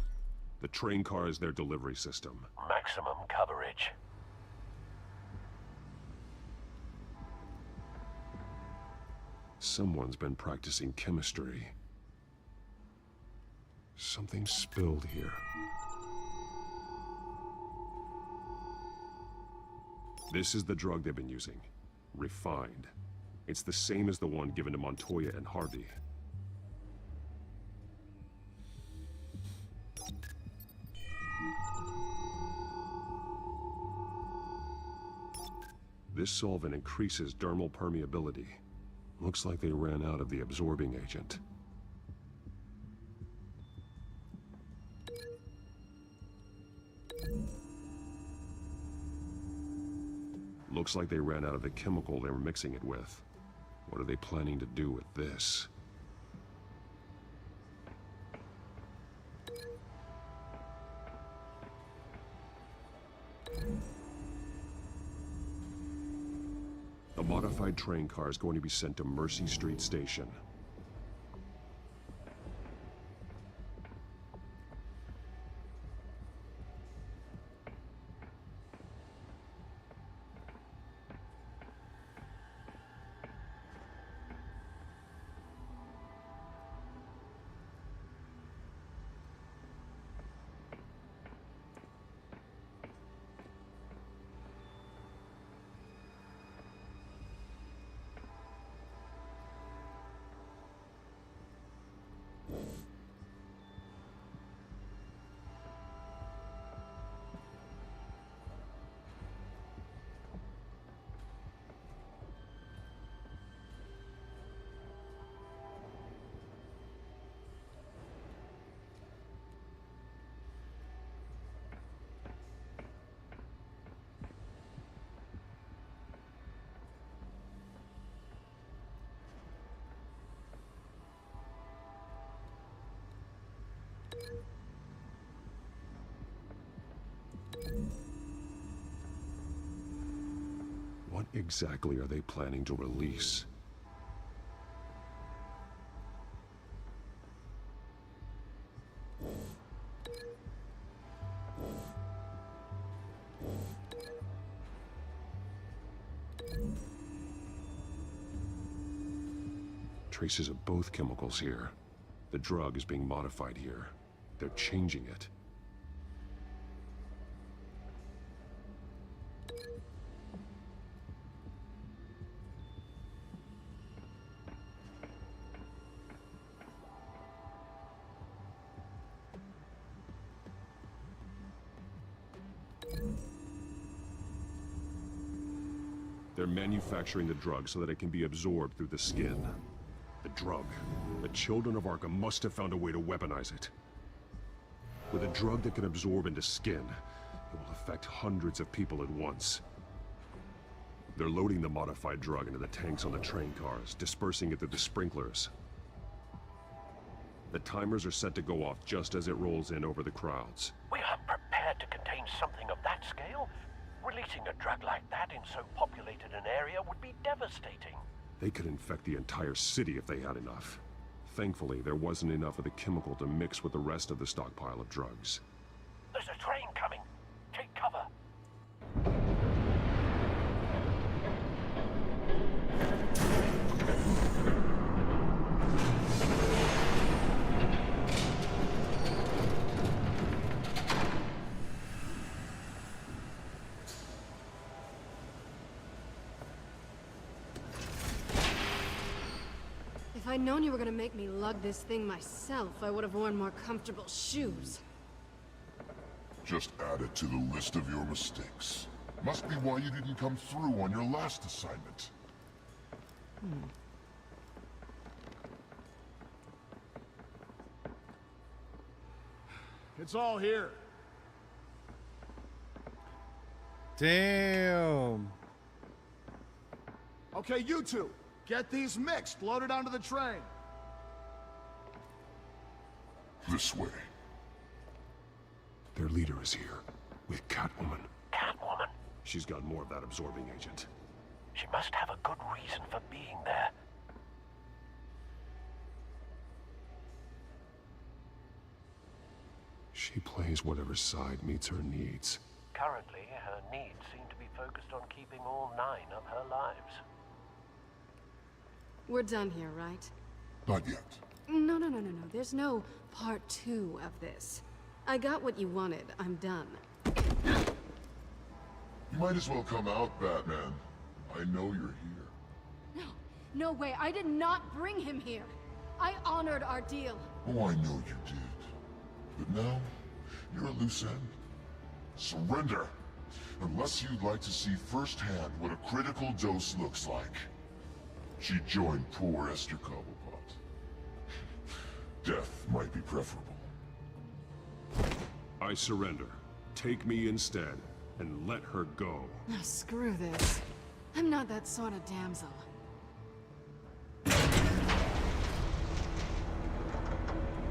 [SPEAKER 2] The train car is their delivery system.
[SPEAKER 19] Maximum coverage.
[SPEAKER 2] Someone's been practicing chemistry. Something spilled here. This is the drug they've been using. Refined. It's the same as the one given to Montoya and Harvey. This solvent increases dermal permeability. Looks like they ran out of the absorbing agent. Looks like they ran out of the chemical they were mixing it with. What are they planning to do with this? The modified train car is going to be sent to Mercy Street Station. What exactly are they planning to release? Traces of both chemicals here. The drug is being modified here. They're changing it. They're manufacturing the drug so that it can be absorbed through the skin. The drug. The children of Arkham must have found a way to weaponize it. With a drug that can absorb into skin, it will affect hundreds of people at once. They're loading the modified drug into the tanks on the train cars, dispersing it through the sprinklers. The timers are set to go off just as it rolls in over the crowds.
[SPEAKER 19] We aren't prepared to contain something of that scale. Releasing a drug like that in so populated an area would be devastating.
[SPEAKER 2] They could infect the entire city if they had enough. Thankfully, there wasn't enough of the chemical to mix with the rest of the stockpile of drugs.
[SPEAKER 19] There's a train coming. Take cover.
[SPEAKER 8] If I'd known you were gonna make me lug this thing myself, I would have worn more comfortable shoes.
[SPEAKER 11] Just add it to the list of your mistakes. Must be why you didn't come through on your last assignment.
[SPEAKER 17] It's all here.
[SPEAKER 1] Damn.
[SPEAKER 17] Okay, you two, get these mixed, loaded onto the train.
[SPEAKER 11] This way.
[SPEAKER 2] Their leader is here, with Catwoman.
[SPEAKER 19] Catwoman?
[SPEAKER 2] She's got more of that absorbing agent.
[SPEAKER 19] She must have a good reason for being there.
[SPEAKER 2] She plays whatever side meets her needs.
[SPEAKER 19] Currently, her needs seem to be focused on keeping all 9 of her lives.
[SPEAKER 8] We're done here, right?
[SPEAKER 11] Not yet.
[SPEAKER 8] No. There's no part 2 of this. I got what you wanted. I'm done.
[SPEAKER 11] You might as well come out, Batman. I know you're here.
[SPEAKER 8] No way. I did not bring him here. I honored our deal.
[SPEAKER 11] Oh, I know you did. But now, you're a loose end. Surrender! Unless you'd like to see firsthand what a critical dose looks like. She joined poor Esther Cobblepot. Death might be preferable.
[SPEAKER 2] I surrender. Take me instead, and let her go.
[SPEAKER 8] Now screw this. I'm not that sort of damsel.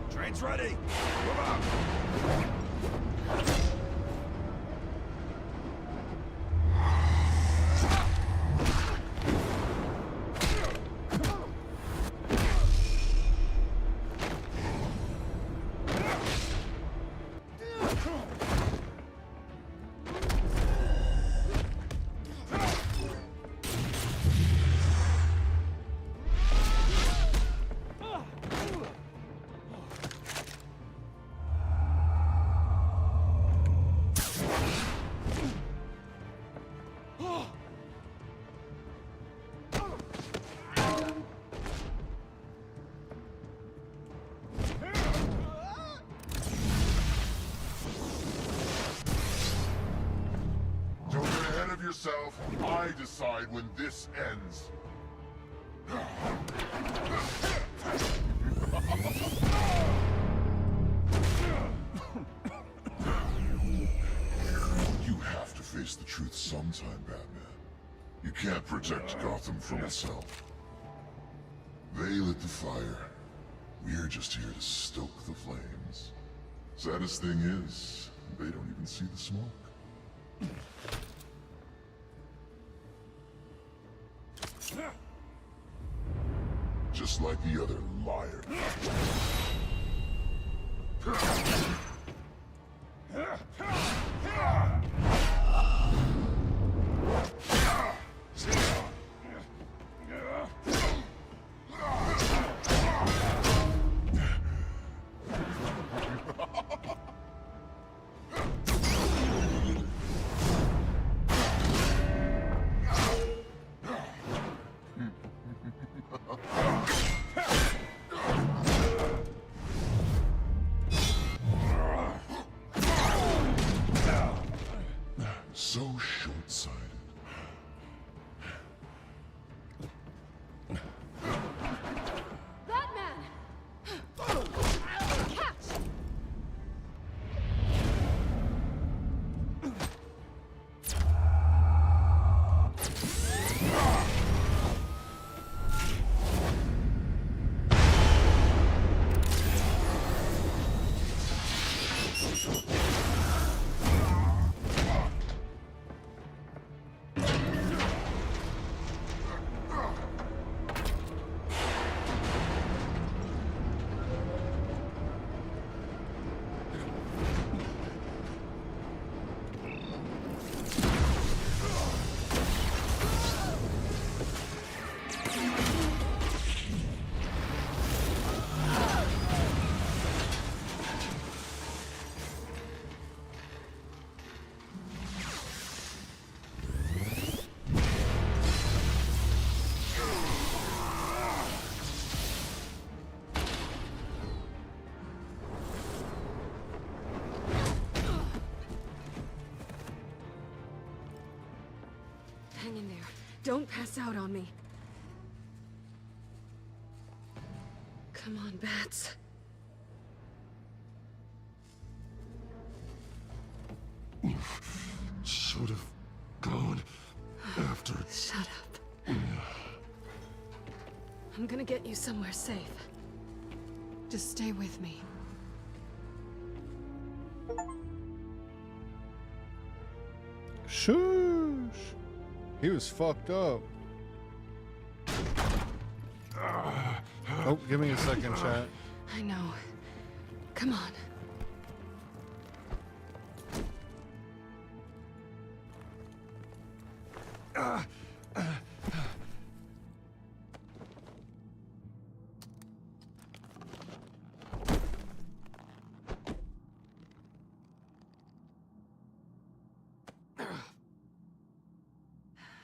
[SPEAKER 17] Train's ready. Move out.
[SPEAKER 11] yourself. I decide when this ends. You have to face the truth sometime, Batman. You can't protect Gotham from itself. They lit the fire. We're just here to stoke the flames. Saddest thing is, they don't even see the smoke. Just like the other liar. So short-sighted.
[SPEAKER 8] Batman! Catch! Hang in there. Don't pass out on me. Come on, Bats.
[SPEAKER 22] You should have gone after...
[SPEAKER 8] Shut up. I'm gonna get you somewhere safe. Just stay with me.
[SPEAKER 1] Shush! He was fucked up. Oh, give me a second, chat.
[SPEAKER 8] I know. Come on.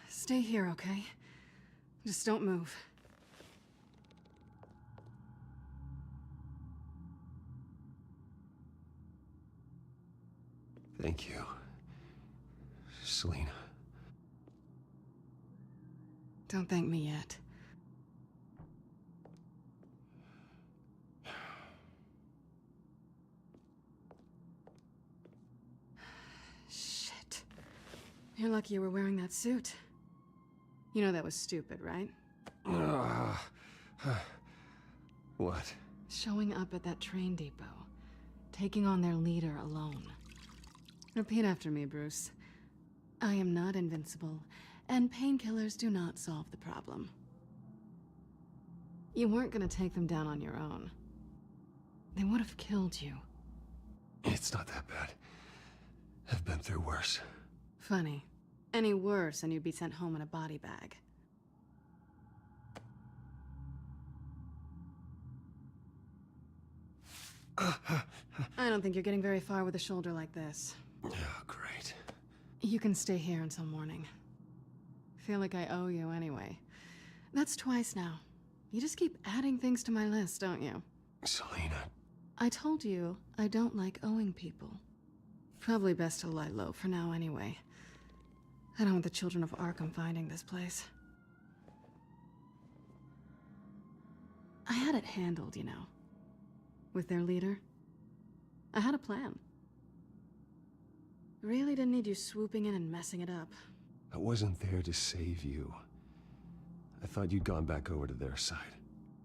[SPEAKER 8] Stay here, okay? Just don't move.
[SPEAKER 9] Thank you, Selina.
[SPEAKER 8] Don't thank me yet. Shit. You're lucky you were wearing that suit. You know that was stupid, right?
[SPEAKER 9] What?
[SPEAKER 8] Showing up at that train depot. Taking on their leader alone. Repeat after me, Bruce. I am not invincible, and painkillers do not solve the problem. You weren't gonna take them down on your own. They would have killed you.
[SPEAKER 9] It's not that bad. I've been through worse.
[SPEAKER 8] Funny. Any worse and you'd be sent home in a body bag. I don't think you're getting very far with a shoulder like this.
[SPEAKER 9] Oh, great.
[SPEAKER 8] You can stay here until morning. Feel like I owe you anyway. That's twice now. You just keep adding things to my list, don't you?
[SPEAKER 9] Selina.
[SPEAKER 8] I told you I don't like owing people. Probably best to lie low for now anyway. I don't want the children of Arkham finding this place. I had it handled, you know. With their leader. I had a plan. Really didn't need you swooping in and messing it up.
[SPEAKER 9] I wasn't there to save you. I thought you'd gone back over to their side.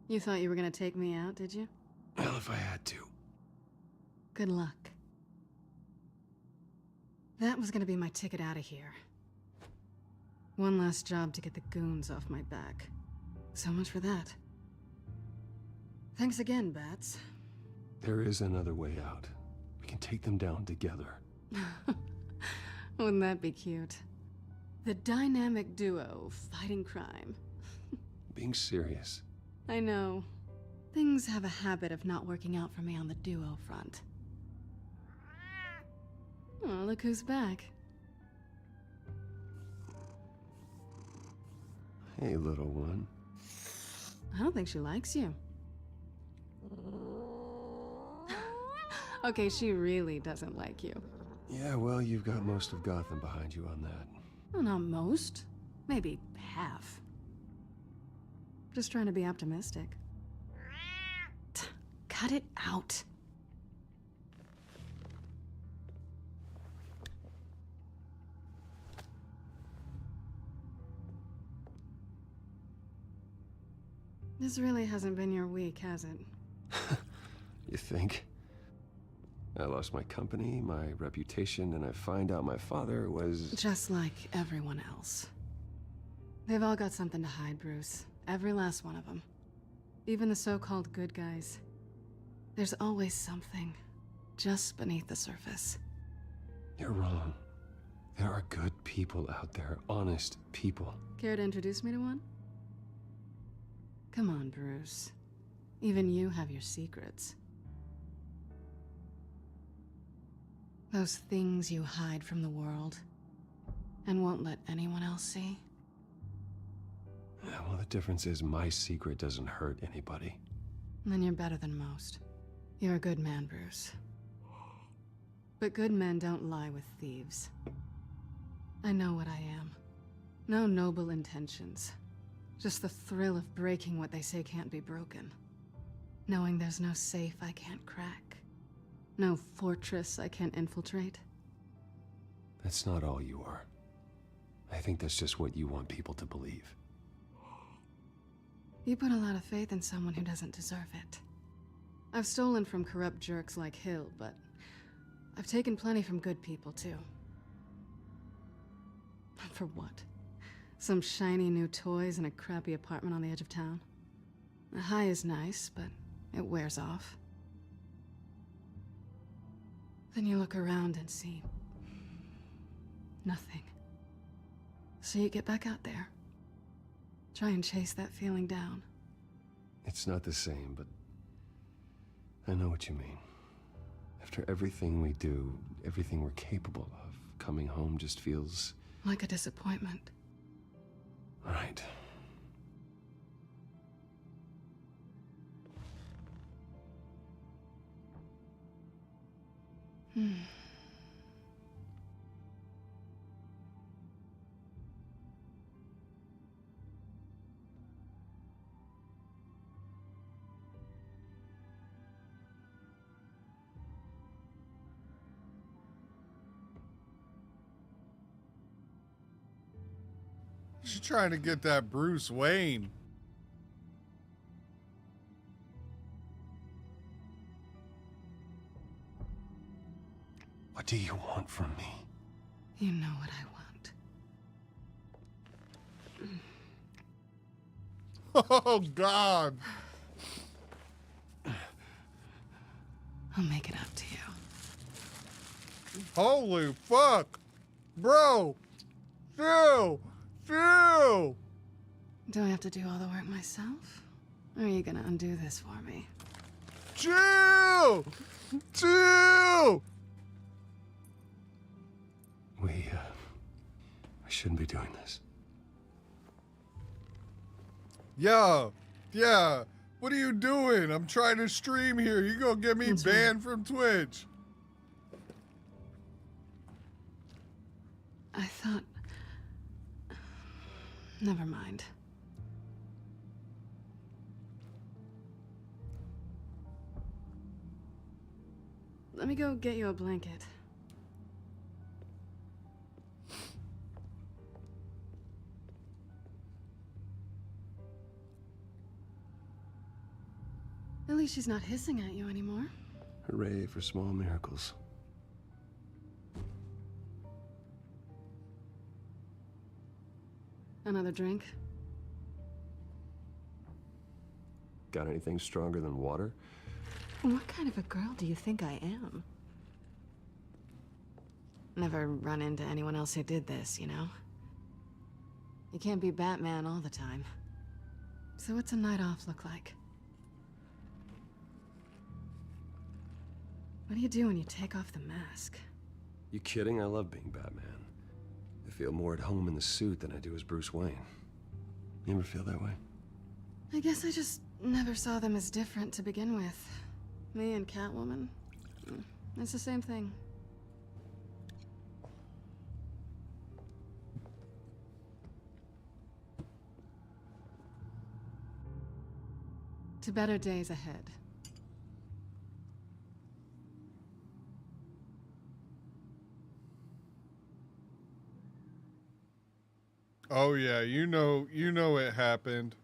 [SPEAKER 8] You thought you were gonna take me out, did you?
[SPEAKER 9] Well, if I had to.
[SPEAKER 8] Good luck. That was gonna be my ticket out of here. One last job to get the goons off my back. So much for that. Thanks again, Bats.
[SPEAKER 9] There is another way out. We can take them down together.
[SPEAKER 8] Wouldn't that be cute? The dynamic duo fighting crime.
[SPEAKER 9] Being serious.
[SPEAKER 8] I know. Things have a habit of not working out for me on the duo front. Oh, look who's back.
[SPEAKER 9] Hey, little one.
[SPEAKER 8] I don't think she likes you. Okay, she really doesn't like you.
[SPEAKER 9] Yeah, well, you've got most of Gotham behind you on that.
[SPEAKER 8] Well, not most. Maybe half. Just trying to be optimistic. Cut it out. This really hasn't been your week, has it?
[SPEAKER 9] You think? I lost my company, my reputation, and I find out my father was...
[SPEAKER 8] Just like everyone else. They've all got something to hide, Bruce. Every last one of them. Even the so-called good guys. There's always something just beneath the surface.
[SPEAKER 9] You're wrong. There are good people out there, honest people.
[SPEAKER 8] Care to introduce me to one? Come on, Bruce. Even you have your secrets. Those things you hide from the world and won't let anyone else see.
[SPEAKER 9] Yeah, well, the difference is my secret doesn't hurt anybody.
[SPEAKER 8] Then you're better than most. You're a good man, Bruce. But good men don't lie with thieves. I know what I am. No noble intentions. Just the thrill of breaking what they say can't be broken. Knowing there's no safe I can't crack. No fortress I can't infiltrate.
[SPEAKER 9] That's not all you are. I think that's just what you want people to believe.
[SPEAKER 8] You put a lot of faith in someone who doesn't deserve it. I've stolen from corrupt jerks like Hill, but I've taken plenty from good people, too. For what? Some shiny new toys and a crappy apartment on the edge of town? The high is nice, but it wears off. Then you look around and see nothing. So you get back out there. Try and chase that feeling down.
[SPEAKER 9] It's not the same, but I know what you mean. After everything we do, everything we're capable of, coming home just feels...
[SPEAKER 8] like a disappointment.
[SPEAKER 9] Right.
[SPEAKER 1] She's trying to get that Bruce Wayne.
[SPEAKER 9] What do you want from me?
[SPEAKER 8] You know what I want.
[SPEAKER 1] Oh, God.
[SPEAKER 8] I'll make it up to you.
[SPEAKER 1] Holy fuck. Bro. Chill. Chill.
[SPEAKER 8] Do I have to do all the work myself? Or are you gonna undo this for me?
[SPEAKER 1] Chill. Chill.
[SPEAKER 9] I shouldn't be doing this.
[SPEAKER 1] Yeah. What are you doing? I'm trying to stream here. You gonna get me banned from Twitch.
[SPEAKER 8] I thought Never mind. Let me go get you a blanket. At least she's not hissing at you anymore.
[SPEAKER 9] Hooray for small miracles.
[SPEAKER 8] Another drink?
[SPEAKER 9] Got anything stronger than water?
[SPEAKER 8] What kind of a girl do you think I am? Never run into anyone else who did this, you know? You can't be Batman all the time. So what's a night off look like? What do you do when you take off the mask?
[SPEAKER 9] You kidding? I love being Batman. I feel more at home in the suit than I do as Bruce Wayne. You ever feel that way?
[SPEAKER 8] I guess I just never saw them as different to begin with. Me and Catwoman, it's the same thing. To better days ahead.
[SPEAKER 1] Oh yeah, you know it happened.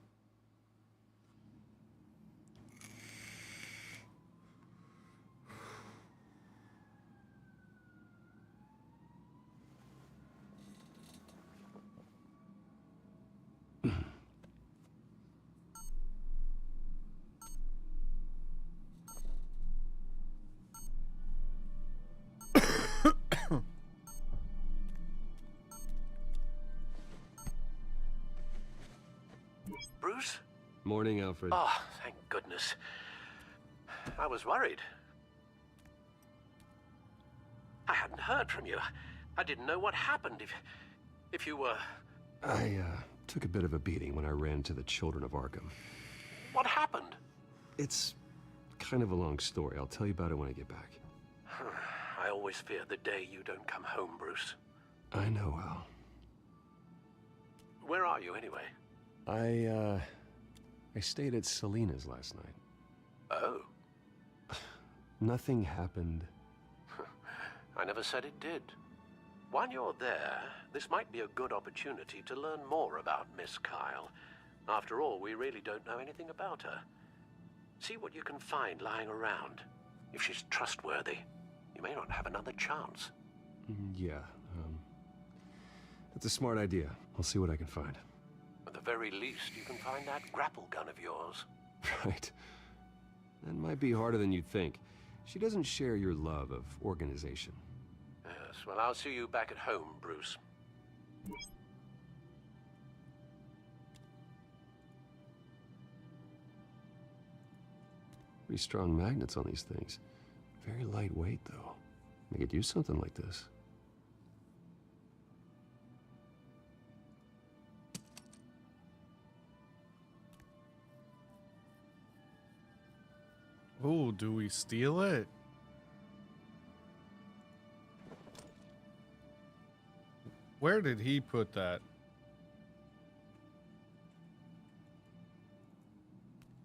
[SPEAKER 19] Bruce?
[SPEAKER 9] Morning, Alfred.
[SPEAKER 19] Oh, thank goodness. I was worried. I hadn't heard from you. I didn't know what happened if you were...
[SPEAKER 9] I took a bit of a beating when I ran to the Children of Arkham.
[SPEAKER 19] What happened?
[SPEAKER 9] It's kind of a long story. I'll tell you about it when I get back.
[SPEAKER 19] I always fear the day you don't come home, Bruce.
[SPEAKER 9] I know, Al.
[SPEAKER 19] Where are you, anyway?
[SPEAKER 9] I stayed at Selina's last night.
[SPEAKER 19] Oh.
[SPEAKER 9] Nothing happened.
[SPEAKER 19] I never said it did. While you're there, this might be a good opportunity to learn more about Miss Kyle. After all, we really don't know anything about her. See what you can find lying around. If she's trustworthy, you may not have another chance.
[SPEAKER 9] Yeah, that's a smart idea. I'll see what I can find.
[SPEAKER 19] At the very least, you can find that grapple gun of yours.
[SPEAKER 9] Right. That might be harder than you'd think. She doesn't share your love of organization.
[SPEAKER 19] Yes, well, I'll see you back at home, Bruce.
[SPEAKER 9] Pretty strong magnets on these things. Very lightweight, though. They could use something like this.
[SPEAKER 1] Oh, do we steal it? Where did he put that?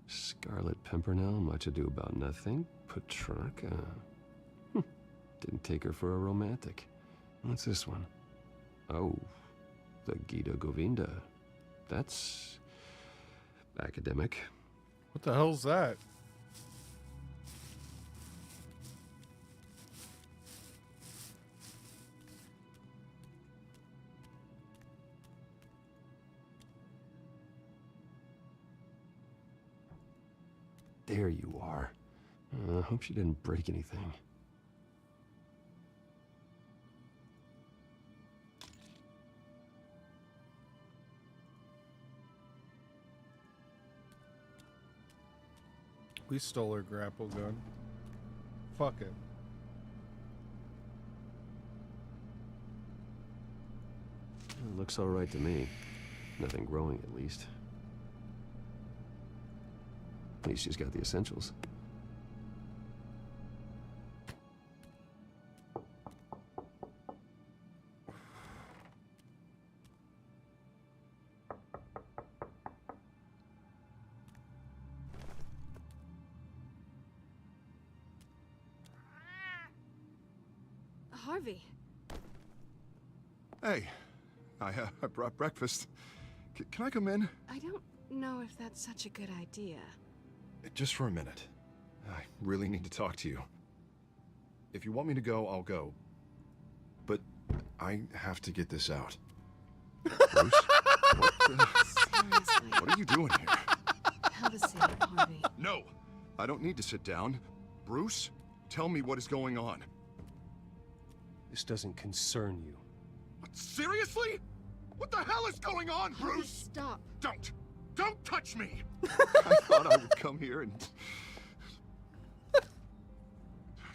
[SPEAKER 9] Scarlet Pimpernel, much ado about nothing. Petrarca. Didn't take her for a romantic. What's this one? Oh, the Gita Govinda. That's academic.
[SPEAKER 1] What the hell's that?
[SPEAKER 9] There you are. I hope she didn't break anything.
[SPEAKER 1] We stole her grapple gun. Fuck it.
[SPEAKER 9] It looks all right to me. Nothing growing, at least. At least she's got the essentials.
[SPEAKER 8] Harvey.
[SPEAKER 14] Hey, I brought breakfast. Can I come in?
[SPEAKER 8] I don't know if that's such a good idea.
[SPEAKER 14] Just for a minute. I really need to talk to you. If you want me to go, I'll go. But I have to get this out. Bruce?
[SPEAKER 8] Seriously.
[SPEAKER 14] What are you doing here?
[SPEAKER 8] Have a seat, Harvey.
[SPEAKER 14] No! I don't need to sit down. Bruce, tell me what is going on.
[SPEAKER 4] This doesn't concern you.
[SPEAKER 17] What, seriously? What the hell is going on,
[SPEAKER 8] Harvey,
[SPEAKER 17] Bruce?
[SPEAKER 8] stop.
[SPEAKER 17] Don't touch me!
[SPEAKER 14] I thought I would come here and...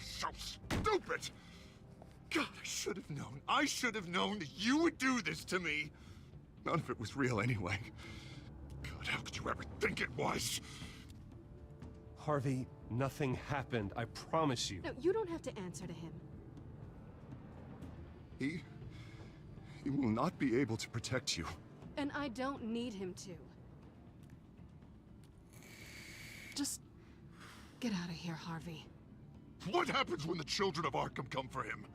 [SPEAKER 17] So stupid! God, I should have known. I should have known that you would do this to me.
[SPEAKER 14] None of it was real anyway.
[SPEAKER 17] God, how could you ever think it was?
[SPEAKER 4] Harvey, nothing happened, I promise you.
[SPEAKER 8] No, you don't have to answer to him.
[SPEAKER 14] He will not be able to protect you.
[SPEAKER 8] And I don't need him to. Just get out of here, Harvey.
[SPEAKER 17] What happens when the children of Arkham come for him?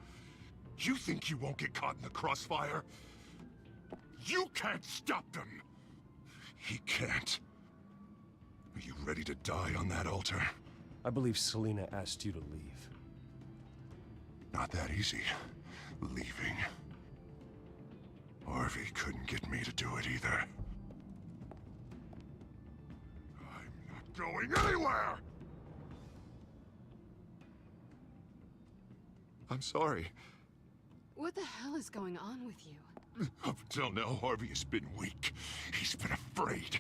[SPEAKER 17] You think you won't get caught in the crossfire? You can't stop them! He can't. Are you ready to die on that altar?
[SPEAKER 4] I believe Selina asked you to leave.
[SPEAKER 17] Not that easy. Leaving. Harvey couldn't get me to do it either. I'm not going anywhere!
[SPEAKER 14] I'm sorry.
[SPEAKER 8] What the hell is going on with you?
[SPEAKER 17] Up until now, Harvey has been weak. He's been afraid.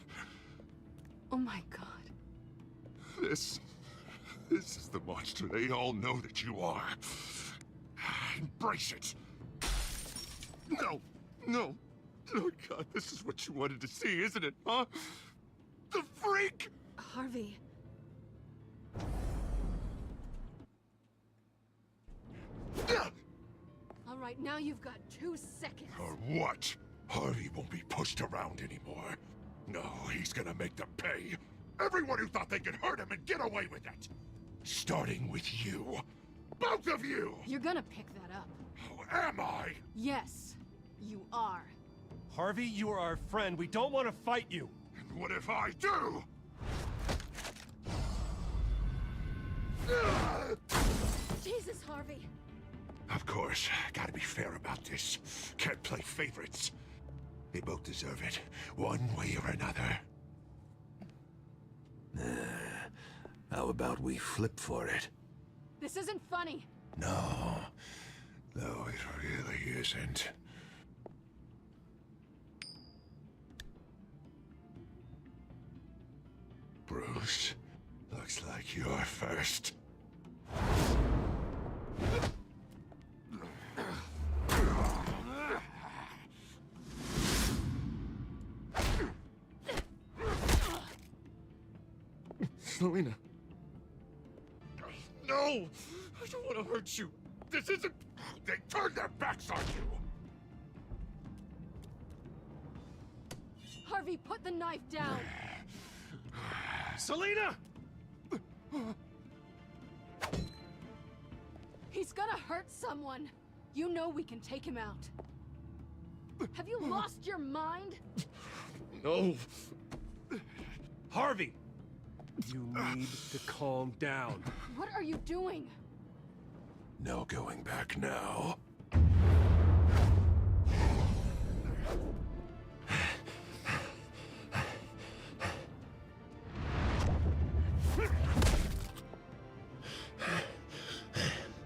[SPEAKER 8] Oh my god.
[SPEAKER 17] This is the monster they all know that you are. Embrace it. No. Oh God, this is what you wanted to see, isn't it, huh? The freak!
[SPEAKER 8] Harvey. All right, now you've got 2 seconds.
[SPEAKER 17] Or what? Harvey won't be pushed around anymore. No, he's gonna make them pay. Everyone who thought they could hurt him and get away with it. Starting with you. Both of you!
[SPEAKER 8] You're gonna pick that up.
[SPEAKER 17] Oh, am I?
[SPEAKER 8] Yes, you are.
[SPEAKER 4] Harvey, you are our friend. We don't want to fight you.
[SPEAKER 17] And what if I do?
[SPEAKER 8] Jesus, Harvey.
[SPEAKER 17] Of course, gotta be fair about this. Can't play favorites. They both deserve it, one way or another.
[SPEAKER 3] How about we flip for it?
[SPEAKER 8] This isn't funny.
[SPEAKER 17] No, it really isn't. Bruce, looks like you're first.
[SPEAKER 14] Selina.
[SPEAKER 17] No! I don't want to hurt you. This isn't... They turned their backs on you.
[SPEAKER 8] Harvey, put the knife down.
[SPEAKER 4] Selina!
[SPEAKER 8] He's gonna hurt someone. You know we can take him out. Have you lost your mind?
[SPEAKER 14] No.
[SPEAKER 4] Harvey! You need to calm down.
[SPEAKER 8] What are you doing?
[SPEAKER 17] No going back now.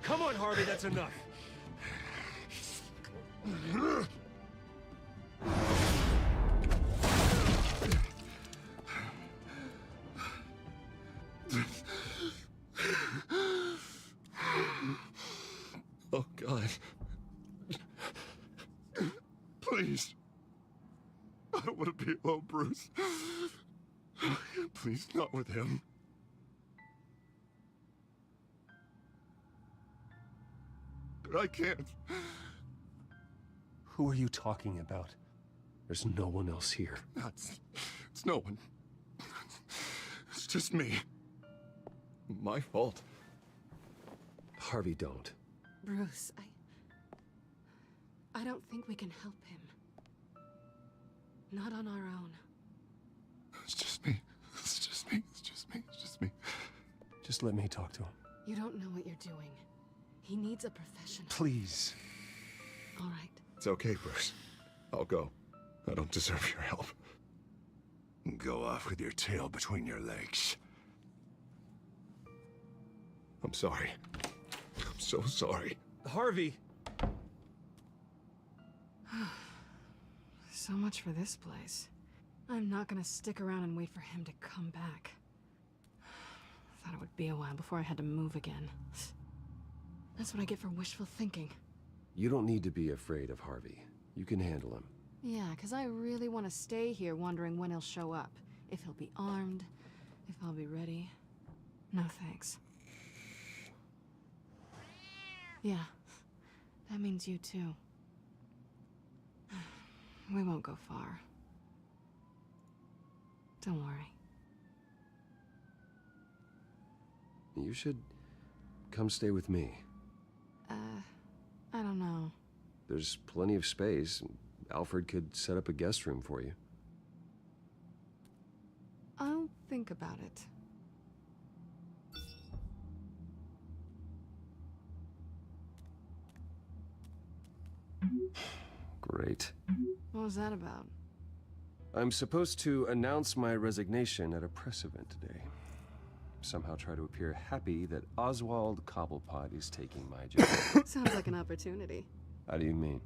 [SPEAKER 4] Come on, Harvey, that's enough.
[SPEAKER 14] Oh, God. Please. I don't want to be alone, Bruce. Please, not with him. But I can't.
[SPEAKER 4] Who are you talking about? There's no one else here.
[SPEAKER 14] It's no one. It's just me. My fault.
[SPEAKER 9] Harvey, don't.
[SPEAKER 8] Bruce, I don't think we can help him. Not on our own.
[SPEAKER 14] It's just me. It's just me. It's just me. It's just me. Just let me talk to him.
[SPEAKER 8] You don't know what you're doing. He needs a professional.
[SPEAKER 14] Please.
[SPEAKER 8] All right.
[SPEAKER 17] It's okay, Bruce. I'll go. I don't deserve your help. Go off with your tail between your legs. I'm sorry. I'm so sorry.
[SPEAKER 4] Harvey!
[SPEAKER 8] So much for this place. I'm not gonna stick around and wait for him to come back. Thought it would be a while before I had to move again. That's what I get for wishful thinking.
[SPEAKER 9] You don't need to be afraid of Harvey. You can handle him.
[SPEAKER 8] Yeah, because I really want to stay here wondering when he'll show up. If he'll be armed, if I'll be ready. No thanks. Yeah, that means you too. We won't go far. Don't worry.
[SPEAKER 9] You should come stay with me.
[SPEAKER 8] I don't know.
[SPEAKER 9] There's plenty of space. Alfred could set up a guest room for you.
[SPEAKER 8] I'll think about it.
[SPEAKER 9] Great.
[SPEAKER 8] What was that about?
[SPEAKER 9] I'm supposed to announce my resignation at a press event today. Somehow try to appear happy that Oswald Cobblepot is taking my job.
[SPEAKER 8] Sounds like an opportunity.
[SPEAKER 9] How do you mean?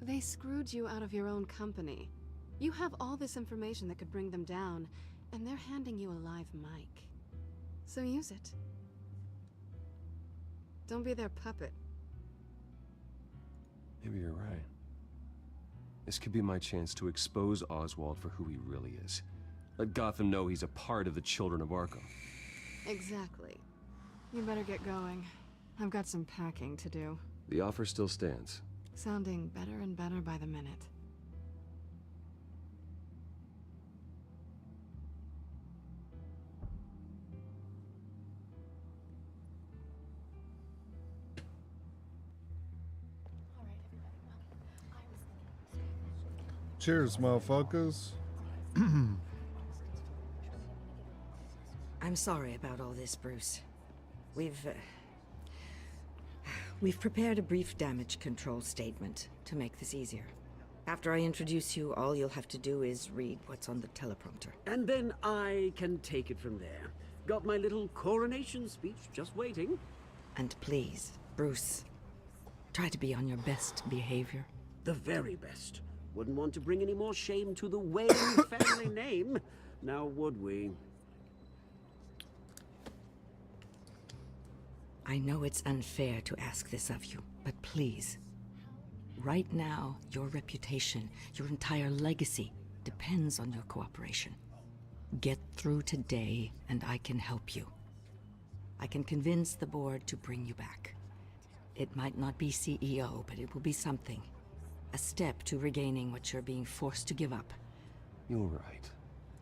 [SPEAKER 8] They screwed you out of your own company. You have all this information that could bring them down, and they're handing you a live mic. So use it. Don't be their puppet.
[SPEAKER 9] Maybe you're right. This could be my chance to expose Oswald for who he really is. Let Gotham know he's a part of the Children of Arkham.
[SPEAKER 8] Exactly. You better get going. I've got some packing to do.
[SPEAKER 9] The offer still stands.
[SPEAKER 8] Sounding better and better by the minute.
[SPEAKER 1] Cheers, motherfuckers.
[SPEAKER 20] I'm sorry about all this, Bruce. We've prepared a brief damage control statement to make this easier. After I introduce you, all you'll have to do is read what's on the teleprompter.
[SPEAKER 23] And then I can take it from there. Got my little coronation speech just waiting.
[SPEAKER 20] And please, Bruce, try to be on your best behavior.
[SPEAKER 23] The very best. Wouldn't want to bring any more shame to the Wayne family name, now would we?
[SPEAKER 20] I know it's unfair to ask this of you, but please. Right now, your reputation, your entire legacy, depends on your cooperation. Get through today, and I can help you. I can convince the board to bring you back. It might not be CEO, but it will be something. A step to regaining what you're being forced to give up.
[SPEAKER 9] You're right.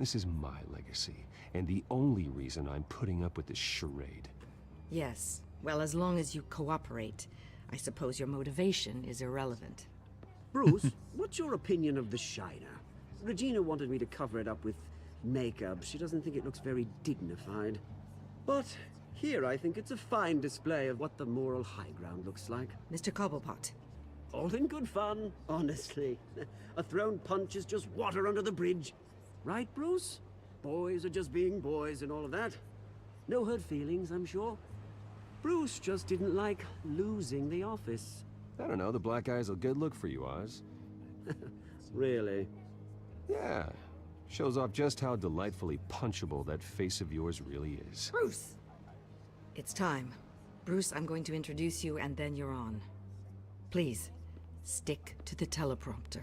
[SPEAKER 9] This is my legacy, and the only reason I'm putting up with this charade.
[SPEAKER 20] Yes. Well, as long as you cooperate, I suppose your motivation is irrelevant.
[SPEAKER 23] Bruce, what's your opinion of the Shiner? Regina wanted me to cover it up with makeup. She doesn't think it looks very dignified. But here I think it's a fine display of what the moral high ground looks like.
[SPEAKER 20] Mr. Cobblepot.
[SPEAKER 23] All in good fun, honestly. A thrown punch is just water under the bridge. Right, Bruce? Boys are just being boys and all of that. No hurt feelings, I'm sure. Bruce just didn't like losing the office.
[SPEAKER 9] I don't know, the black eye's a good look for you, Oz.
[SPEAKER 23] Really?
[SPEAKER 9] Yeah. Shows off just how delightfully punchable that face of yours really is.
[SPEAKER 20] Bruce! It's time. Bruce, I'm going to introduce you and then you're on. Please, stick to the teleprompter.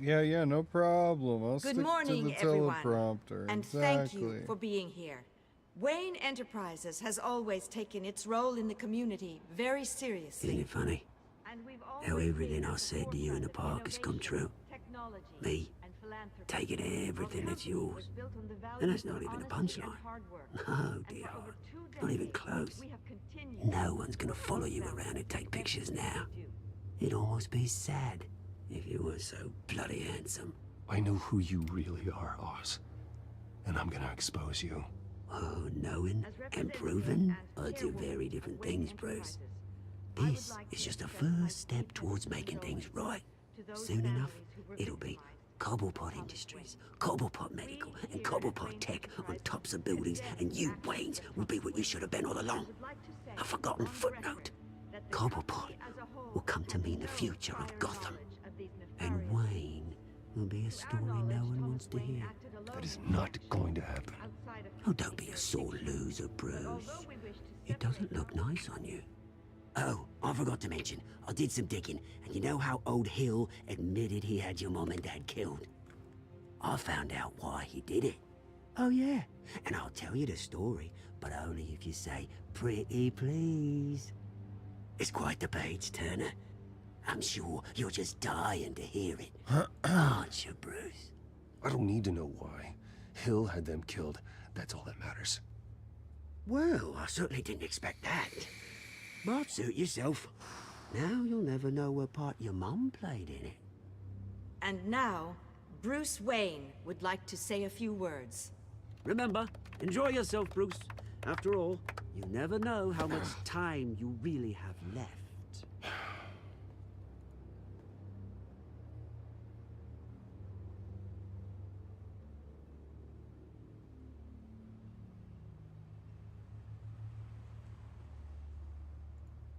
[SPEAKER 1] Yeah, no problem. I'll
[SPEAKER 20] Good
[SPEAKER 1] stick
[SPEAKER 20] morning,
[SPEAKER 1] to the
[SPEAKER 20] everyone.
[SPEAKER 1] teleprompter.
[SPEAKER 20] And
[SPEAKER 1] exactly.
[SPEAKER 20] thank you for being here. Wayne Enterprises has always taken its role in the community very seriously.
[SPEAKER 23] Isn't it funny? How everything I said to you in the park has come true. Me, taking everything that's yours. And that's not even a punchline. No, dear. Not even close. No one's gonna follow you around and take pictures now. It'd almost be sad if you were so bloody handsome.
[SPEAKER 9] I know who you really are, Oz. And I'm gonna expose you.
[SPEAKER 23] Oh, knowing and proving are two very different things, Bruce. This is just a first step towards making things right. Soon enough, it'll be Cobblepot Industries, Cobblepot Medical, and Cobblepot Tech on tops of buildings, and you, Waynes, will be what you should have been all along. A forgotten footnote. Cobblepot will come to mean the future of Gotham. And Wayne will be a story no one wants to hear.
[SPEAKER 9] That is not going to happen.
[SPEAKER 23] Oh, don't be a sore loser, Bruce. It doesn't look nice on you. Oh, I forgot to mention, I did some digging, and you know how old Hill admitted he had your mom and dad killed? I found out why he did it. Oh yeah, and I'll tell you the story, but only if you say, pretty please. It's quite the page, Turner. I'm sure you're just dying to hear it. Aren't you, Bruce?
[SPEAKER 9] I don't need to know why. Hill had them killed. That's all that matters.
[SPEAKER 23] Well, I certainly didn't expect that. But suit yourself. Now you'll never know what part your mum played in it.
[SPEAKER 20] And now, Bruce Wayne would like to say a few words.
[SPEAKER 23] Remember, enjoy yourself, Bruce. After all, you never know how much time you really have left.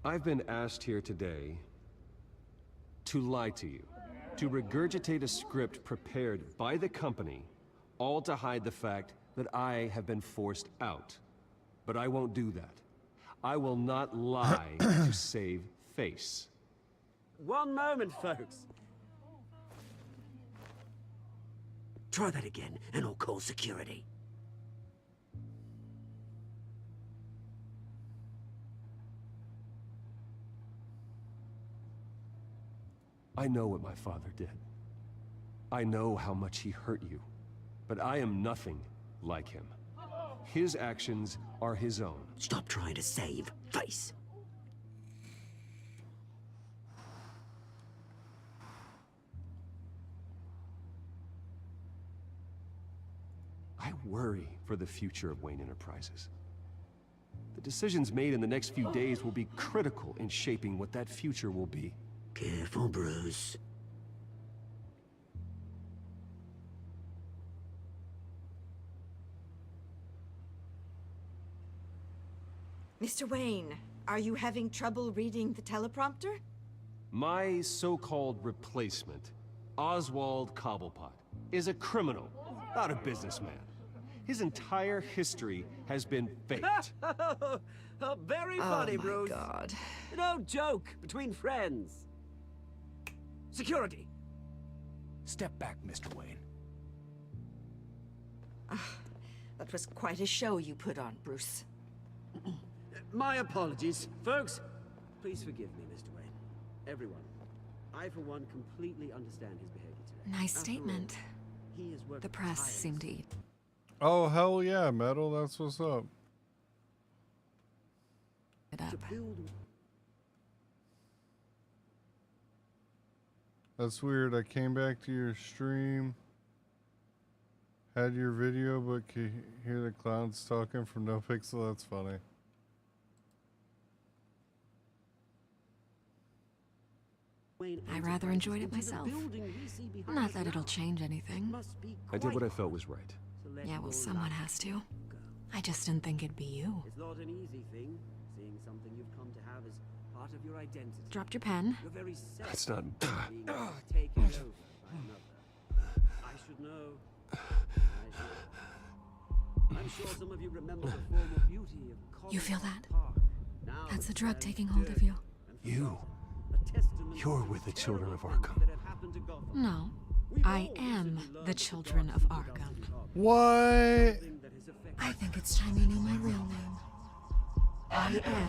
[SPEAKER 4] I've been asked here today to lie to you, to regurgitate a script prepared by the company, all to hide the fact that I have been forced out. But I won't do that. I will not lie to save face.
[SPEAKER 23] One moment, folks. Try that again, and I'll call security.
[SPEAKER 4] I know what my father did. I know how much he hurt you. But I am nothing like him. His actions are his own.
[SPEAKER 23] Stop trying to save face.
[SPEAKER 4] I worry for the future of Wayne Enterprises. The decisions made in the next few days will be critical in shaping what that future will be.
[SPEAKER 23] Careful, Bruce.
[SPEAKER 20] Mr. Wayne, are you having trouble reading the teleprompter?
[SPEAKER 4] My so-called replacement, Oswald Cobblepot, is a criminal, not a businessman. His entire history has been faked.
[SPEAKER 23] Very funny,
[SPEAKER 20] my
[SPEAKER 23] Bruce.
[SPEAKER 20] God.
[SPEAKER 23] No joke between friends. Security.
[SPEAKER 17] Step back, Mr. Wayne.
[SPEAKER 20] That was quite a show you put on, Bruce.
[SPEAKER 23] My apologies. Folks, please forgive me, Mr. Wayne. Everyone. I, for one, completely understand his behavior today.
[SPEAKER 5] Nice
[SPEAKER 23] After
[SPEAKER 5] statement.
[SPEAKER 23] all, he has worked
[SPEAKER 5] The press seemed to eat.
[SPEAKER 1] Oh, hell yeah, Metal. That's what's up.
[SPEAKER 5] It up.
[SPEAKER 1] That's weird. I came back to your stream, had your video, but could hear the clowns talking from No Pixel. That's funny.
[SPEAKER 5] I rather enjoyed it myself. Not that it'll change anything.
[SPEAKER 4] I did what I felt was right.
[SPEAKER 5] Yeah, well, someone has to. I just didn't think it'd be you.
[SPEAKER 23] It's not an easy thing, seeing something you've come to have as part of your identity.
[SPEAKER 5] Dropped your pen.
[SPEAKER 23] Your very self
[SPEAKER 4] It's not...
[SPEAKER 23] being taken over by another. I should know. I'm sure some of you remember the former beauty of
[SPEAKER 5] You feel that?
[SPEAKER 23] Park. Now
[SPEAKER 5] That's the
[SPEAKER 23] it's
[SPEAKER 5] drug
[SPEAKER 23] very
[SPEAKER 5] taking hold of
[SPEAKER 23] dirty
[SPEAKER 5] you.
[SPEAKER 23] and
[SPEAKER 4] You.
[SPEAKER 23] a testament
[SPEAKER 4] You're
[SPEAKER 23] to
[SPEAKER 4] with the
[SPEAKER 23] the
[SPEAKER 4] children of
[SPEAKER 23] terrible
[SPEAKER 4] Arkham.
[SPEAKER 23] things that have happened to Gotham.
[SPEAKER 5] No,
[SPEAKER 23] We've
[SPEAKER 5] I
[SPEAKER 23] all
[SPEAKER 5] am
[SPEAKER 23] recently learned
[SPEAKER 5] the
[SPEAKER 23] that
[SPEAKER 5] children of
[SPEAKER 23] Gotham
[SPEAKER 5] Arkham.
[SPEAKER 23] doesn't carbon.
[SPEAKER 1] What?
[SPEAKER 23] Something that has affected
[SPEAKER 5] I think it's time you knew my real name. I am.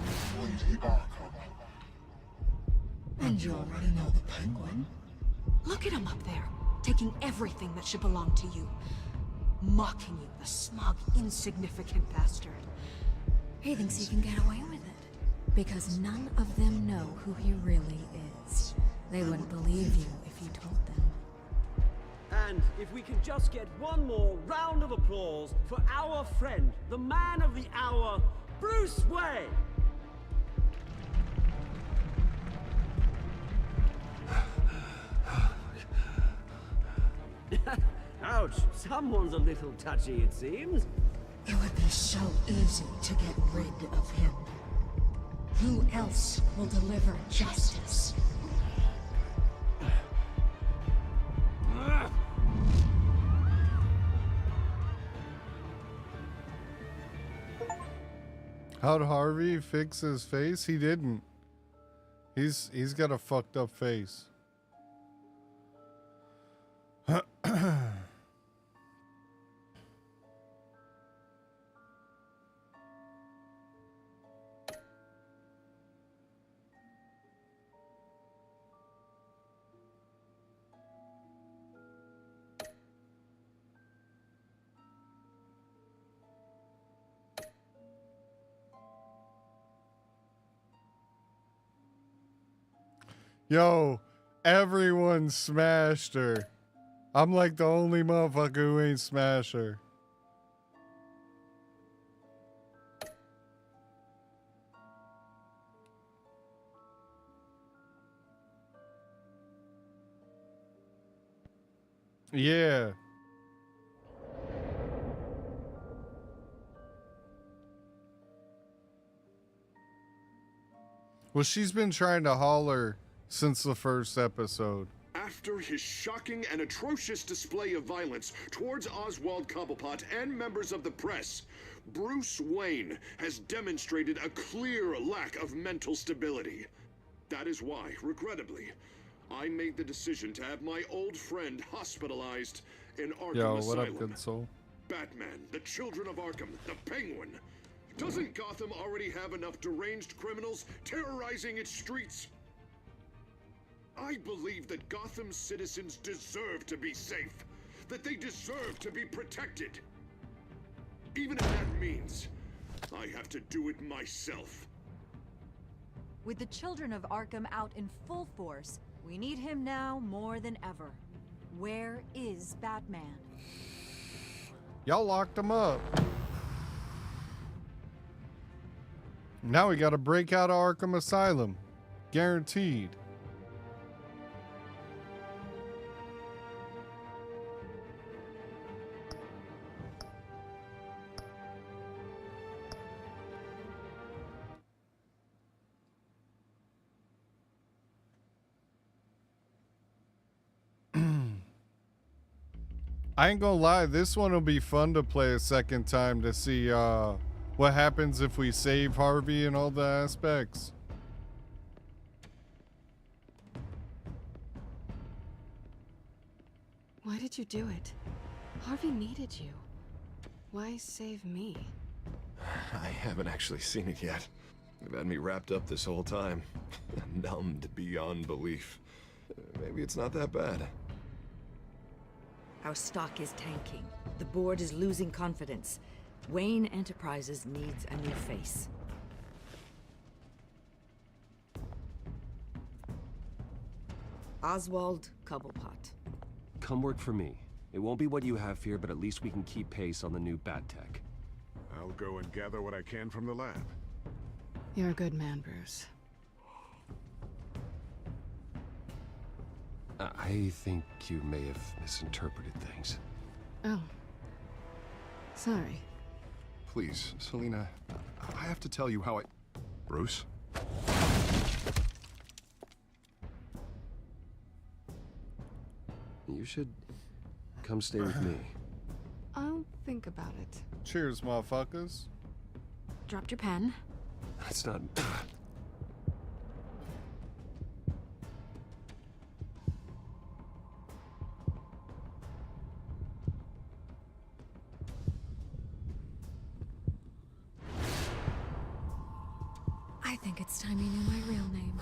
[SPEAKER 5] And you already know the Penguin. Look at him up there, taking everything that should belong to you. Mocking you, the smug, insignificant bastard. He thinks he can get away with it, because none of them know who he really is. They wouldn't believe you if you told them.
[SPEAKER 23] And if we can just get one more round of applause for our friend, the man of the hour, Bruce Wayne! Ouch, someone's a little touchy, it seems.
[SPEAKER 10] It would be so easy to get rid of him. Who else will deliver justice?
[SPEAKER 1] How'd Harvey fix his face? He didn't. He's got a fucked up face. Yo, everyone smashed her. I'm like the only motherfucker who ain't smashed her. Yeah. Well, she's been trying to holler since the first episode.
[SPEAKER 17] After his shocking and atrocious display of violence towards Oswald Cobblepot and members of the press, Bruce Wayne has demonstrated a clear lack of mental stability. That is why, regrettably, I made the decision to have my old friend hospitalized in Arkham Asylum.
[SPEAKER 1] What up, good soul?
[SPEAKER 17] Batman, the Children of Arkham, the Penguin. Doesn't Gotham already have enough deranged criminals terrorizing its streets? I believe that Gotham's citizens deserve to be safe, that they deserve to be protected. Even if that means I have to do it myself.
[SPEAKER 12] With the Children of Arkham out in full force, we need him now more than ever. Where is Batman?
[SPEAKER 1] Y'all locked him up. Now we gotta break out of Arkham Asylum. Guaranteed. I ain't gonna lie, this one will be fun to play a second time to see what happens if we save Harvey and all the aspects.
[SPEAKER 8] Why did you do it? Harvey needed you. Why save me?
[SPEAKER 14] I haven't actually seen it yet. You've had me wrapped up this whole time. Numbed beyond belief. Maybe it's not that bad.
[SPEAKER 20] Our stock is tanking. The board is losing confidence. Wayne Enterprises needs a new face. Oswald Cobblepot.
[SPEAKER 4] Come work for me. It won't be what you have here, but at least we can keep pace on the new bat tech.
[SPEAKER 22] I'll go and gather what I can from the lab.
[SPEAKER 8] You're a good man, Bruce.
[SPEAKER 4] I think you may have misinterpreted things.
[SPEAKER 8] Oh. Sorry.
[SPEAKER 14] Please, Selina, I have to tell you how I... Bruce?
[SPEAKER 4] You should come stay with me.
[SPEAKER 8] I'll think about it.
[SPEAKER 1] Cheers, motherfuckers.
[SPEAKER 5] Dropped your pen.
[SPEAKER 4] That's not...
[SPEAKER 5] I think it's time you knew my real name.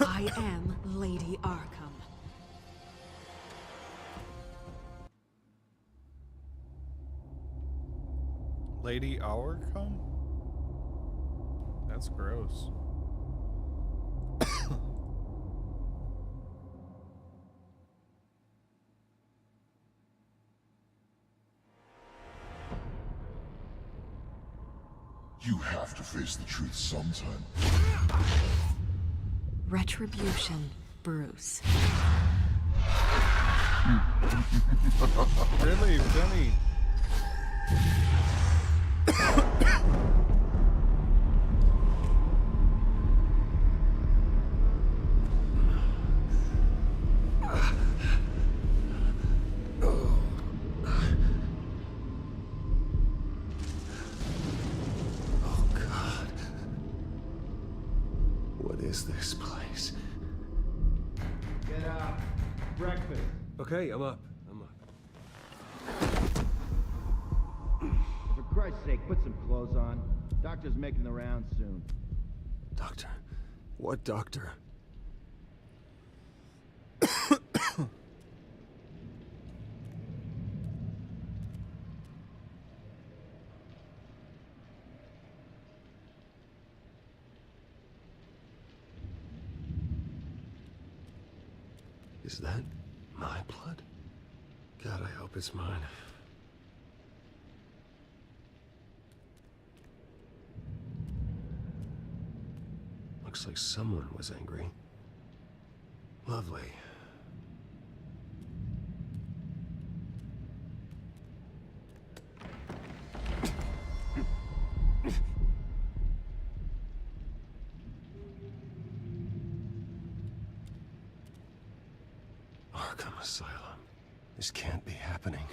[SPEAKER 5] I am Lady Arkham.
[SPEAKER 1] Lady Arkham? That's gross.
[SPEAKER 11] You have to face the truth sometime.
[SPEAKER 5] Retribution, Bruce.
[SPEAKER 1] Really funny.
[SPEAKER 9] This place.
[SPEAKER 4] Get up. Breakfast. Okay, I'm up.
[SPEAKER 13] For Christ's sake, put some clothes on. Doctor's making the rounds soon.
[SPEAKER 9] Doctor? What doctor? Is that my blood? God, I hope it's mine. Looks like someone was angry. Lovely. Arkham Asylum. This can't be happening.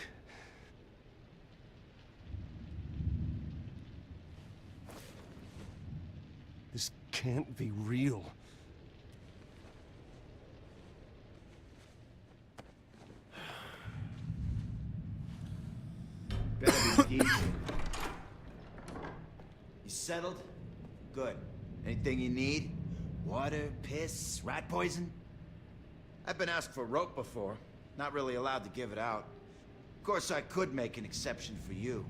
[SPEAKER 9] This can't be real.
[SPEAKER 13] Better be decent. You settled? Good. Anything you need? Water, piss, rat poison? I've been asked for rope before. Not really allowed to give it out. Of course, I could make an exception for you.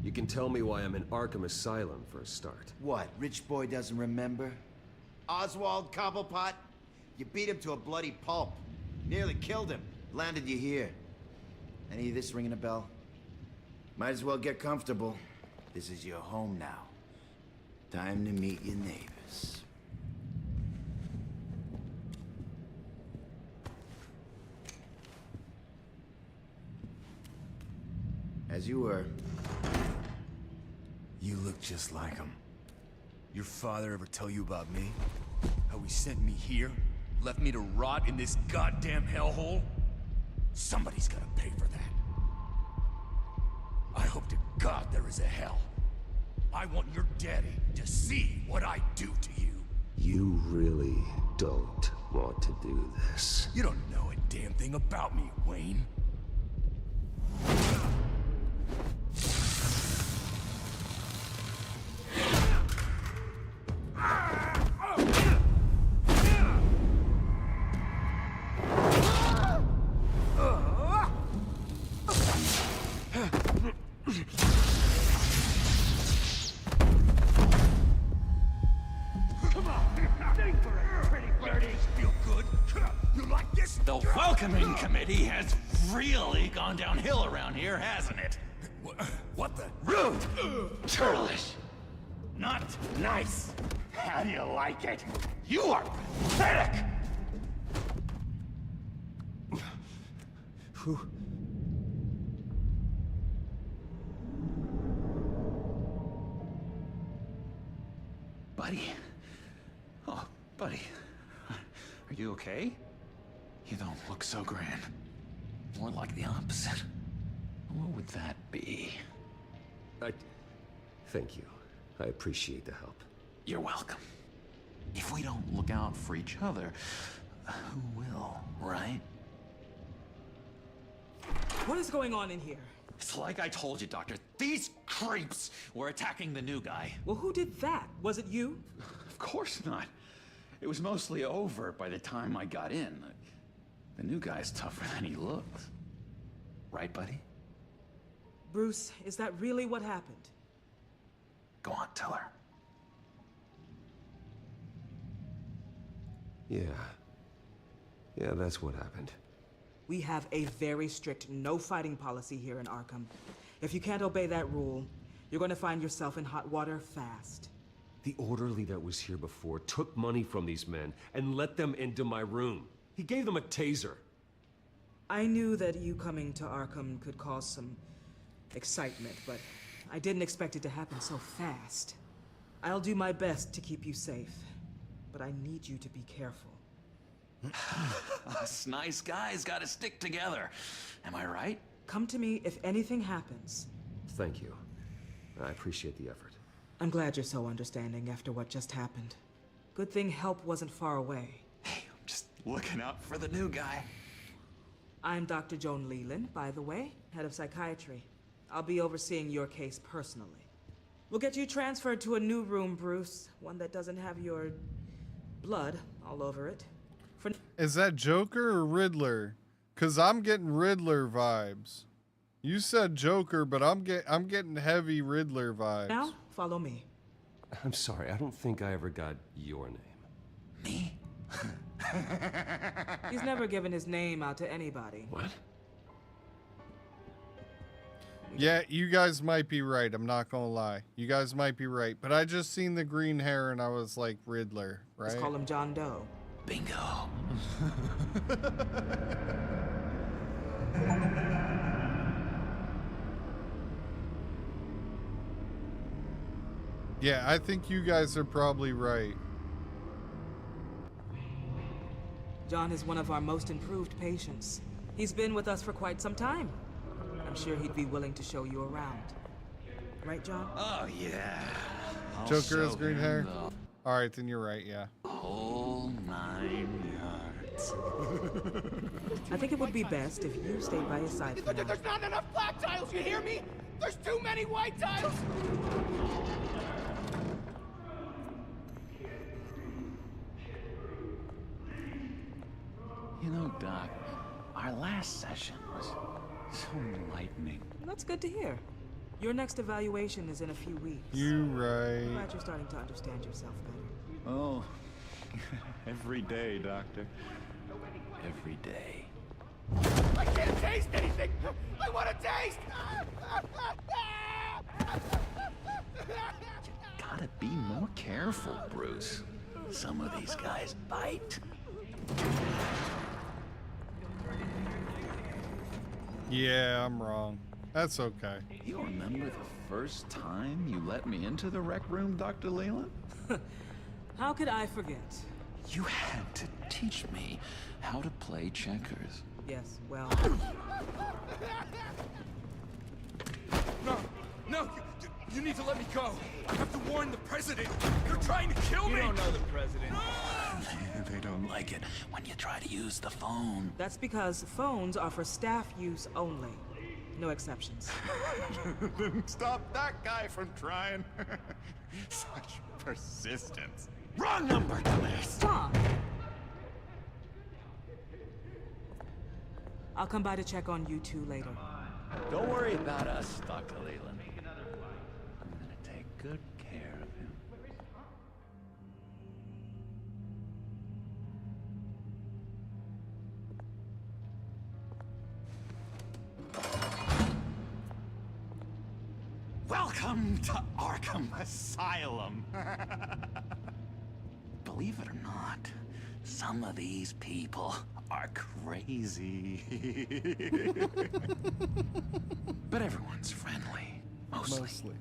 [SPEAKER 9] You can tell me why I'm in Arkham Asylum for a start.
[SPEAKER 13] What, rich boy doesn't remember? Oswald Cobblepot? You beat him to a bloody pulp. Nearly killed him. Landed you here. Any of this ringing a bell? Might as well get comfortable. This is your home now. Time to meet your neighbors. As you were.
[SPEAKER 16] You look just like him. Your father ever tell you about me? How he sent me here? Left me to rot in this goddamn hellhole? Somebody's gotta pay for that. I hope to God there is a hell. I want your daddy to see what I do to you.
[SPEAKER 9] You really don't want to do this.
[SPEAKER 16] You don't know a damn thing about me, Wayne.
[SPEAKER 18] The welcoming committee has really gone downhill around here, hasn't it?
[SPEAKER 16] What the?
[SPEAKER 18] Rude! Churlish! Not nice! How do you like it? You are pathetic!
[SPEAKER 9] Who?
[SPEAKER 18] Buddy? Oh, buddy. Are you okay? You don't look so grand. More like the opposite. What would that be?
[SPEAKER 9] Thank you. I appreciate the help.
[SPEAKER 18] You're welcome. If we don't look out for each other, who will, right?
[SPEAKER 24] What is going on in here?
[SPEAKER 18] It's like I told you, Doctor. These creeps were attacking the new guy.
[SPEAKER 24] Well, who did that? Was it you?
[SPEAKER 18] Of course not. It was mostly over by the time I got in. The new guy's tougher than he looked. Right, buddy?
[SPEAKER 24] Bruce, is that really what happened?
[SPEAKER 18] Go on, tell her.
[SPEAKER 9] Yeah, that's what happened.
[SPEAKER 24] We have a very strict no fighting policy here in Arkham. If you can't obey that rule, you're going to find yourself in hot water fast.
[SPEAKER 9] The orderly that was here before took money from these men and let them into my room. He gave them a taser.
[SPEAKER 24] I knew that you coming to Arkham could cause some excitement, but I didn't expect it to happen so fast. I'll do my best to keep you safe, but I need you to be careful.
[SPEAKER 18] Us nice guys gotta stick together. Am I right?
[SPEAKER 24] Come to me if anything happens.
[SPEAKER 9] Thank you. I appreciate the effort.
[SPEAKER 24] I'm glad you're so understanding after what just happened. Good thing help wasn't far away.
[SPEAKER 18] Hey, I'm just looking out for the new guy.
[SPEAKER 24] I'm Dr. Joan Leland, by the way, head of psychiatry. I'll be overseeing your case personally. We'll get you transferred to a new room, Bruce. One that doesn't have your blood all over it.
[SPEAKER 1] Is that Joker or Riddler? Cause I'm getting Riddler vibes. You said Joker, but I'm getting heavy Riddler vibes.
[SPEAKER 24] Now, follow me.
[SPEAKER 9] I'm sorry, I don't think I ever got your name.
[SPEAKER 18] Me?
[SPEAKER 24] He's never given his name out to anybody.
[SPEAKER 9] What?
[SPEAKER 1] Yeah, you guys might be right. I'm not gonna lie. You guys might be right. But I just seen the green hair and I was like, Riddler, right?
[SPEAKER 24] Let's call him John Doe.
[SPEAKER 18] Bingo.
[SPEAKER 1] Yeah, I think you guys are probably right.
[SPEAKER 24] John is one of our most improved patients. He's been with us for quite some time. I'm sure he'd be willing to show you around. Right, John?
[SPEAKER 18] Oh, yeah.
[SPEAKER 1] Joker has green hair? Alright, then you're right, yeah.
[SPEAKER 18] Whole 9 yards.
[SPEAKER 24] I think it would be best if you stayed by his side for now.
[SPEAKER 6] There's not enough black tiles, you hear me? There's too many white tiles!
[SPEAKER 18] You know, Doc, our last session was so enlightening.
[SPEAKER 24] That's good to hear. Your next evaluation is in a few weeks.
[SPEAKER 1] You right.
[SPEAKER 24] I'm glad you're starting to understand yourself better.
[SPEAKER 18] Oh, every day, Doctor. Every day.
[SPEAKER 6] I can't taste anything! I want to taste!
[SPEAKER 18] Gotta be more careful, Bruce. Some of these guys bite.
[SPEAKER 1] Yeah, I'm wrong. That's okay.
[SPEAKER 18] You remember the first time you let me into the rec room, Dr. Leland?
[SPEAKER 24] How could I forget?
[SPEAKER 18] You had to teach me how to play checkers.
[SPEAKER 24] Yes, well...
[SPEAKER 16] No! You need to let me go! I have to warn the president! They're trying to kill me!
[SPEAKER 24] You don't know the president.
[SPEAKER 18] They don't like it when you try to use the phone.
[SPEAKER 24] That's because phones are for staff use only. No exceptions.
[SPEAKER 18] Stop that guy from trying. Such persistence. Wrong number, dumbass!
[SPEAKER 24] Stop! I'll come by to check on you two later.
[SPEAKER 18] Don't worry about us, Dr. Leland. I'm gonna take good care of him. Welcome to Arkham Asylum. Believe it or not, some of these people are crazy. But everyone's friendly, mostly.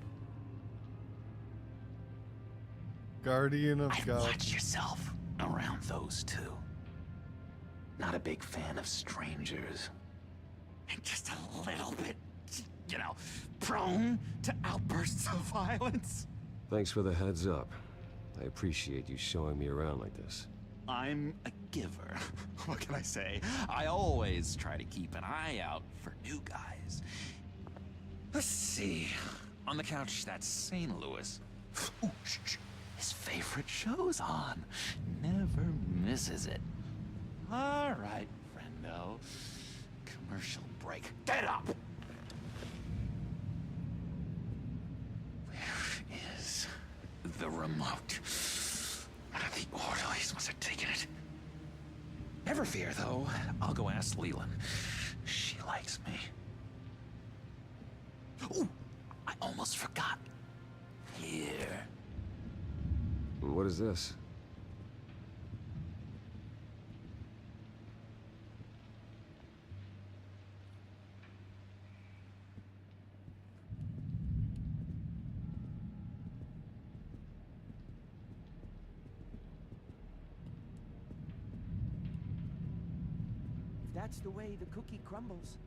[SPEAKER 1] Guardian of
[SPEAKER 18] I'd
[SPEAKER 1] God.
[SPEAKER 18] watch yourself around those two. Not a big fan of strangers. And just a little bit, you know, prone to outbursts of violence.
[SPEAKER 9] Thanks for the heads up. I appreciate you showing me around like this.
[SPEAKER 18] I'm a giver. What can I say? I always try to keep an eye out for new guys. Let's see. On the couch, that's St. Louis. Ooh, shh. His favorite show's on. Never misses it. All right, friendo. Commercial break. Get up! Where is the remote? The orderlies must have taken it. Never fear, though. I'll go ask Leland. She likes me. Ooh, I almost forgot. Here.
[SPEAKER 9] What is this?
[SPEAKER 2] That's the way the cookie crumbles.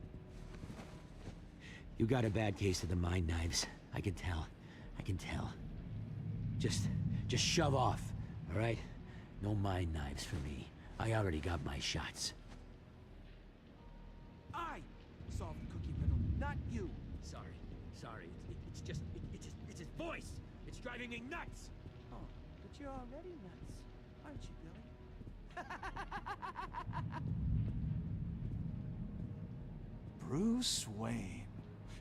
[SPEAKER 7] You got a bad case of the mind knives. I can tell. I can tell. Just shove off, all right? No mind knives for me. I already got my shots.
[SPEAKER 2] I solved the cookie riddle, not you.
[SPEAKER 7] Sorry. It's his voice. It's driving me nuts.
[SPEAKER 2] Oh, but you're already nuts, aren't you, Billy?
[SPEAKER 17] Bruce Wayne.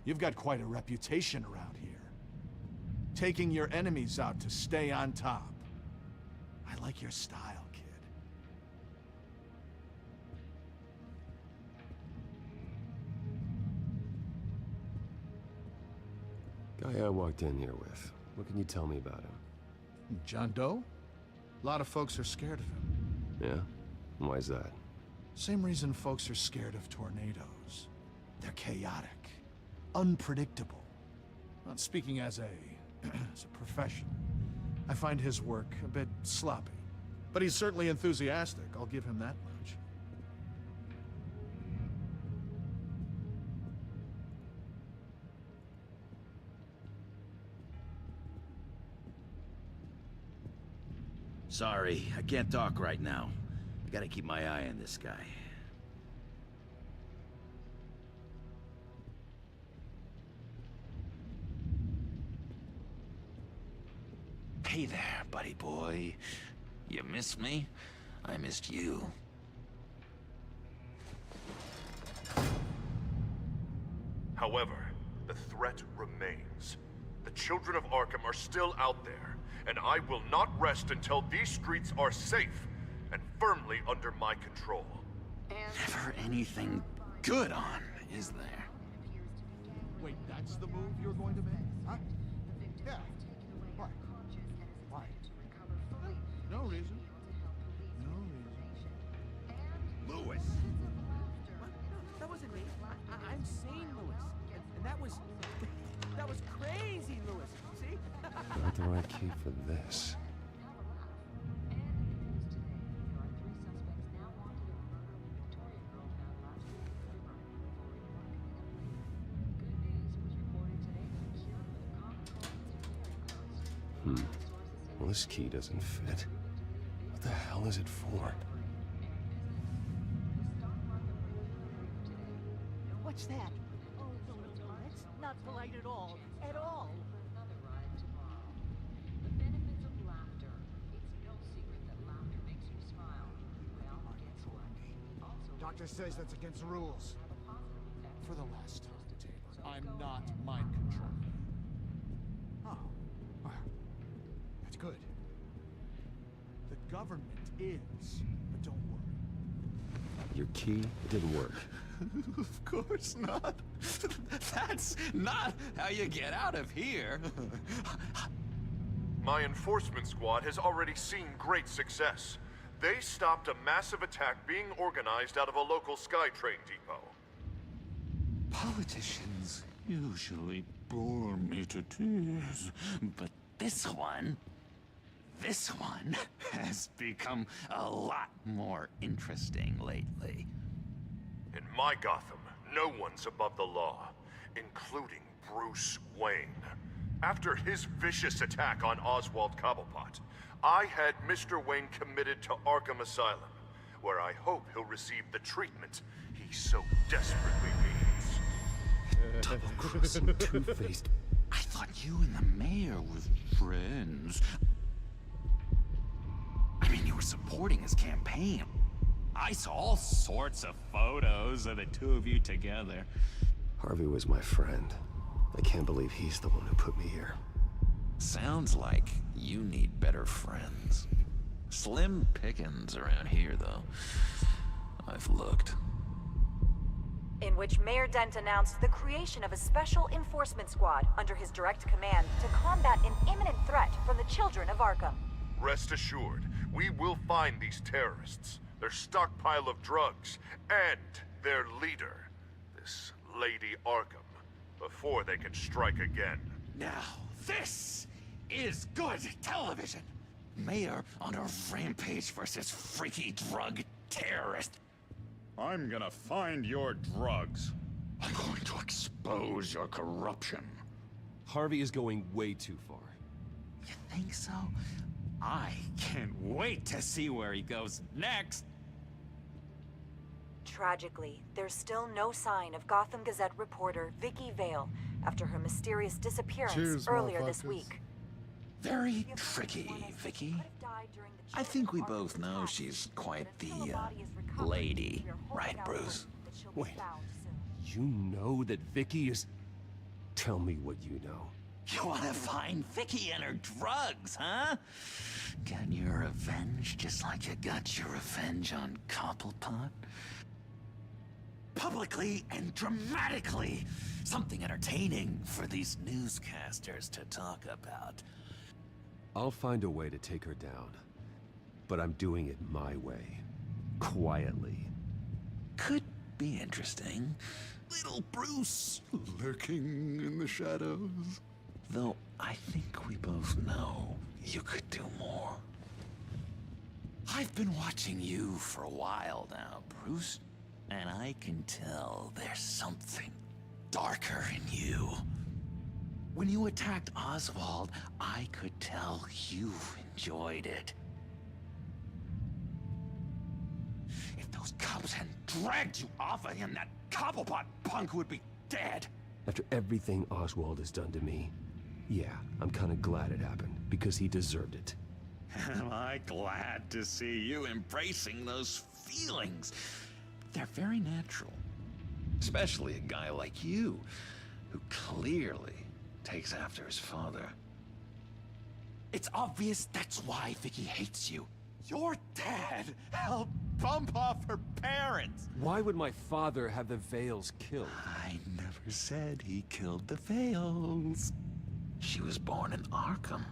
[SPEAKER 17] You've got quite a reputation around here. Taking your enemies out to stay on top. I like your style, kid.
[SPEAKER 9] Guy I walked in here with. What can you tell me about him?
[SPEAKER 17] John Doe? A lot of folks are scared of him.
[SPEAKER 9] Yeah? Why is that?
[SPEAKER 17] Same reason folks are scared of tornadoes. They're chaotic, unpredictable. Well, speaking as a professional, I find his work a bit sloppy. But he's certainly enthusiastic, I'll give him that much.
[SPEAKER 15] Sorry, I can't talk right now. I gotta keep my eye on this guy.
[SPEAKER 18] Hey there, buddy boy. You miss me? I missed you.
[SPEAKER 21] However, the threat remains. The children of Arkham are still out there, and I will not rest until these streets are safe and firmly under my control.
[SPEAKER 18] Never anything good on, is there?
[SPEAKER 17] Wait, that's the move you're going to make? Huh? Yeah. Why? Why? No reason. No reason.
[SPEAKER 2] Lewis! What? No, that wasn't me. I'm sane, Lewis. And that was crazy, Lewis. See?
[SPEAKER 9] Not the right key for this. Well, this key doesn't fit. What the hell is it for?
[SPEAKER 2] What's that? Oh, no, that's not polite at all. At all.
[SPEAKER 17] Doctor says that's against the rules. For the last time, Taylor, I'm not mind control. Oh. Well, that's good. The government is, but don't worry.
[SPEAKER 9] Your key didn't work.
[SPEAKER 18] Of course not. That's not how you get out of here.
[SPEAKER 21] My enforcement squad has already seen great success. They stopped a massive attack being organized out of a local SkyTrain depot.
[SPEAKER 18] Politicians usually bore me to tears, but this one has become a lot more interesting lately.
[SPEAKER 21] In my Gotham, no one's above the law, including Bruce Wayne. After his vicious attack on Oswald Cobblepot, I had Mr. Wayne committed to Arkham Asylum, where I hope he'll receive the treatment he so desperately needs.
[SPEAKER 18] Double-crossing two-faced. I thought you and the mayor were friends. I mean, you were supporting his campaign. I saw all sorts of photos of the two of you together.
[SPEAKER 9] Harvey was my friend. I can't believe he's the one who put me here.
[SPEAKER 18] Sounds like you need better friends. Slim pickings around here, though.
[SPEAKER 16] I've looked.
[SPEAKER 12] In which Mayor Dent announced the creation of a special enforcement squad under his direct command to combat an imminent threat from the children of Arkham.
[SPEAKER 21] Rest assured, we will find these terrorists, their stockpile of drugs, and their leader, this Lady Arkham, before they can strike again.
[SPEAKER 16] Now, this is good television! Mayor on a rampage versus freaky drug terrorist.
[SPEAKER 17] I'm gonna find your drugs.
[SPEAKER 16] I'm going to expose your corruption.
[SPEAKER 4] Harvey is going way too far.
[SPEAKER 16] You think so? I can't wait to see where he goes next.
[SPEAKER 12] Tragically, there's still no sign of Gotham Gazette reporter Vicky Vale after her mysterious disappearance earlier this week.
[SPEAKER 16] Very tricky, Vicky. I think we both know she's quite the, lady, right, Bruce?
[SPEAKER 4] Wait, you know that Vicky is... Tell me what you know.
[SPEAKER 16] You wanna find Vicky and her drugs, huh? Get your revenge just like you got your revenge on Cobblepot? Publicly and dramatically! Something entertaining for these newscasters to talk about.
[SPEAKER 4] I'll find a way to take her down. But I'm doing it my way. Quietly.
[SPEAKER 16] Could be interesting. Little Bruce lurking in the shadows. Though I think we both know you could do more. I've been watching you for a while now, Bruce. And I can tell there's something darker in you. When you attacked Oswald, I could tell you enjoyed it. If those cops hadn't dragged you off of him, that Cobblepot punk would be dead.
[SPEAKER 4] After everything Oswald has done to me, yeah, I'm kind of glad it happened, because he deserved it.
[SPEAKER 16] Am I glad to see you embracing those feelings? They're very natural. Especially a guy like you, who clearly takes after his father. It's obvious that's why Vicky hates you. Your dad helped bump off her parents.
[SPEAKER 4] Why would my father have the Vales killed?
[SPEAKER 16] I never said he killed the Vales. She was born in Arkham.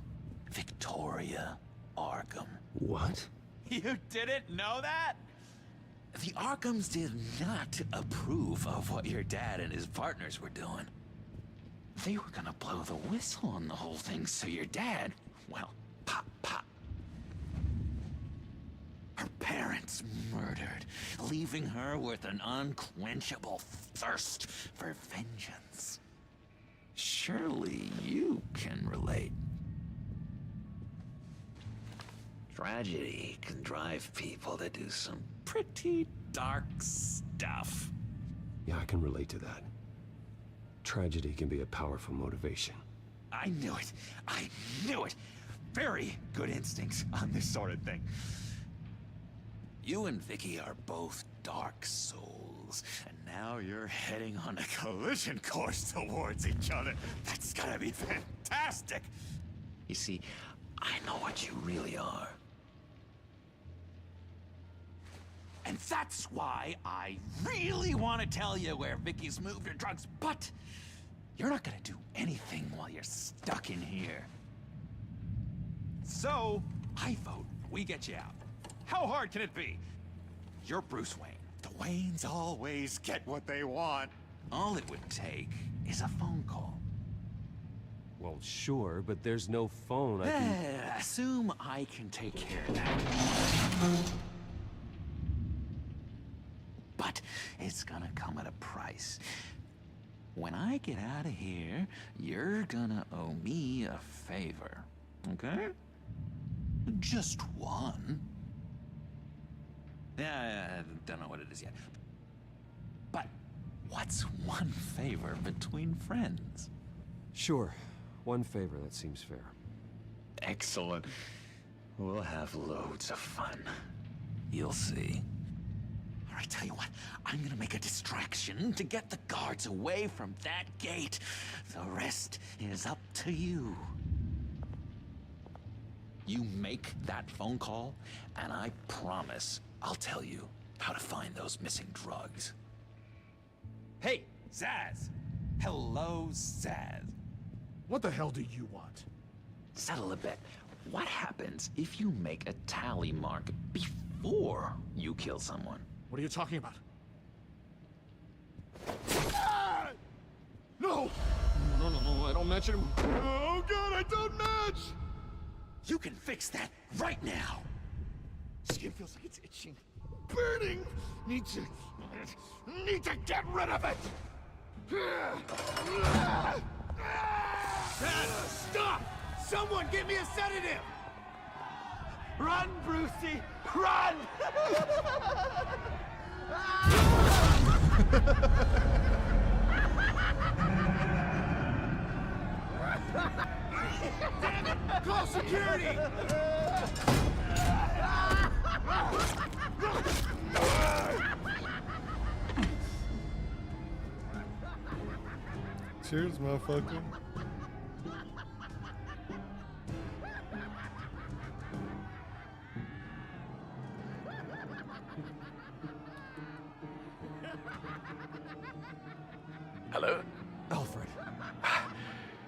[SPEAKER 16] Victoria Arkham.
[SPEAKER 4] What?
[SPEAKER 16] You didn't know that? The Arkhams did not approve of what your dad and his partners were doing. They were gonna blow the whistle on the whole thing, so your dad, well, pop, pop. Her parents murdered, leaving her with an unquenchable thirst for vengeance. Surely you can relate. Tragedy can drive people to do some pretty dark stuff.
[SPEAKER 4] Yeah, I can relate to that. Tragedy can be a powerful motivation.
[SPEAKER 16] I knew it. I knew it. Very good instincts on this sort of thing. You and Vicky are both dark souls, and now you're heading on a collision course towards each other. That's gonna be fantastic. You see, I know what you really are. And that's why I really want to tell you where Vicky's moved her drugs, but you're not gonna do anything while you're stuck in here. So, I vote we get you out. How hard can it be? You're Bruce Wayne. The Waynes always get what they want. All it would take is a phone call.
[SPEAKER 4] Well, sure, but there's no phone. I can...
[SPEAKER 16] Assume I can take care of that. But it's gonna come at a price. When I get out of here, you're gonna owe me a favor, okay? Just one. Yeah, I don't know what it is yet. But what's one favor between friends?
[SPEAKER 4] Sure. One favor, that seems fair.
[SPEAKER 16] Excellent. We'll have loads of fun. You'll see. All right, tell you what, I'm gonna make a distraction to get the guards away from that gate. The rest is up to you. You make that phone call, and I promise I'll tell you
[SPEAKER 15] how to find those missing drugs.
[SPEAKER 18] Hey, Zaz! Hello, Zaz.
[SPEAKER 17] What the hell do you want?
[SPEAKER 15] Settle a bet. What happens if you make a tally mark before you kill someone?
[SPEAKER 17] What are you talking about? Ah! No! No, I don't match him. Oh god, I don't match!
[SPEAKER 15] You can fix that right now!
[SPEAKER 17] Skin feels like it's itching. Burning! Need to get rid of it!
[SPEAKER 2] Dad, stop! Someone get me a sedative! Run, Brucey! Run! Damn it! Call security!
[SPEAKER 1] Cheers, motherfucker.
[SPEAKER 21] Hello?
[SPEAKER 17] Alfred.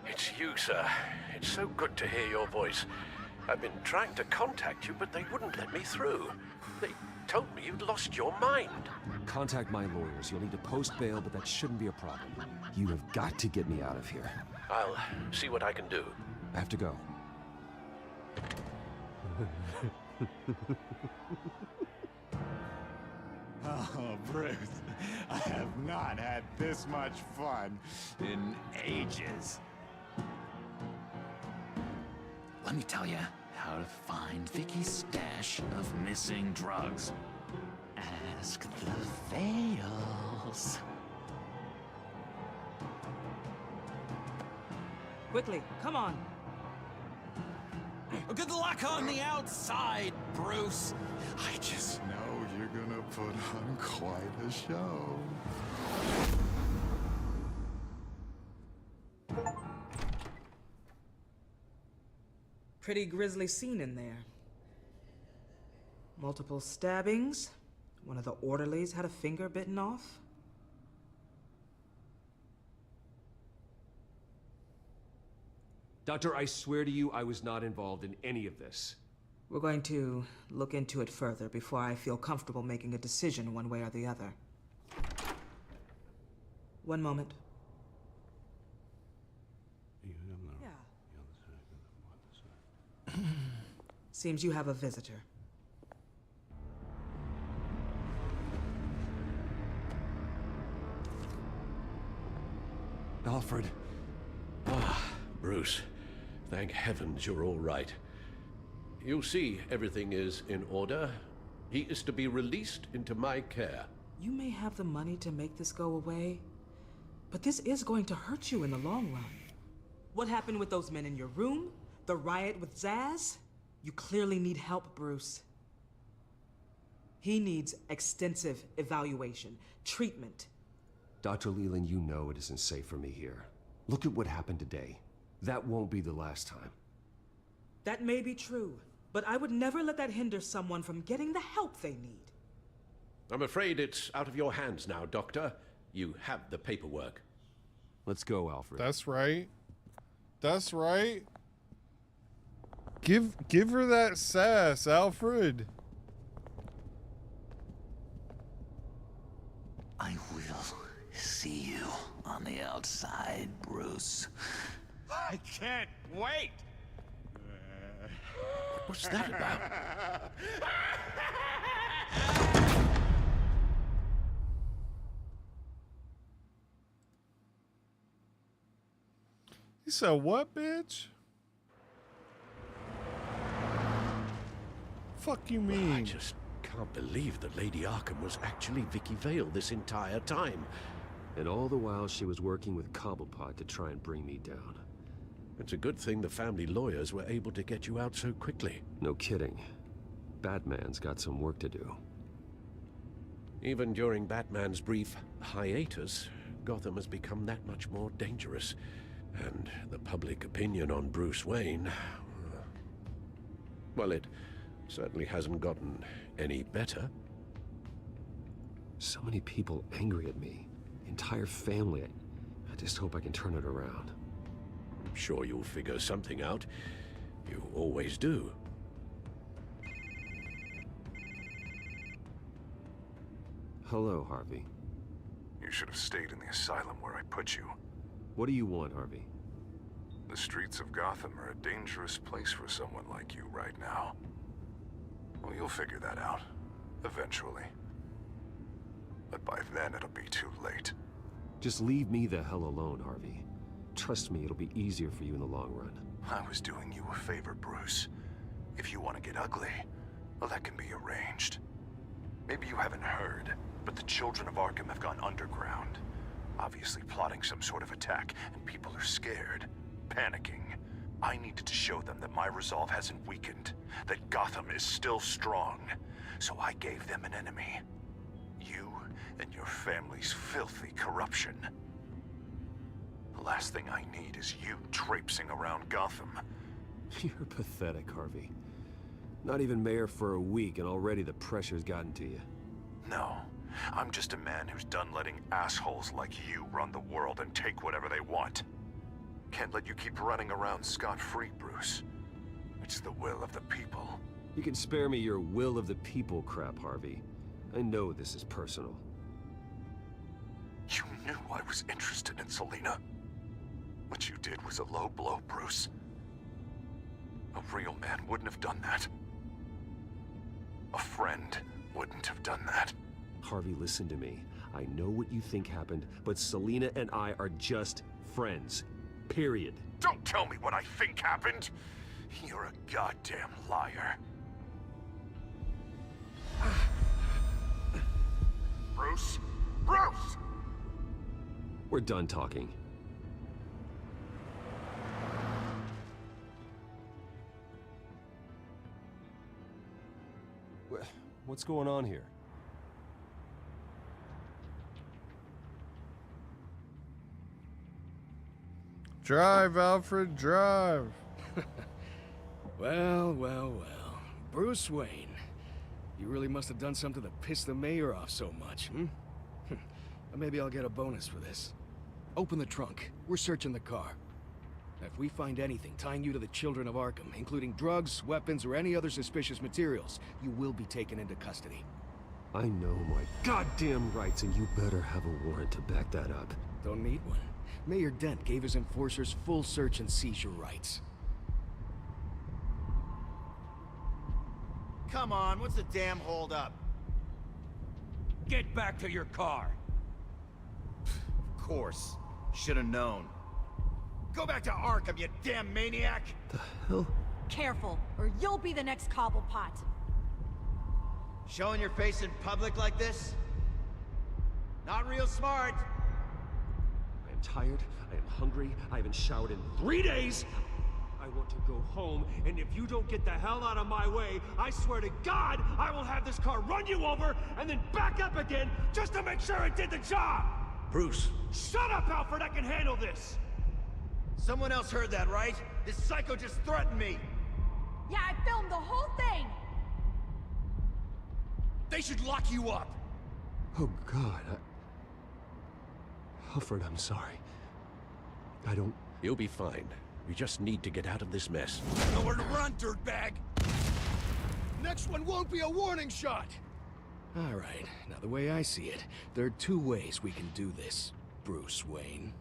[SPEAKER 21] It's you, sir. It's so good to hear your voice. I've been trying to contact you, but they wouldn't let me through. They told me you'd lost your mind.
[SPEAKER 4] Contact my lawyers. You'll need to post bail, but that shouldn't be a problem. You have got to get me out of here.
[SPEAKER 21] I'll see what I can do.
[SPEAKER 4] I have to go.
[SPEAKER 18] Oh, Bruce, I have not had this much fun in ages.
[SPEAKER 15] Let me tell you how to find Vicky's stash of missing drugs. Ask the Vales.
[SPEAKER 24] Quickly, come on.
[SPEAKER 18] Good luck on the outside, Bruce. I just know you're gonna put on quite a show.
[SPEAKER 24] Pretty grisly scene in there. Multiple stabbings. One of the orderlies had a finger bitten off.
[SPEAKER 4] Doctor, I swear to you, I was not involved in any of this.
[SPEAKER 24] We're going to look into it further before I feel comfortable making a decision one way or the other. One moment. Seems you have a visitor.
[SPEAKER 4] Alfred.
[SPEAKER 21] Ah, Bruce. Thank heavens you're all right. You see, everything is in order. He is to be released into my care.
[SPEAKER 24] You may have the money to make this go away, but this is going to hurt you in the long run. What happened with those men in your room? The riot with Zaz? You clearly need help, Bruce. He needs extensive evaluation, treatment.
[SPEAKER 4] Dr. Leland, you know it isn't safe for me here. Look at what happened today. That won't be the last time.
[SPEAKER 24] That may be true, but I would never let that hinder someone from getting the help they need.
[SPEAKER 21] I'm afraid it's out of your hands now, Doctor. You have the paperwork.
[SPEAKER 4] Let's go, Alfred.
[SPEAKER 1] That's right. That's right. Give her that sass, Alfred.
[SPEAKER 15] I will see you on the outside, Bruce.
[SPEAKER 18] I can't wait!
[SPEAKER 21] What's that about?
[SPEAKER 1] You said what, bitch? Fuck you mean?
[SPEAKER 21] I just can't believe that Lady Arkham was actually Vicky Vale this entire time.
[SPEAKER 4] And all the while she was working with Cobblepot to try and bring me down.
[SPEAKER 21] It's a good thing the family lawyers were able to get you out so quickly.
[SPEAKER 4] No kidding. Batman's got some work to do.
[SPEAKER 21] Even during Batman's brief hiatus, Gotham has become that much more dangerous. And the public opinion on Bruce Wayne... well, it certainly hasn't gotten any better.
[SPEAKER 9] So many people angry at me. Entire family. I just hope I can turn it around.
[SPEAKER 3] I'm sure you'll figure something out. You always do.
[SPEAKER 9] Hello, Harvey.
[SPEAKER 21] You should have stayed in the asylum where I put you.
[SPEAKER 9] What do you want, Harvey?
[SPEAKER 21] The streets of Gotham are a dangerous place for someone like you right now. Well, you'll figure that out. Eventually. But by then, it'll be too late.
[SPEAKER 9] Just leave me the hell alone, Harvey. Trust me, it'll be easier for you in the long run.
[SPEAKER 21] I was doing you a favor, Bruce. If you want to get ugly, well, that can be arranged. Maybe you haven't heard, but the children of Arkham have gone underground. Obviously plotting some sort of attack, and people are scared, panicking. I needed to show them that my resolve hasn't weakened, that Gotham is still strong. So I gave them an enemy. You and your family's filthy corruption. The last thing I need is you traipsing around Gotham.
[SPEAKER 9] You're pathetic, Harvey. Not even mayor for a week, and already the pressure's gotten to you.
[SPEAKER 21] No, I'm just a man who's done letting assholes like you run the world and take whatever they want. Can't let you keep running around scot-free, Bruce. It's the will of the people.
[SPEAKER 9] You can spare me your will of the people crap, Harvey. I know this is personal.
[SPEAKER 21] You knew I was interested in Selina. What you did was a low blow, Bruce. A real man wouldn't have done that. A friend wouldn't have done that.
[SPEAKER 9] Harvey, listen to me. I know what you think happened, but Selina and I are just friends. Period.
[SPEAKER 21] Don't tell me what I think happened! You're a goddamn liar. Bruce? Bruce!
[SPEAKER 9] We're done talking. What's going on here?
[SPEAKER 1] Drive, Alfred, drive.
[SPEAKER 10] Well, well, well. Bruce Wayne. You really must have done something to piss the mayor off so much, hmm? Maybe I'll get a bonus for this. Open the trunk. We're searching the car. If we find anything tying you to the children of Arkham, including drugs, weapons, or any other suspicious materials, you will be taken into custody.
[SPEAKER 9] I know my goddamn rights, and you better have a warrant to back that up.
[SPEAKER 10] Don't need one. Mayor Dent gave his enforcers full search and seizure rights.
[SPEAKER 13] Come on, what's the damn holdup?
[SPEAKER 18] Get back to your car.
[SPEAKER 13] Of course. Should have known. Go back to Arkham, you damn maniac!
[SPEAKER 9] The hell?
[SPEAKER 19] Careful, or you'll be the next Cobblepot.
[SPEAKER 13] Showing your face in public like this? Not real smart.
[SPEAKER 9] I am tired, I am hungry, I haven't showered in 3 days! I want to go home, and if you don't get the hell out of my way, I swear to God, I will have this car run you over, and then back up again, just to make sure it did the job!
[SPEAKER 3] Bruce.
[SPEAKER 9] Shut up, Alfred, I can handle this!
[SPEAKER 13] Someone else heard that, right? This psycho just threatened me!
[SPEAKER 19] Yeah, I filmed the whole thing!
[SPEAKER 13] They should lock you up!
[SPEAKER 9] Oh, God, Alfred, I'm sorry. I don't...
[SPEAKER 3] You'll be fine. You just need to get out of this mess.
[SPEAKER 10] Nowhere to run, dirtbag! Next one won't be a warning shot! Alright, now the way I see it, there are two ways we can do this, Bruce Wayne.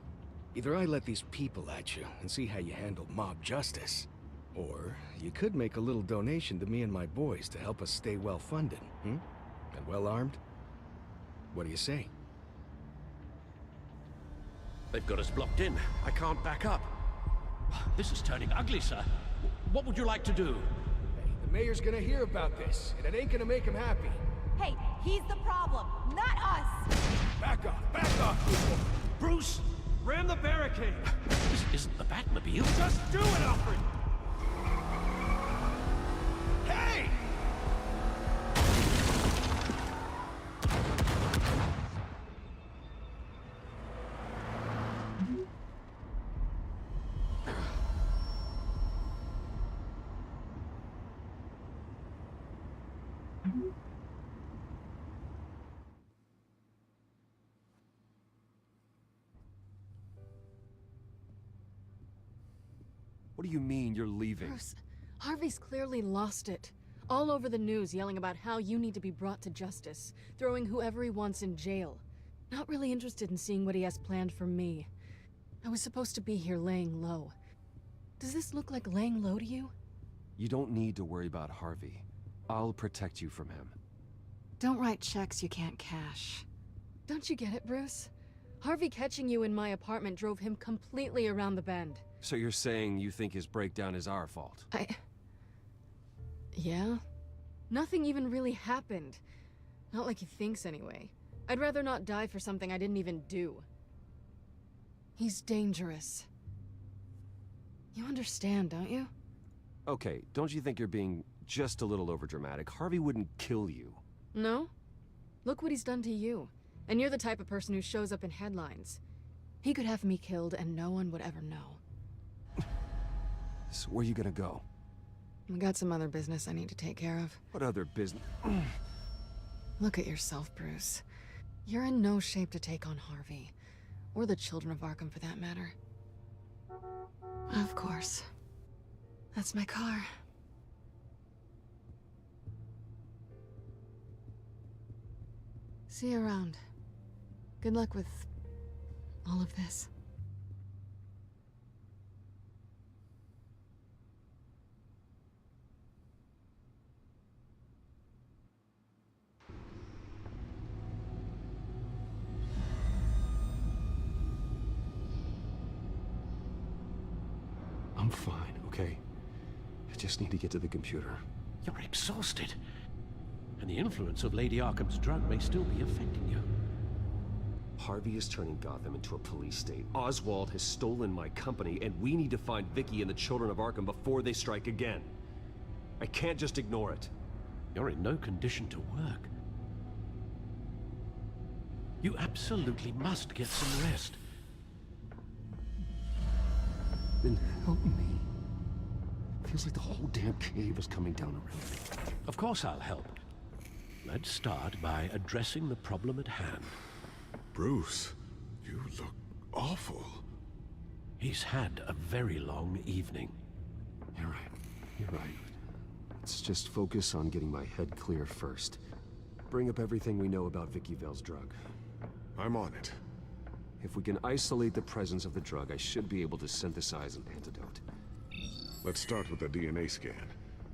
[SPEAKER 10] Either I let these people at you and see how you handle mob justice, or you could make a little donation to me and my boys to help us stay well-funded, And well-armed? What do you say?
[SPEAKER 3] They've got us blocked in. I can't back up. This is turning ugly, sir. What would you like to do?
[SPEAKER 10] Hey, the mayor's gonna hear about this, and it ain't gonna make him happy.
[SPEAKER 19] Hey, he's the problem, not us!
[SPEAKER 10] Back off, people!
[SPEAKER 3] Bruce!
[SPEAKER 9] Ram the barricade!
[SPEAKER 3] This isn't the Batmobile.
[SPEAKER 9] Just do it, Alfred!
[SPEAKER 10] Hey!
[SPEAKER 4] do you mean you're leaving?
[SPEAKER 8] Bruce, Harvey's clearly lost it. All over the news yelling about how you need to be brought to justice, throwing whoever he wants in jail. Not really interested in seeing what he has planned for me. I was supposed to be here laying low. Does this look like laying low to you?
[SPEAKER 4] You don't need to worry about Harvey. I'll protect you from him.
[SPEAKER 8] Don't write checks you can't cash. Don't you get it, Bruce? Harvey catching you in my apartment drove him completely around the bend.
[SPEAKER 4] So you're saying you think his breakdown is our fault?
[SPEAKER 8] Yeah? Nothing even really happened. Not like he thinks, anyway. I'd rather not die for something I didn't even do. He's dangerous. You understand, don't you?
[SPEAKER 4] Okay, don't you think you're being just a little overdramatic? Harvey wouldn't kill you.
[SPEAKER 8] No? Look what he's done to you. And you're the type of person who shows up in headlines. He could have me killed and no one would ever know.
[SPEAKER 4] So where are you gonna go?
[SPEAKER 8] I got some other business I need to take care of.
[SPEAKER 4] What other business?
[SPEAKER 8] Look at yourself, Bruce. You're in no shape to take on Harvey. Or the children of Arkham, for that matter. Of course. That's my car. See you around. Good luck with all of this.
[SPEAKER 4] I'm fine, okay? I just need to get to the computer.
[SPEAKER 3] You're exhausted. And the influence of Lady Arkham's drug may still be affecting you.
[SPEAKER 4] Harvey is turning Gotham into a police state. Oswald has stolen my company, and we need to find Vicky and the children of Arkham before they strike again. I can't just ignore it.
[SPEAKER 3] You're in no condition to work. You absolutely must get some rest.
[SPEAKER 4] Then help me. Feels like the whole damn cave is coming down around me.
[SPEAKER 3] Of course I'll help. Let's start by addressing the problem at hand.
[SPEAKER 17] Bruce, you look awful.
[SPEAKER 3] He's had a very long evening.
[SPEAKER 4] You're right. You're right. Let's just focus on getting my head clear first. Bring up everything we know about Vicky Vale's drug.
[SPEAKER 17] I'm on it.
[SPEAKER 4] If we can isolate the presence of the drug, I should be able to synthesize an antidote.
[SPEAKER 17] Let's start with the DNA scan.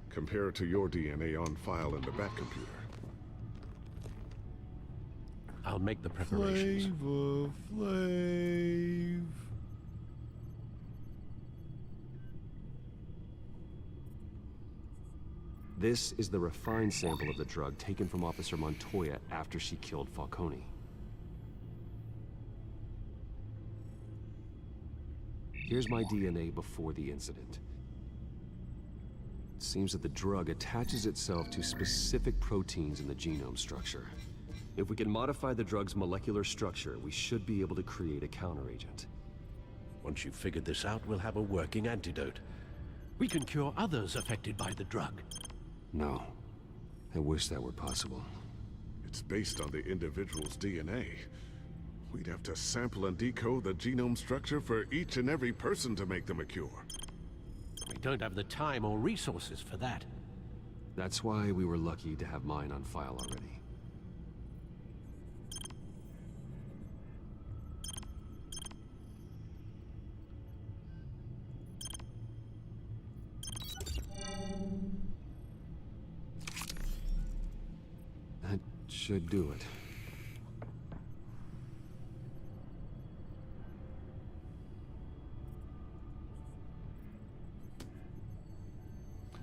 [SPEAKER 17] Compare it to your DNA on file in the Batcomputer.
[SPEAKER 3] I'll make the preparations.
[SPEAKER 1] Flavor Flav.
[SPEAKER 4] This is the refined sample of the drug taken from Officer Montoya after she killed Falcone. Here's my DNA before the incident. It seems that the drug attaches itself to specific proteins in the genome structure. If we can modify the drug's molecular structure, we should be able to create a counteragent.
[SPEAKER 3] Once you've figured this out, we'll have a working antidote. We can cure others affected by the drug.
[SPEAKER 4] No. I wish that were possible.
[SPEAKER 17] It's based on the individual's DNA. We'd have to sample and decode the genome structure for each and every person to make them a cure.
[SPEAKER 3] We don't have the time or resources for that.
[SPEAKER 4] That's why we were lucky to have mine on file already. That should do it.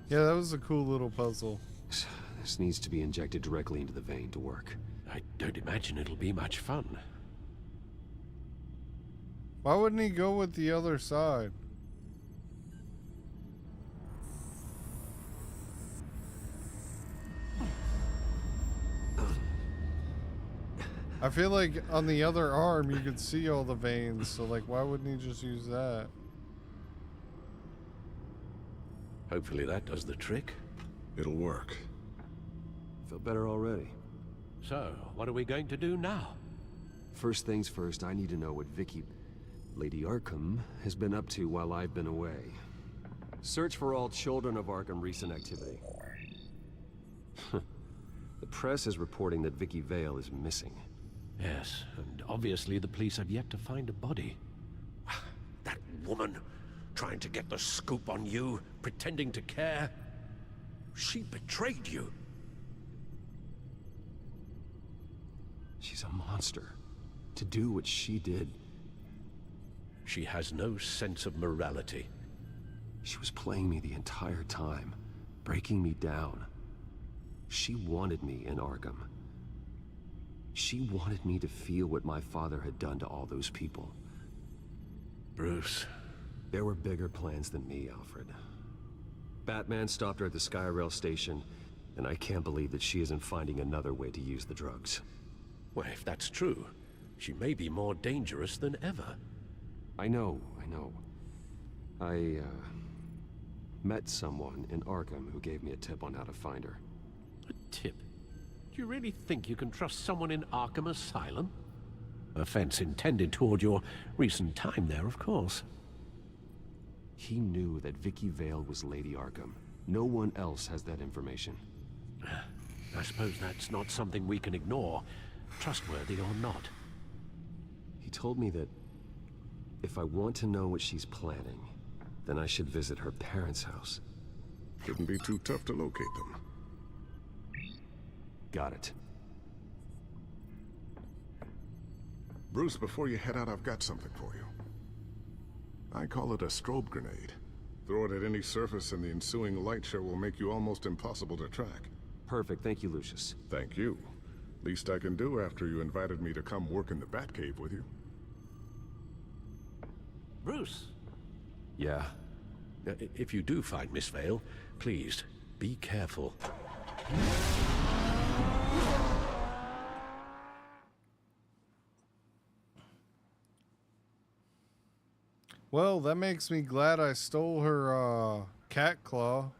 [SPEAKER 1] Yeah, that was a cool little puzzle.
[SPEAKER 4] This needs to be injected directly into the vein to work.
[SPEAKER 3] I don't imagine it'll be much fun.
[SPEAKER 1] Why wouldn't he go with the other side? I feel like on the other arm you could see all the veins, so like why wouldn't he just use that?
[SPEAKER 3] Hopefully that does the trick.
[SPEAKER 17] It'll work.
[SPEAKER 4] Feel better already.
[SPEAKER 3] So, what are we going to do now?
[SPEAKER 4] First things first, I need to know what Vicky, Lady Arkham, has been up to while I've been away.
[SPEAKER 9] Search for all children of Arkham recent activity. The press is reporting that Vicky Vale is missing.
[SPEAKER 3] Yes, and obviously the police have yet to find a body. That woman, trying to get the scoop on you, pretending to care. She betrayed you.
[SPEAKER 9] She's a monster. To do what she did...
[SPEAKER 3] She has no sense of morality.
[SPEAKER 9] She was playing me the entire time, breaking me down. She wanted me in Arkham. She wanted me to feel what my father had done to all those people.
[SPEAKER 3] Bruce.
[SPEAKER 9] There were bigger plans than me, Alfred. Batman stopped her at the Skyrail station, and I can't believe that she isn't finding another way to use the drugs.
[SPEAKER 3] Well, if that's true, she may be more dangerous than ever.
[SPEAKER 9] I know. I met someone in Arkham who gave me a tip on how to find her.
[SPEAKER 3] A tip? Do you really think you can trust someone in Arkham Asylum? Offense intended toward your recent time there, of course.
[SPEAKER 9] He knew that Vicky Vale was Lady Arkham. No one else has that information.
[SPEAKER 3] I suppose that's not something we can ignore, trustworthy or not.
[SPEAKER 9] He told me that if I want to know what she's planning, then I should visit her parents' house.
[SPEAKER 16] Shouldn't be too tough to locate them.
[SPEAKER 9] Got it.
[SPEAKER 16] Bruce, before you head out, I've got something for you. I call it a strobe grenade. Throw it at any surface and the ensuing light show will make you almost impossible to track.
[SPEAKER 9] Perfect. Thank you, Lucius.
[SPEAKER 16] Thank you. Least I can do after you invited me to come work in the Batcave with you.
[SPEAKER 3] Bruce?
[SPEAKER 9] Yeah?
[SPEAKER 3] If you do find Miss Vale, please, be careful.
[SPEAKER 1] Well, that makes me glad I stole her cat claw.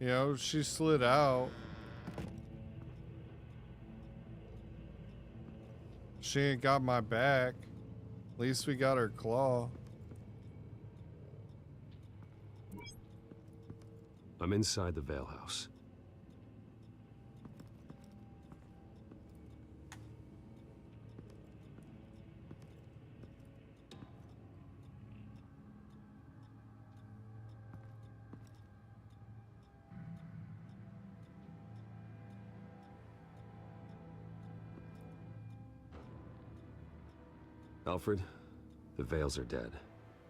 [SPEAKER 1] You know, she slid out. She ain't got my back. At least we got her claw.
[SPEAKER 9] I'm inside the Vale house. Alfred, the Vales are dead.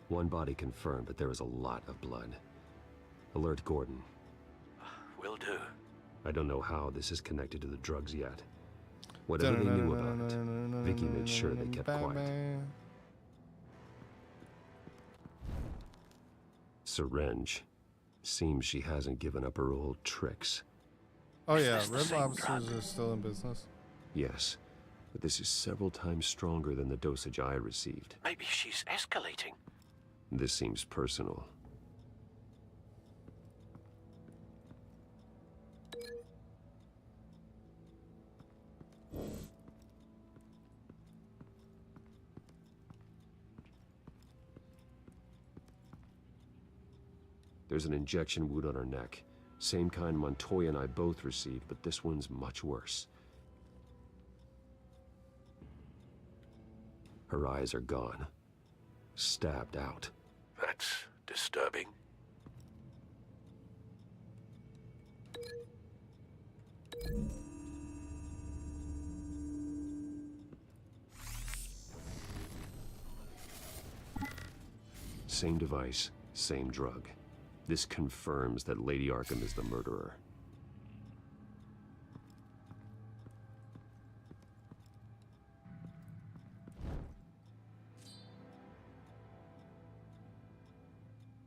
[SPEAKER 9] One body confirmed, but there is a lot of blood. Alert Gordon.
[SPEAKER 3] Will do.
[SPEAKER 9] I don't know how this is connected to the drugs yet. Whatever they knew about it, Vicky made sure they kept quiet. Syringe. Seems she hasn't given up her old tricks.
[SPEAKER 1] Oh yeah, Red Lobsters are still in business.
[SPEAKER 9] Yes, but this is several times stronger than the dosage I received.
[SPEAKER 3] Maybe she's escalating.
[SPEAKER 9] This seems personal. There's an injection wound on her neck. Same kind Montoya and I both received, but this one's much worse. Her eyes are gone. Stabbed out.
[SPEAKER 3] That's disturbing.
[SPEAKER 9] Same device, same drug. This confirms that Lady Arkham is the murderer.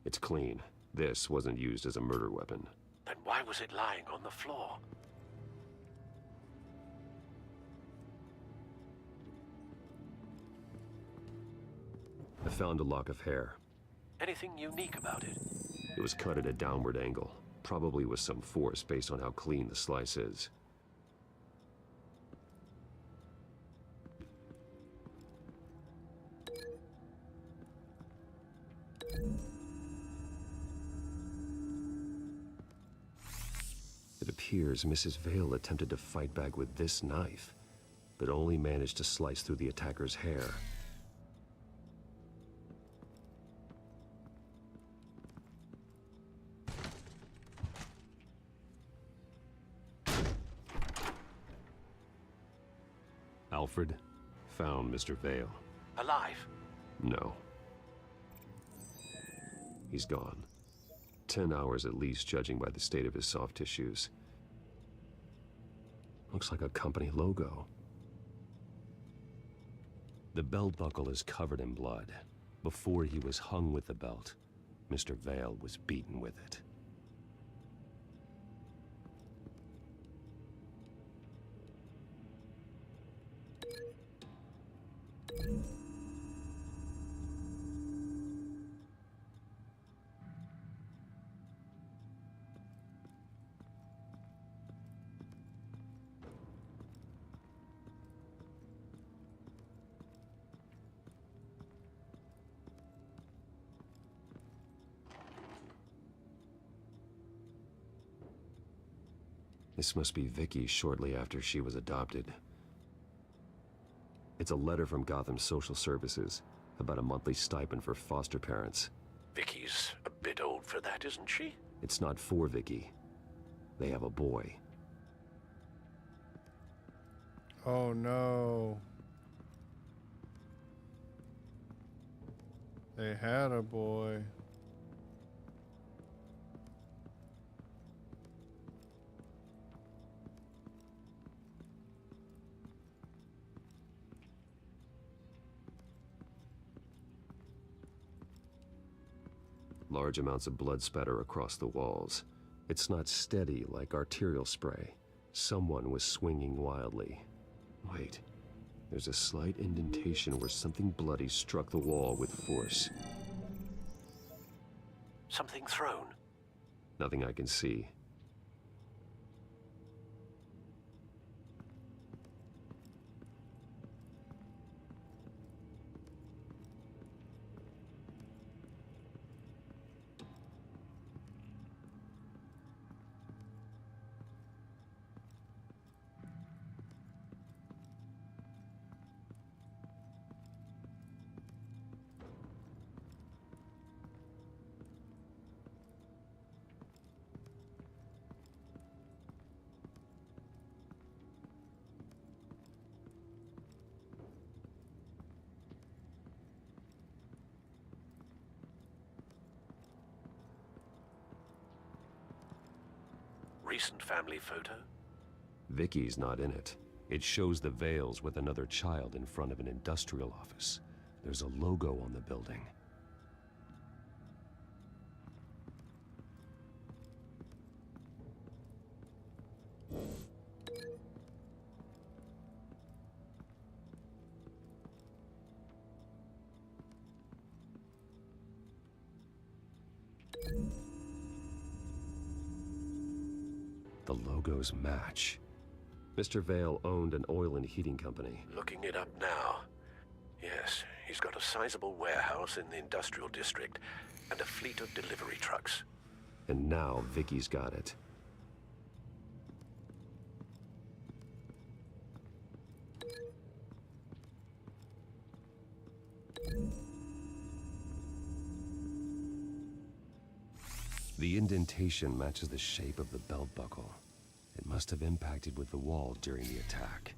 [SPEAKER 9] It's clean. This wasn't used as a murder weapon.
[SPEAKER 3] Then why was it lying on the floor?
[SPEAKER 9] I found a lock of hair.
[SPEAKER 3] Anything unique about it?
[SPEAKER 9] It was cut at a downward angle, probably with some force based on how clean the slice is. It appears Mrs. Vale attempted to fight back with this knife, but only managed to slice through the attacker's hair. Alfred found Mr. Vale.
[SPEAKER 3] Alive?
[SPEAKER 9] No. He's gone. 10 hours at least, judging by the state of his soft tissues. Looks like a company logo. The belt buckle is covered in blood. Before he was hung with the belt, Mr. Vale was beaten with it. This must be Vicky shortly after she was adopted. It's a letter from Gotham Social Services about a monthly stipend for foster parents.
[SPEAKER 3] Vicky's a bit old for that, isn't she?
[SPEAKER 9] It's not for Vicky. They have a boy.
[SPEAKER 1] Oh no. They had a boy.
[SPEAKER 9] Large amounts of blood spatter across the walls. It's not steady like arterial spray. Someone was swinging wildly. Wait, there's a slight indentation where something bloody struck the wall with force.
[SPEAKER 3] Something thrown?
[SPEAKER 9] Nothing I can see.
[SPEAKER 3] Recent family photo?
[SPEAKER 9] Vicky's not in it. It shows the Vales with another child in front of an industrial office. There's a logo on the building. The logos match. Mr. Vale owned an oil and heating company.
[SPEAKER 3] Looking it up now. Yes, he's got a sizable warehouse in the industrial district and a fleet of delivery trucks.
[SPEAKER 9] And now Vicky's got it. The indentation matches the shape of the belt buckle. It must have impacted with the wall during the attack.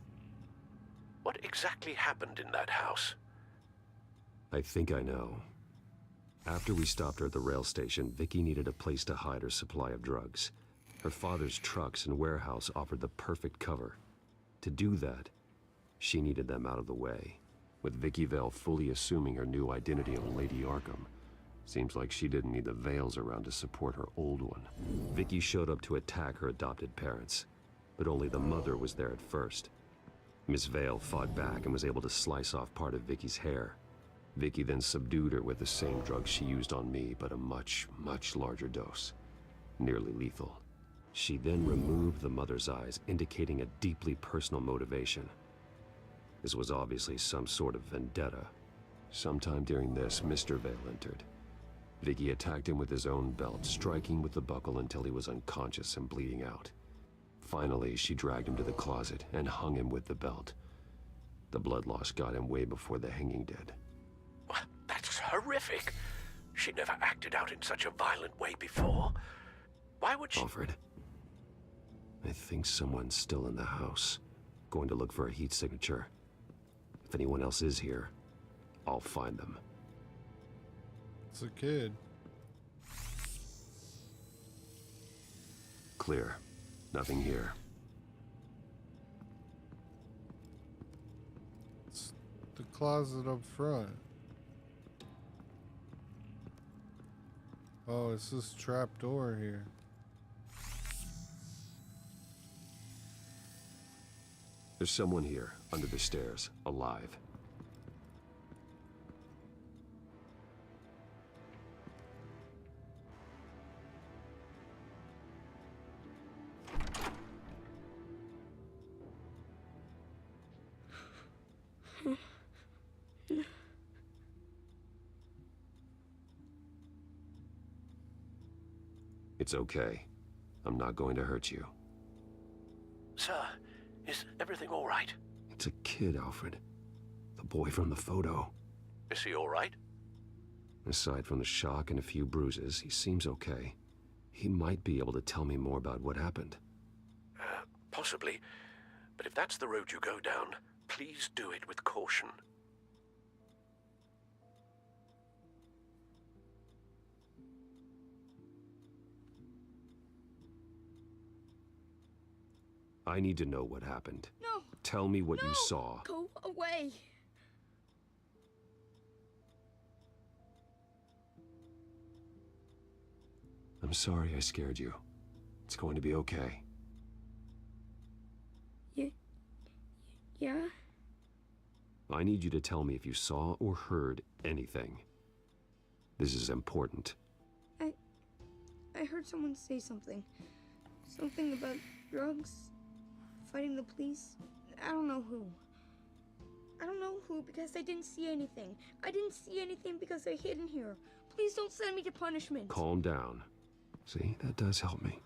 [SPEAKER 3] What exactly happened in that house?
[SPEAKER 9] I think I know. After we stopped her at the rail station, Vicky needed a place to hide her supply of drugs. Her father's trucks and warehouse offered the perfect cover. To do that, she needed them out of the way. With Vicky Vale fully assuming her new identity of Lady Arkham, seems like she didn't need the Vales around to support her old one. Vicky showed up to attack her adopted parents, but only the mother was there at first. Miss Vale fought back and was able to slice off part of Vicky's hair. Vicky then subdued her with the same drug she used on me, but a much, much larger dose. Nearly lethal. She then removed the mother's eyes, indicating a deeply personal motivation. This was obviously some sort of vendetta. Sometime during this, Mr. Vale entered. Vicky attacked him with his own belt, striking with the buckle until he was unconscious and bleeding out. Finally, she dragged him to the closet and hung him with the belt. The blood loss got him way before the hanging did.
[SPEAKER 3] That's horrific. She never acted out in such a violent way before. Why would she...
[SPEAKER 9] Alfred, I think someone's still in the house. Going to look for a heat signature. If anyone else is here, I'll find them.
[SPEAKER 1] It's a kid.
[SPEAKER 9] Clear. Nothing here.
[SPEAKER 1] It's the closet up front. Oh, it's this trap door here.
[SPEAKER 9] There's someone here, under the stairs, alive. It's okay. I'm not going to hurt you.
[SPEAKER 3] Sir, is everything all right?
[SPEAKER 9] It's a kid, Alfred. The boy from the photo.
[SPEAKER 3] Is he all right?
[SPEAKER 9] Aside from the shock and a few bruises, he seems okay. He might be able to tell me more about what happened.
[SPEAKER 3] Possibly. But if that's the road you go down, please do it with caution.
[SPEAKER 9] I need to know what happened.
[SPEAKER 19] No!
[SPEAKER 9] Tell me what you saw.
[SPEAKER 19] Go away!
[SPEAKER 9] I'm sorry I scared you. It's going to be okay.
[SPEAKER 19] Yeah?
[SPEAKER 9] I need you to tell me if you saw or heard anything. This is important.
[SPEAKER 14] I heard someone say something. Something about drugs, fighting the police. I don't know who. I don't know who because I didn't see anything. I didn't see anything because I hid in here. Please don't send me to punishment.
[SPEAKER 9] Calm down. See, that does help me.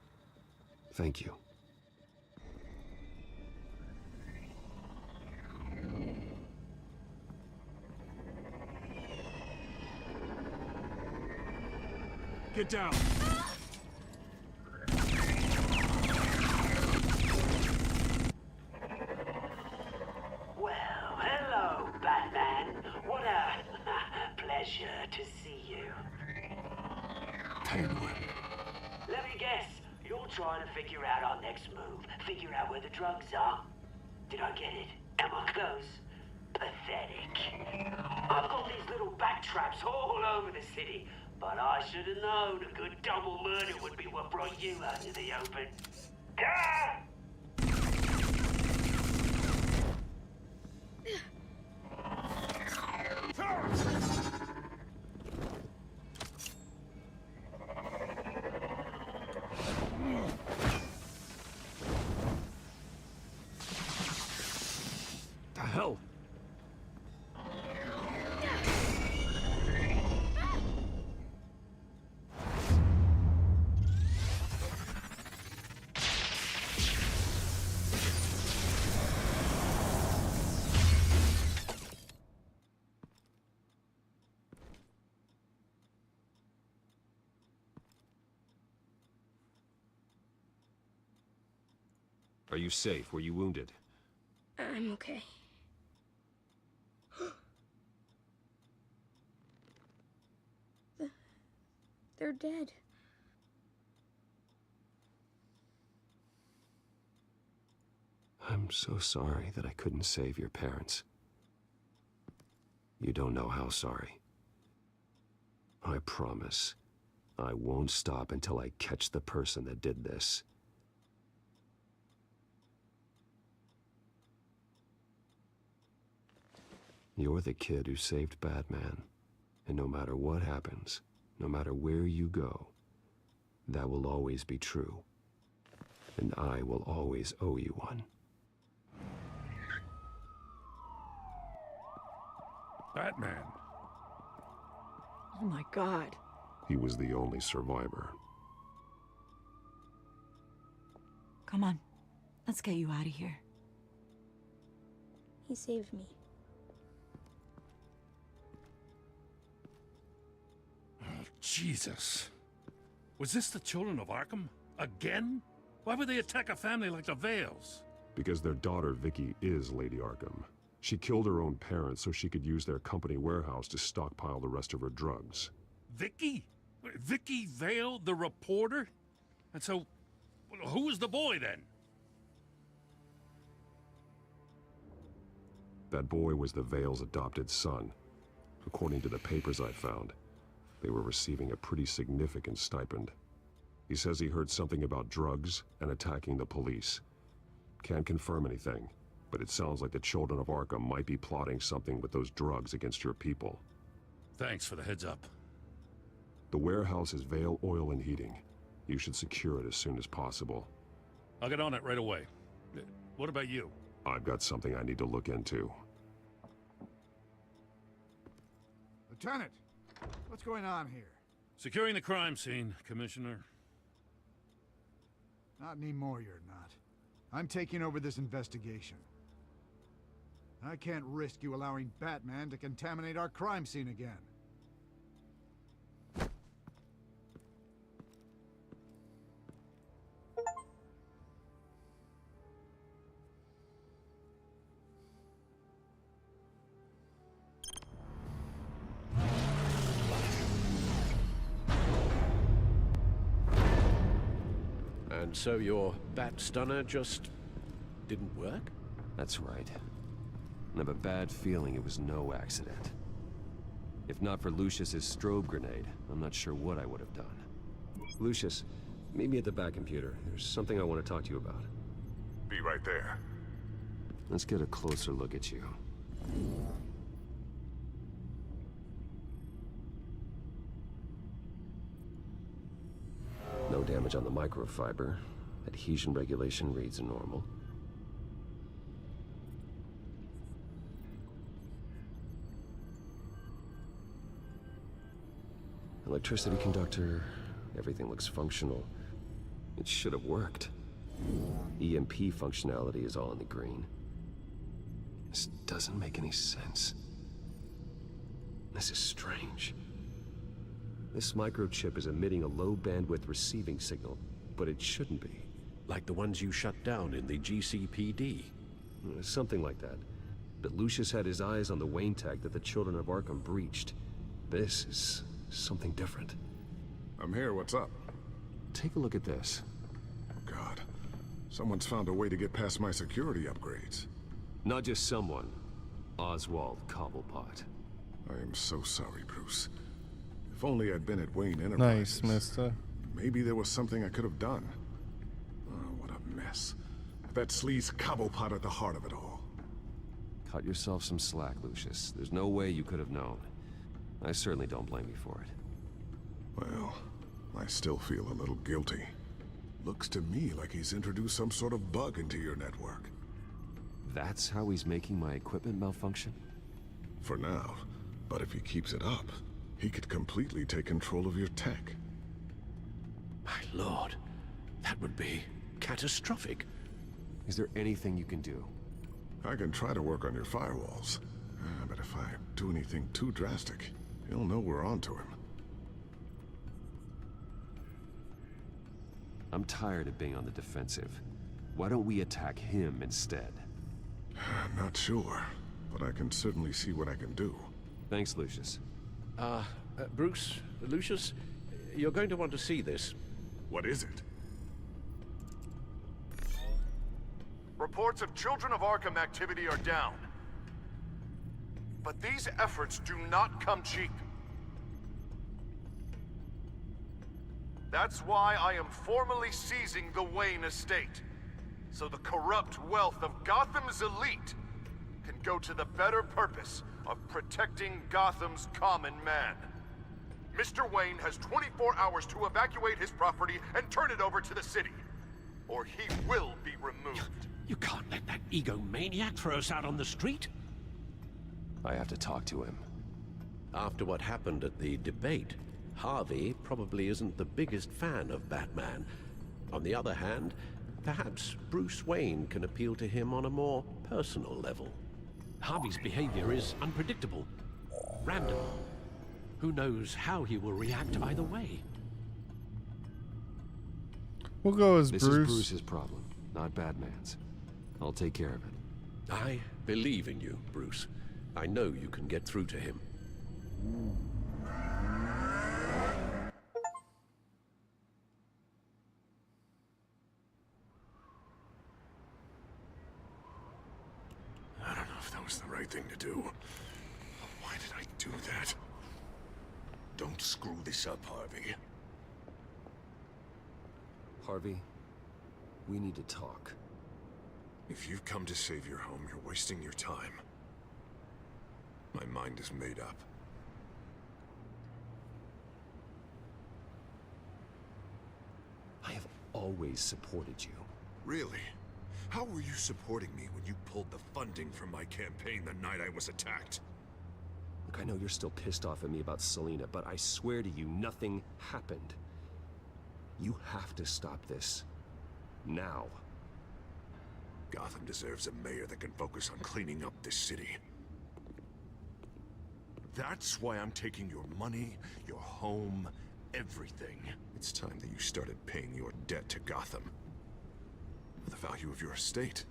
[SPEAKER 9] Thank you.
[SPEAKER 17] Get down!
[SPEAKER 7] Well, hello, Batman. What a pleasure to see you.
[SPEAKER 16] Penguin.
[SPEAKER 7] Let me guess, you're trying to figure out our next move. Figure out where the drugs are. Did I get it? Am I close? Pathetic. I've got these little bat traps all over the city, but I should have known a good double murder would be what brought you out into the open. Ah!
[SPEAKER 9] The hell? Are you safe? Were you wounded?
[SPEAKER 14] I'm okay. They're dead.
[SPEAKER 9] I'm so sorry that I couldn't save your parents. You don't know how sorry. I promise, I won't stop until I catch the person that did this. You're the kid who saved Batman, and no matter what happens, no matter where you go, that will always be true. And I will always owe you one.
[SPEAKER 17] Batman.
[SPEAKER 14] Oh my God.
[SPEAKER 9] He was the only survivor.
[SPEAKER 12] Come on.
[SPEAKER 19] Let's get you out of here.
[SPEAKER 14] He saved me.
[SPEAKER 11] Oh, Jesus. Was this the children of Arkham? Again? Why would they attack a family like the Vales?
[SPEAKER 9] Because their daughter, Vicky, is Lady Arkham. She killed her own parents so she could use their company warehouse to stockpile the rest of her drugs.
[SPEAKER 11] Vicky? Vicky Vale, the reporter? And so, who was the boy then?
[SPEAKER 9] That boy was the Vale's adopted son. According to the papers I found, they were receiving a pretty significant stipend. He says he heard something about drugs and attacking the police. Can't confirm anything, but it sounds like the children of Arkham might be plotting something with those drugs against your people.
[SPEAKER 11] Thanks for the heads up.
[SPEAKER 9] The warehouse is Vale Oil and Heating. You should secure it as soon as possible.
[SPEAKER 11] I'll get on it right away. What about you?
[SPEAKER 9] I've got something I need to look into.
[SPEAKER 20] Lieutenant, what's going on here?
[SPEAKER 11] Securing the crime scene, Commissioner.
[SPEAKER 20] Not anymore, you're not. I'm taking over this investigation. I can't risk you allowing Batman to contaminate our crime scene again.
[SPEAKER 3] And so your bat stunner just didn't work?
[SPEAKER 9] That's right. I have a bad feeling it was no accident. If not for Lucius's strobe grenade, I'm not sure what I would have done. Lucius, meet me at the back computer. There's something I want to talk to you about.
[SPEAKER 21] Be right there.
[SPEAKER 9] Let's get a closer look at you. No damage on the microfiber. Adhesion regulation reads normal. Electricity conductor, everything looks functional. It should have worked. EMP functionality is all in the green. This doesn't make any sense. This is strange. This microchip is emitting a low-bandwidth receiving signal, but it shouldn't be.
[SPEAKER 3] Like the ones you shut down in the GCPD?
[SPEAKER 9] Something like that. But Lucius had his eyes on the Wayne tag that the children of Arkham breached. This is something different.
[SPEAKER 17] I'm here, what's up?
[SPEAKER 9] Take a look at this.
[SPEAKER 17] God, someone's found a way to get past my security upgrades.
[SPEAKER 9] Not just someone. Oswald Cobblepot.
[SPEAKER 17] I am so sorry, Bruce. If only I'd been at Wayne Enterprises.
[SPEAKER 1] Nice, mister.
[SPEAKER 17] Maybe there was something I could have done. Oh, what a mess. That sleaze Cobblepot at the heart of it all.
[SPEAKER 9] Cut yourself some slack, Lucius. There's no way you could have known. I certainly don't blame you for it.
[SPEAKER 17] Well, I still feel a little guilty. Looks to me like he's introduced some sort of bug into your network.
[SPEAKER 9] That's how he's making my equipment malfunction?
[SPEAKER 17] For now. But if he keeps it up, he could completely take control of your tech.
[SPEAKER 3] My lord, that would be catastrophic.
[SPEAKER 9] Is there anything you can do?
[SPEAKER 17] I can try to work on your firewalls. But if I do anything too drastic, he'll know we're onto him.
[SPEAKER 9] I'm tired of being on the defensive. Why don't we attack him instead?
[SPEAKER 17] Not sure, but I can certainly see what I can do.
[SPEAKER 9] Thanks, Lucius.
[SPEAKER 3] Bruce, Lucius, you're going to want to see this.
[SPEAKER 17] What is it?
[SPEAKER 21] Reports of Children of Arkham activity are down. But these efforts do not come cheap. That's why I am formally seizing the Wayne estate, so the corrupt wealth of Gotham's elite can go to the better purpose of protecting Gotham's common man. Mr. Wayne has 24 hours to evacuate his property and turn it over to the city, or he will be removed.
[SPEAKER 3] You can't let that egomaniac throw us out on the street.
[SPEAKER 9] I have to talk to him.
[SPEAKER 3] After what happened at the debate, Harvey probably isn't the biggest fan of Batman. On the other hand, Perhaps Bruce Wayne can appeal to him on a more personal level. Harvey's behavior is unpredictable, random. Who knows how he will react either way?
[SPEAKER 1] We'll go as
[SPEAKER 9] This
[SPEAKER 1] Bruce.
[SPEAKER 9] is Bruce's problem, not Batman's. I'll take care of it.
[SPEAKER 3] I believe in you, Bruce. I know you can get through to him.
[SPEAKER 17] I don't know if that was the right thing to do. Why did I do that? Don't screw this up, Harvey.
[SPEAKER 9] Harvey, we need to talk.
[SPEAKER 17] If you've come to save your home, you're wasting your time. My mind is made up.
[SPEAKER 9] I have always supported you.
[SPEAKER 17] Really? How were you supporting me when you pulled the funding from my campaign the night I was attacked?
[SPEAKER 9] Look, I know you're still pissed off at me about Selina, but I swear to you, nothing happened. You have to stop this. Now.
[SPEAKER 17] Gotham deserves a mayor that can focus on cleaning up this city. That's why I'm taking your money, your home, everything. It's time that you started paying your debt to Gotham. For the value of your estate,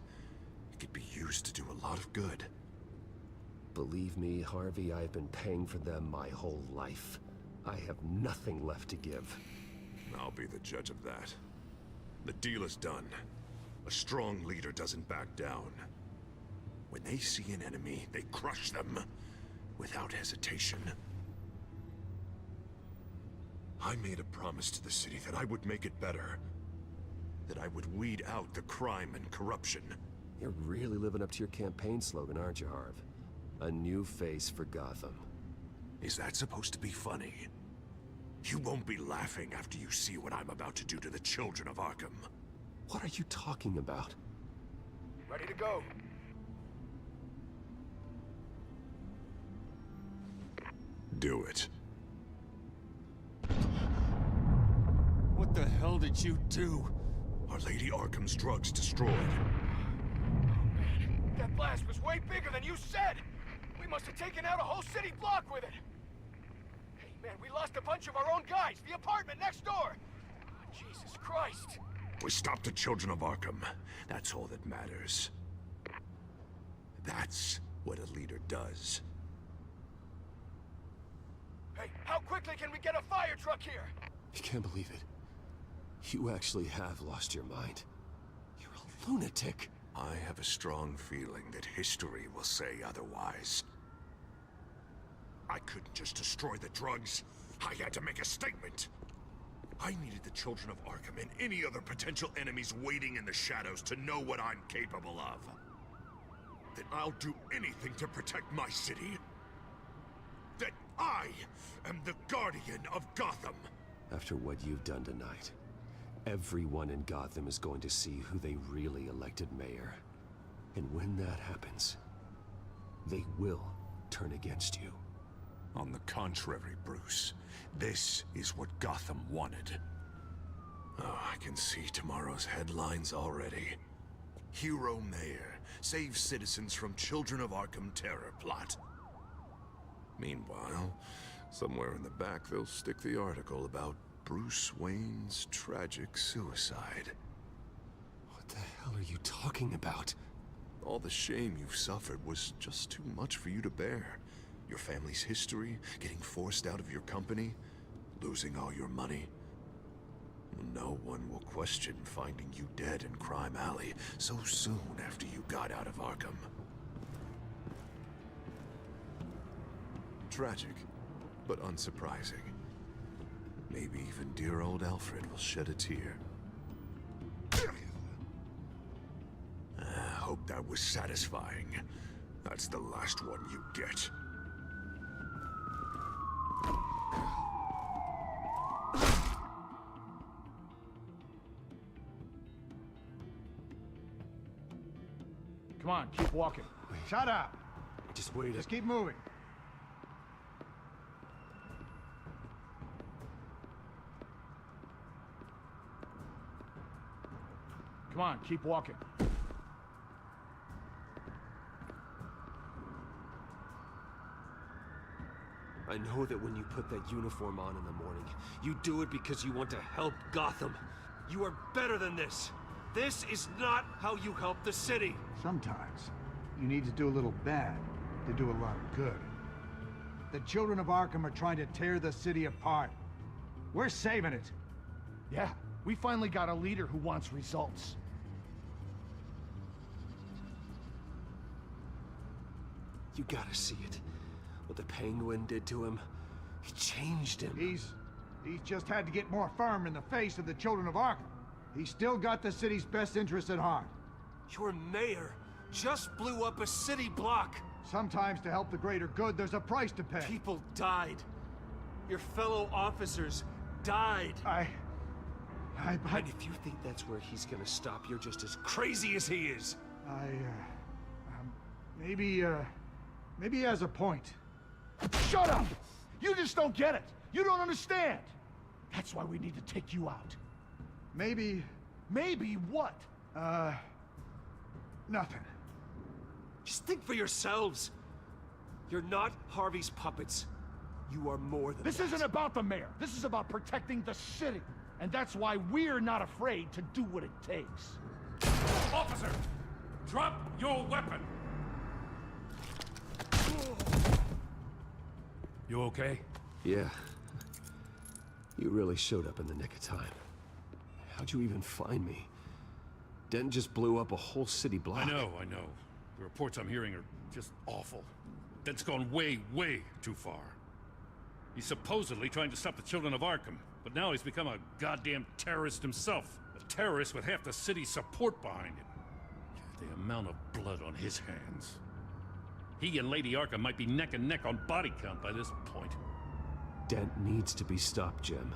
[SPEAKER 17] it could be used to do a lot of good.
[SPEAKER 9] Believe me, Harvey, I've been paying for them my whole life. I have nothing left to give.
[SPEAKER 17] I'll be the judge of that. The deal is done. A strong leader doesn't back down. When they see an enemy, they crush them without hesitation. I made a promise to the city that I would make it better. That I would weed out the crime and corruption.
[SPEAKER 9] You're really living up to your campaign slogan, aren't you, Harv? A new face for Gotham.
[SPEAKER 17] Is that supposed to be funny? You won't be laughing after you see what I'm about to do to the children of Arkham.
[SPEAKER 9] What are you talking about?
[SPEAKER 10] Ready to go.
[SPEAKER 17] Do it.
[SPEAKER 10] What the hell did you do?
[SPEAKER 17] Our Lady Arkham's drugs destroyed.
[SPEAKER 10] That blast was way bigger than you said! We must have taken out a whole city block with it! Hey man, we lost a bunch of our own guys! The apartment next door! Oh, Jesus Christ!
[SPEAKER 17] We stopped the children of Arkham. That's all that matters. That's what a leader does.
[SPEAKER 10] Hey, how quickly can we get a fire truck here?
[SPEAKER 9] I can't believe it. You actually have lost your mind. You're a lunatic.
[SPEAKER 17] I have a strong feeling that history will say otherwise. I couldn't just destroy the drugs. I had to make a statement. I needed the children of Arkham and any other potential enemies waiting in the shadows to know what I'm capable of. That I'll do anything to protect my city. That I am the guardian of Gotham.
[SPEAKER 9] After what you've done tonight, everyone in Gotham is going to see who they really elected mayor. And when that happens, they will turn against you.
[SPEAKER 17] On the contrary, Bruce, this is what Gotham wanted. Oh, I can see tomorrow's headlines already. Hero Mayor saves citizens from Children of Arkham terror plot. Meanwhile, somewhere in the back they'll stick the article about Bruce Wayne's tragic suicide.
[SPEAKER 9] What the hell are you talking about?
[SPEAKER 17] All the shame you've suffered was just too much for you to bear. Your family's history, getting forced out of your company, losing all your money. No one will question finding you dead in Crime Alley so soon after you got out of Arkham. Tragic, but unsurprising. Maybe even dear old Alfred will shed a tear. I hope that was satisfying. That's the last one you get.
[SPEAKER 20] Come on, keep walking. Shut up!
[SPEAKER 9] Just wait.
[SPEAKER 20] Just keep moving.
[SPEAKER 10] Come on, keep walking.
[SPEAKER 3] I know that when you put that uniform on in the morning, you do it because you want to help Gotham. You are better than this. This is not how you help the city.
[SPEAKER 20] Sometimes you need to do a little bad to do a lot of good. The children of Arkham are trying to tear the city apart. We're saving it.
[SPEAKER 10] Yeah, we finally got a leader who wants results.
[SPEAKER 3] You gotta see it. What the Penguin did to him. He changed him.
[SPEAKER 20] He's just had to get more firm in the face of the children of Arkham. He's still got the city's best interests at heart.
[SPEAKER 3] Your mayor just blew up a city block.
[SPEAKER 20] Sometimes to help the greater good, there's a price to pay.
[SPEAKER 3] People died. Your fellow officers died. And if you think that's where he's gonna stop, you're just as crazy as he is.
[SPEAKER 20] Maybe he has a point.
[SPEAKER 10] Shut up! You just don't get it. You don't understand. That's why we need to take you out.
[SPEAKER 20] Maybe...
[SPEAKER 10] Maybe what?
[SPEAKER 20] Nothing.
[SPEAKER 3] Just think for yourselves. You're not Harvey's puppets. You are more than
[SPEAKER 10] This
[SPEAKER 3] that.
[SPEAKER 10] isn't about the mayor. This is about protecting the city. And that's why we're not afraid to do what it takes.
[SPEAKER 11] Officer, drop your weapon. You okay?
[SPEAKER 3] Yeah. You really showed up in the nick of time. How'd you even find me? Dent just blew up a whole city block.
[SPEAKER 11] I know. The reports I'm hearing are just awful. Dent's gone way, way too far. He's supposedly trying to stop the children of Arkham, but now he's become a goddamn terrorist himself. A terrorist with half the city's support behind him. The amount of blood on his hands. He and Lady Arkham might be neck and neck on body count by this point.
[SPEAKER 3] Dent needs to be stopped, Jim.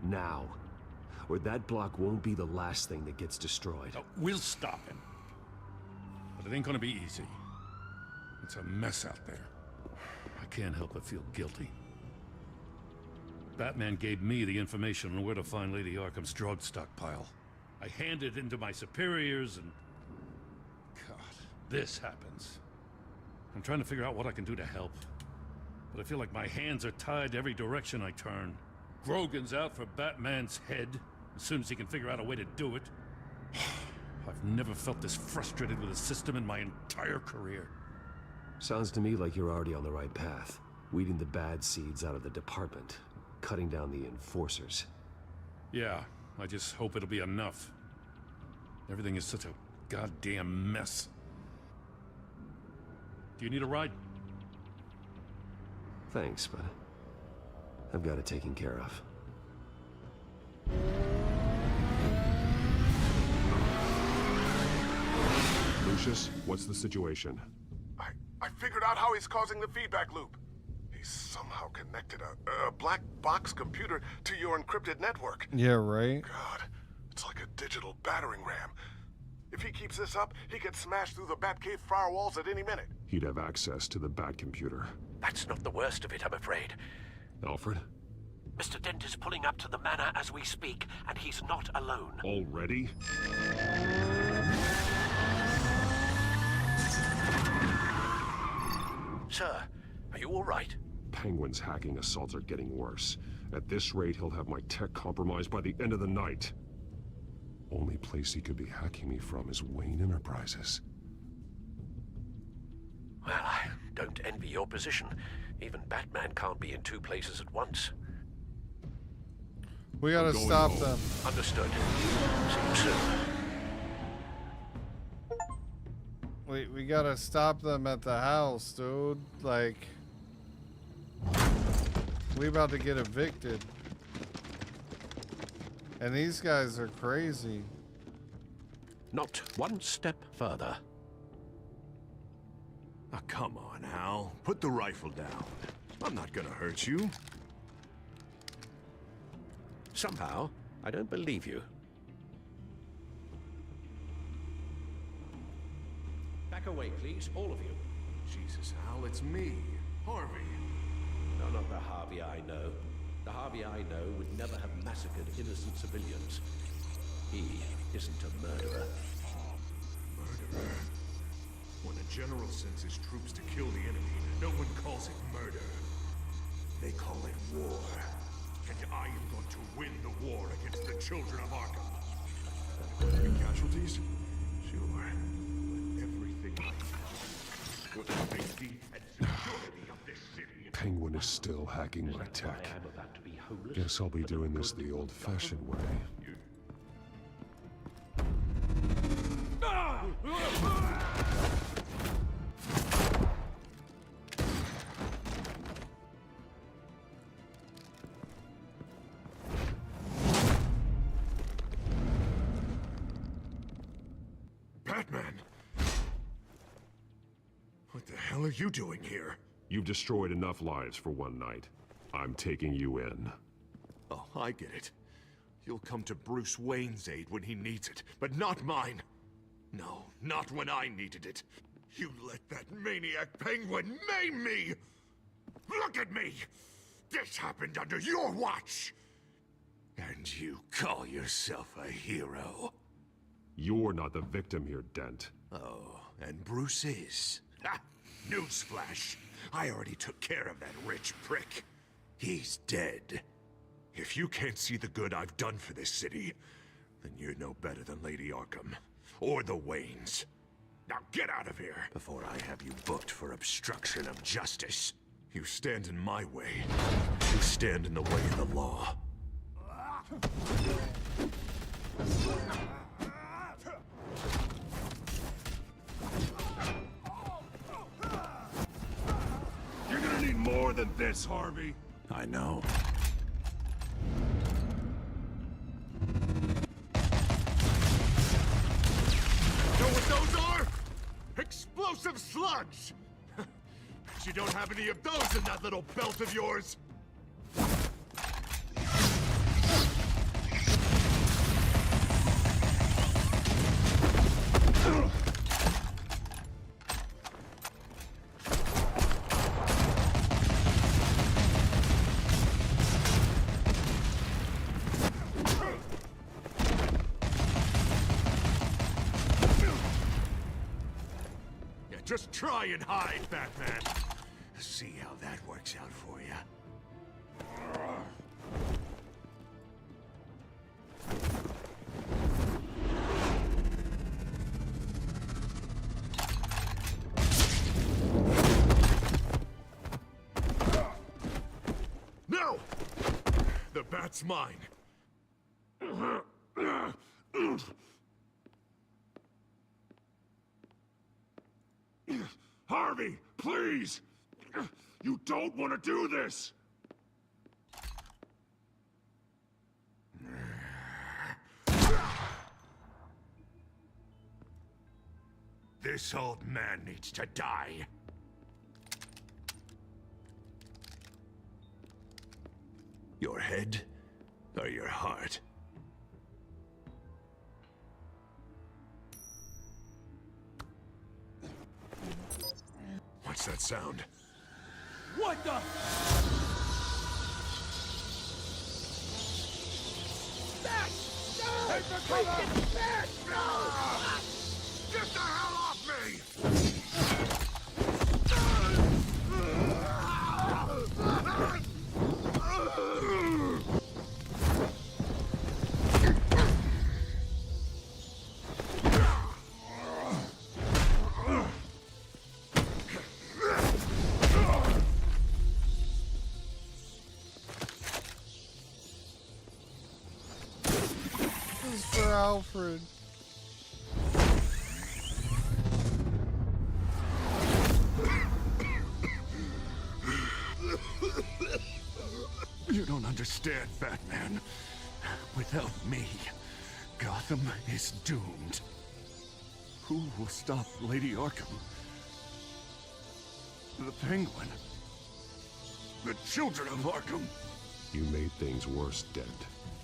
[SPEAKER 3] Now. Or that block won't be the last thing that gets destroyed.
[SPEAKER 11] We'll stop him. But it ain't gonna be easy. It's a mess out there. I can't help but feel guilty. Batman gave me the information on where to find Lady Arkham's drug stockpile. I handed it into my superiors and... God, this happens. I'm trying to figure out what I can do to help. But I feel like my hands are tied every direction I turn. Grogan's out for Batman's head, as soon as he can figure out a way to do it. I've never felt this frustrated with the system in my entire career.
[SPEAKER 3] Sounds to me like you're already on the right path. Weeding the bad seeds out of the department. Cutting down the enforcers.
[SPEAKER 11] Yeah, I just hope it'll be enough. Everything is such a goddamn mess. Do you need a ride?
[SPEAKER 3] Thanks, but I've got it taken care of.
[SPEAKER 17] Lucius, what's the situation?
[SPEAKER 21] I figured out how he's causing the feedback loop. He's somehow connected a black box computer to your encrypted network.
[SPEAKER 1] Yeah, right?
[SPEAKER 21] God, it's like a digital battering ram. If he keeps this up, he could smash through the Batcave firewalls at any minute.
[SPEAKER 17] He'd have access to the Bat computer.
[SPEAKER 3] That's not the worst of it, I'm afraid.
[SPEAKER 17] Alfred?
[SPEAKER 3] Mr. Dent is pulling up to the manor as we speak, and he's not alone.
[SPEAKER 17] Already?
[SPEAKER 3] Sir, are you all right?
[SPEAKER 17] Penguin's hacking assaults are getting worse. At this rate, he'll have my tech compromised by the end of the night. Only place he could be hacking me from is Wayne Enterprises.
[SPEAKER 3] Well, I don't envy your position. Even Batman can't be in two places at once.
[SPEAKER 1] We gotta stop them.
[SPEAKER 3] Understood. See you soon.
[SPEAKER 1] We gotta stop them at the house, dude. Like, we about to get evicted. And these guys are crazy.
[SPEAKER 3] Not one step further.
[SPEAKER 17] Oh, come on, Hal. Put the rifle down. I'm not gonna hurt you.
[SPEAKER 3] Somehow, I don't believe you. Back away, please, all of you.
[SPEAKER 17] Jesus, Hal, it's me, Harvey.
[SPEAKER 3] No, not the Harvey I know. The Harvey I know would never have massacred innocent civilians. He isn't a murderer.
[SPEAKER 17] Murderer? When a general sends his troops to kill the enemy, no one calls it murder. They call it war. And I am going to win the war against the children of Arkham. Any casualties? Sure. But everything I do for the safety and security of this city.
[SPEAKER 9] Penguin is still hacking my tech. Guess I'll be doing this the old-fashioned way.
[SPEAKER 17] Batman! What the hell are you doing here?
[SPEAKER 9] You've destroyed enough lives for one night. I'm taking you in.
[SPEAKER 17] Oh, I get it. You'll come to Bruce Wayne's aid when he needs it, but not mine. No, not when I needed it. You let that maniac Penguin maim me! Look at me! This happened under your watch! And you call yourself a hero?
[SPEAKER 9] You're not the victim here, Dent.
[SPEAKER 17] Oh, and Bruce is. Ha! Newsflash! I already took care of that rich prick. He's dead. If you can't see the good I've done for this city, then you're no better than Lady Arkham. Or the Waynes. Now get out of here! Before I have you booked for obstruction of justice. You stand in my way. You stand in the way of the law. You're gonna need more than this, Harvey.
[SPEAKER 3] I know.
[SPEAKER 17] Know what those are? Explosive slugs! But you don't have any of those in that little belt of yours! Just try and hide, Batman. See how that works out for you. No! The bat's mine. Harvey, please! You don't want to do this! This old man needs to die. Your head or your heart? What's that sound?
[SPEAKER 2] What the? Bat! No! Take the cover! Bat! No!
[SPEAKER 17] Get the hell off me!
[SPEAKER 1] For Alfred.
[SPEAKER 17] You don't understand, Batman. Without me, Gotham is doomed. Who will stop Lady Arkham? The Penguin? The children of Arkham?
[SPEAKER 9] You made things worse, Dent.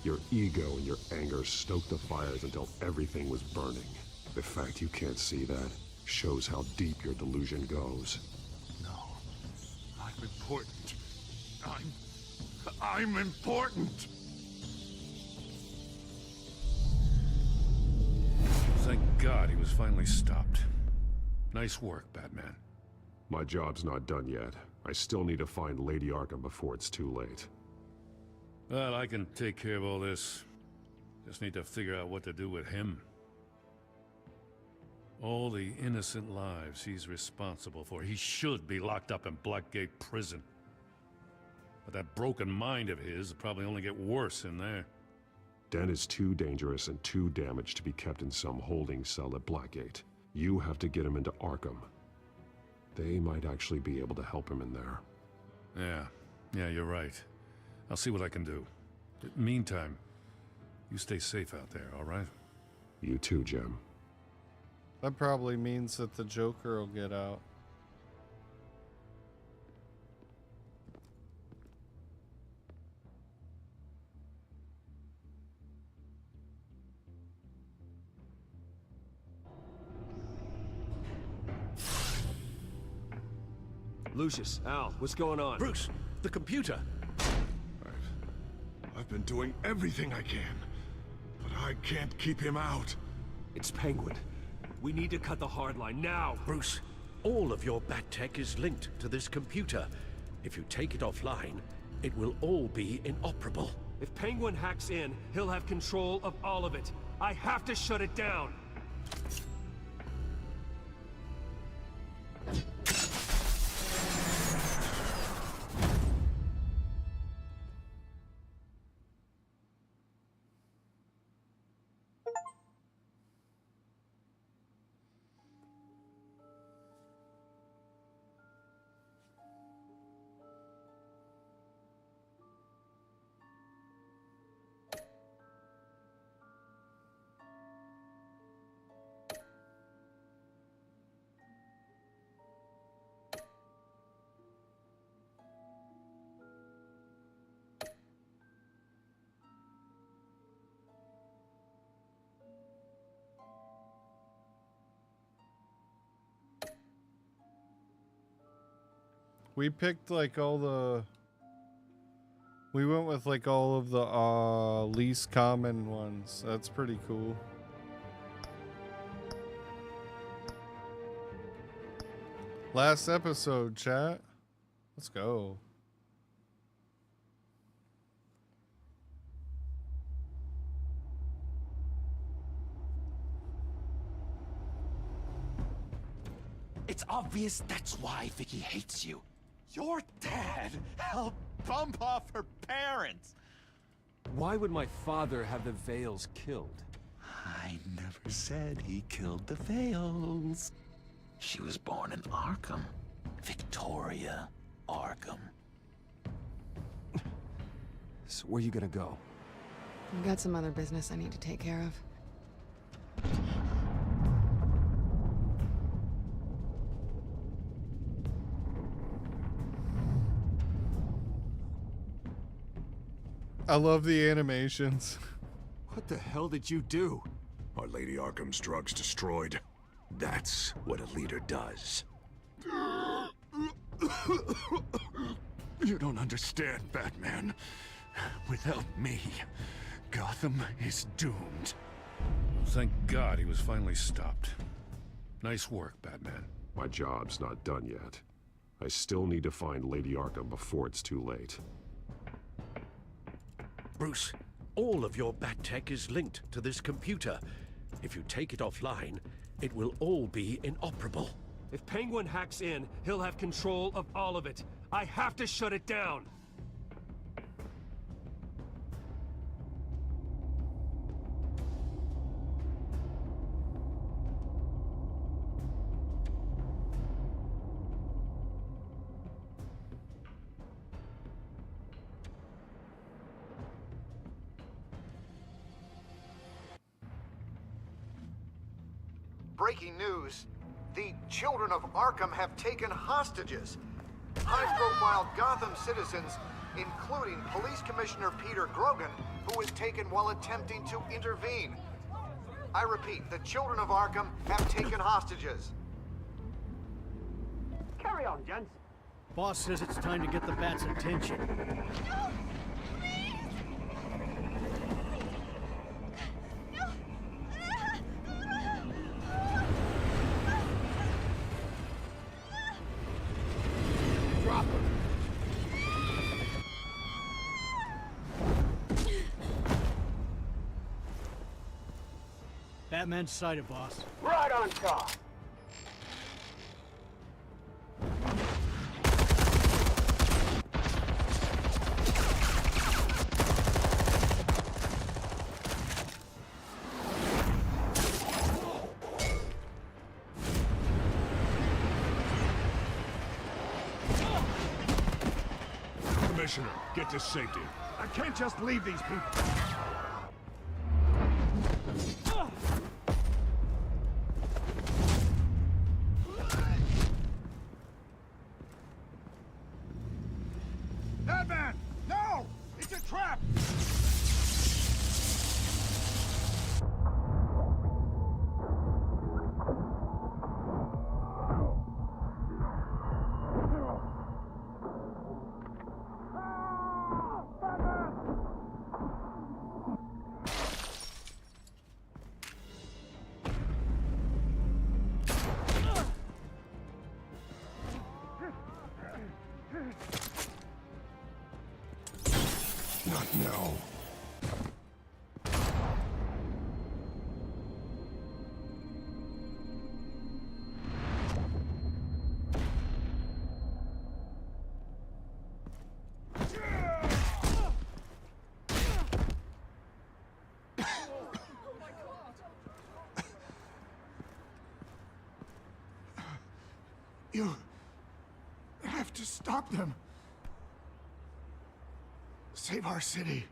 [SPEAKER 9] Your ego and your anger stoked the fires until everything was burning. The fact you can't see that shows how deep your delusion goes.
[SPEAKER 17] No. I'm important. I'm important!
[SPEAKER 11] God he was finally stopped. Nice work, Batman.
[SPEAKER 9] My job's not done yet. I still need to find Lady Arkham before it's too late.
[SPEAKER 11] Well, I can take care of all this. Just need to figure out what to do with him. All the innocent lives he's responsible for. He should be locked up in Blackgate Prison. But that broken mind of his will probably only get worse in there.
[SPEAKER 9] Dent is too dangerous and too damaged to be kept in some holding cell at Blackgate. You have to get him into Arkham. They might actually be able to help him in there.
[SPEAKER 11] Yeah, you're right. I'll see what I can do. Meantime, you stay safe out there, all right?
[SPEAKER 9] You too, Jim.
[SPEAKER 1] That probably means that the Joker will get out.
[SPEAKER 4] Lucius, Al, what's going on?
[SPEAKER 3] Bruce, the computer.
[SPEAKER 17] I've been doing everything I can, but I can't keep him out.
[SPEAKER 4] It's Penguin. We need to cut the hard line now.
[SPEAKER 3] Bruce, all of your bat tech is linked to this computer. If you take it offline, it will all be inoperable.
[SPEAKER 4] If Penguin hacks in, he'll have control of all of it. I have to shut it down.
[SPEAKER 1] We picked like all the... We went with like all of the least common ones. That's pretty cool. Last episode, chat. Let's go.
[SPEAKER 15] It's obvious that's why Vicky hates you. Your dad helped bump off her parents.
[SPEAKER 4] Why would my father have the Vales killed?
[SPEAKER 15] I never said he killed the Vales. She was born in Arkham. Victoria Arkham.
[SPEAKER 4] So where are you gonna go?
[SPEAKER 8] I've got some other business I need to take care of.
[SPEAKER 1] I love the animations.
[SPEAKER 17] What the hell did you do? Are Lady Arkham's drugs destroyed? That's what a leader does. You don't understand, Batman. Without me, Gotham is doomed.
[SPEAKER 11] Thank God he was finally stopped. Nice work, Batman.
[SPEAKER 9] My job's not done yet. I still need to find Lady Arkham before it's too late.
[SPEAKER 3] Bruce, all of your bat tech is linked to this computer. If you take it offline, it will all be inoperable.
[SPEAKER 4] If Penguin hacks in, he'll have control of all of it. I have to shut it down.
[SPEAKER 5] Breaking news. The children of Arkham have taken hostages. High-profile Gotham citizens, including Police Commissioner Peter Grogan, who was taken while attempting to intervene. I repeat, the children of Arkham have taken hostages.
[SPEAKER 7] Carry on, gents.
[SPEAKER 2] Boss says it's time to get the Bat's attention.
[SPEAKER 6] Batman sighted, boss.
[SPEAKER 7] Right on top.
[SPEAKER 17] Commissioner, get to safety. I can't just leave these people.
[SPEAKER 20] Batman! No! It's a trap!
[SPEAKER 17] Not now. You have to stop them. Save our city.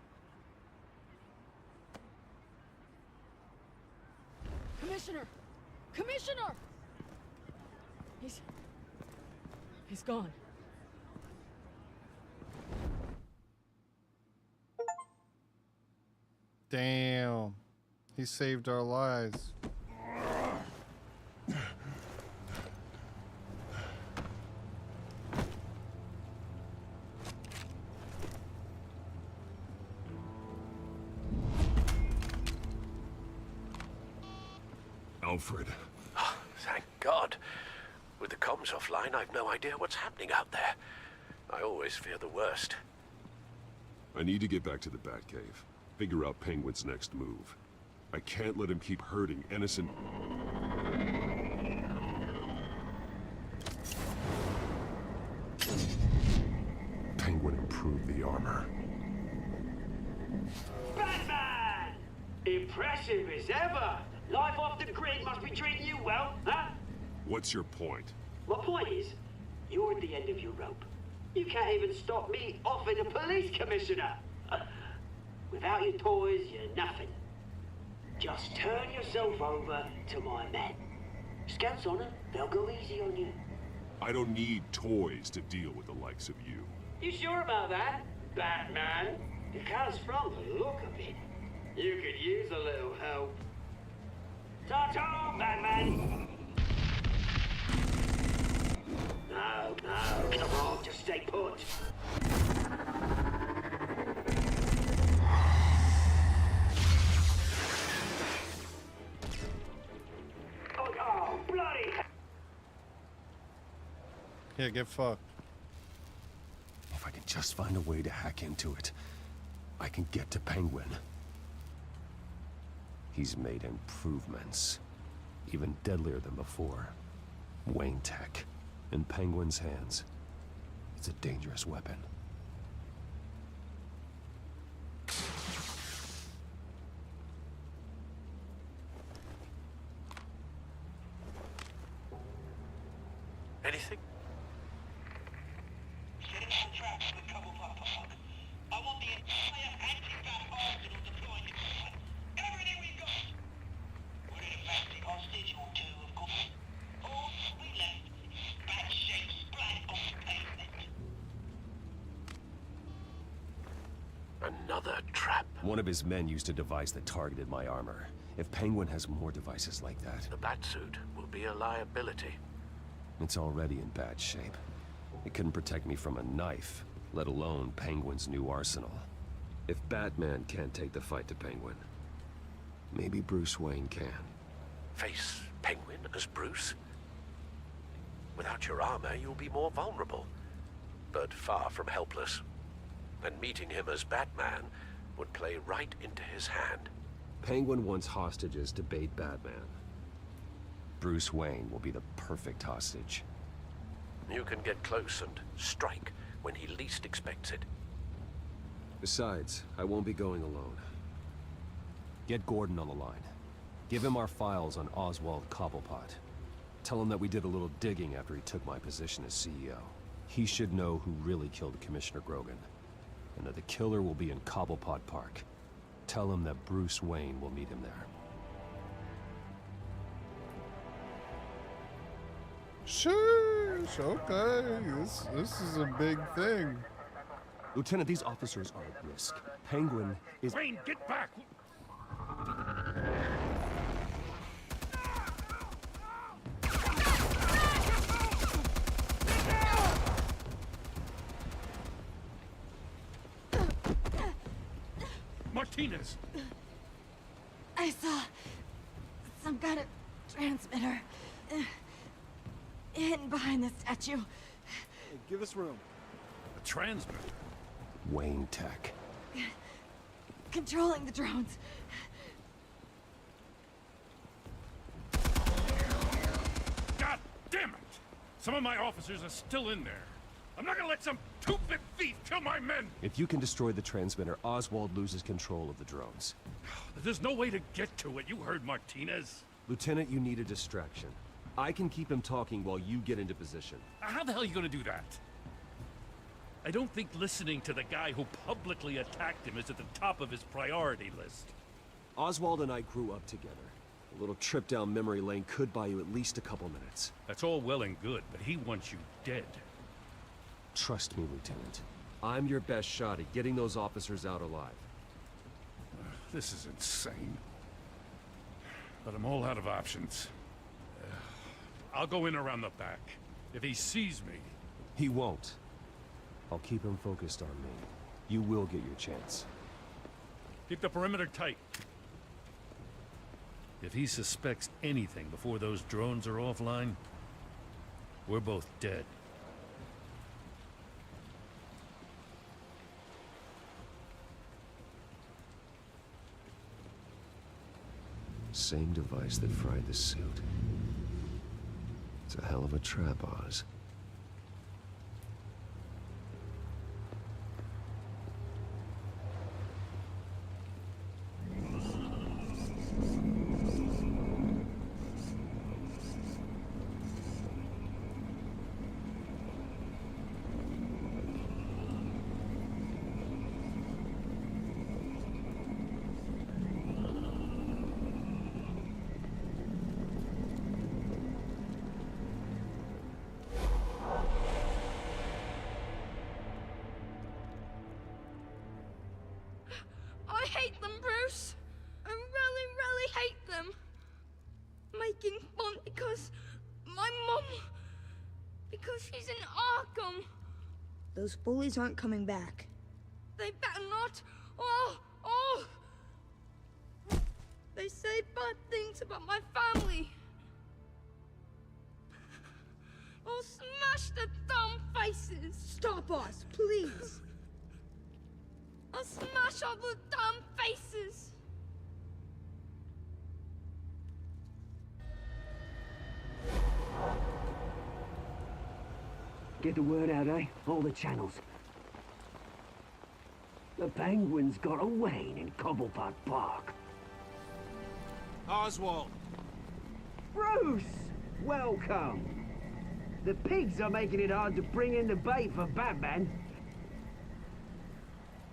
[SPEAKER 19] Commissioner! Commissioner! He's gone.
[SPEAKER 1] Damn. He saved our lives.
[SPEAKER 17] Alfred.
[SPEAKER 3] Oh, thank God. With the comms offline, I've no idea what's happening out there. I always fear the worst.
[SPEAKER 9] I need to get back to the Batcave. Figure out Penguin's next move. I can't let him keep hurting innocent... Penguin improved the armor.
[SPEAKER 7] Batman! Impressive as ever. Life off the grid must be treating you well, huh?
[SPEAKER 9] What's your point?
[SPEAKER 7] My point is, you're at the end of your rope. You can't even stop me offing a police commissioner. Without your toys, you're nothing. Just turn yourself over to my men. Scouts on it, they'll go easy on you.
[SPEAKER 9] I don't need toys to deal with the likes of you.
[SPEAKER 7] You sure about that, Batman? Because from the look of it, you could use a little help. Ta-ta, Batman! No, come on, just stay put. Oh, bloody!
[SPEAKER 1] Yeah, get fucked.
[SPEAKER 9] If I can just find a way to hack into it, I can get to Penguin. He's made improvements, even deadlier than before. Wayne Tech, in Penguin's hands. It's a dangerous weapon.
[SPEAKER 3] Anything? Another trap.
[SPEAKER 9] One of his men used a device that targeted my armor. If Penguin has more devices like that...
[SPEAKER 3] The Batsuit will be a liability.
[SPEAKER 9] It's already in bad shape. It couldn't protect me from a knife, let alone Penguin's new arsenal. If Batman can't take the fight to Penguin, maybe Bruce Wayne can.
[SPEAKER 3] Face Penguin as Bruce? Without your armor, you'll be more vulnerable, but far from helpless. And meeting him as Batman would play right into his hand.
[SPEAKER 9] Penguin wants hostages to bait Batman. Bruce Wayne will be the perfect hostage.
[SPEAKER 3] You can get close and strike when he least expects it.
[SPEAKER 9] Besides, I won't be going alone. Get Gordon on the line. Give him our files on Oswald Cobblepot. Tell him that we did a little digging after he took my position as CEO. He should know who really killed Commissioner Grogan, and that the killer will be in Cobblepot Park. Tell him that Bruce Wayne will meet him there.
[SPEAKER 1] Sheesh, okay. This is a big thing.
[SPEAKER 9] Lieutenant, these officers are at risk. Penguin is...
[SPEAKER 11] Wayne, get back! Martinez!
[SPEAKER 8] I saw some kind of transmitter hidden behind the statue.
[SPEAKER 10] Hey, give us room.
[SPEAKER 11] A transmitter?
[SPEAKER 9] Wayne Tech.
[SPEAKER 8] Controlling the drones.
[SPEAKER 11] God damn it! Some of my officers are still in there. I'm not gonna let some two-bit thief kill my men!
[SPEAKER 9] If you can destroy the transmitter, Oswald loses control of the drones.
[SPEAKER 11] There's no way to get to it. You heard Martinez.
[SPEAKER 9] Lieutenant, you need a distraction. I can keep him talking while you get into position.
[SPEAKER 11] How the hell are you gonna do that? I don't think listening to the guy who publicly attacked him is at the top of his priority list.
[SPEAKER 9] Oswald and I grew up together. A little trip down memory lane could buy you at least a couple minutes.
[SPEAKER 11] That's all well and good, but he wants you dead.
[SPEAKER 9] Trust me, Lieutenant. I'm your best shot at getting those officers out alive.
[SPEAKER 11] This is insane. But I'm all out of options. I'll go in around the back. If he sees me...
[SPEAKER 9] He won't. I'll keep him focused on me. You will get your chance.
[SPEAKER 11] Keep the perimeter tight. If he suspects anything before those drones are offline, we're both dead.
[SPEAKER 9] Same device that fried the suit. It's a hell of a trap, Oz.
[SPEAKER 14] I hate them, Bruce. I really, really hate them. Making fun because my mom... because she's in Arkham. Those bullies aren't coming back. They better not. Oh! They say bad things about my family. I'll smash the dumb faces. Stop us, please. I'll smash all the damn faces!
[SPEAKER 7] Get the word out, eh? All the channels. The Penguin's got a Wayne in Cobblepot Park.
[SPEAKER 10] Oswald!
[SPEAKER 7] Bruce! Welcome! The pigs are making it hard to bring in the bait for Batman.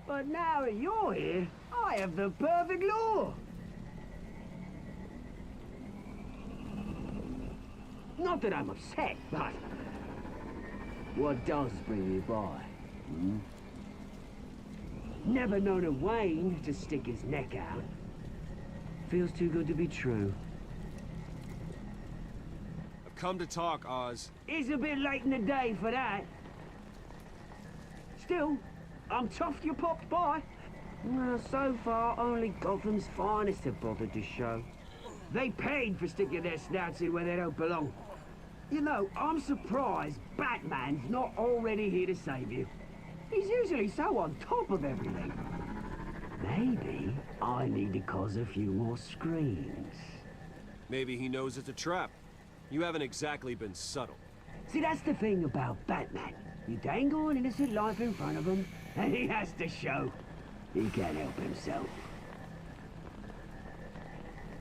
[SPEAKER 7] But now that you're here, I have the perfect lure. Not that I'm upset, but what does bring you by? Never known a Wayne to stick his neck out. Feels too good to be true.
[SPEAKER 9] I've come to talk, Oz.
[SPEAKER 7] It's a bit late in the day for that. Still, I'm chuffed you popped by. Well, so far, only Gotham's finest have bothered to show. They paid for sticking their snouts in where they don't belong. You know, I'm surprised Batman's not already here to save you. He's usually so on top of everything. Maybe I need to cause a few more screams.
[SPEAKER 4] Maybe he knows it's a trap. You haven't exactly been subtle.
[SPEAKER 7] See, that's the thing about Batman. You dangle an innocent life in front of him, and he has to show he can't help himself.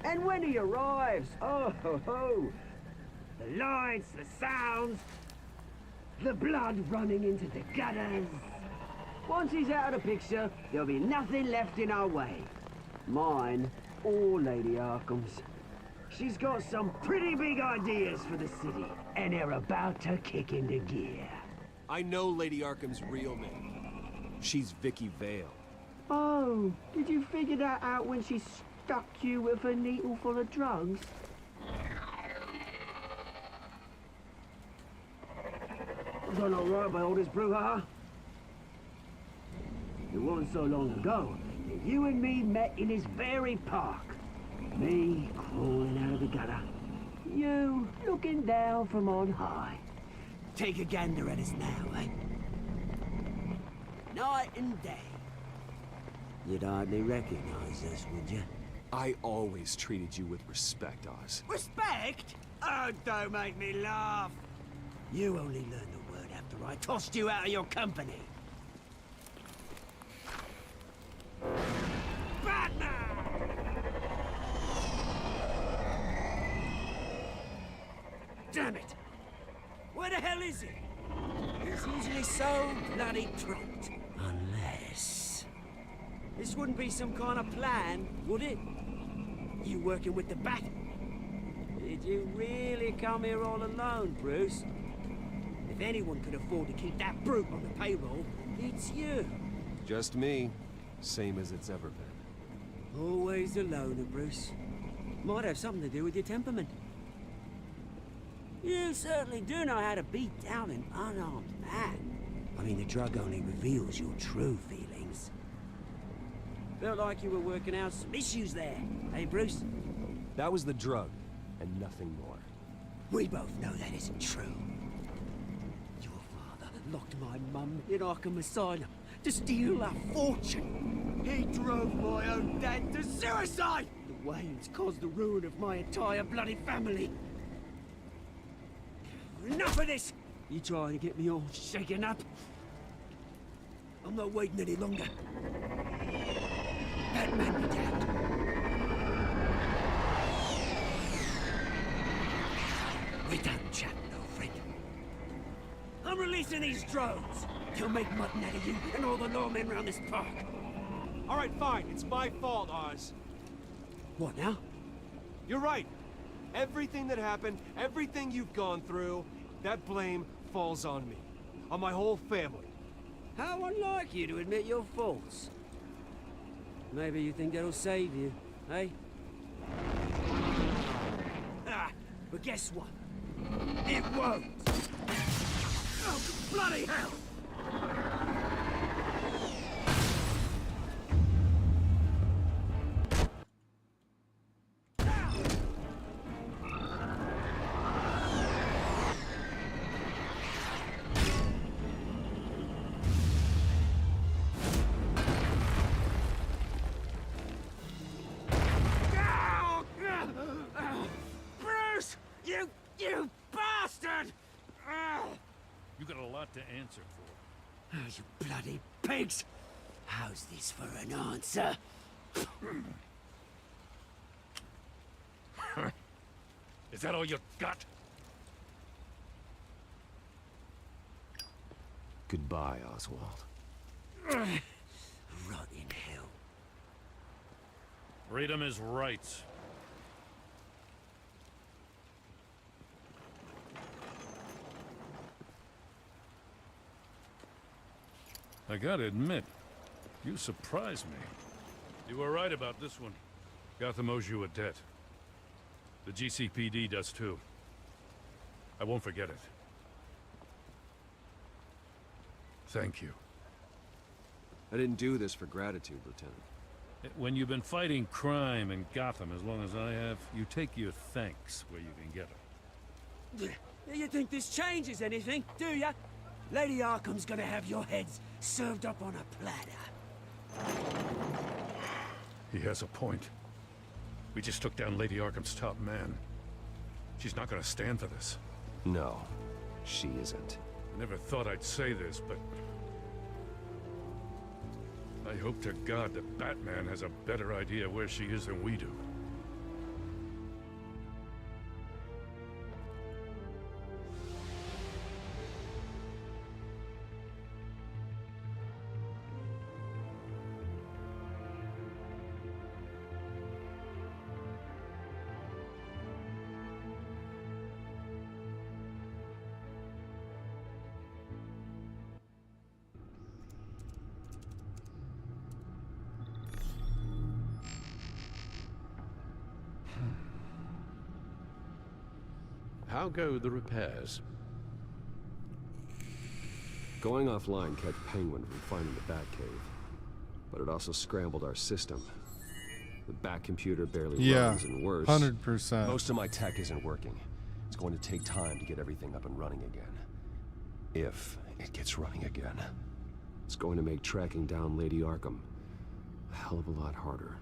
[SPEAKER 7] And when he arrives, oh ho ho! The lights, the sounds, the blood running into the gutters. Once he's out of the picture, there'll be nothing left in our way. Mine or Lady Arkham's. She's got some pretty big ideas for the city, and they're about to kick into gear.
[SPEAKER 4] I know Lady Arkham's real name. She's Vicky Vale.
[SPEAKER 7] Oh, did you figure that out when she stuck you with a needle full of drugs? Done all right by all this brouhaha. It wasn't so long ago that you and me met in this very park. Me crawling out of the gutter. You looking down from on high. Take a gander at us now, eh? Night and day. You'd hardly recognize us, would you?
[SPEAKER 4] I always treated you with respect, Oz.
[SPEAKER 7] Respect? Oh, don't make me laugh. You only learned the word after I tossed you out of your company. Batman! Damn it! Where the hell is he? He's usually so bloody prompt. Unless... This wouldn't be some kind of plan, would it? You working with the Bat? Did you really come here all alone, Bruce? If anyone could afford to keep that brute on the payroll, it's you.
[SPEAKER 4] Just me. Same as it's ever been.
[SPEAKER 7] Always a loner, Bruce. Might have something to do with your temperament. You certainly do know how to beat down an unarmed man. I mean, the drug only reveals your true feelings. Felt like you were working out some issues there, eh, Bruce?
[SPEAKER 4] That was the drug, and nothing more.
[SPEAKER 7] We both know that isn't true. Your father locked my mum in Arkham Asylum to steal our fortune. He drove my own dad to suicide! The Waynes caused the ruin of my entire bloody family. Enough of this! You trying to get me all shaken up? I'm not waiting any longer. Batman, you damned. We're done chatting, old friend. I'm releasing these drones. They'll make mutton out of you and all the lawmen around this park.
[SPEAKER 4] All right, fine. It's my fault, Oz.
[SPEAKER 7] What now?
[SPEAKER 4] You're right. Everything that happened, everything you've gone through, that blame falls on me. On my whole family.
[SPEAKER 7] How unlike you to admit your faults. Maybe you think that'll save you, eh? Ah, but guess what? It won't! Oh, bloody hell! You bastard!
[SPEAKER 11] You got a lot to answer for.
[SPEAKER 7] Oh, you bloody pigs! How's this for an answer?
[SPEAKER 11] Is that all you got?
[SPEAKER 4] Goodbye, Oswald.
[SPEAKER 7] Rot in hell.
[SPEAKER 11] Freedom is rights. I gotta admit, you surprised me. You were right about this one. Gotham owes you a debt. The GCPD does too. I won't forget it. Thank you.
[SPEAKER 4] I didn't do this for gratitude, Lieutenant.
[SPEAKER 11] When you've been fighting crime in Gotham as long as I have, you take your thanks where you can get them.
[SPEAKER 7] You think this changes anything, do ya? Lady Arkham's gonna have your heads served up on a platter.
[SPEAKER 11] He has a point. We just took down Lady Arkham's top man. She's not gonna stand for this.
[SPEAKER 9] No, she isn't.
[SPEAKER 11] I never thought I'd say this, but I hope to God that Batman has a better idea where she is than we do.
[SPEAKER 3] How go the repairs?
[SPEAKER 9] Going offline kept Penguin from finding the Batcave, but it also scrambled our system. The Bat computer barely runs, and worse,
[SPEAKER 1] 100%.
[SPEAKER 9] Most of my tech isn't working. It's going to take time to get everything up and running again. If it gets running again. It's going to make tracking down Lady Arkham a hell of a lot harder.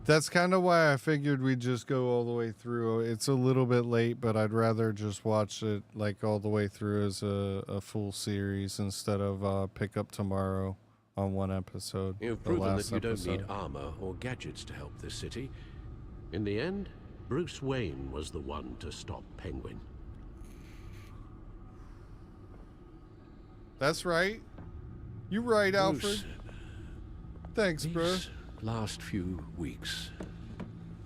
[SPEAKER 1] That's kind of why I figured we'd just go all the way through. It's a little bit late, but I'd rather just watch it like all the way through as a full series instead of pick up tomorrow on one episode.
[SPEAKER 3] You've proven that you don't need armor or gadgets to help this city. In the end, Bruce Wayne was the one to stop Penguin.
[SPEAKER 1] That's right. You right,
[SPEAKER 3] Bruce,
[SPEAKER 1] Alfred. Thanks, bro.
[SPEAKER 3] Last few weeks,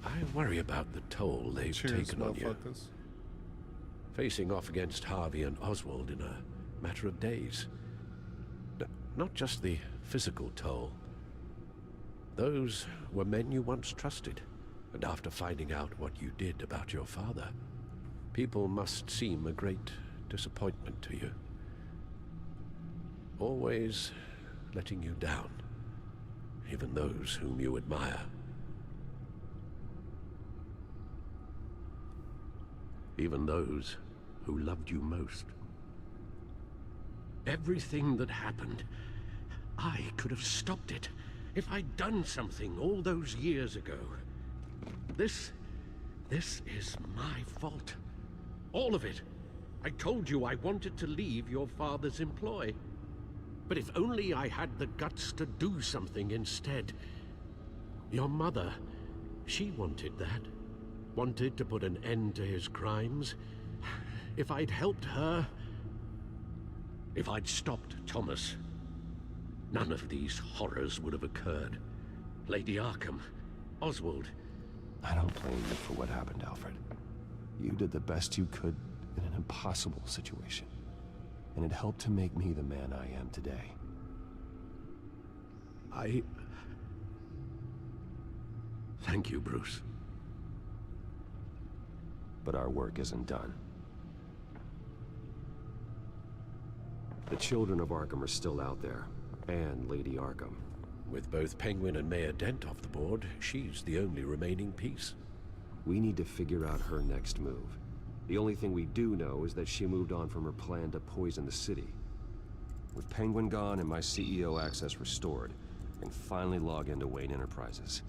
[SPEAKER 3] I worry about the toll they've taken on you. Facing off against Harvey and Oswald in a matter of days. Not just the physical toll. Those were men you once trusted, and after finding out what you did about your father, people must seem a great disappointment to you. Always letting you down. Even those whom you admire. Even those who loved you most. Everything that happened, I could have stopped it if I'd done something all those years ago. This is my fault. All of it. I told you I wanted to leave your father's employ. But if only I had the guts to do something instead. Your mother, she wanted that. Wanted to put an end to his crimes. If I'd helped her, if I'd stopped Thomas, none of these horrors would have occurred. Lady Arkham, Oswald.
[SPEAKER 9] I don't blame you for what happened, Alfred. You did the best you could in an impossible situation. And it helped to make me the man I am today.
[SPEAKER 3] Thank you, Bruce.
[SPEAKER 9] But our work isn't done. The children of Arkham are still out there, and Lady Arkham.
[SPEAKER 3] With both Penguin and Mayor Dent off the board, she's the only remaining piece.
[SPEAKER 9] We need to figure out her next move. The only thing we do know is that she moved on from her plan to poison the city. With Penguin gone and my CEO access restored, I can finally log into Wayne Enterprises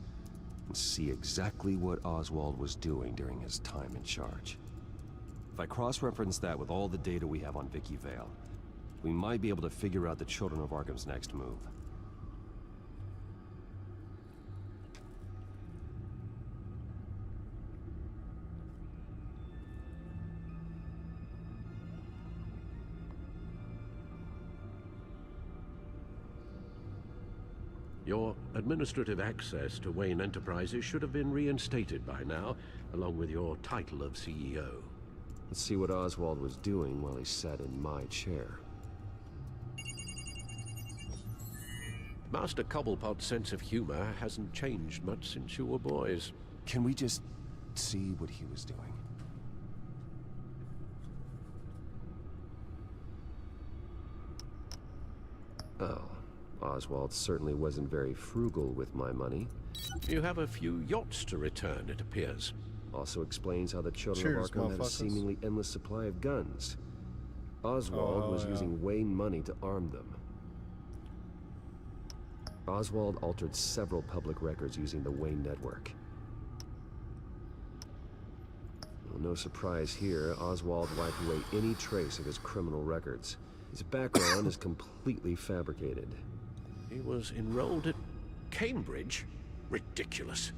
[SPEAKER 9] and see exactly what Oswald was doing during his time in charge. If I cross-reference that with all the data we have on Vicky Vale, we might be able to figure out the Children of Arkham's next move.
[SPEAKER 3] Your administrative access to Wayne Enterprises should have been reinstated by now, along with your title of CEO.
[SPEAKER 9] Let's see what Oswald was doing while he sat in my chair.
[SPEAKER 3] Master Cobblepot's sense of humor hasn't changed much since you were boys.
[SPEAKER 9] Can we just see what he was doing? Oh. Oswald certainly wasn't very frugal with my money.
[SPEAKER 3] You have a few yachts to return, it appears.
[SPEAKER 9] Also explains how the Children of Arkham had a seemingly endless supply of guns. Oswald was using Wayne money to arm them. Oswald altered several public records using the Wayne network. Well, no surprise here, Oswald wiped away any trace of his criminal records. His background is completely fabricated.
[SPEAKER 3] He was enrolled at Cambridge? Ridiculous.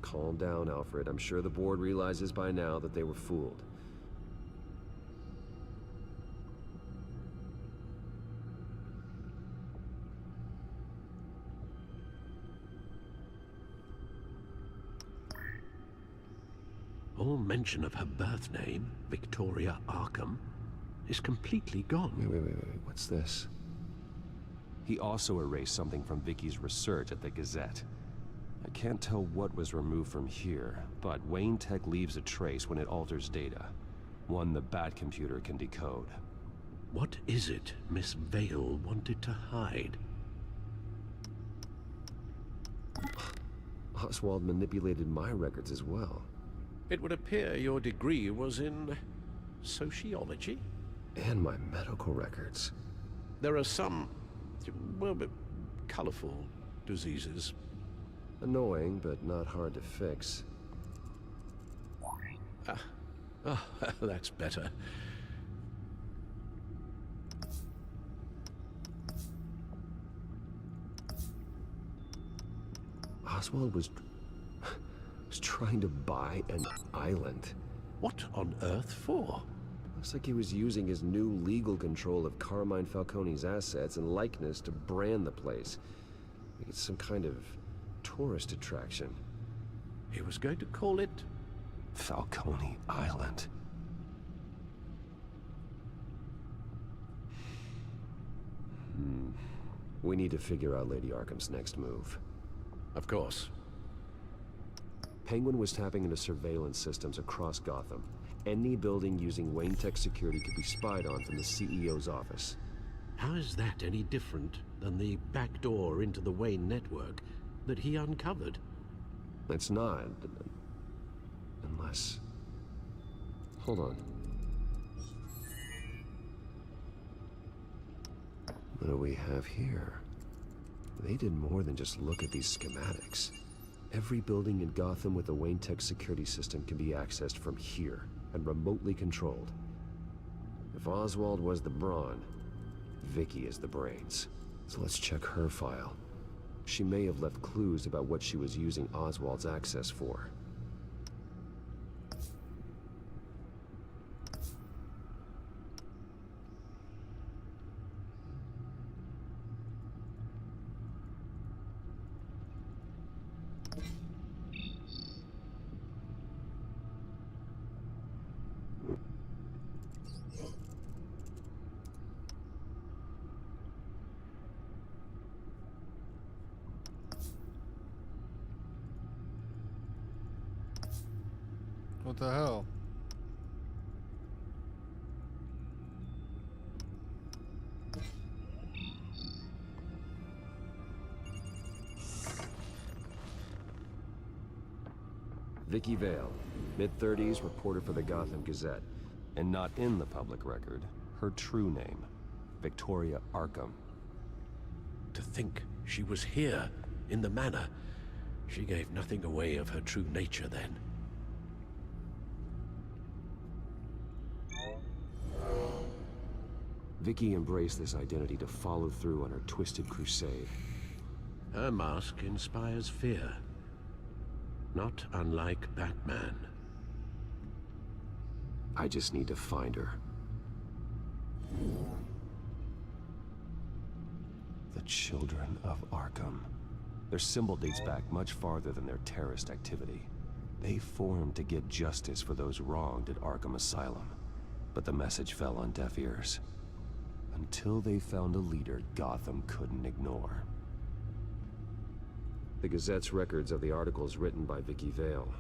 [SPEAKER 9] Calm down, Alfred. I'm sure the board realizes by now that they were fooled.
[SPEAKER 3] All mention of her birth name, Victoria Arkham, is completely gone.
[SPEAKER 9] Wait. What's this? He also erased something from Vicky's research at the Gazette. I can't tell what was removed from here, but Wayne Tech leaves a trace when it alters data. One the Bat computer can decode.
[SPEAKER 3] What is it Miss Vale wanted to hide?
[SPEAKER 9] Oswald manipulated my records as well.
[SPEAKER 3] It would appear your degree was in sociology?
[SPEAKER 9] And my medical records.
[SPEAKER 3] There are some, well, colorful diseases.
[SPEAKER 9] Annoying, but not hard to fix.
[SPEAKER 3] That's better.
[SPEAKER 9] Oswald was trying to buy an island.
[SPEAKER 3] What on earth for?
[SPEAKER 9] Looks like he was using his new legal control of Carmine Falcone's assets and likeness to brand the place. Like it's some kind of tourist attraction.
[SPEAKER 3] He was going to call it
[SPEAKER 9] Falcone Island. We need to figure out Lady Arkham's next move.
[SPEAKER 3] Of course.
[SPEAKER 9] Penguin was tapping into surveillance systems across Gotham. Any building using Wayne Tech security could be spied on from the CEO's office.
[SPEAKER 3] How is that any different than the back door into the Wayne network that he uncovered?
[SPEAKER 9] It's not. Unless... Hold on. What do we have here? They did more than just look at these schematics. Every building in Gotham with a Wayne Tech security system can be accessed from here and remotely controlled. If Oswald was the brawn, Vicky is the brains. So let's check her file. She may have left clues about what she was using Oswald's access for.
[SPEAKER 1] What the hell?
[SPEAKER 9] Vicky Vale, mid-30s, reporter for the Gotham Gazette. And not in the public record, her true name, Victoria Arkham.
[SPEAKER 3] To think she was here, in the manor. She gave nothing away of her true nature then.
[SPEAKER 9] Vicky embraced this identity to follow through on her twisted crusade.
[SPEAKER 3] Her mask inspires fear. Not unlike Batman.
[SPEAKER 9] I just need to find her. The Children of Arkham. Their symbol dates back much farther than their terrorist activity. They formed to get justice for those wronged at Arkham Asylum. But the message fell on deaf ears. Until they found a leader Gotham couldn't ignore. The Gazette's records of the articles written by Vicky Vale.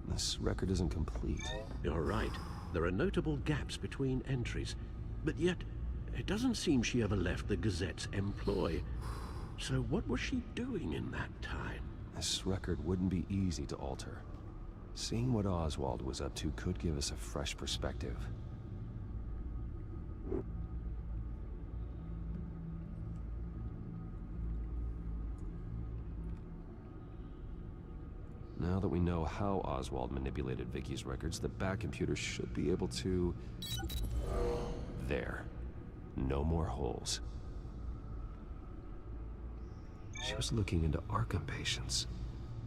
[SPEAKER 9] This record isn't complete.
[SPEAKER 3] You're right. There are notable gaps between entries. But yet, it doesn't seem she ever left the Gazette's employ. So what was she doing in that time?
[SPEAKER 9] This record wouldn't be easy to alter. Seeing what Oswald was up to could give us a fresh perspective. Now that we know how Oswald manipulated Vicky's records, the back computer should be able to... There. No more holes. She was looking into Arkham patients,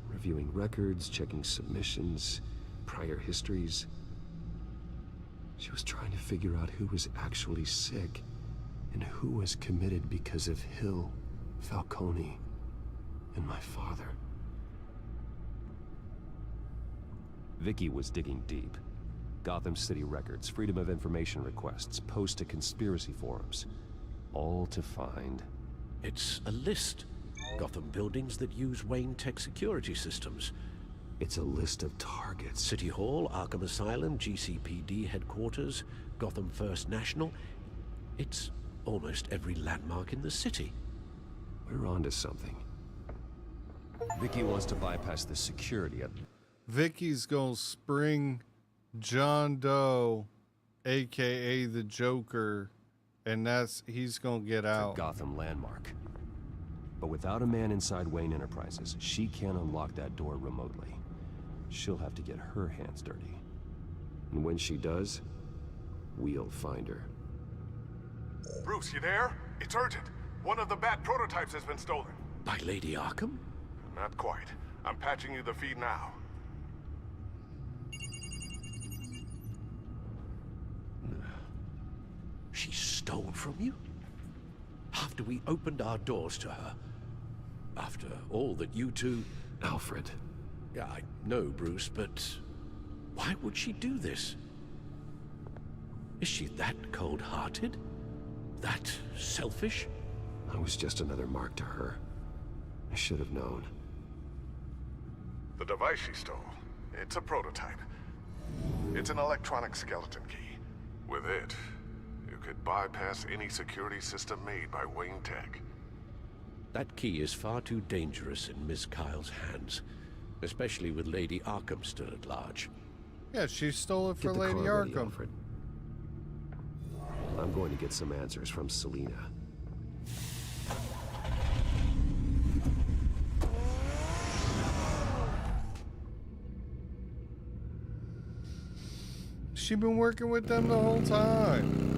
[SPEAKER 9] reviewing records, checking submissions, prior histories. She was trying to figure out who was actually sick and who was committed because of Hill, Falcone, and my father. Vicky was digging deep. Gotham City records, Freedom of Information requests, posts to conspiracy forums. All to find...
[SPEAKER 3] It's a list. Gotham buildings that use Wayne Tech security systems.
[SPEAKER 9] It's a list of targets.
[SPEAKER 3] City Hall, Arkham Asylum, GCPD headquarters, Gotham First National. It's almost every landmark in the city.
[SPEAKER 9] We're onto something. Vicky wants to bypass the security at...
[SPEAKER 1] Vicky's gonna spring John Doe, aka the Joker, and he's gonna get out.
[SPEAKER 9] Gotham landmark. But without a man inside Wayne Enterprises, she can't unlock that door remotely. She'll have to get her hands dirty. And when she does, we'll find her.
[SPEAKER 21] Bruce, you there? It's urgent. One of the Bat prototypes has been stolen.
[SPEAKER 3] By Lady Arkham?
[SPEAKER 21] Not quite. I'm patching you the feed now.
[SPEAKER 3] She stole from you? After we opened our doors to her? After all that you two...
[SPEAKER 9] Alfred.
[SPEAKER 3] Yeah, I know, Bruce, but... why would she do this? Is she that cold-hearted? That selfish?
[SPEAKER 9] I was just another mark to her. I should have known.
[SPEAKER 21] The device she stole, it's a prototype. It's an electronic skeleton key. With it, you could bypass any security system made by Wayne Tech.
[SPEAKER 3] That key is far too dangerous in Miss Kyle's hands, especially with Lady Arkham still at large.
[SPEAKER 1] Yeah, she stole it for
[SPEAKER 9] Get the
[SPEAKER 1] Lady
[SPEAKER 9] car ready,
[SPEAKER 1] Arkham.
[SPEAKER 9] Alfred. I'm going to get some answers from Selina.
[SPEAKER 1] She been working with them the whole time.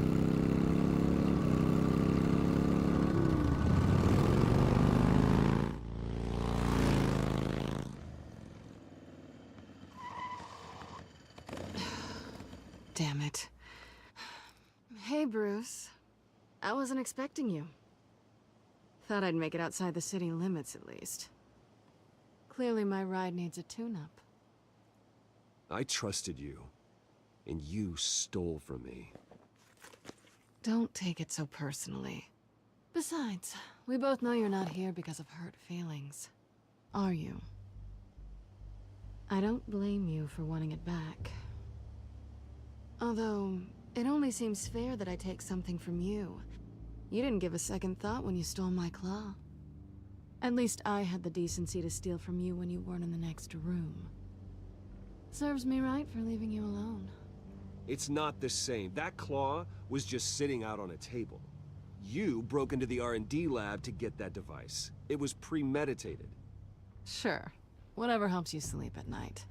[SPEAKER 8] Damn it. Hey, Bruce. I wasn't expecting you. Thought I'd make it outside the city limits, at least. Clearly my ride needs a tune-up.
[SPEAKER 9] I trusted you, and you stole from me.
[SPEAKER 8] Don't take it so personally. Besides, we both know you're not here because of hurt feelings. Are you? I don't blame you for wanting it back. Although, it only seems fair that I take something from you. You didn't give a second thought when you stole my claw. At least I had the decency to steal from you when you weren't in the next room. Serves me right for leaving you alone.
[SPEAKER 9] It's not the same. That claw was just sitting out on a table. You broke into the R&D lab to get that device. It was premeditated.
[SPEAKER 8] Sure. Whatever helps you sleep at night.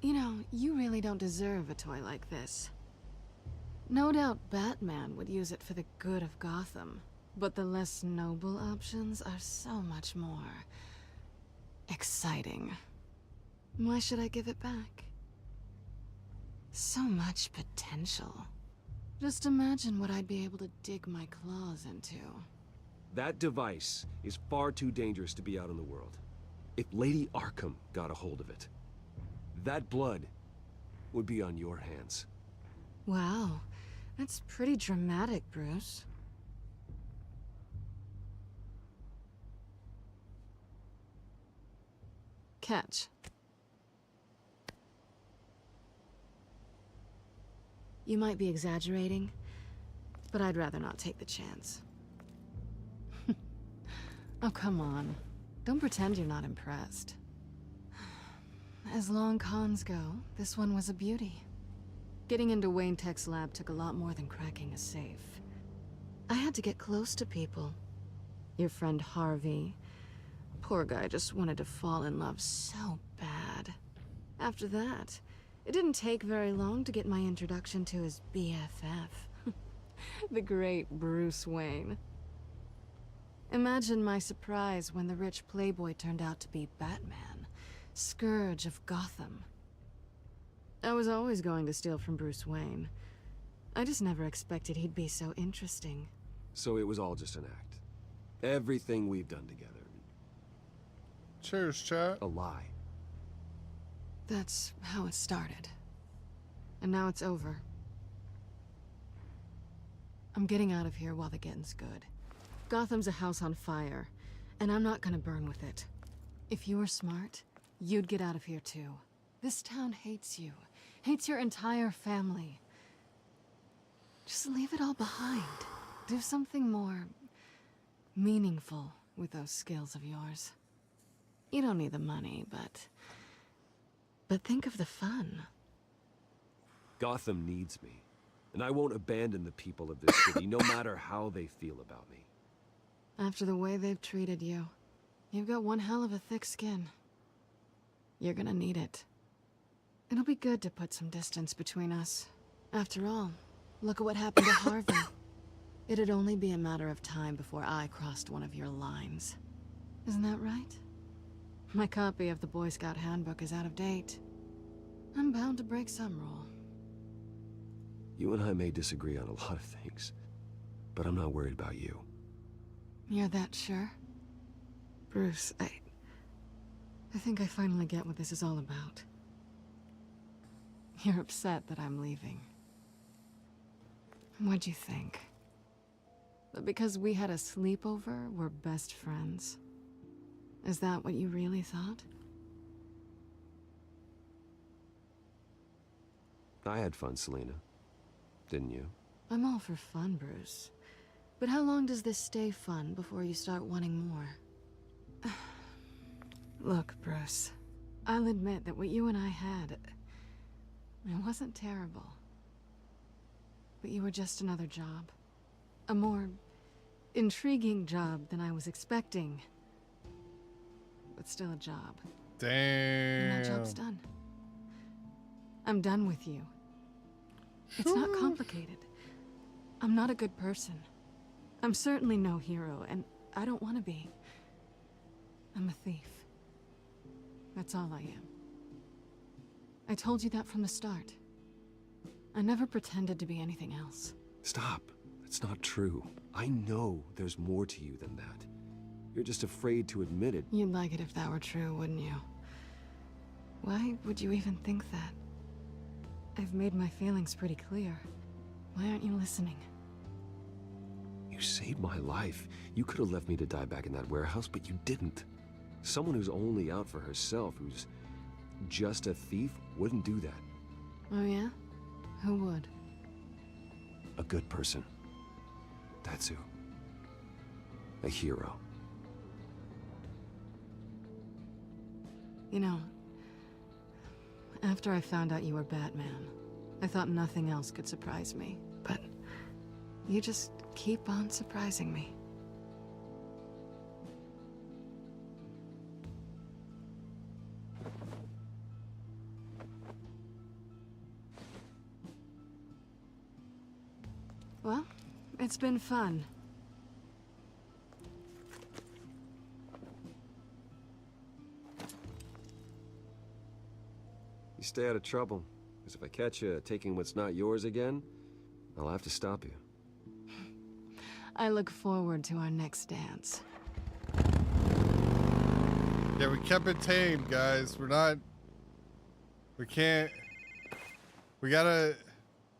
[SPEAKER 8] You know, you really don't deserve a toy like this. No doubt Batman would use it for the good of Gotham, but the less noble options are so much more exciting. Why should I give it back? So much potential. Just imagine what I'd be able to dig my claws into.
[SPEAKER 9] That device is far too dangerous to be out in the world. If Lady Arkham got a hold of it, that blood would be on your hands.
[SPEAKER 8] Wow, that's pretty dramatic, Bruce. Catch. You might be exaggerating, but I'd rather not take the chance. Oh, come on. Don't pretend you're not impressed. As long cons go, this one was a beauty. Getting into Wayne Tech's lab took a lot more than cracking a safe. I had to get close to people. Your friend Harvey. Poor guy just wanted to fall in love so bad. After that, it didn't take very long to get my introduction to his BFF, the great Bruce Wayne. Imagine my surprise when the rich playboy turned out to be Batman, Scourge of Gotham. I was always going to steal from Bruce Wayne. I just never expected he'd be so interesting.
[SPEAKER 9] So it was all just an act. Everything we've done together.
[SPEAKER 1] Cheers, chat.
[SPEAKER 9] A lie.
[SPEAKER 8] That's how it started. And now it's over. I'm getting out of here while the getting's good. Gotham's a house on fire, and I'm not gonna burn with it. If you were smart, you'd get out of here too. This town hates you. Hates your entire family. Just leave it all behind. Do something more meaningful with those skills of yours. You don't need the money, but think of the fun.
[SPEAKER 9] Gotham needs me, and I won't abandon the people of this city, no matter how they feel about me.
[SPEAKER 8] After the way they've treated you, you've got one hell of a thick skin. You're gonna need it. It'll be good to put some distance between us. After all, look at what happened to Harvey. It'd only be a matter of time before I crossed one of your lines. Isn't that right? My copy of the Boy Scout Handbook is out of date. I'm bound to break some rule.
[SPEAKER 9] You and I may disagree on a lot of things, but I'm not worried about you.
[SPEAKER 8] You're that sure? Bruce, I think I finally get what this is all about. You're upset that I'm leaving. What'd you think? That because we had a sleepover, we're best friends? Is that what you really thought?
[SPEAKER 9] I had fun, Selina. Didn't you?
[SPEAKER 8] I'm all for fun, Bruce. But how long does this stay fun before you start wanting more? Look, Bruce. I'll admit that what you and I had, it wasn't terrible. But you were just another job. A more intriguing job than I was expecting. But still a job.
[SPEAKER 1] Damn.
[SPEAKER 8] And that job's done. I'm done with you. It's not complicated. I'm not a good person. I'm certainly no hero, and I don't want to be. I'm a thief. That's all I am. I told you that from the start. I never pretended to be anything else.
[SPEAKER 9] Stop. That's not true. I know there's more to you than that. You're just afraid to admit it.
[SPEAKER 8] You'd like it if that were true, wouldn't you? Why would you even think that? I've made my feelings pretty clear. Why aren't you listening?
[SPEAKER 9] You saved my life. You could have left me to die back in that warehouse, but you didn't. Someone who's only out for herself, who's just a thief, wouldn't do that.
[SPEAKER 8] Oh yeah? Who would?
[SPEAKER 9] A good person. That's who. A hero.
[SPEAKER 8] You know, after I found out you were Batman, I thought nothing else could surprise me. But you just keep on surprising me. Well, it's been fun.
[SPEAKER 9] You stay out of trouble, because if I catch you taking what's not yours again, I'll have to stop you.
[SPEAKER 8] I look forward to our next dance.
[SPEAKER 1] Yeah, we kept it tame, guys. We can't. We gotta.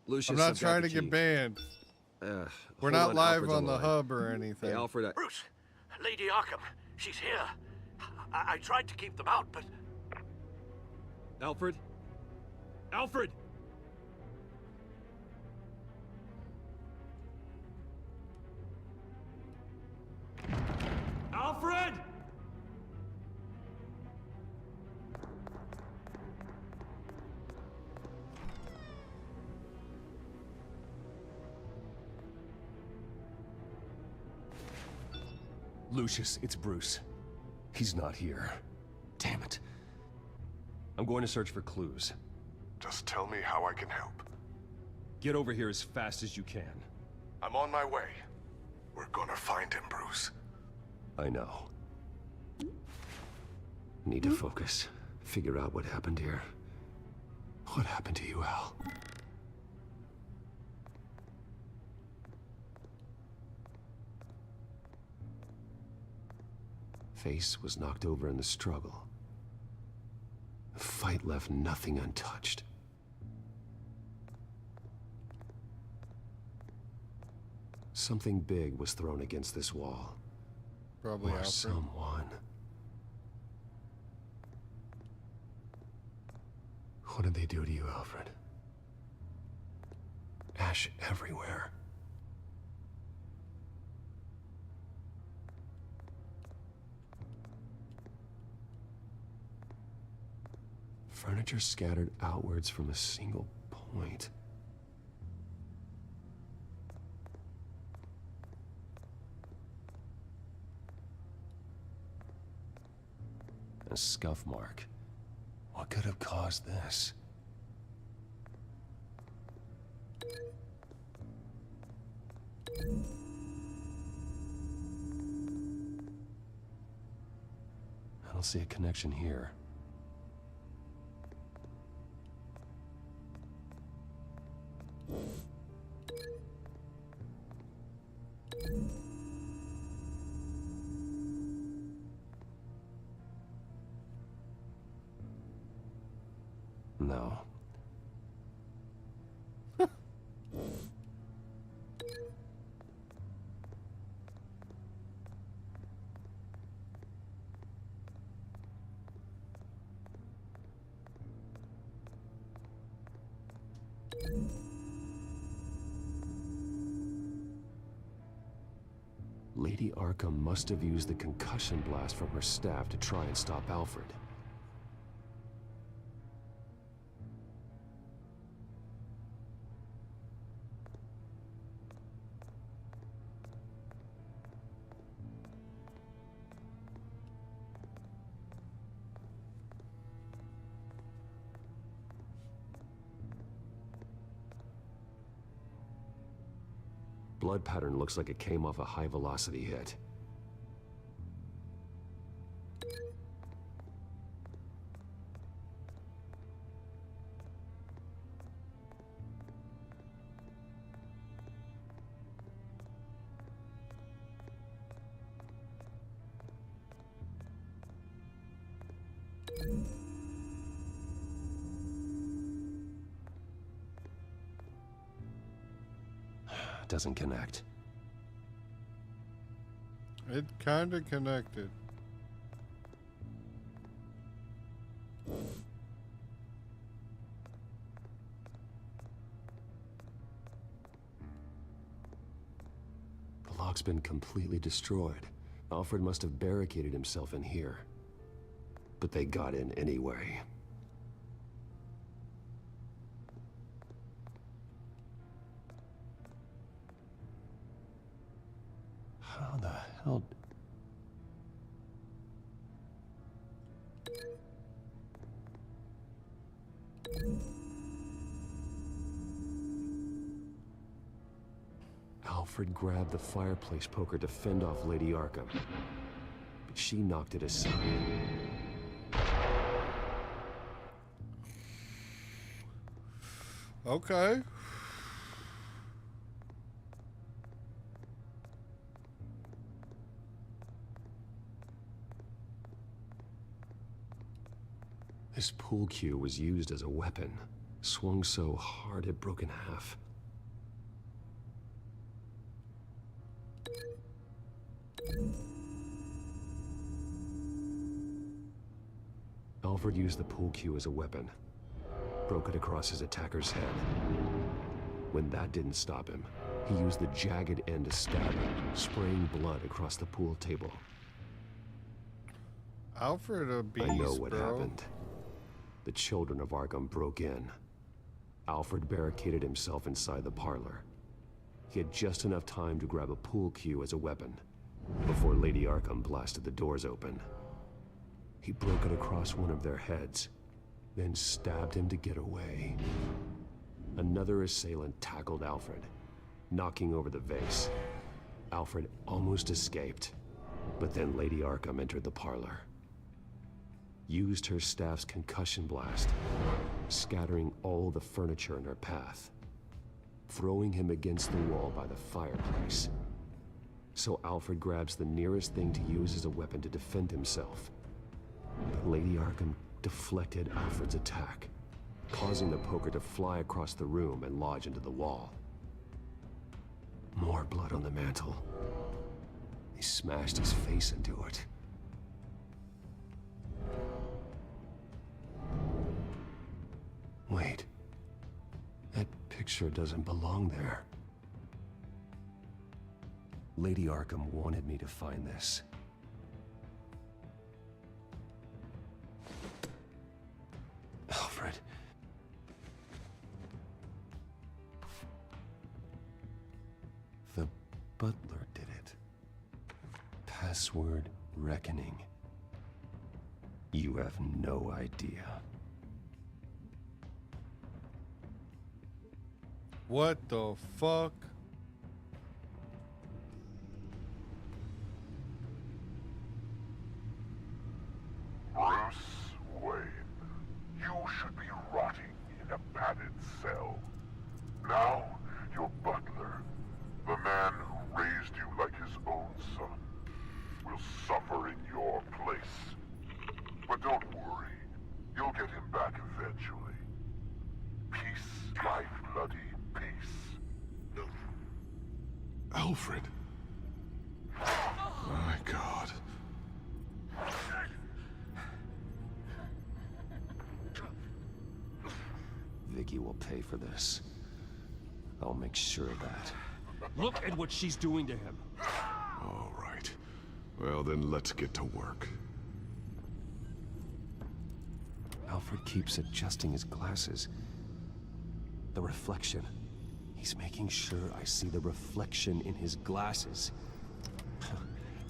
[SPEAKER 9] Lucius,
[SPEAKER 1] I'm not
[SPEAKER 9] I've got
[SPEAKER 1] trying
[SPEAKER 9] the
[SPEAKER 1] to get
[SPEAKER 9] key.
[SPEAKER 1] banned.
[SPEAKER 9] We're
[SPEAKER 1] We're not live
[SPEAKER 9] Alfred's
[SPEAKER 1] on the
[SPEAKER 9] line.
[SPEAKER 1] hub or anything.
[SPEAKER 9] Hey, Alfred,
[SPEAKER 3] Bruce, Lady Arkham, she's here. I tried to keep them out, but...
[SPEAKER 9] Alfred? Alfred!
[SPEAKER 10] Alfred!
[SPEAKER 9] Lucius, it's Bruce. He's not here. Damn it.
[SPEAKER 4] I'm going to search for clues.
[SPEAKER 21] Just tell me how I can help.
[SPEAKER 4] Get over here as fast as you can.
[SPEAKER 21] I'm on my way. We're gonna find him, Bruce.
[SPEAKER 9] I know. Need to focus. Figure out what happened here. What happened to you, Al? Face was knocked over in the struggle. The fight left nothing untouched. Something big was thrown against this wall.
[SPEAKER 1] Probably
[SPEAKER 9] or
[SPEAKER 1] Alfred.
[SPEAKER 9] someone. What did they do to you, Alfred? Ash everywhere. Furniture scattered outwards from a single point. A scuff mark. What could have caused this? I don't see a connection here. No. Lady Arkham must have used the concussion blast from her staff to try and stop Alfred. Blood pattern looks like it came off a high-velocity hit. Doesn't connect.
[SPEAKER 1] It kinda connected.
[SPEAKER 9] The lock's been completely destroyed. Alfred must have barricaded himself in here. But they got in anyway. How the hell... Alfred grabbed the fireplace poker to fend off Lady Arkham, but she knocked it aside.
[SPEAKER 1] Okay.
[SPEAKER 9] This pool cue was used as a weapon, swung so hard it broke in half. Alfred used the pool cue as a weapon, broke it across his attacker's head. When that didn't stop him, he used the jagged end to stab him, spraying blood across the pool table.
[SPEAKER 1] Alfred a beast,
[SPEAKER 9] I know what
[SPEAKER 1] bro.
[SPEAKER 9] happened. The children of Arkham broke in. Alfred barricaded himself inside the parlor. He had just enough time to grab a pool cue as a weapon before Lady Arkham blasted the doors open. He broke it across one of their heads, then stabbed him to get away. Another assailant tackled Alfred, knocking over the vase. Alfred almost escaped, but then Lady Arkham entered the parlor. Used her staff's concussion blast, scattering all the furniture in her path, throwing him against the wall by the fireplace. So Alfred grabs the nearest thing to use as a weapon to defend himself. But Lady Arkham deflected Alfred's attack, causing the poker to fly across the room and lodge into the wall. More blood on the mantle. He smashed his face into it. Wait. That picture doesn't belong there. Lady Arkham wanted me to find this. Alfred. The butler did it. Password reckoning. You have no idea.
[SPEAKER 1] What the fuck?
[SPEAKER 21] Bruce Wayne, you should be rotting in a padded cell. Now, your butler, the man who raised you like his own son, will suffer in your place. But don't worry, you'll get him back eventually. Peace, life, bloody peace.
[SPEAKER 17] Alfred. My God.
[SPEAKER 9] Vicky will pay for this. I'll make sure of that. Look at what she's doing to him.
[SPEAKER 17] All right. Well, then let's get to work.
[SPEAKER 9] Alfred keeps adjusting his glasses. The reflection. He's making sure I see the reflection in his glasses.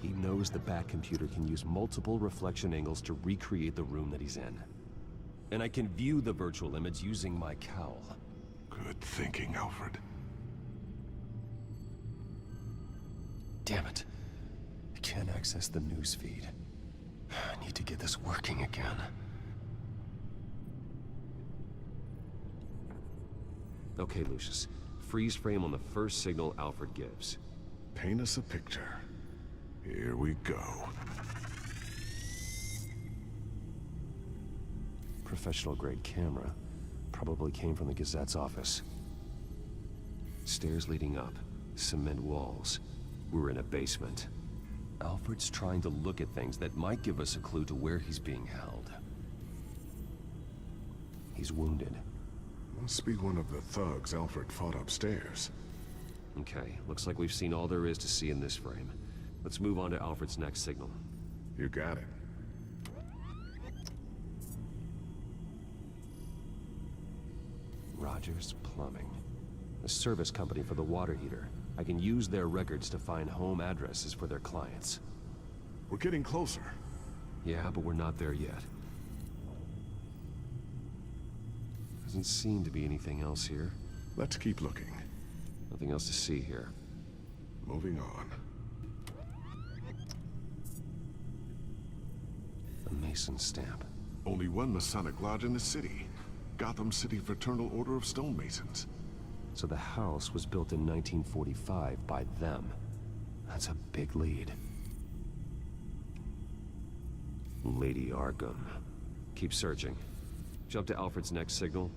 [SPEAKER 9] He knows the Batcomputer can use multiple reflection angles to recreate the room that he's in. And I can view the virtual image using my cowl.
[SPEAKER 17] Good thinking, Alfred.
[SPEAKER 9] Damn it. I can't access the news feed. I need to get this working again. Okay, Lucius. Freeze frame on the first signal Alfred gives.
[SPEAKER 17] Paint us a picture. Here we go.
[SPEAKER 9] Professional-grade camera. Probably came from the Gazette's office. Stairs leading up. Cement walls. We're in a basement. Alfred's trying to look at things that might give us a clue to where he's being held. He's wounded.
[SPEAKER 17] Must be one of the thugs Alfred fought upstairs.
[SPEAKER 9] Okay, looks like we've seen all there is to see in this frame. Let's move on to Alfred's next signal.
[SPEAKER 17] You got it.
[SPEAKER 9] Rogers Plumbing. The service company for the water heater. I can use their records to find home addresses for their clients.
[SPEAKER 17] We're getting closer.
[SPEAKER 9] Yeah, but we're not there yet. Doesn't seem to be anything else here.
[SPEAKER 17] Let's keep looking.
[SPEAKER 9] Nothing else to see here.
[SPEAKER 17] Moving on.
[SPEAKER 9] A Mason stamp.
[SPEAKER 17] Only one Masonic lodge in the city. Gotham City Fraternal Order of Stonemasons.
[SPEAKER 9] So the house was built in 1945 by them. That's a big lead. Lady Arkham. Keep searching. Jump to Alfred's next signal.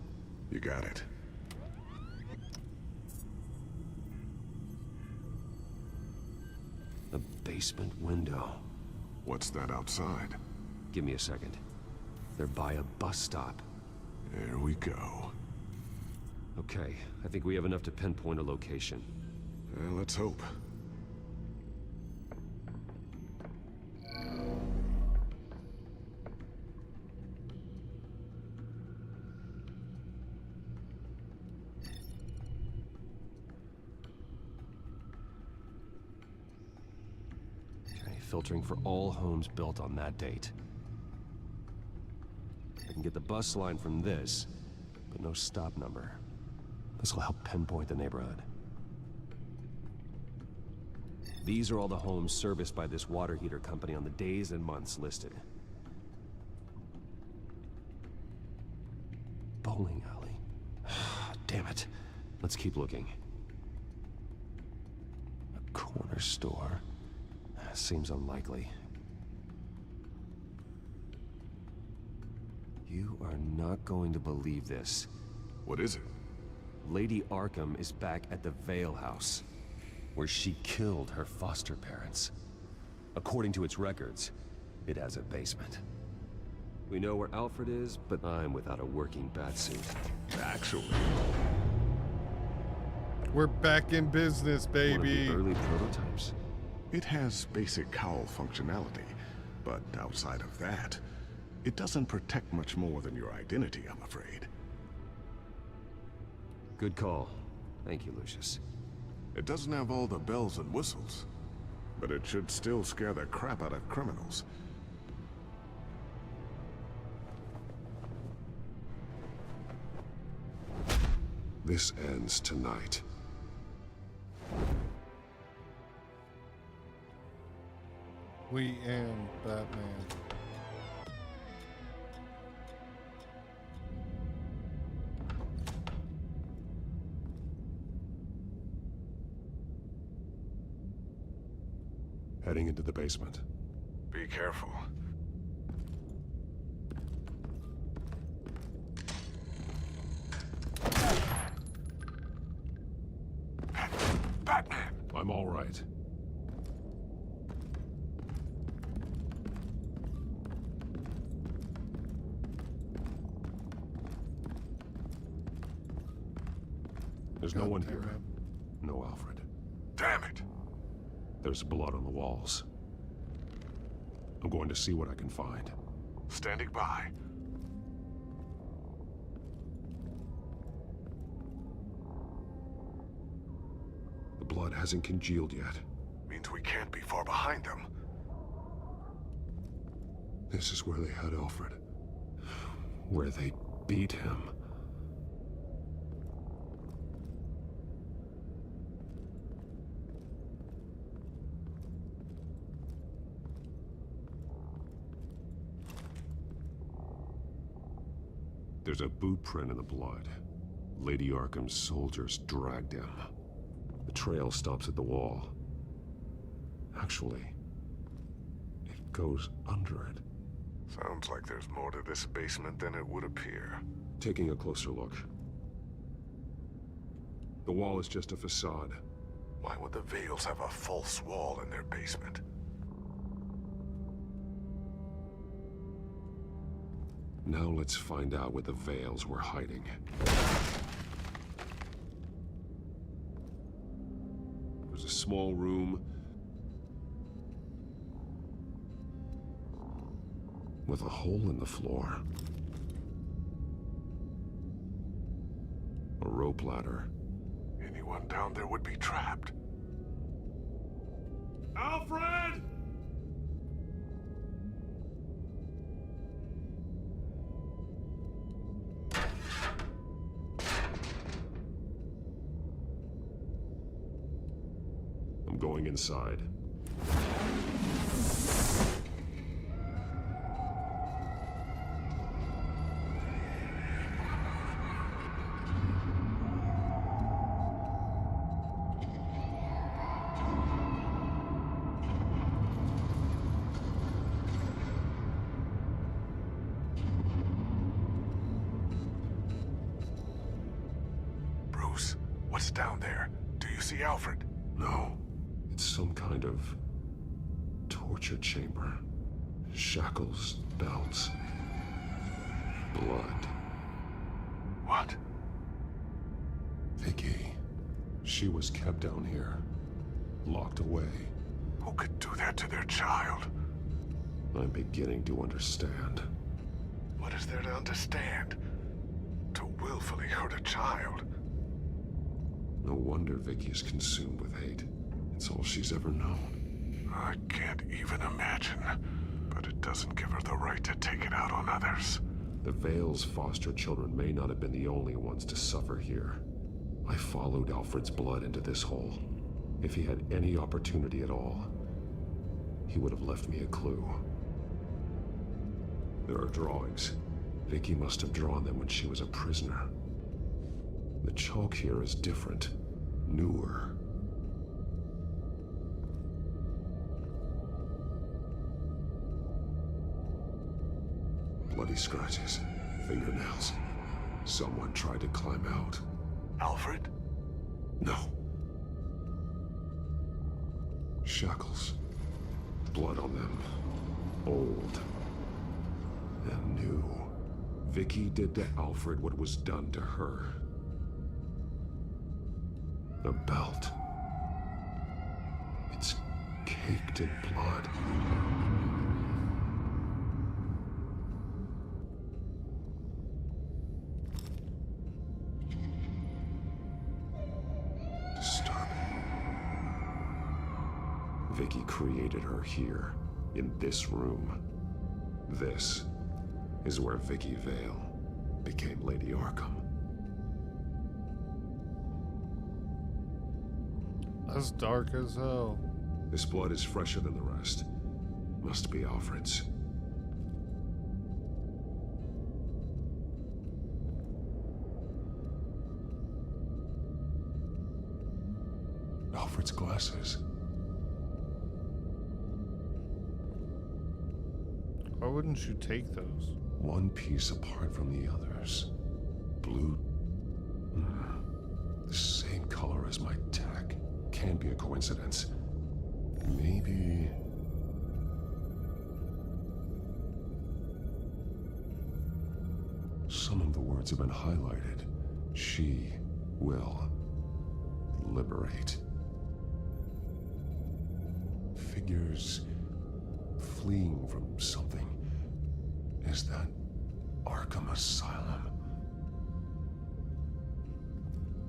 [SPEAKER 17] You got it.
[SPEAKER 9] A basement window.
[SPEAKER 17] What's that outside?
[SPEAKER 9] Give me a second. They're by a bus stop.
[SPEAKER 17] There we go.
[SPEAKER 9] Okay, I think we have enough to pinpoint a location.
[SPEAKER 17] Let's hope.
[SPEAKER 9] Okay, filtering for all homes built on that date. can get the bus line from this, but no stop number. This will help pinpoint the neighborhood. These are all the homes serviced by this water heater company on the days and months listed. Bowling alley. Damn it. Let's keep looking. A corner store. Seems unlikely. You are not going to believe this.
[SPEAKER 21] What is it?
[SPEAKER 9] Lady Arkham is back at the Vale House, where she killed her foster parents. According to its records, it has a basement. We know where Alfred is, but I'm without a working batsuit.
[SPEAKER 21] Actually,
[SPEAKER 1] we're back in business, baby.
[SPEAKER 9] One of the early prototypes.
[SPEAKER 21] it has basic cowl functionality, but outside of that, it doesn't protect much more than your identity, I'm afraid.
[SPEAKER 9] Good call. Thank you, Lucius.
[SPEAKER 21] It doesn't have all the bells and whistles, but it should still scare the crap out of criminals. This ends tonight.
[SPEAKER 1] We am Batman.
[SPEAKER 21] Heading into the basement. Be careful. Batman! I'm all right. There's no one here. No Alfred. Damn it! There's blood on the walls. I'm going to see what I can find. Standing by. The blood hasn't congealed yet. Means we can't be far behind them. This is where they had Alfred. Where they beat him. There's a boot print in the blood. Lady Arkham's soldiers dragged him. The trail stops at the wall. Actually, it goes under it. Sounds like there's more to this basement than it would appear. Taking a closer look. The wall is just a facade. Why would the Vales have a false wall in their basement? Now let's find out where the Vales were hiding. It was a small room with a hole in the floor. A rope ladder. Anyone down there would be trapped. Alfred! Going inside. Bruce, what's down there? Do you see Alfred? No. Some kind of torture chamber. Shackles, belts, blood. What? Vicky. She was kept down here, locked away. Who could do that to their child? I'm beginning to understand. What is there to understand? To willfully hurt a child? No wonder Vicky is consumed with hate. It's all she's ever known. I can't even imagine, but it doesn't give her the right to take it out on others.
[SPEAKER 9] The Vale's foster children may not have been the only ones to suffer here. I followed Alfred's blood into this hole. If he had any opportunity at all, he would have left me a clue. There are drawings. Vicky must have drawn them when she was a prisoner. The chalk here is different, newer. Bloody scratches, fingernails. Someone tried to climb out.
[SPEAKER 21] Alfred?
[SPEAKER 9] No. Shackles. Blood on them. Old. And new. Vicky did to Alfred what was done to her. A belt. It's caked in blood. Vicky created her here, in this room. This is where Vicky Vale became Lady Arkham.
[SPEAKER 1] That's dark as hell.
[SPEAKER 9] This blood is fresher than the rest. Must be Alfred's. Alfred's glasses.
[SPEAKER 1] Why wouldn't you take those?
[SPEAKER 9] One piece apart from the others. Blue. The same color as my tech. Can't be a coincidence. Maybe... Some of the words have been highlighted. She will liberate. Figures fleeing from something. Is that Arkham Asylum?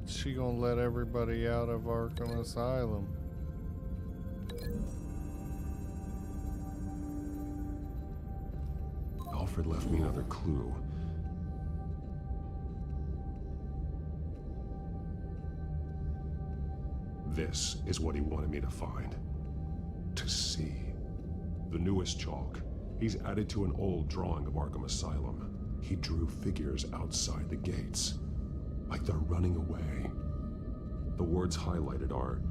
[SPEAKER 1] She gonna let everybody out of Arkham Asylum.
[SPEAKER 9] Alfred left me another clue. This is what he wanted me to find. To see. The newest chalk. He's added to an old drawing of Arkham Asylum. He drew figures outside the gates. Like they're running away. The words highlighted are,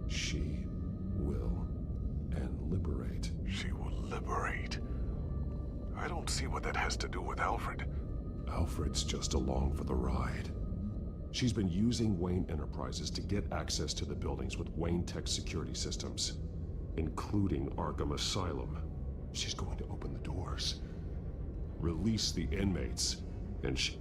[SPEAKER 9] she will and liberate.
[SPEAKER 21] She will liberate. I don't see what that has to do with Alfred.
[SPEAKER 9] Alfred's just along for the ride. She's been using Wayne Enterprises to get access to the buildings with Wayne Tech security systems, including Arkham Asylum. She's going to open the doors, release the inmates, and she...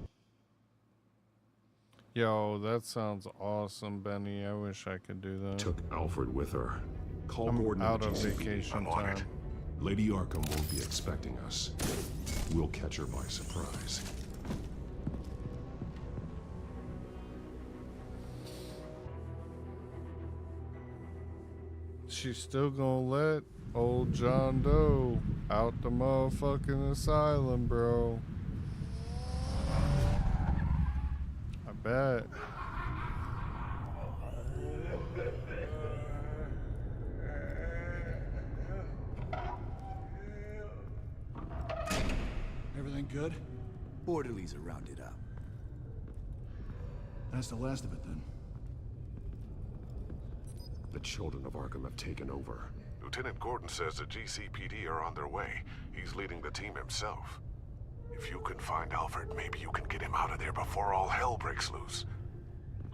[SPEAKER 1] Yo, that sounds awesome, Benny. I wish I could do that.
[SPEAKER 9] Took Alfred with her. Call
[SPEAKER 1] I'm
[SPEAKER 9] Gordon
[SPEAKER 1] out of
[SPEAKER 9] GCPD.
[SPEAKER 1] vacation time.
[SPEAKER 9] Lady Arkham won't be expecting us. We'll catch her by surprise.
[SPEAKER 1] She's still gonna let old John Doe out the motherfucking asylum, bro. I bet.
[SPEAKER 10] Everything good?
[SPEAKER 2] Orderlies are rounded up.
[SPEAKER 10] That's the last of it, then.
[SPEAKER 9] The children of Arkham have taken over.
[SPEAKER 21] Lieutenant Gordon says the GCPD are on their way. He's leading the team himself. If you can find Alfred, maybe you can get him out of there before all hell breaks loose.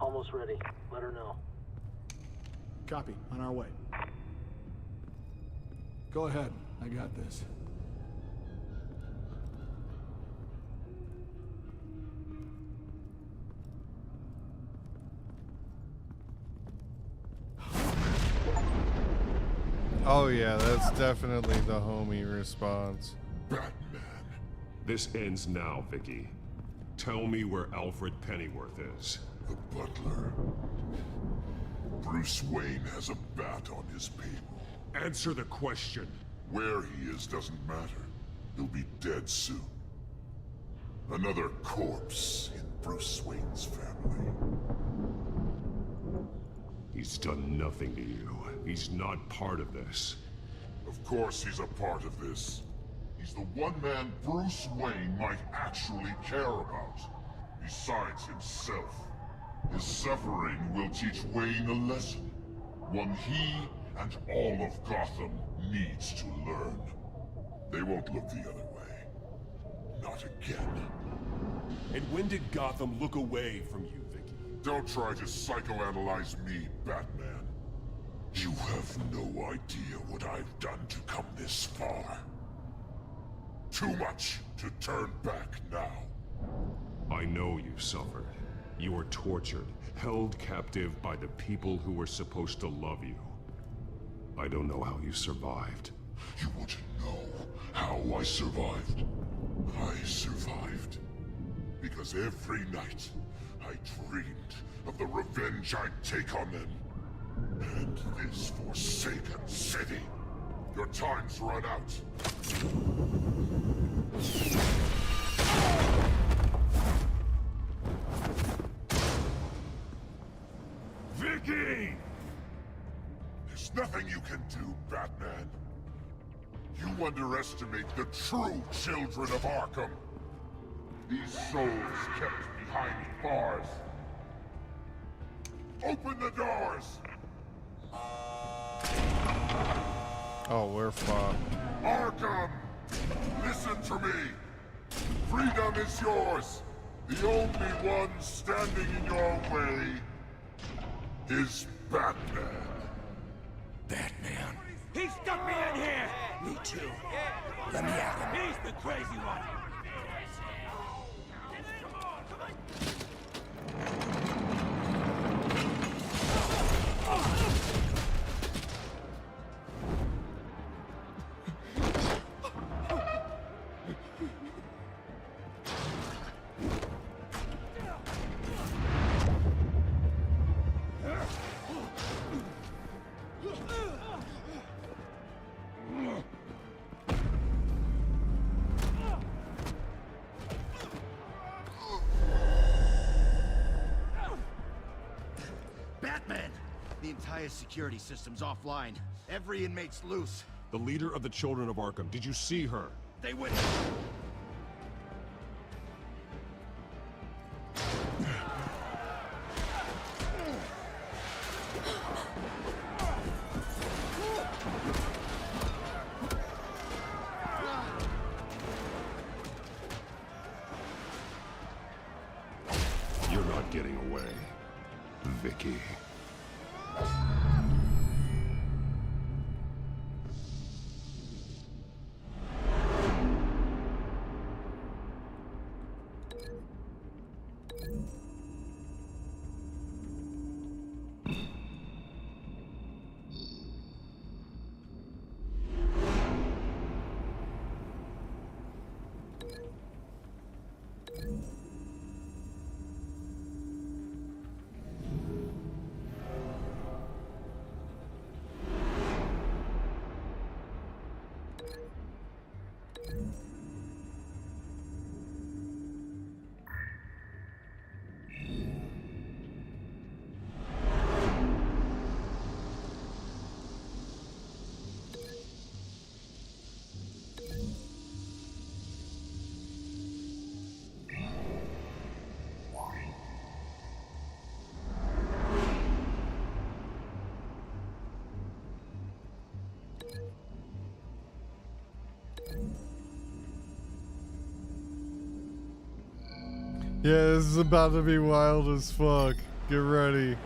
[SPEAKER 6] Almost ready. Let her know.
[SPEAKER 10] Copy. On our way. Go ahead. I got this.
[SPEAKER 1] Oh yeah, that's definitely the homie response.
[SPEAKER 9] Batman. This ends now, Vicky. Tell me where Alfred Pennyworth is.
[SPEAKER 22] The butler. Bruce Wayne has a bat on his payroll.
[SPEAKER 9] Answer the question.
[SPEAKER 22] Where he is doesn't matter. He'll be dead soon. Another corpse in Bruce Wayne's family.
[SPEAKER 9] He's done nothing to you. He's not part of this.
[SPEAKER 22] Of course he's a part of this. He's the one man Bruce Wayne might actually care about. Besides himself. His suffering will teach Wayne a lesson. One he and all of Gotham needs to learn. They won't look the other way. Not again.
[SPEAKER 17] And when did Gotham look away from you, Vicky?
[SPEAKER 22] Don't try to psychoanalyze me, Batman. You have no idea what I've done to come this far. Too much to turn back now.
[SPEAKER 9] I know you suffered. You were tortured, held captive by the people who were supposed to love you. I don't know how you survived.
[SPEAKER 22] You want to know how I survived? I survived because every night I dreamed of the revenge I'd take on them. And this forsaken city. Your time's run out.
[SPEAKER 21] Vicky!
[SPEAKER 22] There's nothing you can do, Batman. You underestimate the true children of Arkham. These souls kept behind bars. Open the doors!
[SPEAKER 1] Oh, we're fucked.
[SPEAKER 22] Arkham! Listen to me! Freedom is yours! The only one standing in your way is Batman.
[SPEAKER 10] Batman.
[SPEAKER 2] He stuck me in here!
[SPEAKER 10] Me too. Let me at him.
[SPEAKER 2] He's the crazy one!
[SPEAKER 13] Batman! The entire security system's offline. Every inmate's loose.
[SPEAKER 17] The leader of the Children of Arkham, did you see her?
[SPEAKER 13] They went...
[SPEAKER 9] You're not getting away, Vicky.
[SPEAKER 1] Yeah, this is about to be wild as fuck. Get ready.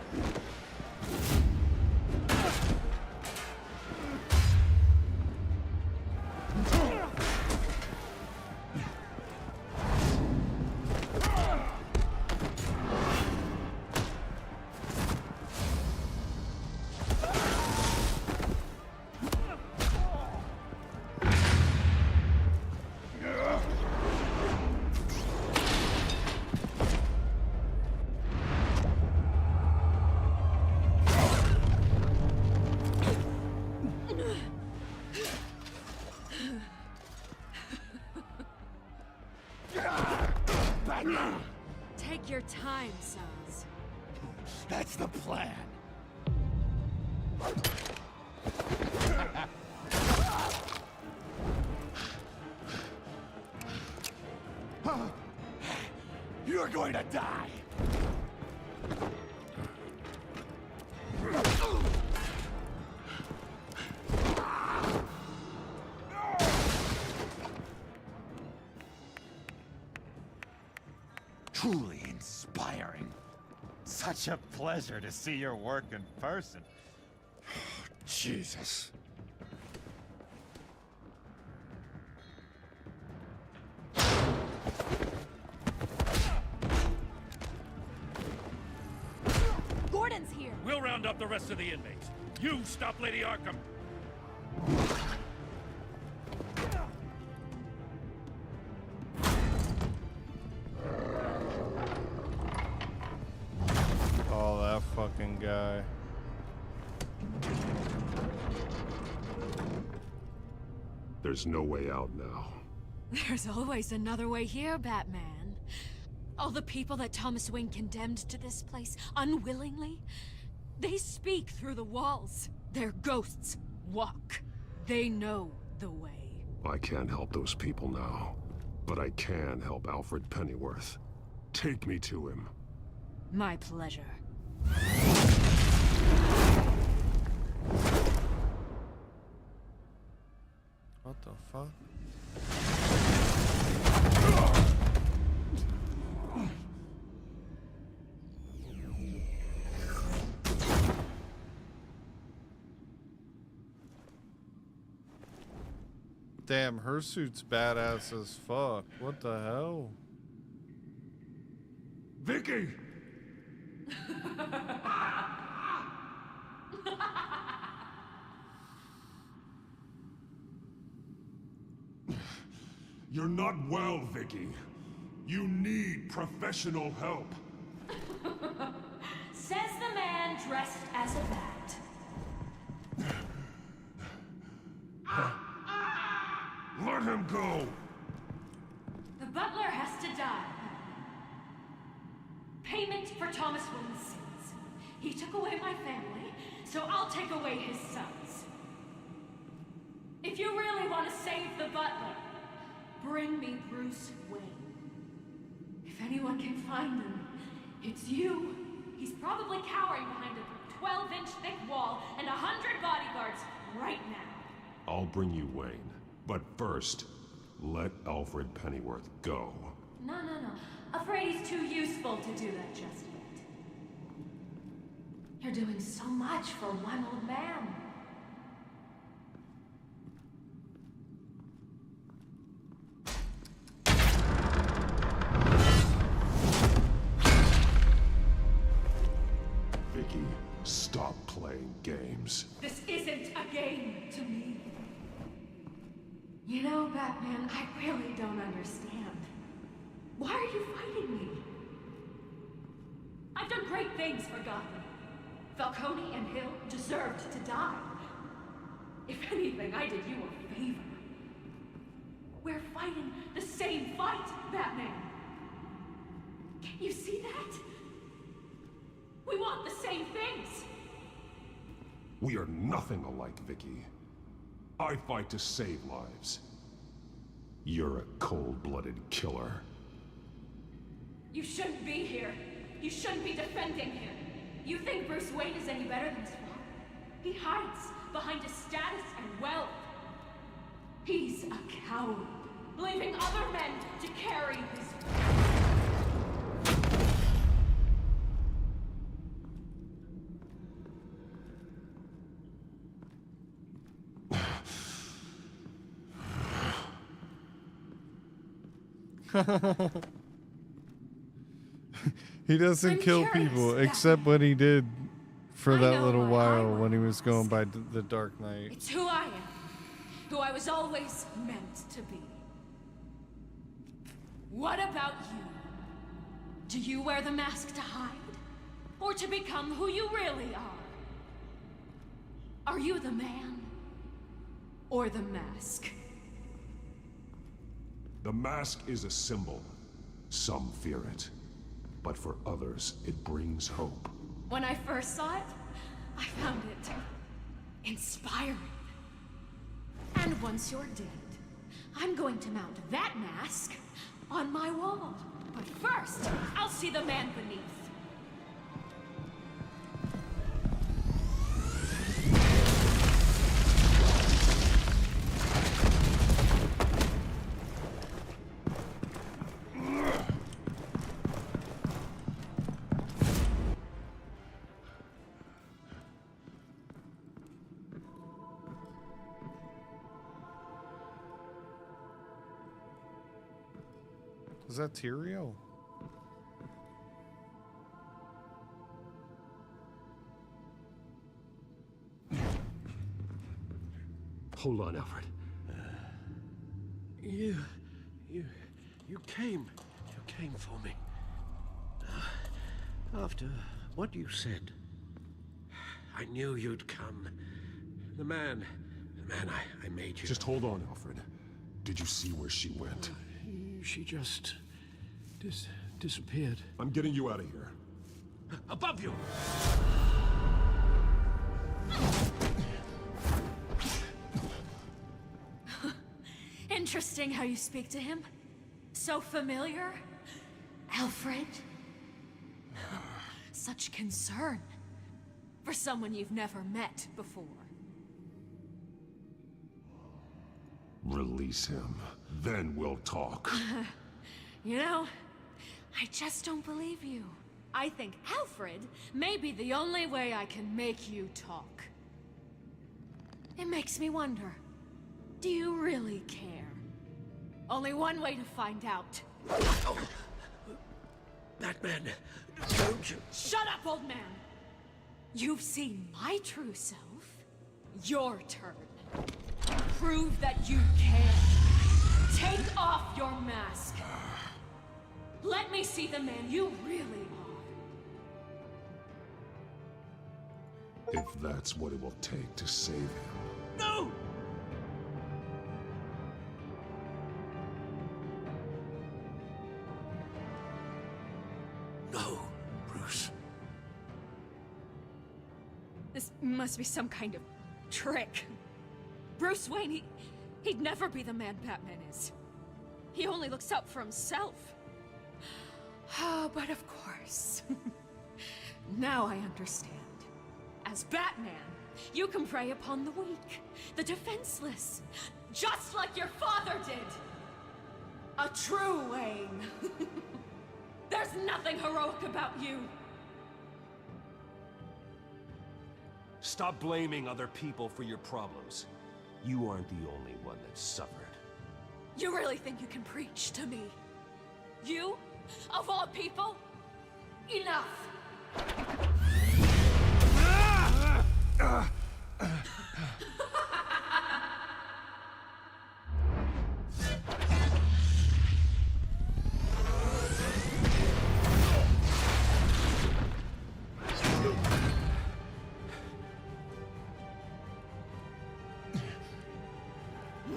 [SPEAKER 19] time, sons.
[SPEAKER 15] That's the plan. You're going to die. Truly inspiring. Such a pleasure to see your work in person.
[SPEAKER 11] Jesus.
[SPEAKER 19] Gordon's here.
[SPEAKER 11] We'll round up the rest of the inmates. You stop Lady Arkham.
[SPEAKER 1] Oh, that fucking guy.
[SPEAKER 9] There's no way out now.
[SPEAKER 19] There's always another way here, Batman. All the people that Thomas Wayne condemned to this place unwillingly, they speak through the walls. Their ghosts walk. They know the way.
[SPEAKER 9] I can't help those people now, but I can help Alfred Pennyworth. Take me to him.
[SPEAKER 19] My pleasure.
[SPEAKER 1] What the fuck? Damn, her suit's badass as fuck. What the hell?
[SPEAKER 17] Vicky! You're not well, Vicky. You need professional help.
[SPEAKER 16] Says the man dressed as a bat.
[SPEAKER 17] Let him go!
[SPEAKER 16] The butler has to die. Payment for Thomas Wayne's sins. He took away my family, so I'll take away his sons. If you really want to save the butler, bring me Bruce Wayne. If anyone can find him, it's you. He's probably cowering behind a 12-inch thick wall and 100 bodyguards right now.
[SPEAKER 9] I'll bring you Wayne. But first, let Alfred Pennyworth go.
[SPEAKER 16] No. Afraid he's too useful to do that just yet. You're doing so much for one old man.
[SPEAKER 9] Vicky, stop playing games.
[SPEAKER 16] This isn't a game to me. You know, Batman, I really don't understand. Why are you fighting me? I've done great things for Gotham. Falcone and Hill deserved to die. If anything, I did you a favor. We're fighting the same fight, Batman. Can't you see that? We want the same things.
[SPEAKER 9] We are nothing alike, Vicky. I fight to save lives. You're a cold-blooded killer.
[SPEAKER 16] You shouldn't be here. You shouldn't be defending him. You think Bruce Wayne is any better than his father? He hides behind his status and wealth. He's a coward, leaving other men to carry his
[SPEAKER 1] He doesn't kill people, except when he did for that little while when he was going by the Dark Knight.
[SPEAKER 16] It's who I am. Who I was always meant to be. What about you? Do you wear the mask to hide? Or to become who you really are? Are you the man? Or the mask?
[SPEAKER 9] The mask is a symbol. Some fear it. but for others, it brings hope.
[SPEAKER 16] When I first saw it, I found it inspiring. And once you're dead, I'm going to mount that mask on my wall. But first, I'll see the man beneath.
[SPEAKER 1] Is that Tyrael?
[SPEAKER 9] Hold on, Alfred.
[SPEAKER 3] You came for me. After what you said, I knew you'd come. The man I made you.
[SPEAKER 9] Just hold on, Alfred. Did you see where she went?
[SPEAKER 3] She just disappeared.
[SPEAKER 9] I'm getting you out of here.
[SPEAKER 3] Above you!
[SPEAKER 16] Interesting how you speak to him. So familiar. Alfred. Such concern for someone you've never met before.
[SPEAKER 9] Release him. Then we'll talk.
[SPEAKER 16] You know, I just don't believe you. I think Alfred may be the only way I can make you talk. It makes me wonder, do you really care? Only one way to find out.
[SPEAKER 3] Oh. Batman, don't you...
[SPEAKER 16] Shut up, old man! You've seen my true self. Your turn. Prove that you care. Take off your mask. Let me see the man you really are.
[SPEAKER 9] If that's what it will take to save him.
[SPEAKER 3] No! No, Bruce.
[SPEAKER 16] This must be some kind of trick. Bruce Wayne, he'd never be the man Batman is. He only looks out for himself. Oh, but of course. Now I understand. As Batman, you can prey upon the weak, the defenseless, just like your father did. A true Wayne. There's nothing heroic about you.
[SPEAKER 4] Stop blaming other people for your problems. You aren't the only one that suffered.
[SPEAKER 16] You really think you can preach to me? You? Of all people? Enough!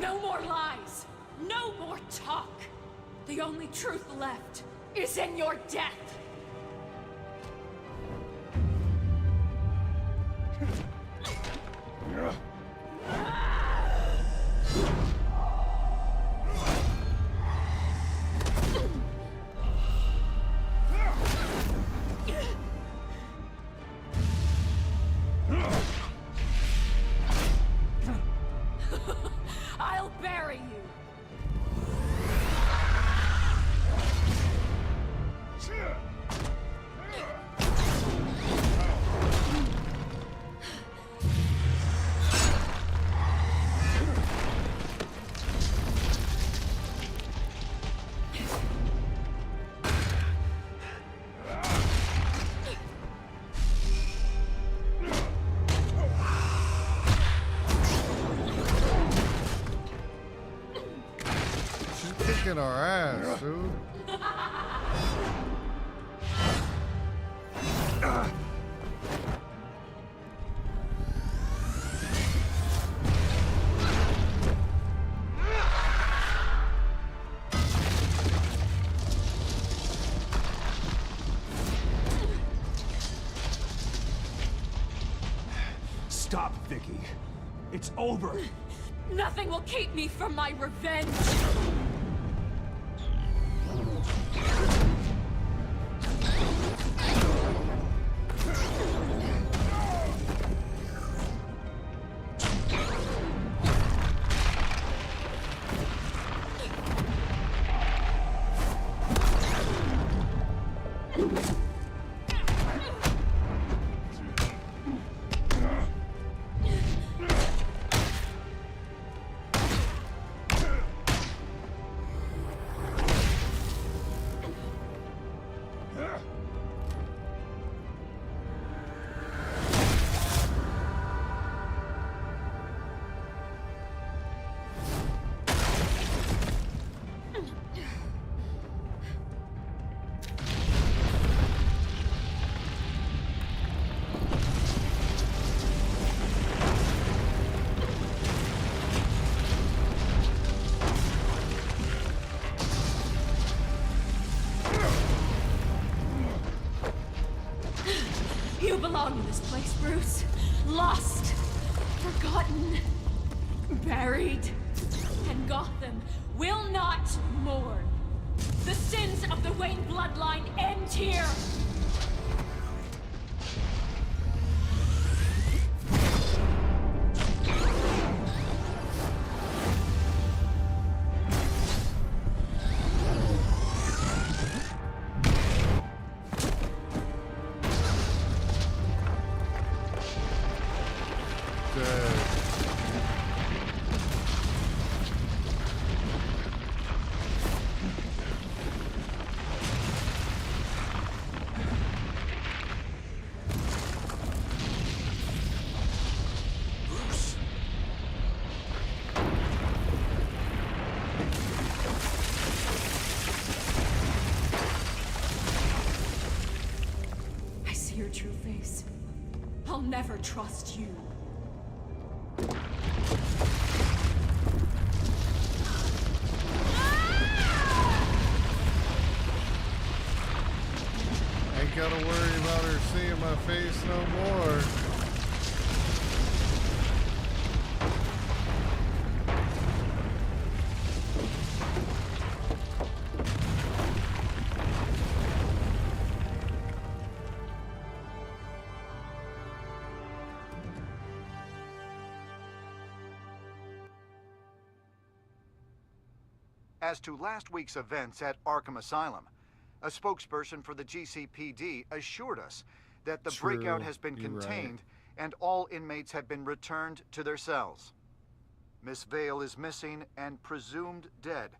[SPEAKER 16] No more lies! No more talk! The only truth left is in your death! I'll bury you!
[SPEAKER 1] Kicking our ass, dude.
[SPEAKER 10] Stop, Vicky. It's over.
[SPEAKER 16] Nothing will keep me from my revenge. You belong in this place, Bruce. Lost, forgotten, buried. And Gotham will not mourn. The sins of the Wayne bloodline end here. Your true face. I'll never trust you.
[SPEAKER 1] Ain't gotta worry about her seeing my face no more.
[SPEAKER 5] As to last week's events at Arkham Asylum, a spokesperson for the GCPD assured us that the breakout has been contained and all inmates have been returned to their cells. Miss Vale is missing and presumed dead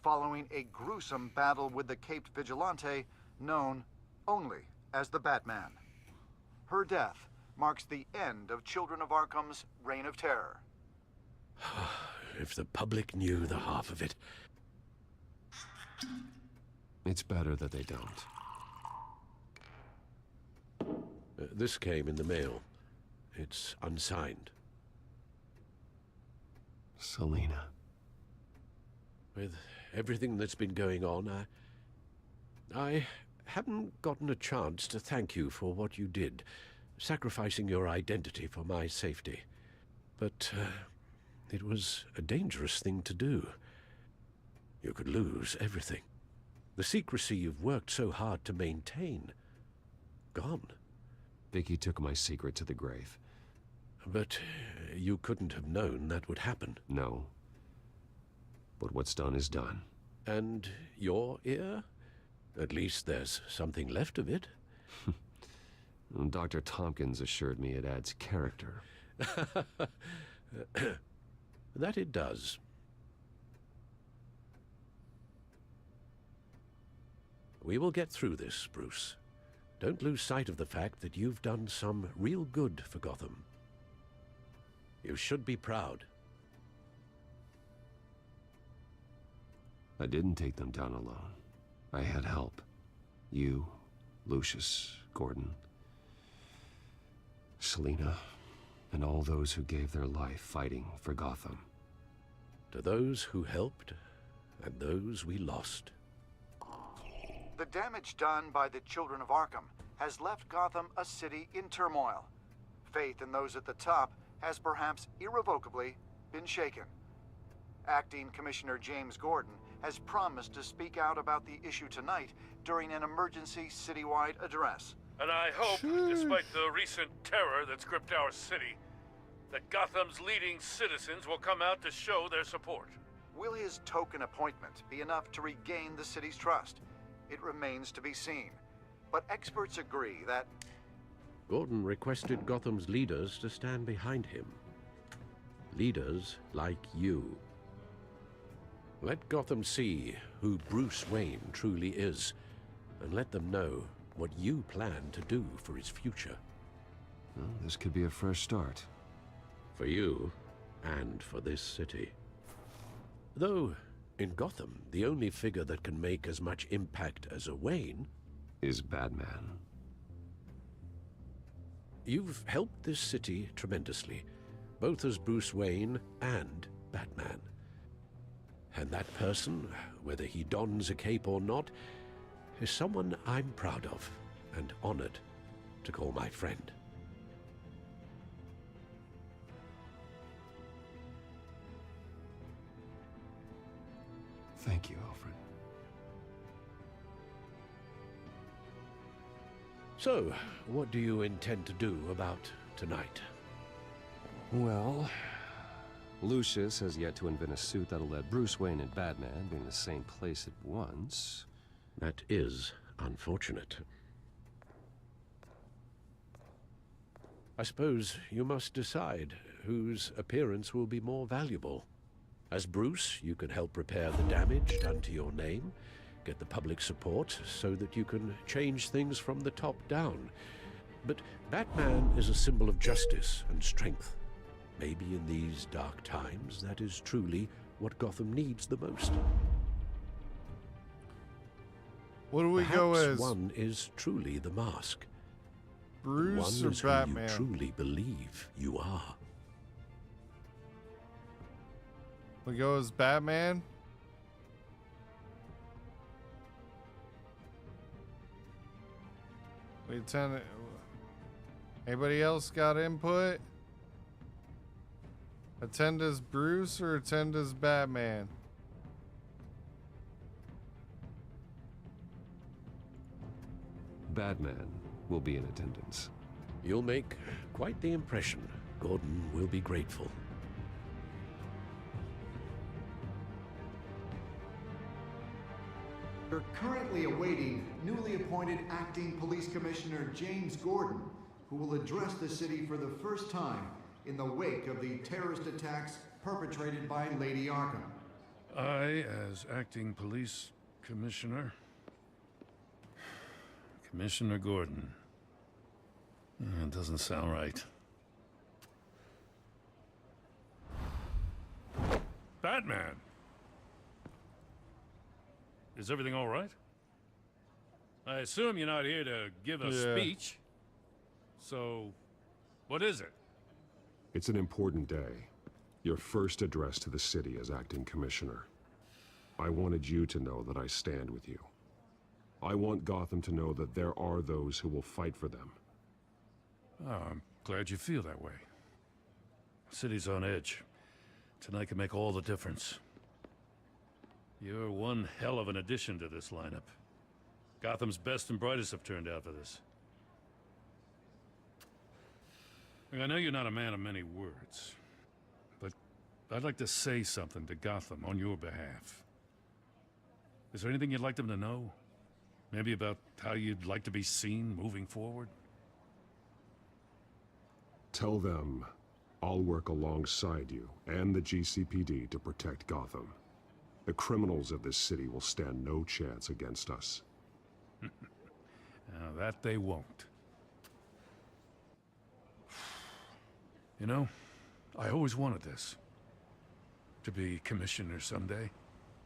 [SPEAKER 5] following a gruesome battle with the caped vigilante known only as the Batman. Her death marks the end of Children of Arkham's reign of terror.
[SPEAKER 3] If the public knew the half of it.
[SPEAKER 9] It's better that they don't.
[SPEAKER 3] This came in the mail. It's unsigned.
[SPEAKER 9] Selina.
[SPEAKER 3] With everything that's been going on, I haven't gotten a chance to thank you for what you did, sacrificing your identity for my safety. But it was a dangerous thing to do. You could lose everything. The secrecy you've worked so hard to maintain. Gone.
[SPEAKER 9] Vicky took my secret to the grave.
[SPEAKER 3] But you couldn't have known that would happen.
[SPEAKER 9] No. But what's done is done.
[SPEAKER 3] And your ear? At least there's something left of it.
[SPEAKER 9] Dr. Tompkins assured me it adds character.
[SPEAKER 3] That it does. We will get through this, Bruce. Don't lose sight of the fact that you've done some real good for Gotham. You should be proud.
[SPEAKER 9] I didn't take them down alone. I had help. You, Lucius, Gordon, Selina, and all those who gave their life fighting for Gotham.
[SPEAKER 3] To those who helped, and those we lost.
[SPEAKER 5] The damage done by the Children of Arkham has left Gotham a city in turmoil. faith in those at the top has perhaps irrevocably been shaken. Acting Commissioner James Gordon has promised to speak out about the issue tonight during an emergency citywide address.
[SPEAKER 11] And I hope, despite the recent terror that's gripped our city, that Gotham's leading citizens will come out to show their support.
[SPEAKER 5] Will his token appointment be enough to regain the city's trust? It remains to be seen. But experts agree that
[SPEAKER 3] Gordon requested Gotham's leaders to stand behind him. Leaders like you. Let Gotham see who Bruce Wayne truly is, and let them know what you plan to do for his future.
[SPEAKER 4] Well, this could be a fresh start.
[SPEAKER 3] For you, and for this city. Though, in Gotham, the only figure that can make as much impact as a Wayne
[SPEAKER 4] is Batman.
[SPEAKER 3] You've helped this city tremendously, both as Bruce Wayne and Batman. And that person, whether he dons a cape or not, is someone I'm proud of and honored to call my friend.
[SPEAKER 4] Thank you, Alfred.
[SPEAKER 3] So, what do you intend to do about tonight?
[SPEAKER 4] Well, Lucius has yet to invent a suit that'll let Bruce Wayne and Batman be in the same place at once.
[SPEAKER 3] That is unfortunate. I suppose you must decide whose appearance will be more valuable. As Bruce, you can help repair the damage done to your name, get the public support so that you can change things from the top down. But Batman is a symbol of justice and strength. Maybe in these dark times, that is truly what Gotham needs the most.
[SPEAKER 1] What do we go as?
[SPEAKER 3] One is truly the mask.
[SPEAKER 1] Bruce
[SPEAKER 3] one
[SPEAKER 1] or
[SPEAKER 3] is
[SPEAKER 1] Batman?
[SPEAKER 3] Who you truly believe you are.
[SPEAKER 1] We go as Batman? We attend. Anybody else got input? Attend as Bruce or attend as Batman?
[SPEAKER 4] Batman will be in attendance.
[SPEAKER 3] You'll make quite the impression. Gordon will be grateful.
[SPEAKER 5] We're currently awaiting newly appointed Acting Police Commissioner James Gordon, who will address the city for the first time in the wake of the terrorist attacks perpetrated by Lady Arkham.
[SPEAKER 11] I, as Acting Police Commissioner... Commissioner Gordon. It doesn't sound right. Batman! Is everything all right? I assume you're not here to give a speech. So, what is it?
[SPEAKER 9] It's an important day. Your first address to the city as acting commissioner. I wanted you to know that I stand with you. I want Gotham to know that there are those who will fight for them.
[SPEAKER 11] Oh, I'm glad you feel that way. The city's on edge. Tonight can make all the difference. You're one hell of an addition to this lineup. Gotham's best and brightest have turned out for this. I know you're not a man of many words, but I'd like to say something to Gotham on your behalf. Is there anything you'd like them to know? Maybe about how you'd like to be seen moving forward?
[SPEAKER 9] Tell them I'll work alongside you and the GCPD to protect Gotham. The criminals of this city will stand no chance against us.
[SPEAKER 11] Now, that they won't. You know, I always wanted this. To be commissioner someday.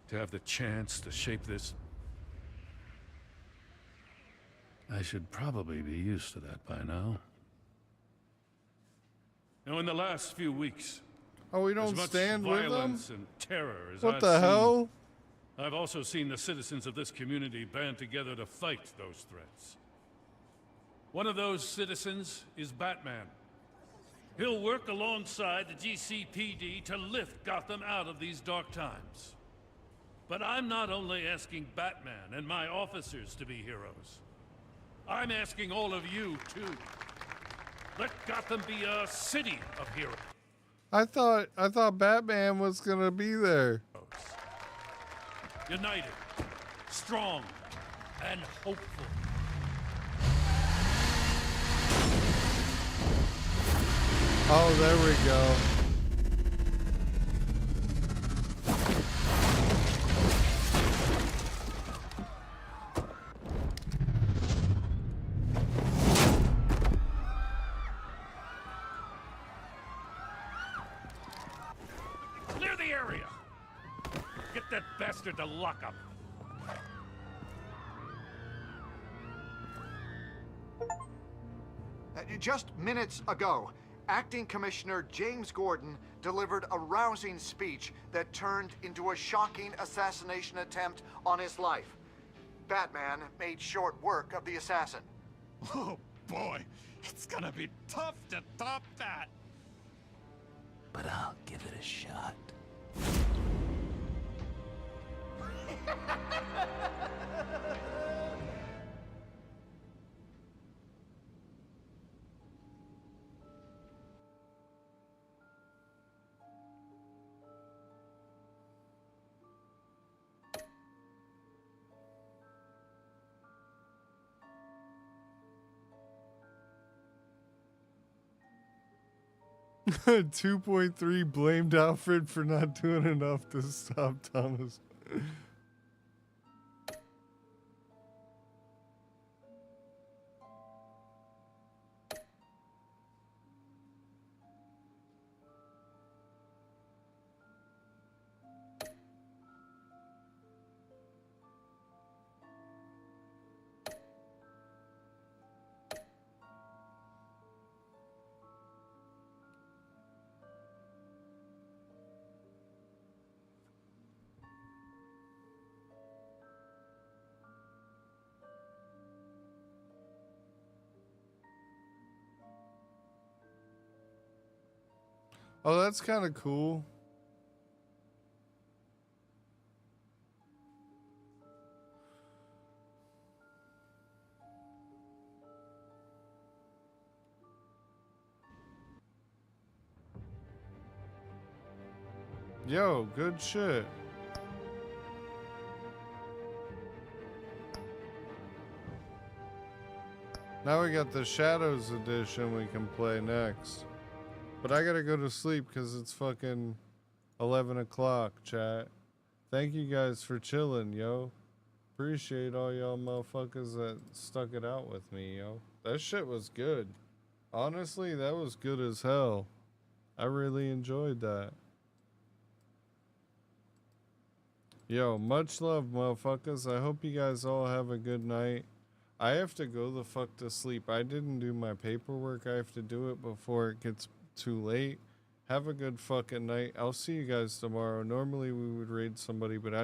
[SPEAKER 11] To have the chance to shape this. I should probably be used to that by now. Now, in the last few weeks...
[SPEAKER 1] Oh, we don't stand with them?
[SPEAKER 11] Violence and terror as
[SPEAKER 1] what
[SPEAKER 11] I've
[SPEAKER 1] the hell?
[SPEAKER 11] seen, I've also seen the citizens of this community band together to fight those threats. One of those citizens is Batman. He'll work alongside the GCPD to lift Gotham out of these dark times. But I'm not only asking Batman and my officers to be heroes. I'm asking all of you, too. Let Gotham be a city of heroes.
[SPEAKER 1] I thought Batman was gonna be there.
[SPEAKER 11] United, strong, and hopeful.
[SPEAKER 1] Oh, there we go.
[SPEAKER 11] Clear the area! Get that bastard to lock up.
[SPEAKER 5] Just minutes ago, Acting Commissioner James Gordon delivered a rousing speech that turned into a shocking assassination attempt on his life. Batman made short work of the assassin.
[SPEAKER 10] Oh boy, it's gonna be tough to top that.
[SPEAKER 15] But I'll give it a shot.
[SPEAKER 1] $2.3 blamed Alfred for not doing enough to stop Thomas. Oh, that's kind of cool. Yo, good shit. Now we got the Shadows edition we can play next. But I gotta go to sleep because it's fucking 11 o'clock, chat. Thank you guys for chilling, yo. Appreciate all y'all motherfuckers that stuck it out with me, yo. That shit was good. Honestly, that was good as hell. I really enjoyed that. Yo, much love, motherfuckers. I hope you guys all have a good night. I have to go the fuck to sleep. I didn't do my paperwork. I have to do it before it gets too late. Have a good fucking night. I'll see you guys tomorrow. Normally we would raid somebody, but I